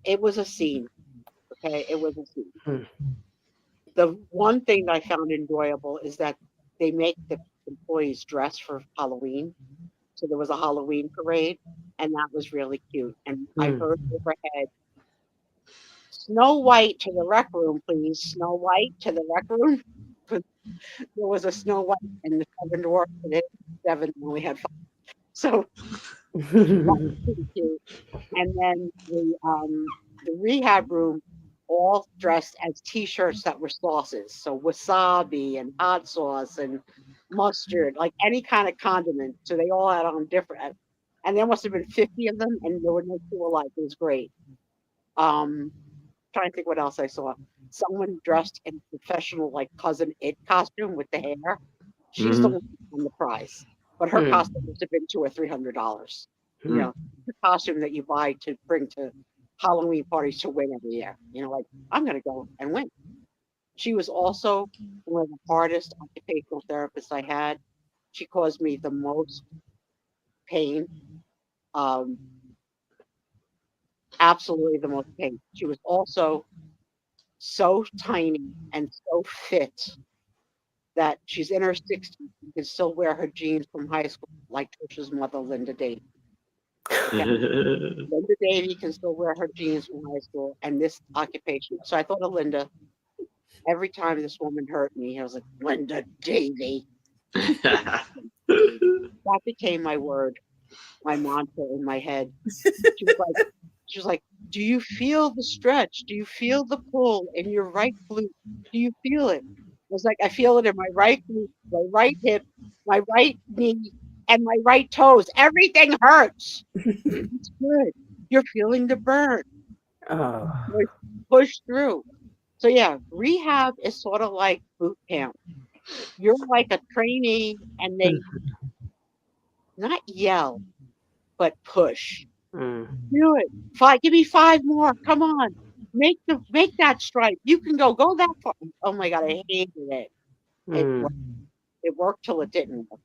It was a scene. Okay, it was a scene. The one thing that I found enjoyable is that they make the employees dress for Halloween. So there was a Halloween parade, and that was really cute. And I heard overhead Snow White to the rec room, please. Snow White to the rec room. There was a Snow White in the Seven Dwarfs, and it was 7 when we had 5. So that was pretty cute. And then the rehab room, all dressed as T-shirts that were sauces. So wasabi and hot sauce and mustard, like any kind of condiment. So they all had on different. And there must have been 50 of them, and there were no two alike. It was great. Trying to think what else I saw. Someone dressed in professional, like Cousin It costume with the hair. She's the one who won the prize, but her costume must have been $200 or $300. You know, the costume that you buy to bring to Halloween parties to win every year. You know, like, I'm going to go and win. She was also one of the hardest occupational therapists I had. She caused me the most pain. Absolutely the most pain. She was also so tiny and so fit that she's in her 60s and can still wear her jeans from high school, like Trisha's mother, Linda Davey. Okay? Linda Davey can still wear her jeans from high school and this occupation. So I thought of Linda every time this woman hurt me. I was like, Linda Davey. That became my word, my mantra in my head. She was like, do you feel the stretch? Do you feel the pull in your right glute? Do you feel it? I was like, I feel it in my right glute, my right hip, my right knee, and my right toes. Everything hurts. It's good. You're feeling the burn. Oh. Push through. So yeah, rehab is sort of like boot camp. You're like a trainee, and they not yell, but push. Do it. Give me 5 more. Come on. Make that stripe. You can go that far. Oh my God, I hated it. It worked till it didn't work.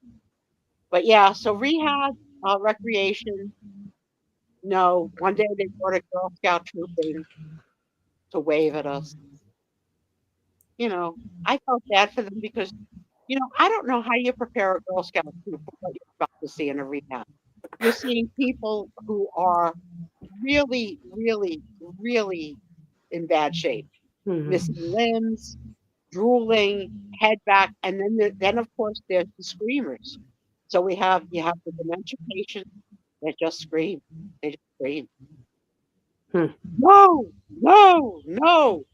But yeah, so rehab, recreation. No, one day they brought a Girl Scout troop in to wave at us. You know, I felt bad for them because, you know, I don't know how you prepare a Girl Scout troop for what you're about to see in a rehab. You're seeing people who are really, really, really in bad shape, missing limbs, drooling, head back, and then of course there's the screamers. So you have the dementia patients that just scream. They just scream. No, no, no,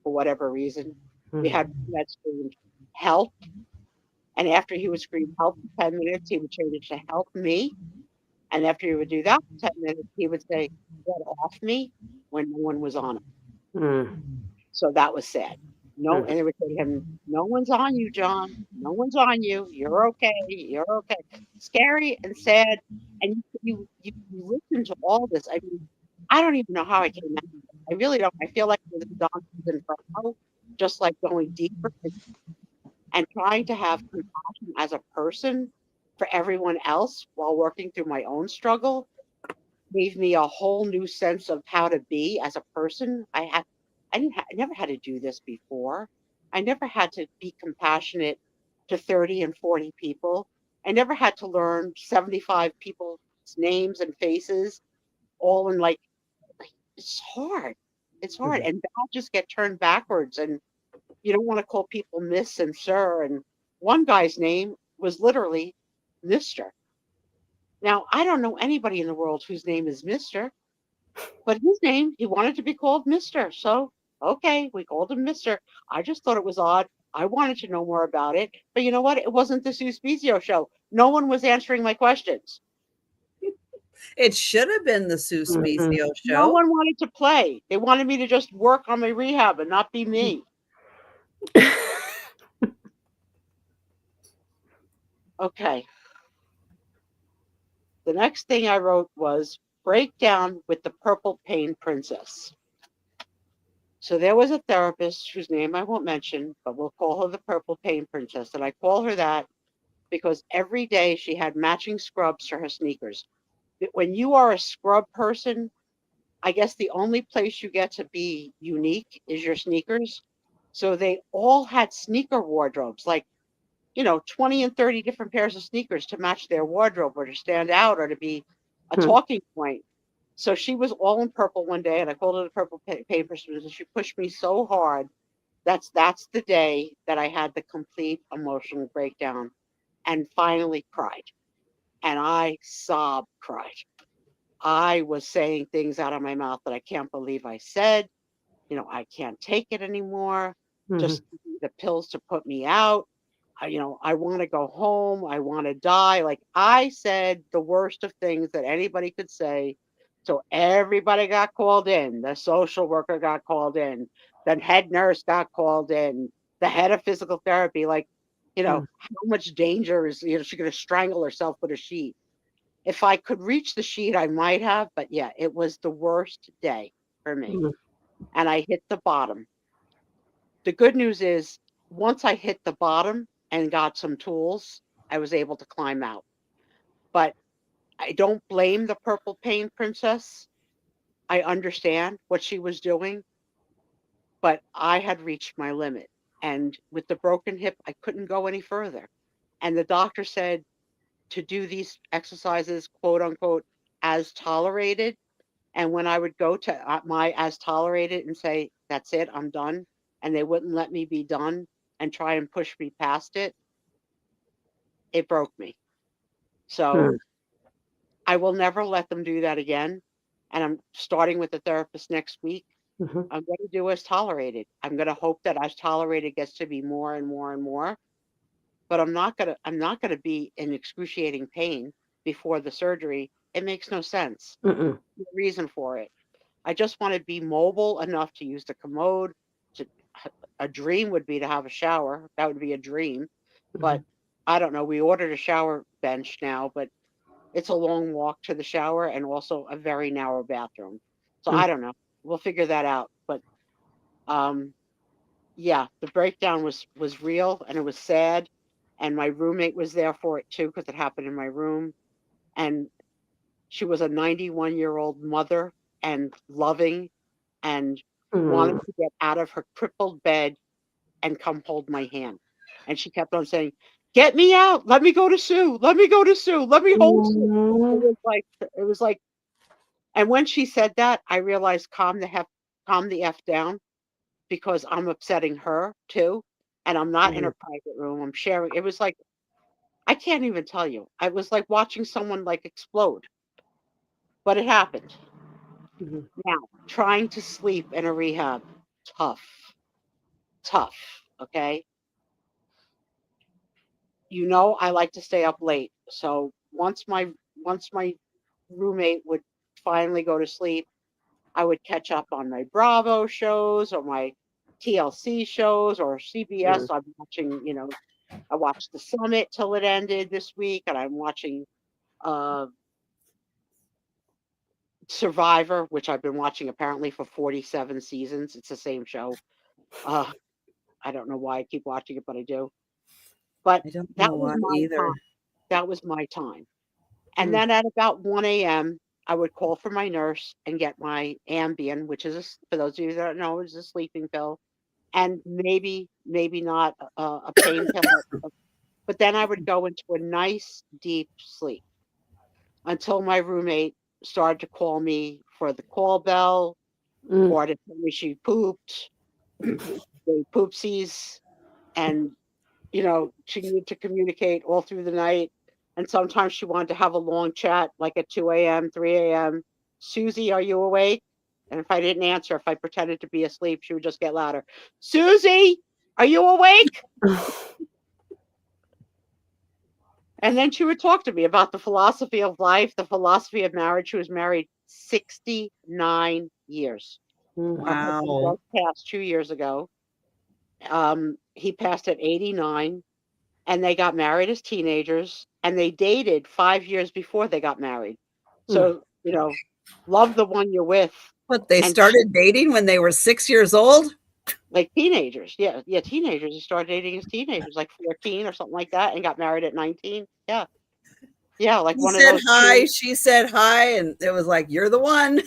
for whatever reason. We had one that screamed help, and after he would scream help for 10 minutes, he would change it to help me. And after he would do that for 10 minutes, he would say, get off me, when no one was on him. So that was sad. No, and they would say to him, no one's on you, John. No one's on you. You're okay. You're okay. Scary and sad. And you listen to all this. I mean, I don't even know how I came out. I really don't. I feel like it was Dante's Inferno, just like going deeper and trying to have compassion as a person for everyone else while working through my own struggle gave me a whole new sense of how to be as a person. I never had to do this before. I never had to be compassionate to 30 and 40 people. I never had to learn 75 people's names and faces all in like it's hard. It's hard. And badges get turned backwards and you don't want to call people Miss and Sir. And one guy's name was literally Mr. Now, I don't know anybody in the world whose name is Mr., but his name, he wanted to be called Mr. So, okay, we called him Mr. I just thought it was odd. I wanted to know more about it. But you know what? It wasn't the Sue Spezio show. No one was answering my questions. It should have been the Sue Spezio show. No one wanted to play. They wanted me to just work on my rehab and not be me. Okay. The next thing I wrote was breakdown with the Purple Pain Princess. So there was a therapist whose name I won't mention, but we'll call her the Purple Pain Princess. And I call her that because every day she had matching scrubs for her sneakers. When you are a scrub person, I guess the only place you get to be unique is your sneakers. So they all had sneaker wardrobes, like, 20 and 30 different pairs of sneakers to match their wardrobe or to stand out or to be a talking point. So she was all in purple one day, and I called it a purple pain pursuit, and she pushed me so hard. That's the day that I had the complete emotional breakdown and finally cried. And I sobbed, cried. I was saying things out of my mouth that I can't believe I said. I can't take it anymore. Just the pills to put me out. I want to go home. I want to die. Like, I said the worst of things that anybody could say. So everybody got called in. The social worker got called in. The head nurse got called in. The head of physical therapy. Like, how much danger is, she's going to strangle herself with a sheet. If I could reach the sheet, I might have. But yeah, it was the worst day for me. And I hit the bottom. The good news is, once I hit the bottom and got some tools, I was able to climb out. But I don't blame the purple pain princess. I understand what she was doing, but I had reached my limit. And with the broken hip, I couldn't go any further. And the doctor said to do these exercises, quote unquote, as tolerated. And when I would go to my as tolerated and say, that's it, I'm done, and they wouldn't let me be done and try and push me past it, it broke me. So I will never let them do that again. And I'm starting with the therapist next week. I'm going to do as tolerated. I'm going to hope that as tolerated gets to be more and more and more. But I'm not going to be in excruciating pain before the surgery. It makes no sense. No reason for it. I just want to be mobile enough to use the commode. A dream would be to have a shower. That would be a dream. But I don't know. We ordered a shower bench now, but it's a long walk to the shower and also a very narrow bathroom. So I don't know. We'll figure that out. But yeah, the breakdown was real and it was sad. And my roommate was there for it too, because it happened in my room. And she was a 91-year-old mother and loving and wanted to get out of her crippled bed and come hold my hand. And she kept on saying, get me out. Let me go to Sue. Let me go to Sue. Let me hold Sue. It was like, and when she said that, I realized calm the F down, because I'm upsetting her too. And I'm not in a private room. I'm sharing. It was like, I can't even tell you. I was like watching someone like explode. But it happened. Now, trying to sleep in a rehab, tough. Okay. I like to stay up late. So once my roommate would finally go to sleep, I would catch up on my Bravo shows or my TLC shows or CBS. I'm watching, I watched The Summit till it ended this week, and I'm watching Survivor, which I've been watching apparently for 47 seasons. It's the same show. I don't know why I keep watching it, but I do. But I don't that know was why my either. time. That was my time. And then at about 1 a.m., I would call for my nurse and get my Ambien, which is, for those of you that don't know, is a sleeping pill, and maybe not a pain pill. But then I would go into a nice deep sleep until my roommate started to call me for the call bell or to tell me she pooped, the poopsies, and she needed to communicate all through the night. And sometimes she wanted to have a long chat, like at 2 a.m., 3 a.m. Susie, are you awake? And if I didn't answer, if I pretended to be asleep, she would just get louder. Susie, are you awake? And then she would talk to me about the philosophy of life, the philosophy of marriage. She was married 69 years. Her husband Wow. just passed 2 years ago. He passed at 89. And they got married as teenagers, and they dated 5 years before they got married. So, love the one you're with. But they And started dating when they were 6 years old? like teenagers. Yeah, teenagers. They started dating as teenagers, like 14 or something like that, and got married at 19. Yeah. Yeah, like He one of said those. hi, she said hi, and it was like, you're the one.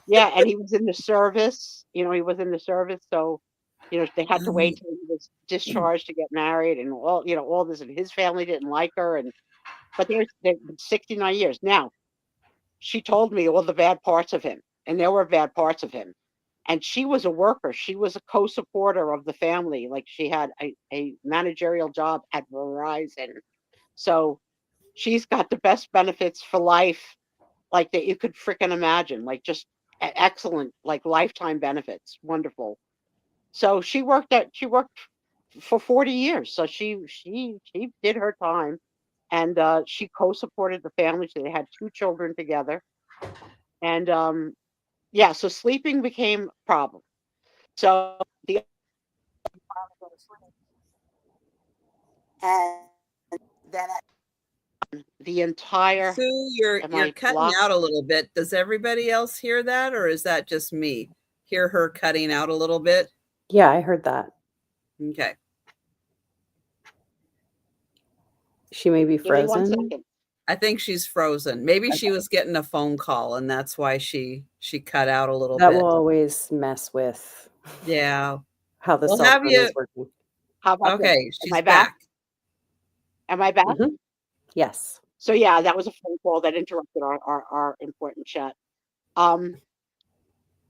Yeah, and he was in the service. He was in the service, so they had to wait till he was discharged to get married, and all this. And his family didn't like her, but they're 69 years now. she told me all the bad parts of him, and there were bad parts of him. And she was a worker. She was a co-supporter of the family. Like she had a managerial job at Verizon. So she's got the best benefits for life, like that you could freaking imagine. Like just excellent, like lifetime benefits. Wonderful. So she worked for 40 years. So she did her time, and she co-supported the family. So they had 2 children together. And yeah, so sleeping became a problem. So the and then the entire Sue, you're am you're I cutting blocked? out a little bit. Does everybody else hear that, or is that just me? Hear her cutting out a little bit? Yeah, I heard that. Okay. She may be Give me 1 frozen. second. I think she's frozen. Maybe she Okay. was getting a phone call and that's why she cut out a little That bit. will always mess with Yeah. how the We'll cell have phone you. is working. How about this? Okay, Am she's I back? back. Am I back? Mhm. Yes. So yeah, that was a phone call that interrupted our important chat.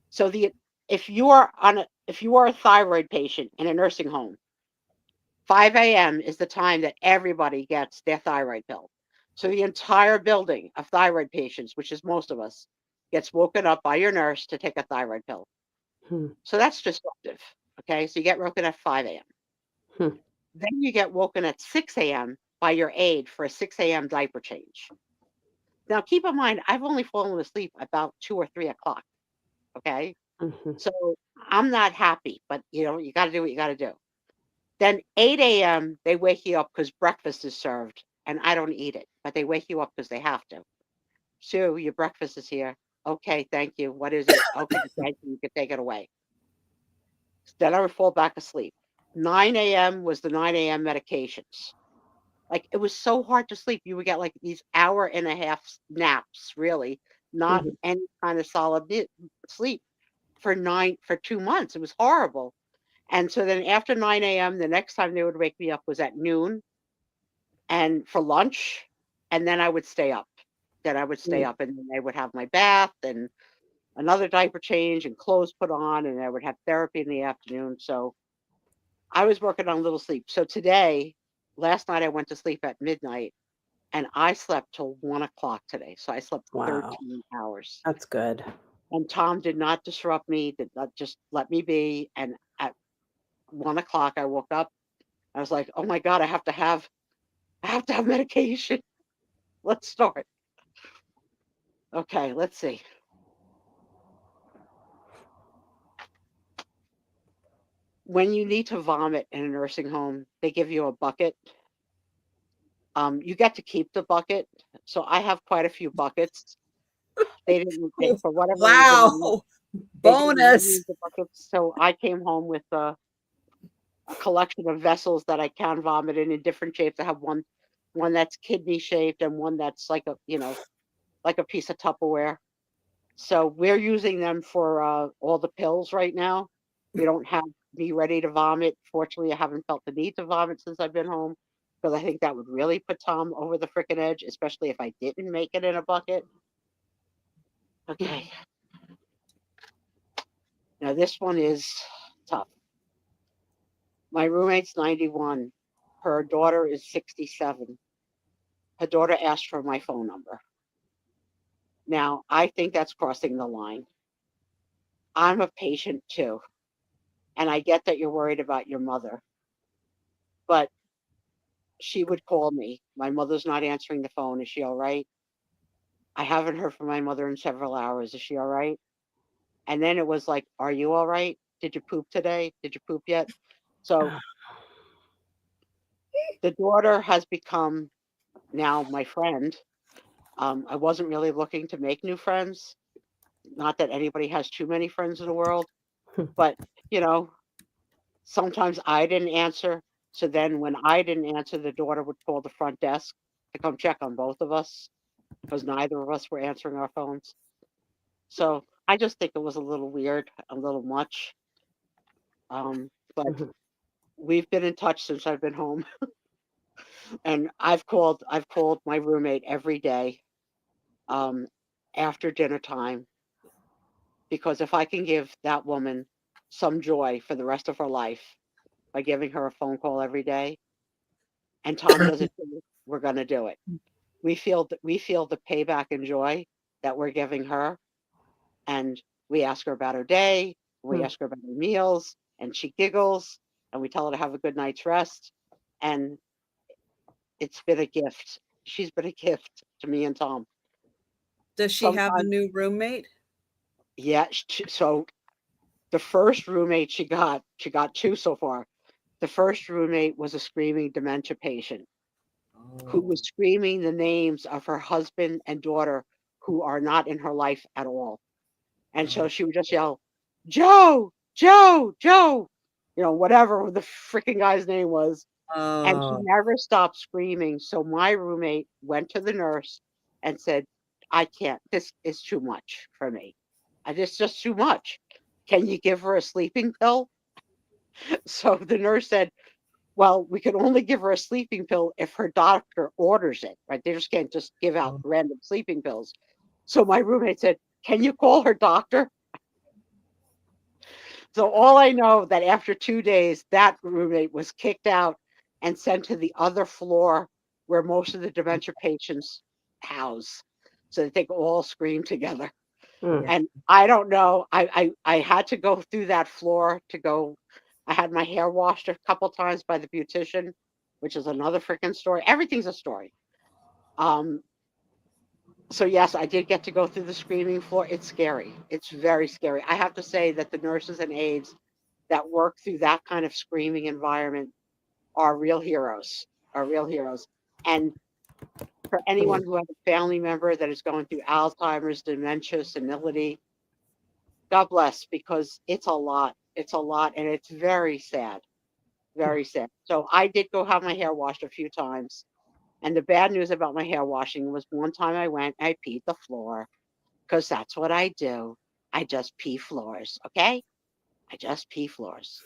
So if you are a thyroid patient in a nursing home, 5 a.m. is the time that everybody gets their thyroid pill. So the entire building of thyroid patients, which is most of us, gets woken up by your nurse to take a thyroid pill. Hmm. So that's disruptive. Okay, so you get woken at 5 a.m. Hmm. Then you get woken at 6 a.m. by your aide for a 6 a.m. diaper change. Now, keep in mind, I've only fallen asleep about 2 or 3 o'clock. Okay, Mhm. so I'm not happy, but you got to do what you got to do. Then 8 a.m. they wake you up because breakfast is served, and I don't eat it, but they wake you up because they have to. Sue, your breakfast is here. Okay, thank you. What is it? Okay, thank you. You can take it away. Then I would fall back asleep. 9 a.m. was the 9 a.m. medications. Like it was so hard to sleep. You would get like these hour and a half naps, really, not Mhm. any kind of solid sleep for 2 months. It was horrible. And so then after 9 a.m., the next time they would wake me up was at noon and for lunch. And then I would stay up. Then I would stay Mm. up and then I would have my bath and another diaper change and clothes put on. And I would have therapy in the afternoon. So I was working on little sleep. So last night I went to sleep at midnight and I slept till 1 o'clock today. So I slept Wow. 13 hours. That's good. And Tom did not disrupt me, did not just let me be. And at 1 o'clock I woke up. I was like, oh my God, I have to have medication. Let's start. Okay, let's see. When you need to vomit in a nursing home, they give you a bucket. You get to keep the bucket. So I have quite a few buckets. For whatever reason, Wow. they didn't let me Bonus. use the buckets. So I came home with a collection of vessels that I can vomit in different shapes. I have one that's kidney shaped and one that's like like a piece of Tupperware. So we're using them for all the pills right now. We don't have me ready to vomit. Fortunately, I haven't felt the need to vomit since I've been home because I think that would really put Tom over the frickin' edge, especially if I didn't make it in a bucket. Okay. Now this one is tough. My roommate's 91. Her daughter is 67. Her daughter asked for my phone number. Now, I think that's crossing the line. I'm a patient too. And I get that you're worried about your mother. But she would call me. My mother's not answering the phone. Is she all right? I haven't heard from my mother in several hours. Is she all right? And then it was like, are you all right? Did you poop today? Did you poop yet? So the daughter has become now my friend. I wasn't really looking to make new friends. Not that anybody has too many friends in the world, but you know, sometimes I didn't answer. So then when I didn't answer, the daughter would call the front desk to come check on both of us because neither of us were answering our phones. So I just think it was a little weird, a little much. But Mhm. we've been in touch since I've been home, and I've called my roommate every day. Um, after dinner time, because if I can give that woman some joy for the rest of her life by giving her a phone call every day, and Tom doesn't do it, we're going to do it. We feel the payback and joy that we're giving her, and we ask her about her day, we ask her about her meals, and she giggles, and we tell her to have a good night's rest, and it's been a gift. She's been a gift to me and Tom. Does she have a Sometimes- new roommate? Yeah, so the first roommate she got two so far. The first roommate was a screaming dementia patient who was screaming the names of her husband and daughter who are not in her life at all. And so she would just yell, Joe, Joe, Joe, whatever the freaking guy's name was. And she Oh, never stopped screaming. So my roommate went to the nurse and said, I can't, this is too much for me. It's just too much. Can you give her a sleeping pill? So the nurse said, well, we can only give her a sleeping pill if her doctor orders it, right? They just can't just give out random sleeping pills. So my roommate said, can you call her doctor? So all I know that after 2 days, that roommate was kicked out and sent to the other floor where most of the dementia patients house, so that they could all scream together. And I don't know, I had to go through that floor to go. I had my hair washed a couple times by the beautician, which is another freaking story. Everything's a story. So yes, I did get to go through the screaming floor. It's scary. It's very scary. I have to say that the nurses and aides that work through that kind of screaming environment are real heroes. And for anyone who has a family member that is going through Alzheimer's, dementia, senility, God bless, because it's a lot. It's a lot, and it's very sad. Very sad. So I did go have my hair washed a few times. And the bad news about my hair washing was one time I went, I peed the floor, because that's what I do. I just pee floors, okay? I just pee floors.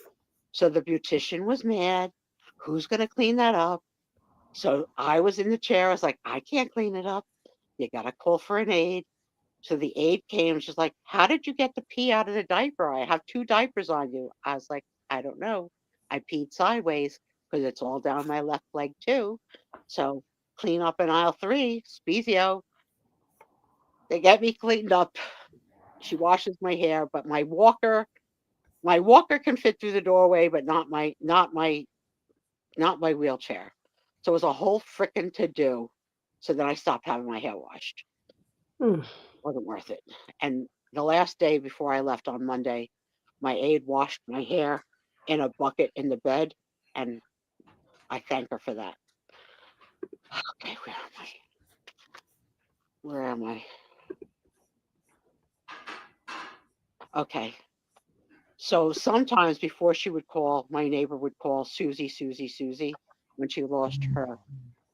So the beautician was mad. Who's going to clean that up? So I was in the chair. I was like, I can't clean it up. You got to call for an aide. So the aide came. She's like, how did you get the pee out of the diaper? I have 2 diapers on you. I was like, I don't know. I peed sideways because it's all down my left leg too. So clean up in aisle 3, Spezio. They get me cleaned up. She washes my hair, but my walker can fit through the doorway, but not my wheelchair. So it was a whole frickin' to do. So then I stopped having my hair washed. Wasn't worth it. And the last day before I left on Monday, my aide washed my hair in a bucket in the bed, and I thank her for that. Okay, where am I? Where am I? Okay. So sometimes before she would call, my neighbor would call Susie, Susie, Susie when she lost her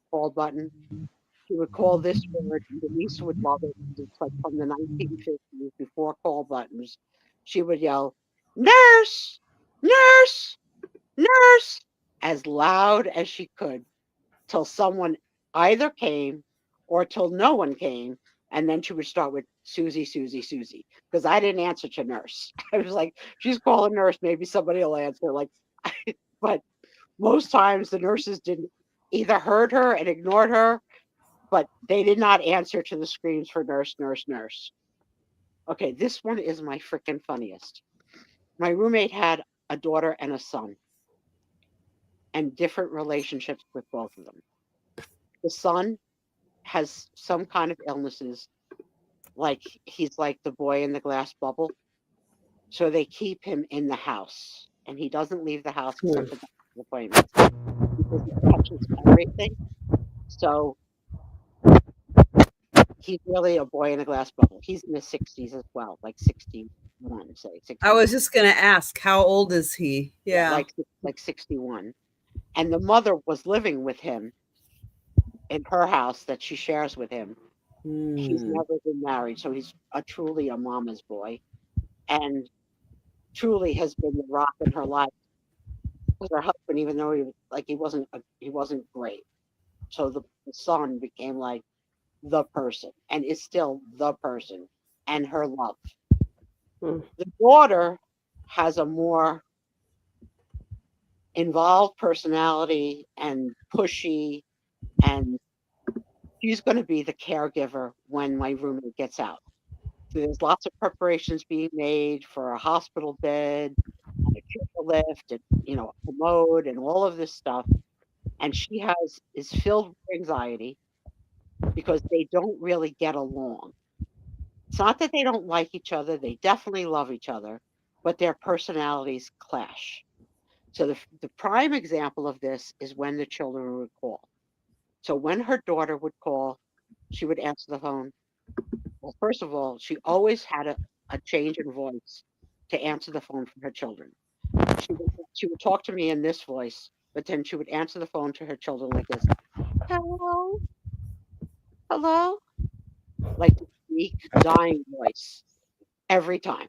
call button. She would call this word, and Denise would love it. It's like from the 1950s, before call buttons. She would yell, nurse, nurse, nurse, as loud as she could, till someone either came or till no one came. And then she would start with Susie, Susie, Susie, because I didn't answer to nurse. I was like, she's calling nurse, maybe somebody will answer. Like, but most times the nurses didn't, either heard her and ignored her, but they did not answer to the screams for nurse, nurse, nurse. Okay, this one is my freaking funniest. My roommate had a daughter and a son, and different relationships with both of them. The son has some kind of illnesses, like he's like the boy in the glass bubble. So they keep him in the house, and he doesn't leave the house except for doctor's appointments because he catches everything. So he's really a boy in a glass bubble. He's in his 60s as well, like 61, say. 60, I was just going to ask, how old is he? Yeah. like 61. And the mother was living with him in her house that she shares with him. He's never been married, so he's truly a mama's boy, and truly has been the rock in her life. Because her husband, even though he wasn't great, so the son became like the person and is still the person and her love. Hmm. The daughter has a more involved personality and pushy, and she's going to be the caregiver when my roommate gets out. So there's lots of preparations being made for a hospital bed, and a triple lift, and a commode, and all of this stuff. And she is filled with anxiety because they don't really get along. It's not that they don't like each other; they definitely love each other, but their personalities clash. So the prime example of this is when the children would call. So when her daughter would call, she would answer the phone. Well, first of all, she always had a change in voice to answer the phone for her children. She would talk to me in this voice, but then she would answer the phone to her children like this. Hello, hello, like this weak, dying voice every time.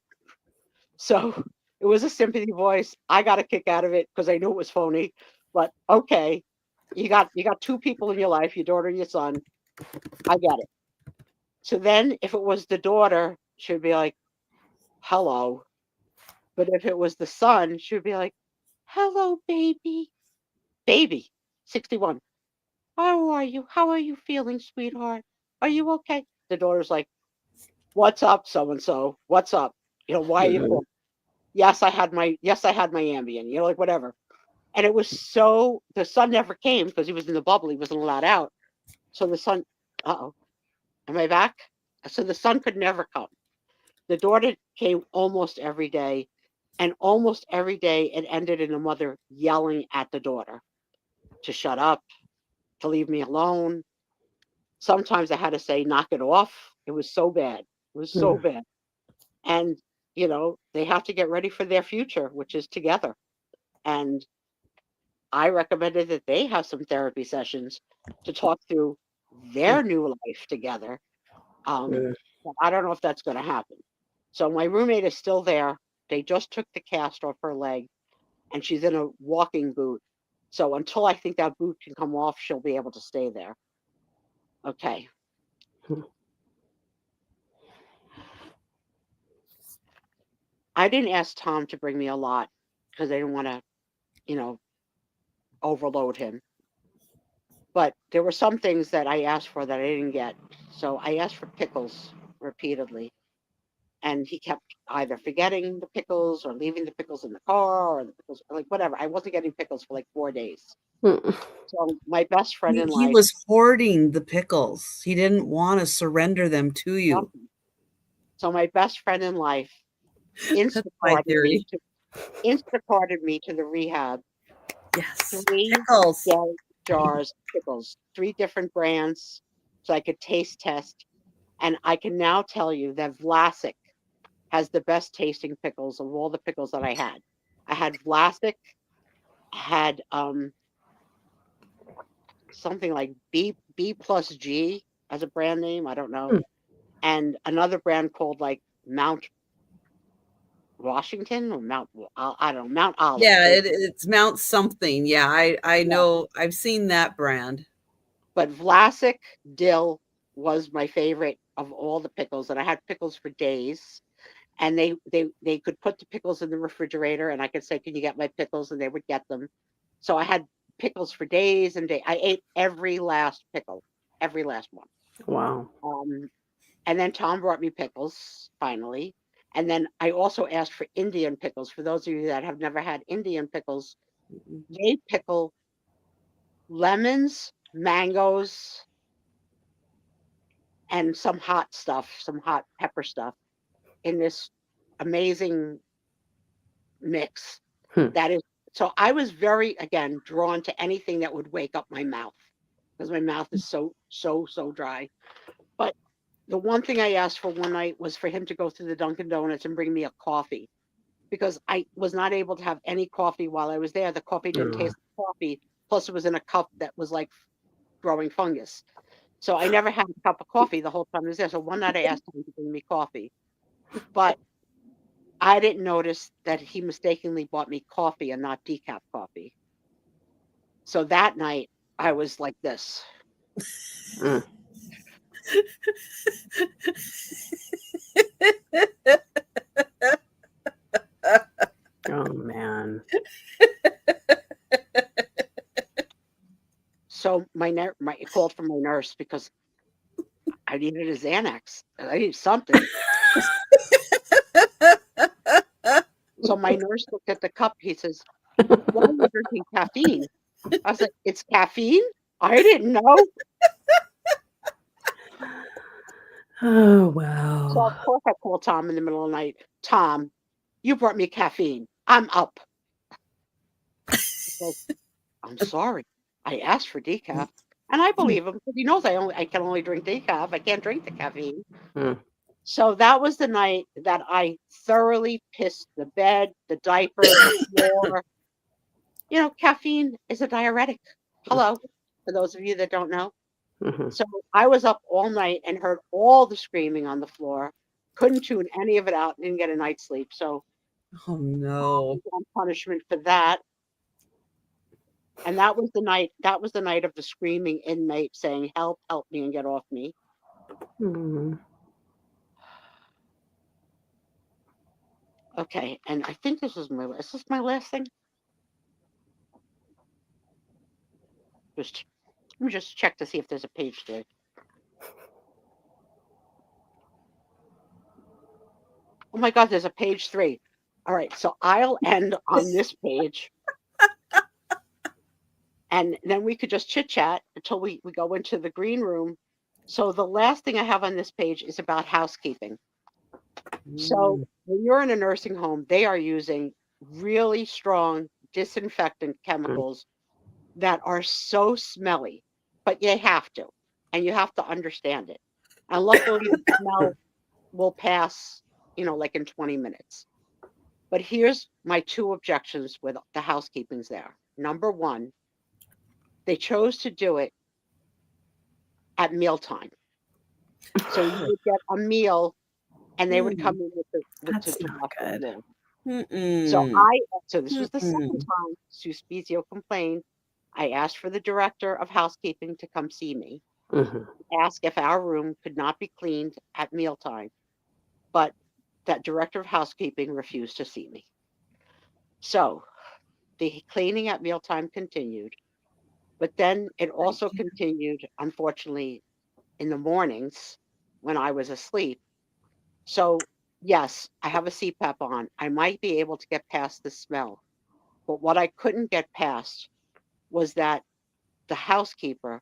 So it was a sympathy voice. I got a kick out of it because I knew it was phony. But okay, you got two people in your life, your daughter and your son. I get it. So then if it was the daughter, she'd be like, hello. But if it was the son, she'd be like, hello, baby. Baby, 61. How are you? How are you feeling, sweetheart? Are you okay? The daughter's like, what's up, so and so? What's up? Why are you calling? Yes, I had my Ambien, like whatever. And it was the son never came because he was in the bubble. He wasn't allowed out. So the son, am I back? So the son could never come. The daughter came almost every day. And almost every day it ended in the mother yelling at the daughter to shut up, to leave me alone. Sometimes I had to say, knock it off. It was so bad. It was so bad. And, they have to get ready for their future, which is together. And I recommended that they have some therapy sessions to talk through their new life together. But I don't know if that's going to happen. So my roommate is still there. They just took the cast off her leg and she's in a walking boot. So until I think that boot can come off, she'll be able to stay there. Okay. I didn't ask Tom to bring me a lot because I didn't want to, overload him. But there were some things that I asked for that I didn't get. So I asked for pickles repeatedly. And he kept either forgetting the pickles or leaving the pickles in the car or the pickles, like whatever. I wasn't getting pickles for like 4 days. So my best friend in life. He was hoarding the pickles. He didn't want to surrender them to you. So my best friend in life Instacarted me to the rehab. Yes. 3 pickles. jars of pickles, 3 different brands, so I could taste test. And I can now tell you that Vlasic has the best tasting pickles of all the pickles that I had. I had Vlasic, I had something like B plus G as a brand name, I don't know, and another brand called like Mount Washington or Mount, I don't know, Mount Olive. Yeah, it's Mount something. Yeah, I know. I've seen that brand. But Vlasic dill was my favorite of all the pickles, and I had pickles for days. And they could put the pickles in the refrigerator, and I could say, "Can you get my pickles?" And they would get them. So I had pickles for days and days. I ate every last pickle, every last one. Wow. And then Tom brought me pickles finally. And then I also asked for Indian pickles. For those of you that have never had Indian pickles, they pickle lemons, mangoes, and some hot stuff, some hot pepper stuff in this amazing mix. That is, so I was very, again, drawn to anything that would wake up my mouth because my mouth is so dry. But the one thing I asked for one night was for him to go through the Dunkin' Donuts and bring me a coffee because I was not able to have any coffee while I was there. The coffee didn't taste like coffee. Plus, it was in a cup that was like growing fungus. So I never had a cup of coffee the whole time I was there. So one night I asked him to bring me coffee. But I didn't notice that he mistakenly bought me coffee and not decaf coffee. So that night I was like this. Oh man. So my called from my nurse because I needed a Xanax. I needed something. So my nurse looked at the cup. He says, "Why are you drinking caffeine?" I was like, "It's caffeine? I didn't know." Oh So wow. of course I called Tom in the middle of the night. "Tom, you brought me caffeine. I'm up." He goes, "I'm sorry. I asked for decaf." And I believe him because he knows I can only drink decaf. I can't drink the caffeine. Hmm. So that was the night that I thoroughly pissed the bed, the diaper, the floor. You know, caffeine is a diuretic. Hello, for those of you that don't know. Mhm. So I was up all night and heard all the screaming on the floor. Couldn't tune any of it out. Didn't get a night's sleep. So Oh no. on punishment for that. And that was the night. That was the night of the screaming inmate saying, "Help! Help me!" and "Get off me." Mhm. Okay, and I think this is my last thing. Let me just check to see if there's a page there. Oh my God, there's a page 3. All right, so I'll end on this page. And then we could just chit chat until we go into the green room. So the last thing I have on this page is about housekeeping. So when you're in a nursing home, they are using really strong disinfectant chemicals that are so smelly, but you have to, and you have to understand it. And luckily, the smell will pass, like in 20 minutes. But here's my 2 objections with the housekeepings there. Number 1, they chose to do it at mealtime. So you would get a meal and they would come in with That's to not wash the good. floor. Mm-mm. So this was the second time Suspizio complained. I asked for the director of housekeeping to come see me, Mhm. ask if our room could not be cleaned at mealtime, but that director of housekeeping refused to see me. So the cleaning at mealtime continued, but then it also continued, unfortunately, in the mornings when I was asleep. So yes, I have a CPAP on. I might be able to get past the smell. But what I couldn't get past was that the housekeeper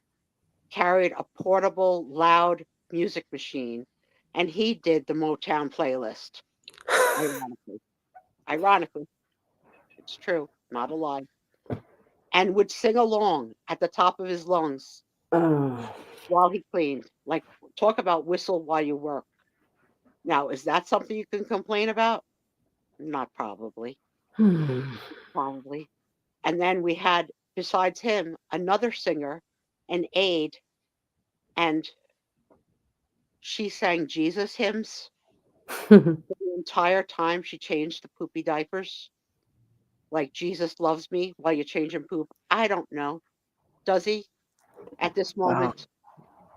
carried a portable, loud music machine, and he did the Motown playlist. Ironically, it's true, not a lie, and would sing along at the top of his lungs Oh. while he cleaned. Like, talk about whistle while you work. Now, is that something you can complain about? Not probably. Probably. And then we had, besides him, another singer, an aide, and she sang Jesus hymns the entire time she changed the poopy diapers. Like Jesus loves me while you're changing poop. I don't know. Does he at this Wow. moment?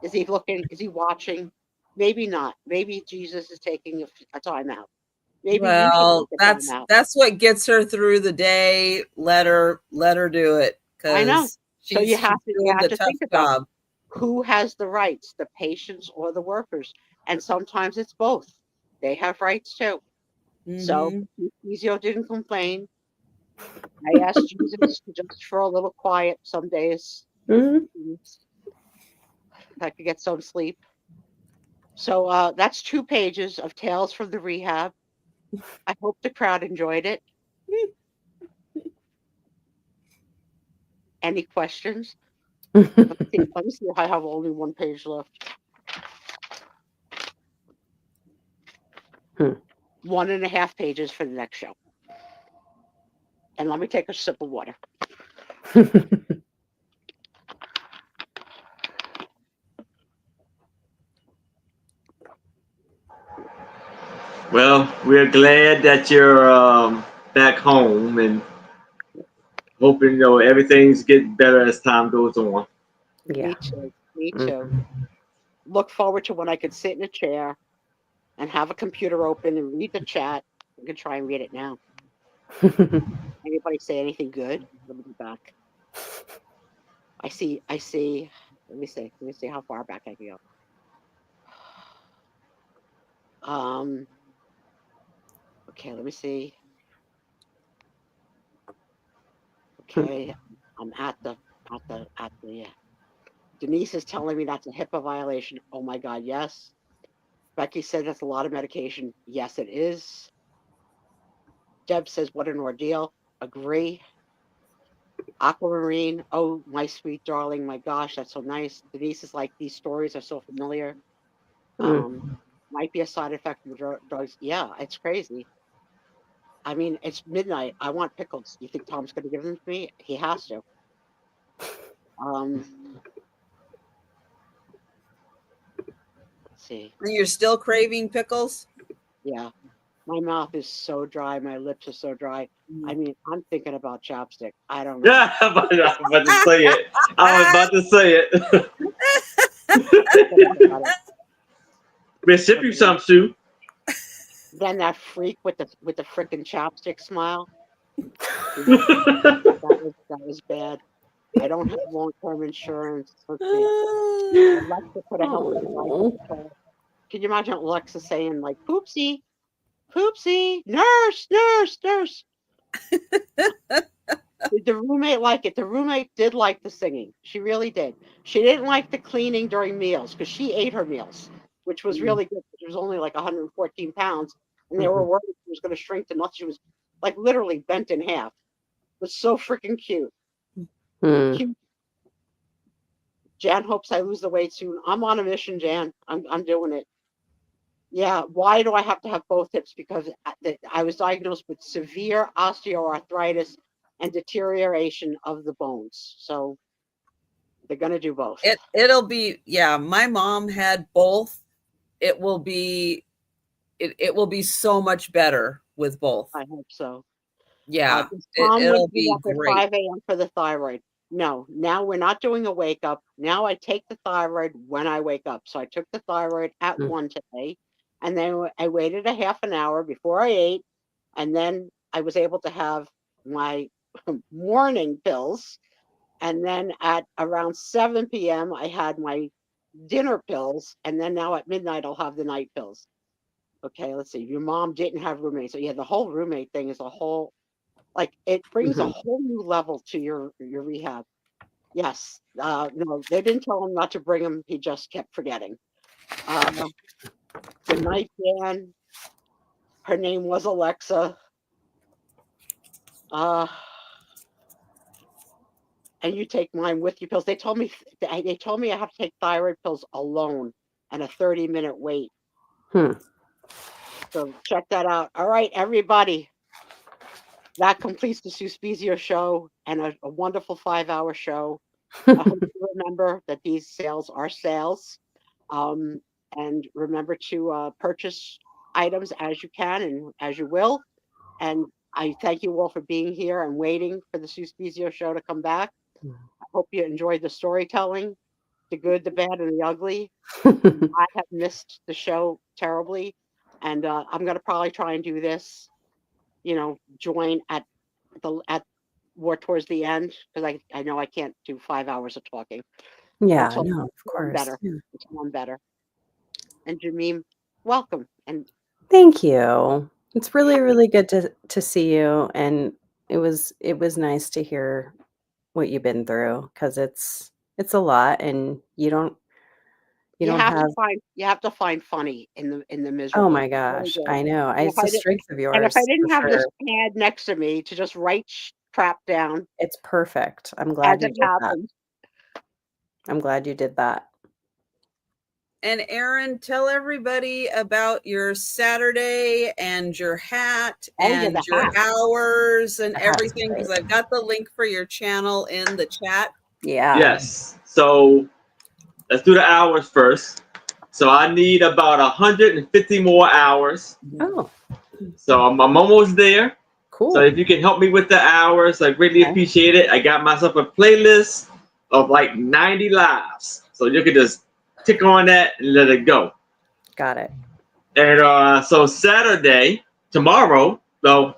Is he looking? Is he watching? Maybe not. Maybe Jesus is taking a time out. Maybe you should Well, take a time out. that's what gets her through the day. Let her do it I know. because So you she's have doing the to tough think about job. who has the rights, the patients or the workers, and sometimes it's both. They have rights too. So Mhm. Ezio didn't complain. I asked Jesus just for a little quiet some days. Mhm. I could get some sleep. So that's 2 pages of Tales from the Rehab. I hope the crowd enjoyed it. Any questions? Let me see if I have only 1 page left. 1.5 pages for the next show. And let me take a sip of water. Well, we're glad that you're back home and hoping everything's getting better as time goes on. Yeah. Me too. Me too. look forward to when I could sit in a chair and have a computer open and read the chat. I'm gonna try and read it now. Anybody say anything good? Let me go back. I see. Let me see how far back I can go. Okay, let me see. Okay, I'm at the Denise is telling me that's a HIPAA violation. Oh my God, yes. Becky said that's a lot of medication. Yes, it is. Deb says, what an ordeal. Agree. Aquamarine, oh, my sweet darling. My gosh, that's so nice. Denise is like, these stories are so familiar. Might be a side effect of drugs. Yeah, it's crazy. I mean, it's midnight. I want pickles. You think Tom's going to give them to me? He has to. Let's see. And you're still craving pickles? Yeah. My mouth is so dry. My lips are so dry. I mean, I'm thinking about chapstick. I don't know. Yeah, I'm about to say it. I was about to say it. We'll ship you some, Sue. Then that freak with the frickin' chapstick smile. that was bad. I don't have long-term insurance. Let's see. Alexa could have helped me. Can you imagine Alexa saying like, "Poopsie, poopsie, nurse, nurse, nurse"? Did the roommate like it? The roommate did like the singing. She really did. She didn't like the cleaning during meals because she ate her meals, which was really good. She was only like 114 pounds, and they were worried she was going to shrink to nothing. She was like literally bent in half. It was so freaking cute. Cute. Jan hopes I lose the weight soon. I'm on a mission, Jan. I'm doing it. Yeah. Why do I have to have both hips? Because I was diagnosed with severe osteoarthritis and deterioration of the bones. So they're going to do both. It'll be, yeah, my mom had both. It will be so much better with both. I hope so. Yeah. It'll be great. 5 a.m. for the thyroid. No, now we're not doing a wake up. Now I take the thyroid when I wake up. So I took the thyroid at 1 today, and then I waited a half an hour before I ate, and then I was able to have my morning pills, and then at around 7 p.m. I had my dinner pills, and then now at midnight I'll have the night pills. Okay, let's see. Your mom didn't have roommates, so yeah, the whole roommate thing is a whole, like, it brings a whole new level to your rehab. Yes. No, they didn't tell him not to bring him. He just kept forgetting. Good night, Dan. Her name was Alexa. And you take mine with your pills. They told me I have to take thyroid pills alone and a 30-minute wait. So check that out. All right, everybody. That completes the Sue Spiezio show and a wonderful 5-hour show. I hope you remember that these sales are sales. And remember to purchase items as you can and as you will. And I thank you all for being here and waiting for the Sue Spiezio show to come back. I hope you enjoyed the storytelling, the good, the bad, and the ugly. I have missed the show terribly. And I'm going to probably try and do this, join at more towards the end, because I know I can't do 5 hours of talking. Yeah, no, of course. It's one better. And Jameen, welcome. And thank you. It's really, really good to see you. And it was nice to hear what you've been through, because it's a lot, and you have to find funny in the miserable. Oh my gosh, I know. It's a strength of yours. And if I didn't have this pad next to me to just write crap down, it's perfect. I'm glad you did that. I'm glad you did that. And Aaron, tell everybody about your Saturday and your hat and your hours and everything, because I've got the link for your channel in the chat. Yeah. Yes. So let's do the hours first. So I need about 150 more hours. Oh. So I'm almost there. Cool. So if you can help me with the hours, I really appreciate it. I got myself a playlist of like 90 lives. So you can just tick on that and let it go. Got it. And so Saturday, tomorrow, tomorrow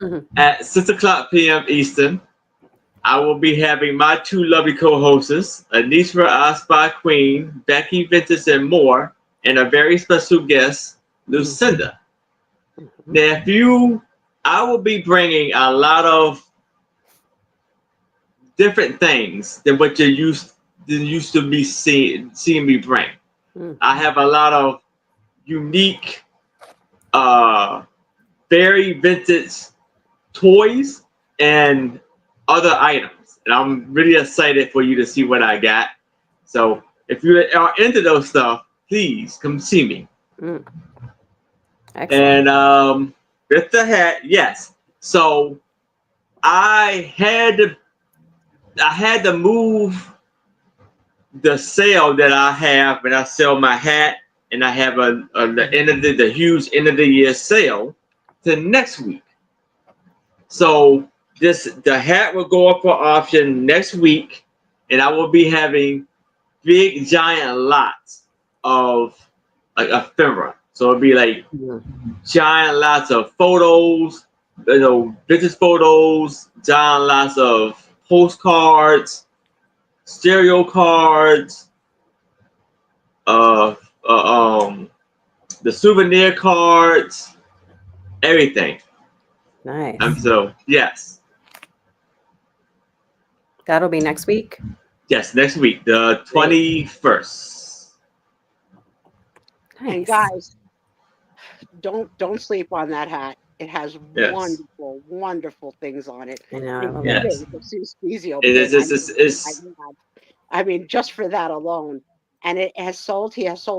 Mhm. at 6:00 p.m. Eastern, I will be having my two lovely co-hosts, Anisra Aspa Queen, Becky Ventus, and more, and a very special guest, Lucinda. Now, I will be bringing a lot of different things than what you used to be seeing me bring. Mhm. I have a lot of unique, very vintage toys and other items, and I'm really excited for you to see what I got. So if you are into those stuff, please come see me. Mm. Excellent. And with the hat, yes. So I had to move the sale that I have when I sell my hat, and I have the huge end of the year sale to next week. So the hat will go up for auction next week, and I will be having big giant lots of like ephemera. So it'll be like Mhm. giant lots of photos, business photos, giant lots of postcards, stereo cards, uh, the souvenir cards, everything. Nice. So yes, That'll be next week. next week, the 21st. Nice. And guys, don't sleep on that hat. It has Yes. wonderful, wonderful things on it. I know. I love Yes. it. The Suspezio It is. pin. It's I mean, just for that alone. And he has sold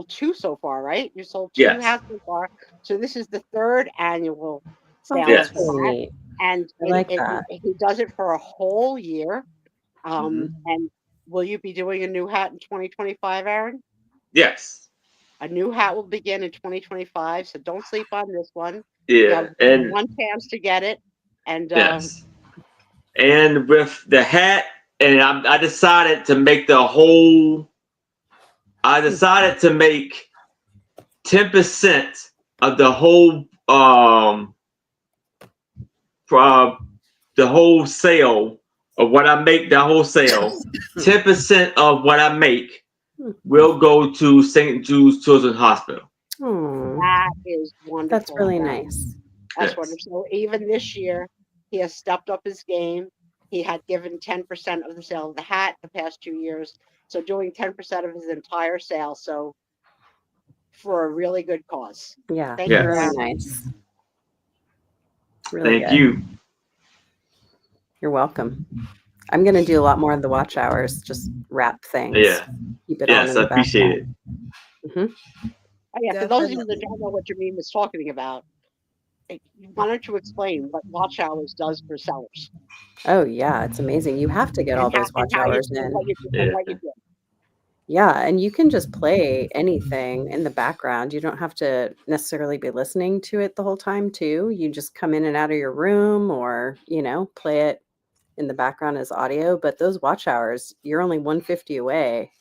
two so far, right? You sold two Yes. hats so far. So this is the third annual Oh, sale Yes. that's for really that. neat. And I like that. he does it for a whole year. Mhm. And will you be doing a new hat in 2025, Aaron? yes. A new hat will begin in 2025, so don't sleep on this one. You Yeah. have And one chance to get it. And yes. And with the hat, and I decided to make I decided to make 10% of the whole the whole sale of what I make. The whole sale, 10% of what I make will go to St. Jude's Children's Hospital. Hmm. that is wonderful. That's really Aaron. nice. That's Yes. wonderful. So even this year, he has stepped up his game. He had given 10% of the sale of the hat the past 2 years. So doing 10% of his entire sale. So for a really good cause. Yeah. Thank Yes. you, Really Aaron. nice. Really Thank good. you. You're welcome. I'm gonna do a lot more of the watch hours. Just wrap things. Yeah. Keep it on Yes, in I the appreciate it. background. Oh, yeah, for those of you that Definitely. don't know what Jermaine was talking about, why don't you explain what watch hours does for sellers Oh yeah, it's amazing. You have to get all and those watch how you hours do in. what you do Yeah. and what you do? Yeah, and you can just play anything in the background. You don't have to necessarily be listening to it the whole time, too. You just come in and out of your room or, play it in the background as audio. But those watch hours, you're only 150 away.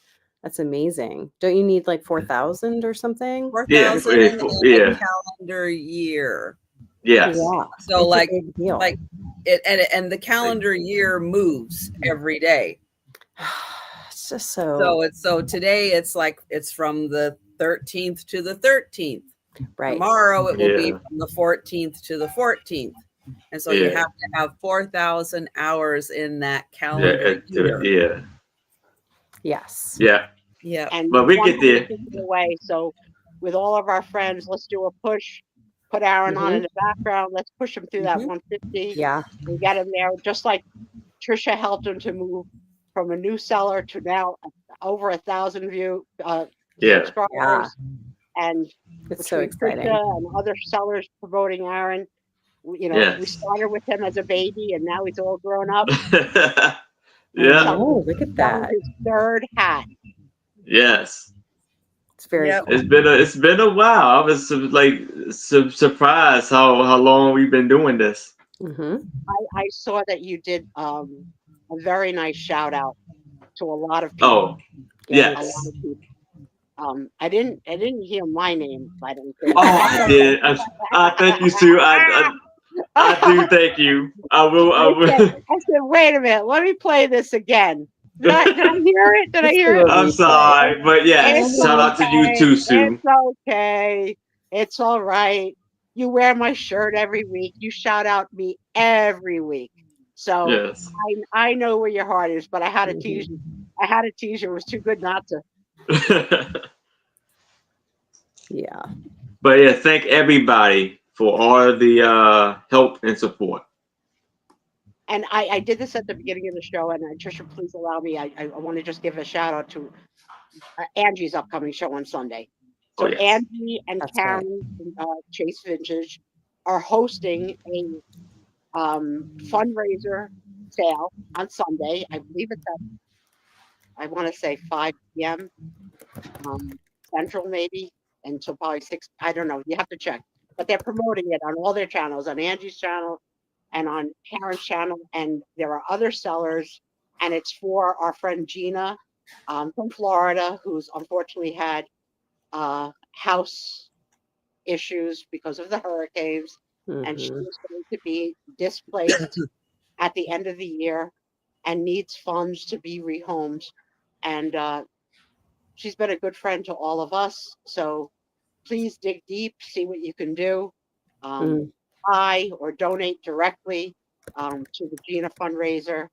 That's amazing. Don't you need like 4,000 or something? 4,000 in a Yeah. calendar year. Yes. Yeah. So it's like a big deal. like it and the calendar year moves every day. It's just so So today it's from the 13th to the 13th. right. Tomorrow it will be Yeah. from the 14th to the 14th. And so you Yeah. have to have 4,000 hours in that Yeah. calendar year. Yeah. Yes. Yeah. Yeah. And But we get there. 150 away. So with all of our friends, let's do a push. Put Aaron on in the background. Let's push him through that Mhm. 150 Yeah. and get him there. Just like Trisha helped him to move from a new seller to now over 1,000 Yeah. subscribers. Yeah. And It's so between exciting. Trisha and other sellers promoting Aaron, we Yes. started with him as a baby and now he's all grown up. Yeah. Oh, look at Selling that. his third hat. Yes. It's very Yep. cool. It's been a while. I was surprised how long we've been doing this. Hmm. I saw that you did a very nice shout out to a lot of people. Oh, A yes. lot of people. I didn't hear my name. I don't think. Oh, I did. Thank you, Sue. I do thank you. I will. I said, wait a minute. Let me play this again. Did I hear it? Did I hear it? I'm sorry, but yes, It's shout out to you too, Sue. It's okay. It's all right. You wear my shirt every week. You shout out me every week. So Yes. I know where your heart is, but I had to tease you. I had to tease you. It was too good not to. Yeah. But yeah, thank everybody for all of the help and support. And I did this at the beginning of the show, and Trisha, please allow me. I want to just give a shout out to Angie's upcoming show on Sunday. So Oh, yes. Angie and That's Karen from Chase Vintage are hosting a fundraiser sale on Sunday. I believe it's at, I want to say 5 p.m. Central maybe, until probably 6. I don't know. You have to check. But they're promoting it on all their channels, on Angie's channel and on Karen's channel. And there are other sellers. And it's for our friend Gina from Florida, who's unfortunately had house issues because of the hurricanes. And she is going to be displaced at the end of the year and needs funds to be rehomed. And she's been a good friend to all of us. So please dig deep, see what you can do. Buy or donate directly to the Gina fundraiser.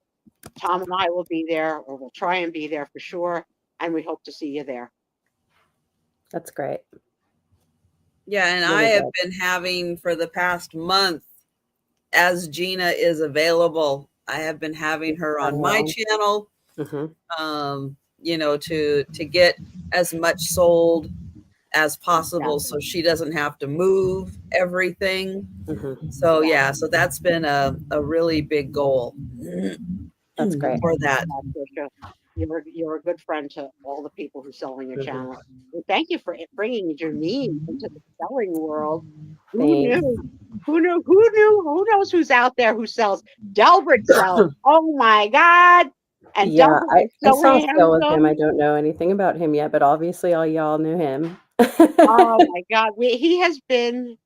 Tom and I will be there, or we'll try and be there for sure. And we hope to see you there. That's great. Yeah, and Really I have good. been having for the past month, as Gina is available, I have been having her on my channel, you know, to get as much sold as possible so she doesn't have to move everything. So yeah, so that's been a really big goal. That's great. For that. You're a good friend to all the people who sell on your channel. And thank you for bringing Janine into the selling world. Who knew? Who knew? Who knew? Who knows who's out there who sells? Delbert sells. Oh my God. And Yeah, I saw a sale with him. I don't know anything about him yet, but obviously all y'all knew him. Oh my God. He has been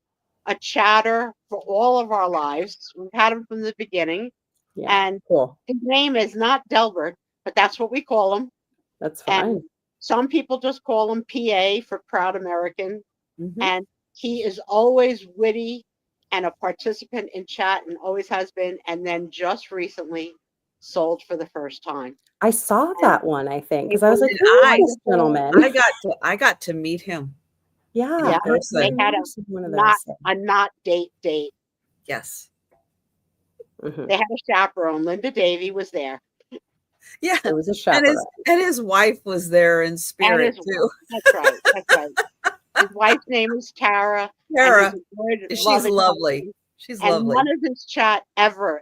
a chatter for all of our lives. We've had him from the beginning. Yeah, and cool. His name is not Delbert, but that's what we call him. That's fine. And some people just call him PA for Proud American. And he is always witty and a participant in chat and always has been. And then just recently sold for the first time. I saw that one, I think, because I was like, who is this gentleman? I got to meet him. Yeah, they had a not date. Yes. They had a chaperone. Linda Davey was there. Yeah, it was a chaperone. And his wife was there in spirit too. That's right. That's right. His wife's name is Tara. She's lovely. She's lovely. None of his chat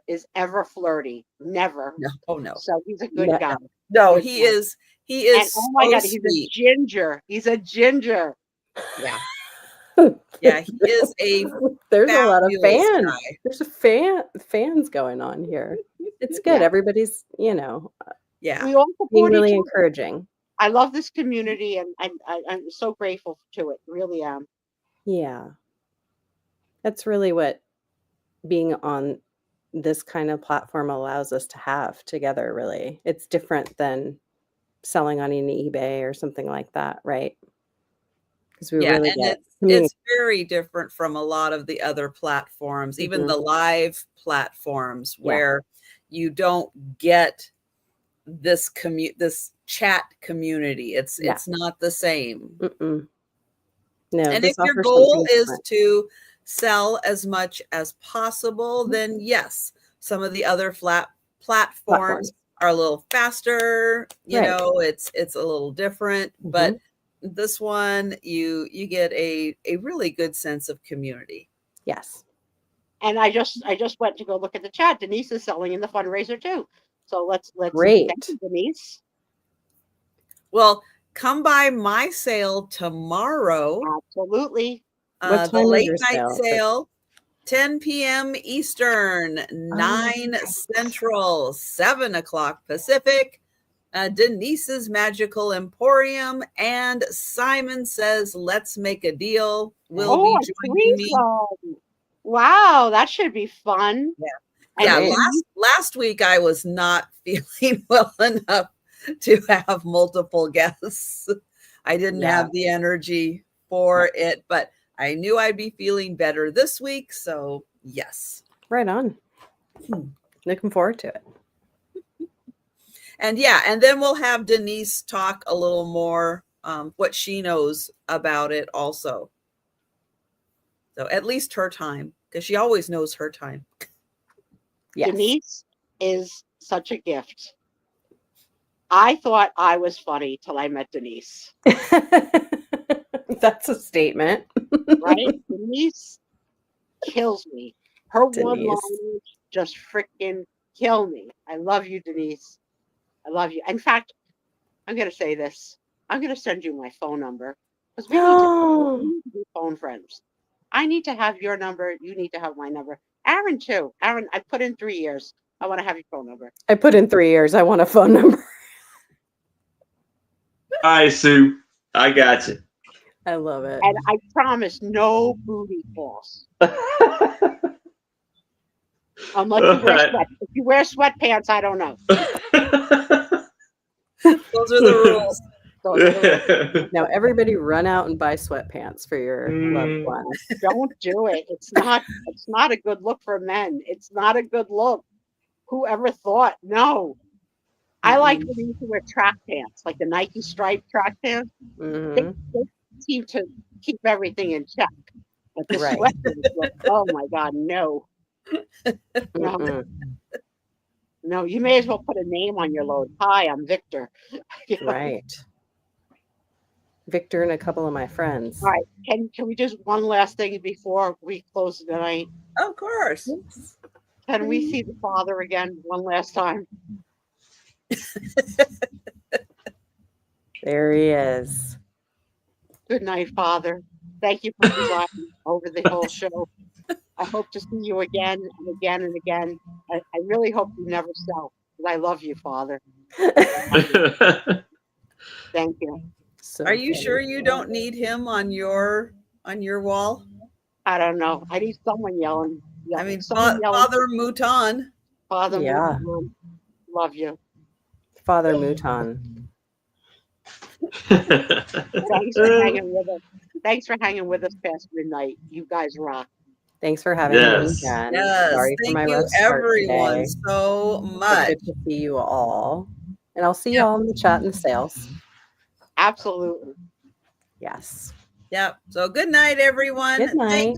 is ever flirty. Never. No. Oh no. So he's a good guy. No, he is. He is. And, oh my God, sweet. he's a ginger. He's a ginger. Yeah. Yeah, he is a. There's a lot of fans. Guy. There's fans going on here. It's good. Everybody's, you know. Yeah. We all being really encouraging. I love this community, and I'm so grateful to it. Really am. Yeah. That's really what being on this kind of platform allows us to have together, really. It's different than selling on an eBay or something like that, right? Because we really get it's very different from a lot of the other platforms, even the live platforms where you don't get this chat community. It's not the same. No, and if your goal is to sell as much as possible, then yes, some of the other platforms are a little faster. You know, it's a little different, but this one you get a really good sense of community. Yes. And I just went to go look at the chat. Denise is selling in the fundraiser too. So let's great, thank you, Denise. Well, come by my sale tomorrow. Absolutely. What time the late is night sale, 10 p.m. Eastern, 9 Central, 7 o'clock Pacific. Denise's Magical Emporium, and Simon says, let's make a deal. Will Oh, be a joining me. threesome. Wow, that should be fun. Yeah. And Yeah, Right. last week I was not feeling well enough to have multiple guests. I didn't Yeah. have the energy for it, but I knew I'd be feeling better this week. So yes. Right on. Looking forward to it. And yeah, and then we'll have Denise talk a little more what she knows about it also. So at least her time, because she always knows her time. Yes. Denise is such a gift. I thought I was funny till I met Denise, That's a statement. right? Denise kills me. Her Denise. one-liners just freaking kill me. I love you, Denise. I love you. In fact, I'm going to say this. I'm going to send you my phone number because we need to be phone friends. I need to have your number. You need to have my number. Aaron, too. Aaron, I put in 3 years. I want to have your phone number. I put in 3 years. I want a phone number. All right, Sue. I got you. I love it. And I promise no booty calls. Unless you wear Alright. sweat. If you wear sweatpants, I don't know. Those are the rules. Those are the rules. Now everybody run out and buy sweatpants for your loved one. Don't do it. It's not a good look for men. It's not a good look. Whoever thought? No. I like when they used to wear track pants, like the Nike striped track pants. Mhm. They seem to keep everything in check. But the Right. sweatpants look, oh my God, no. No. Mm-mm. No, you may as well put a name on your load. Hi, I'm Victor. You know? Right. Victor and a couple of my friends. All right. Can we just one last thing before we close tonight? Of course. Can we see the father again one last time? There he is. Good night, Father. Thank you for presiding over the whole show. I hope to see you again and again and again. I really hope you never sell. Because I love you, Father. Thank you. So Are you funny. sure you don't need him on your wall? I don't know. I need someone yelling. I mean, someone yelling. Father Mouton. Father, Yeah. love you. Father Mouton. Thanks for hanging with us. Thanks for hanging with us past midnight. You guys rock. Thanks for having Yes. me again. Yes, Sorry for thank my you rough start everyone today. so But much. good to see you all. And I'll see Yep. you all in the chat and the sales. Absolutely. Yes. Yep. So good night, everyone. Good Thank night.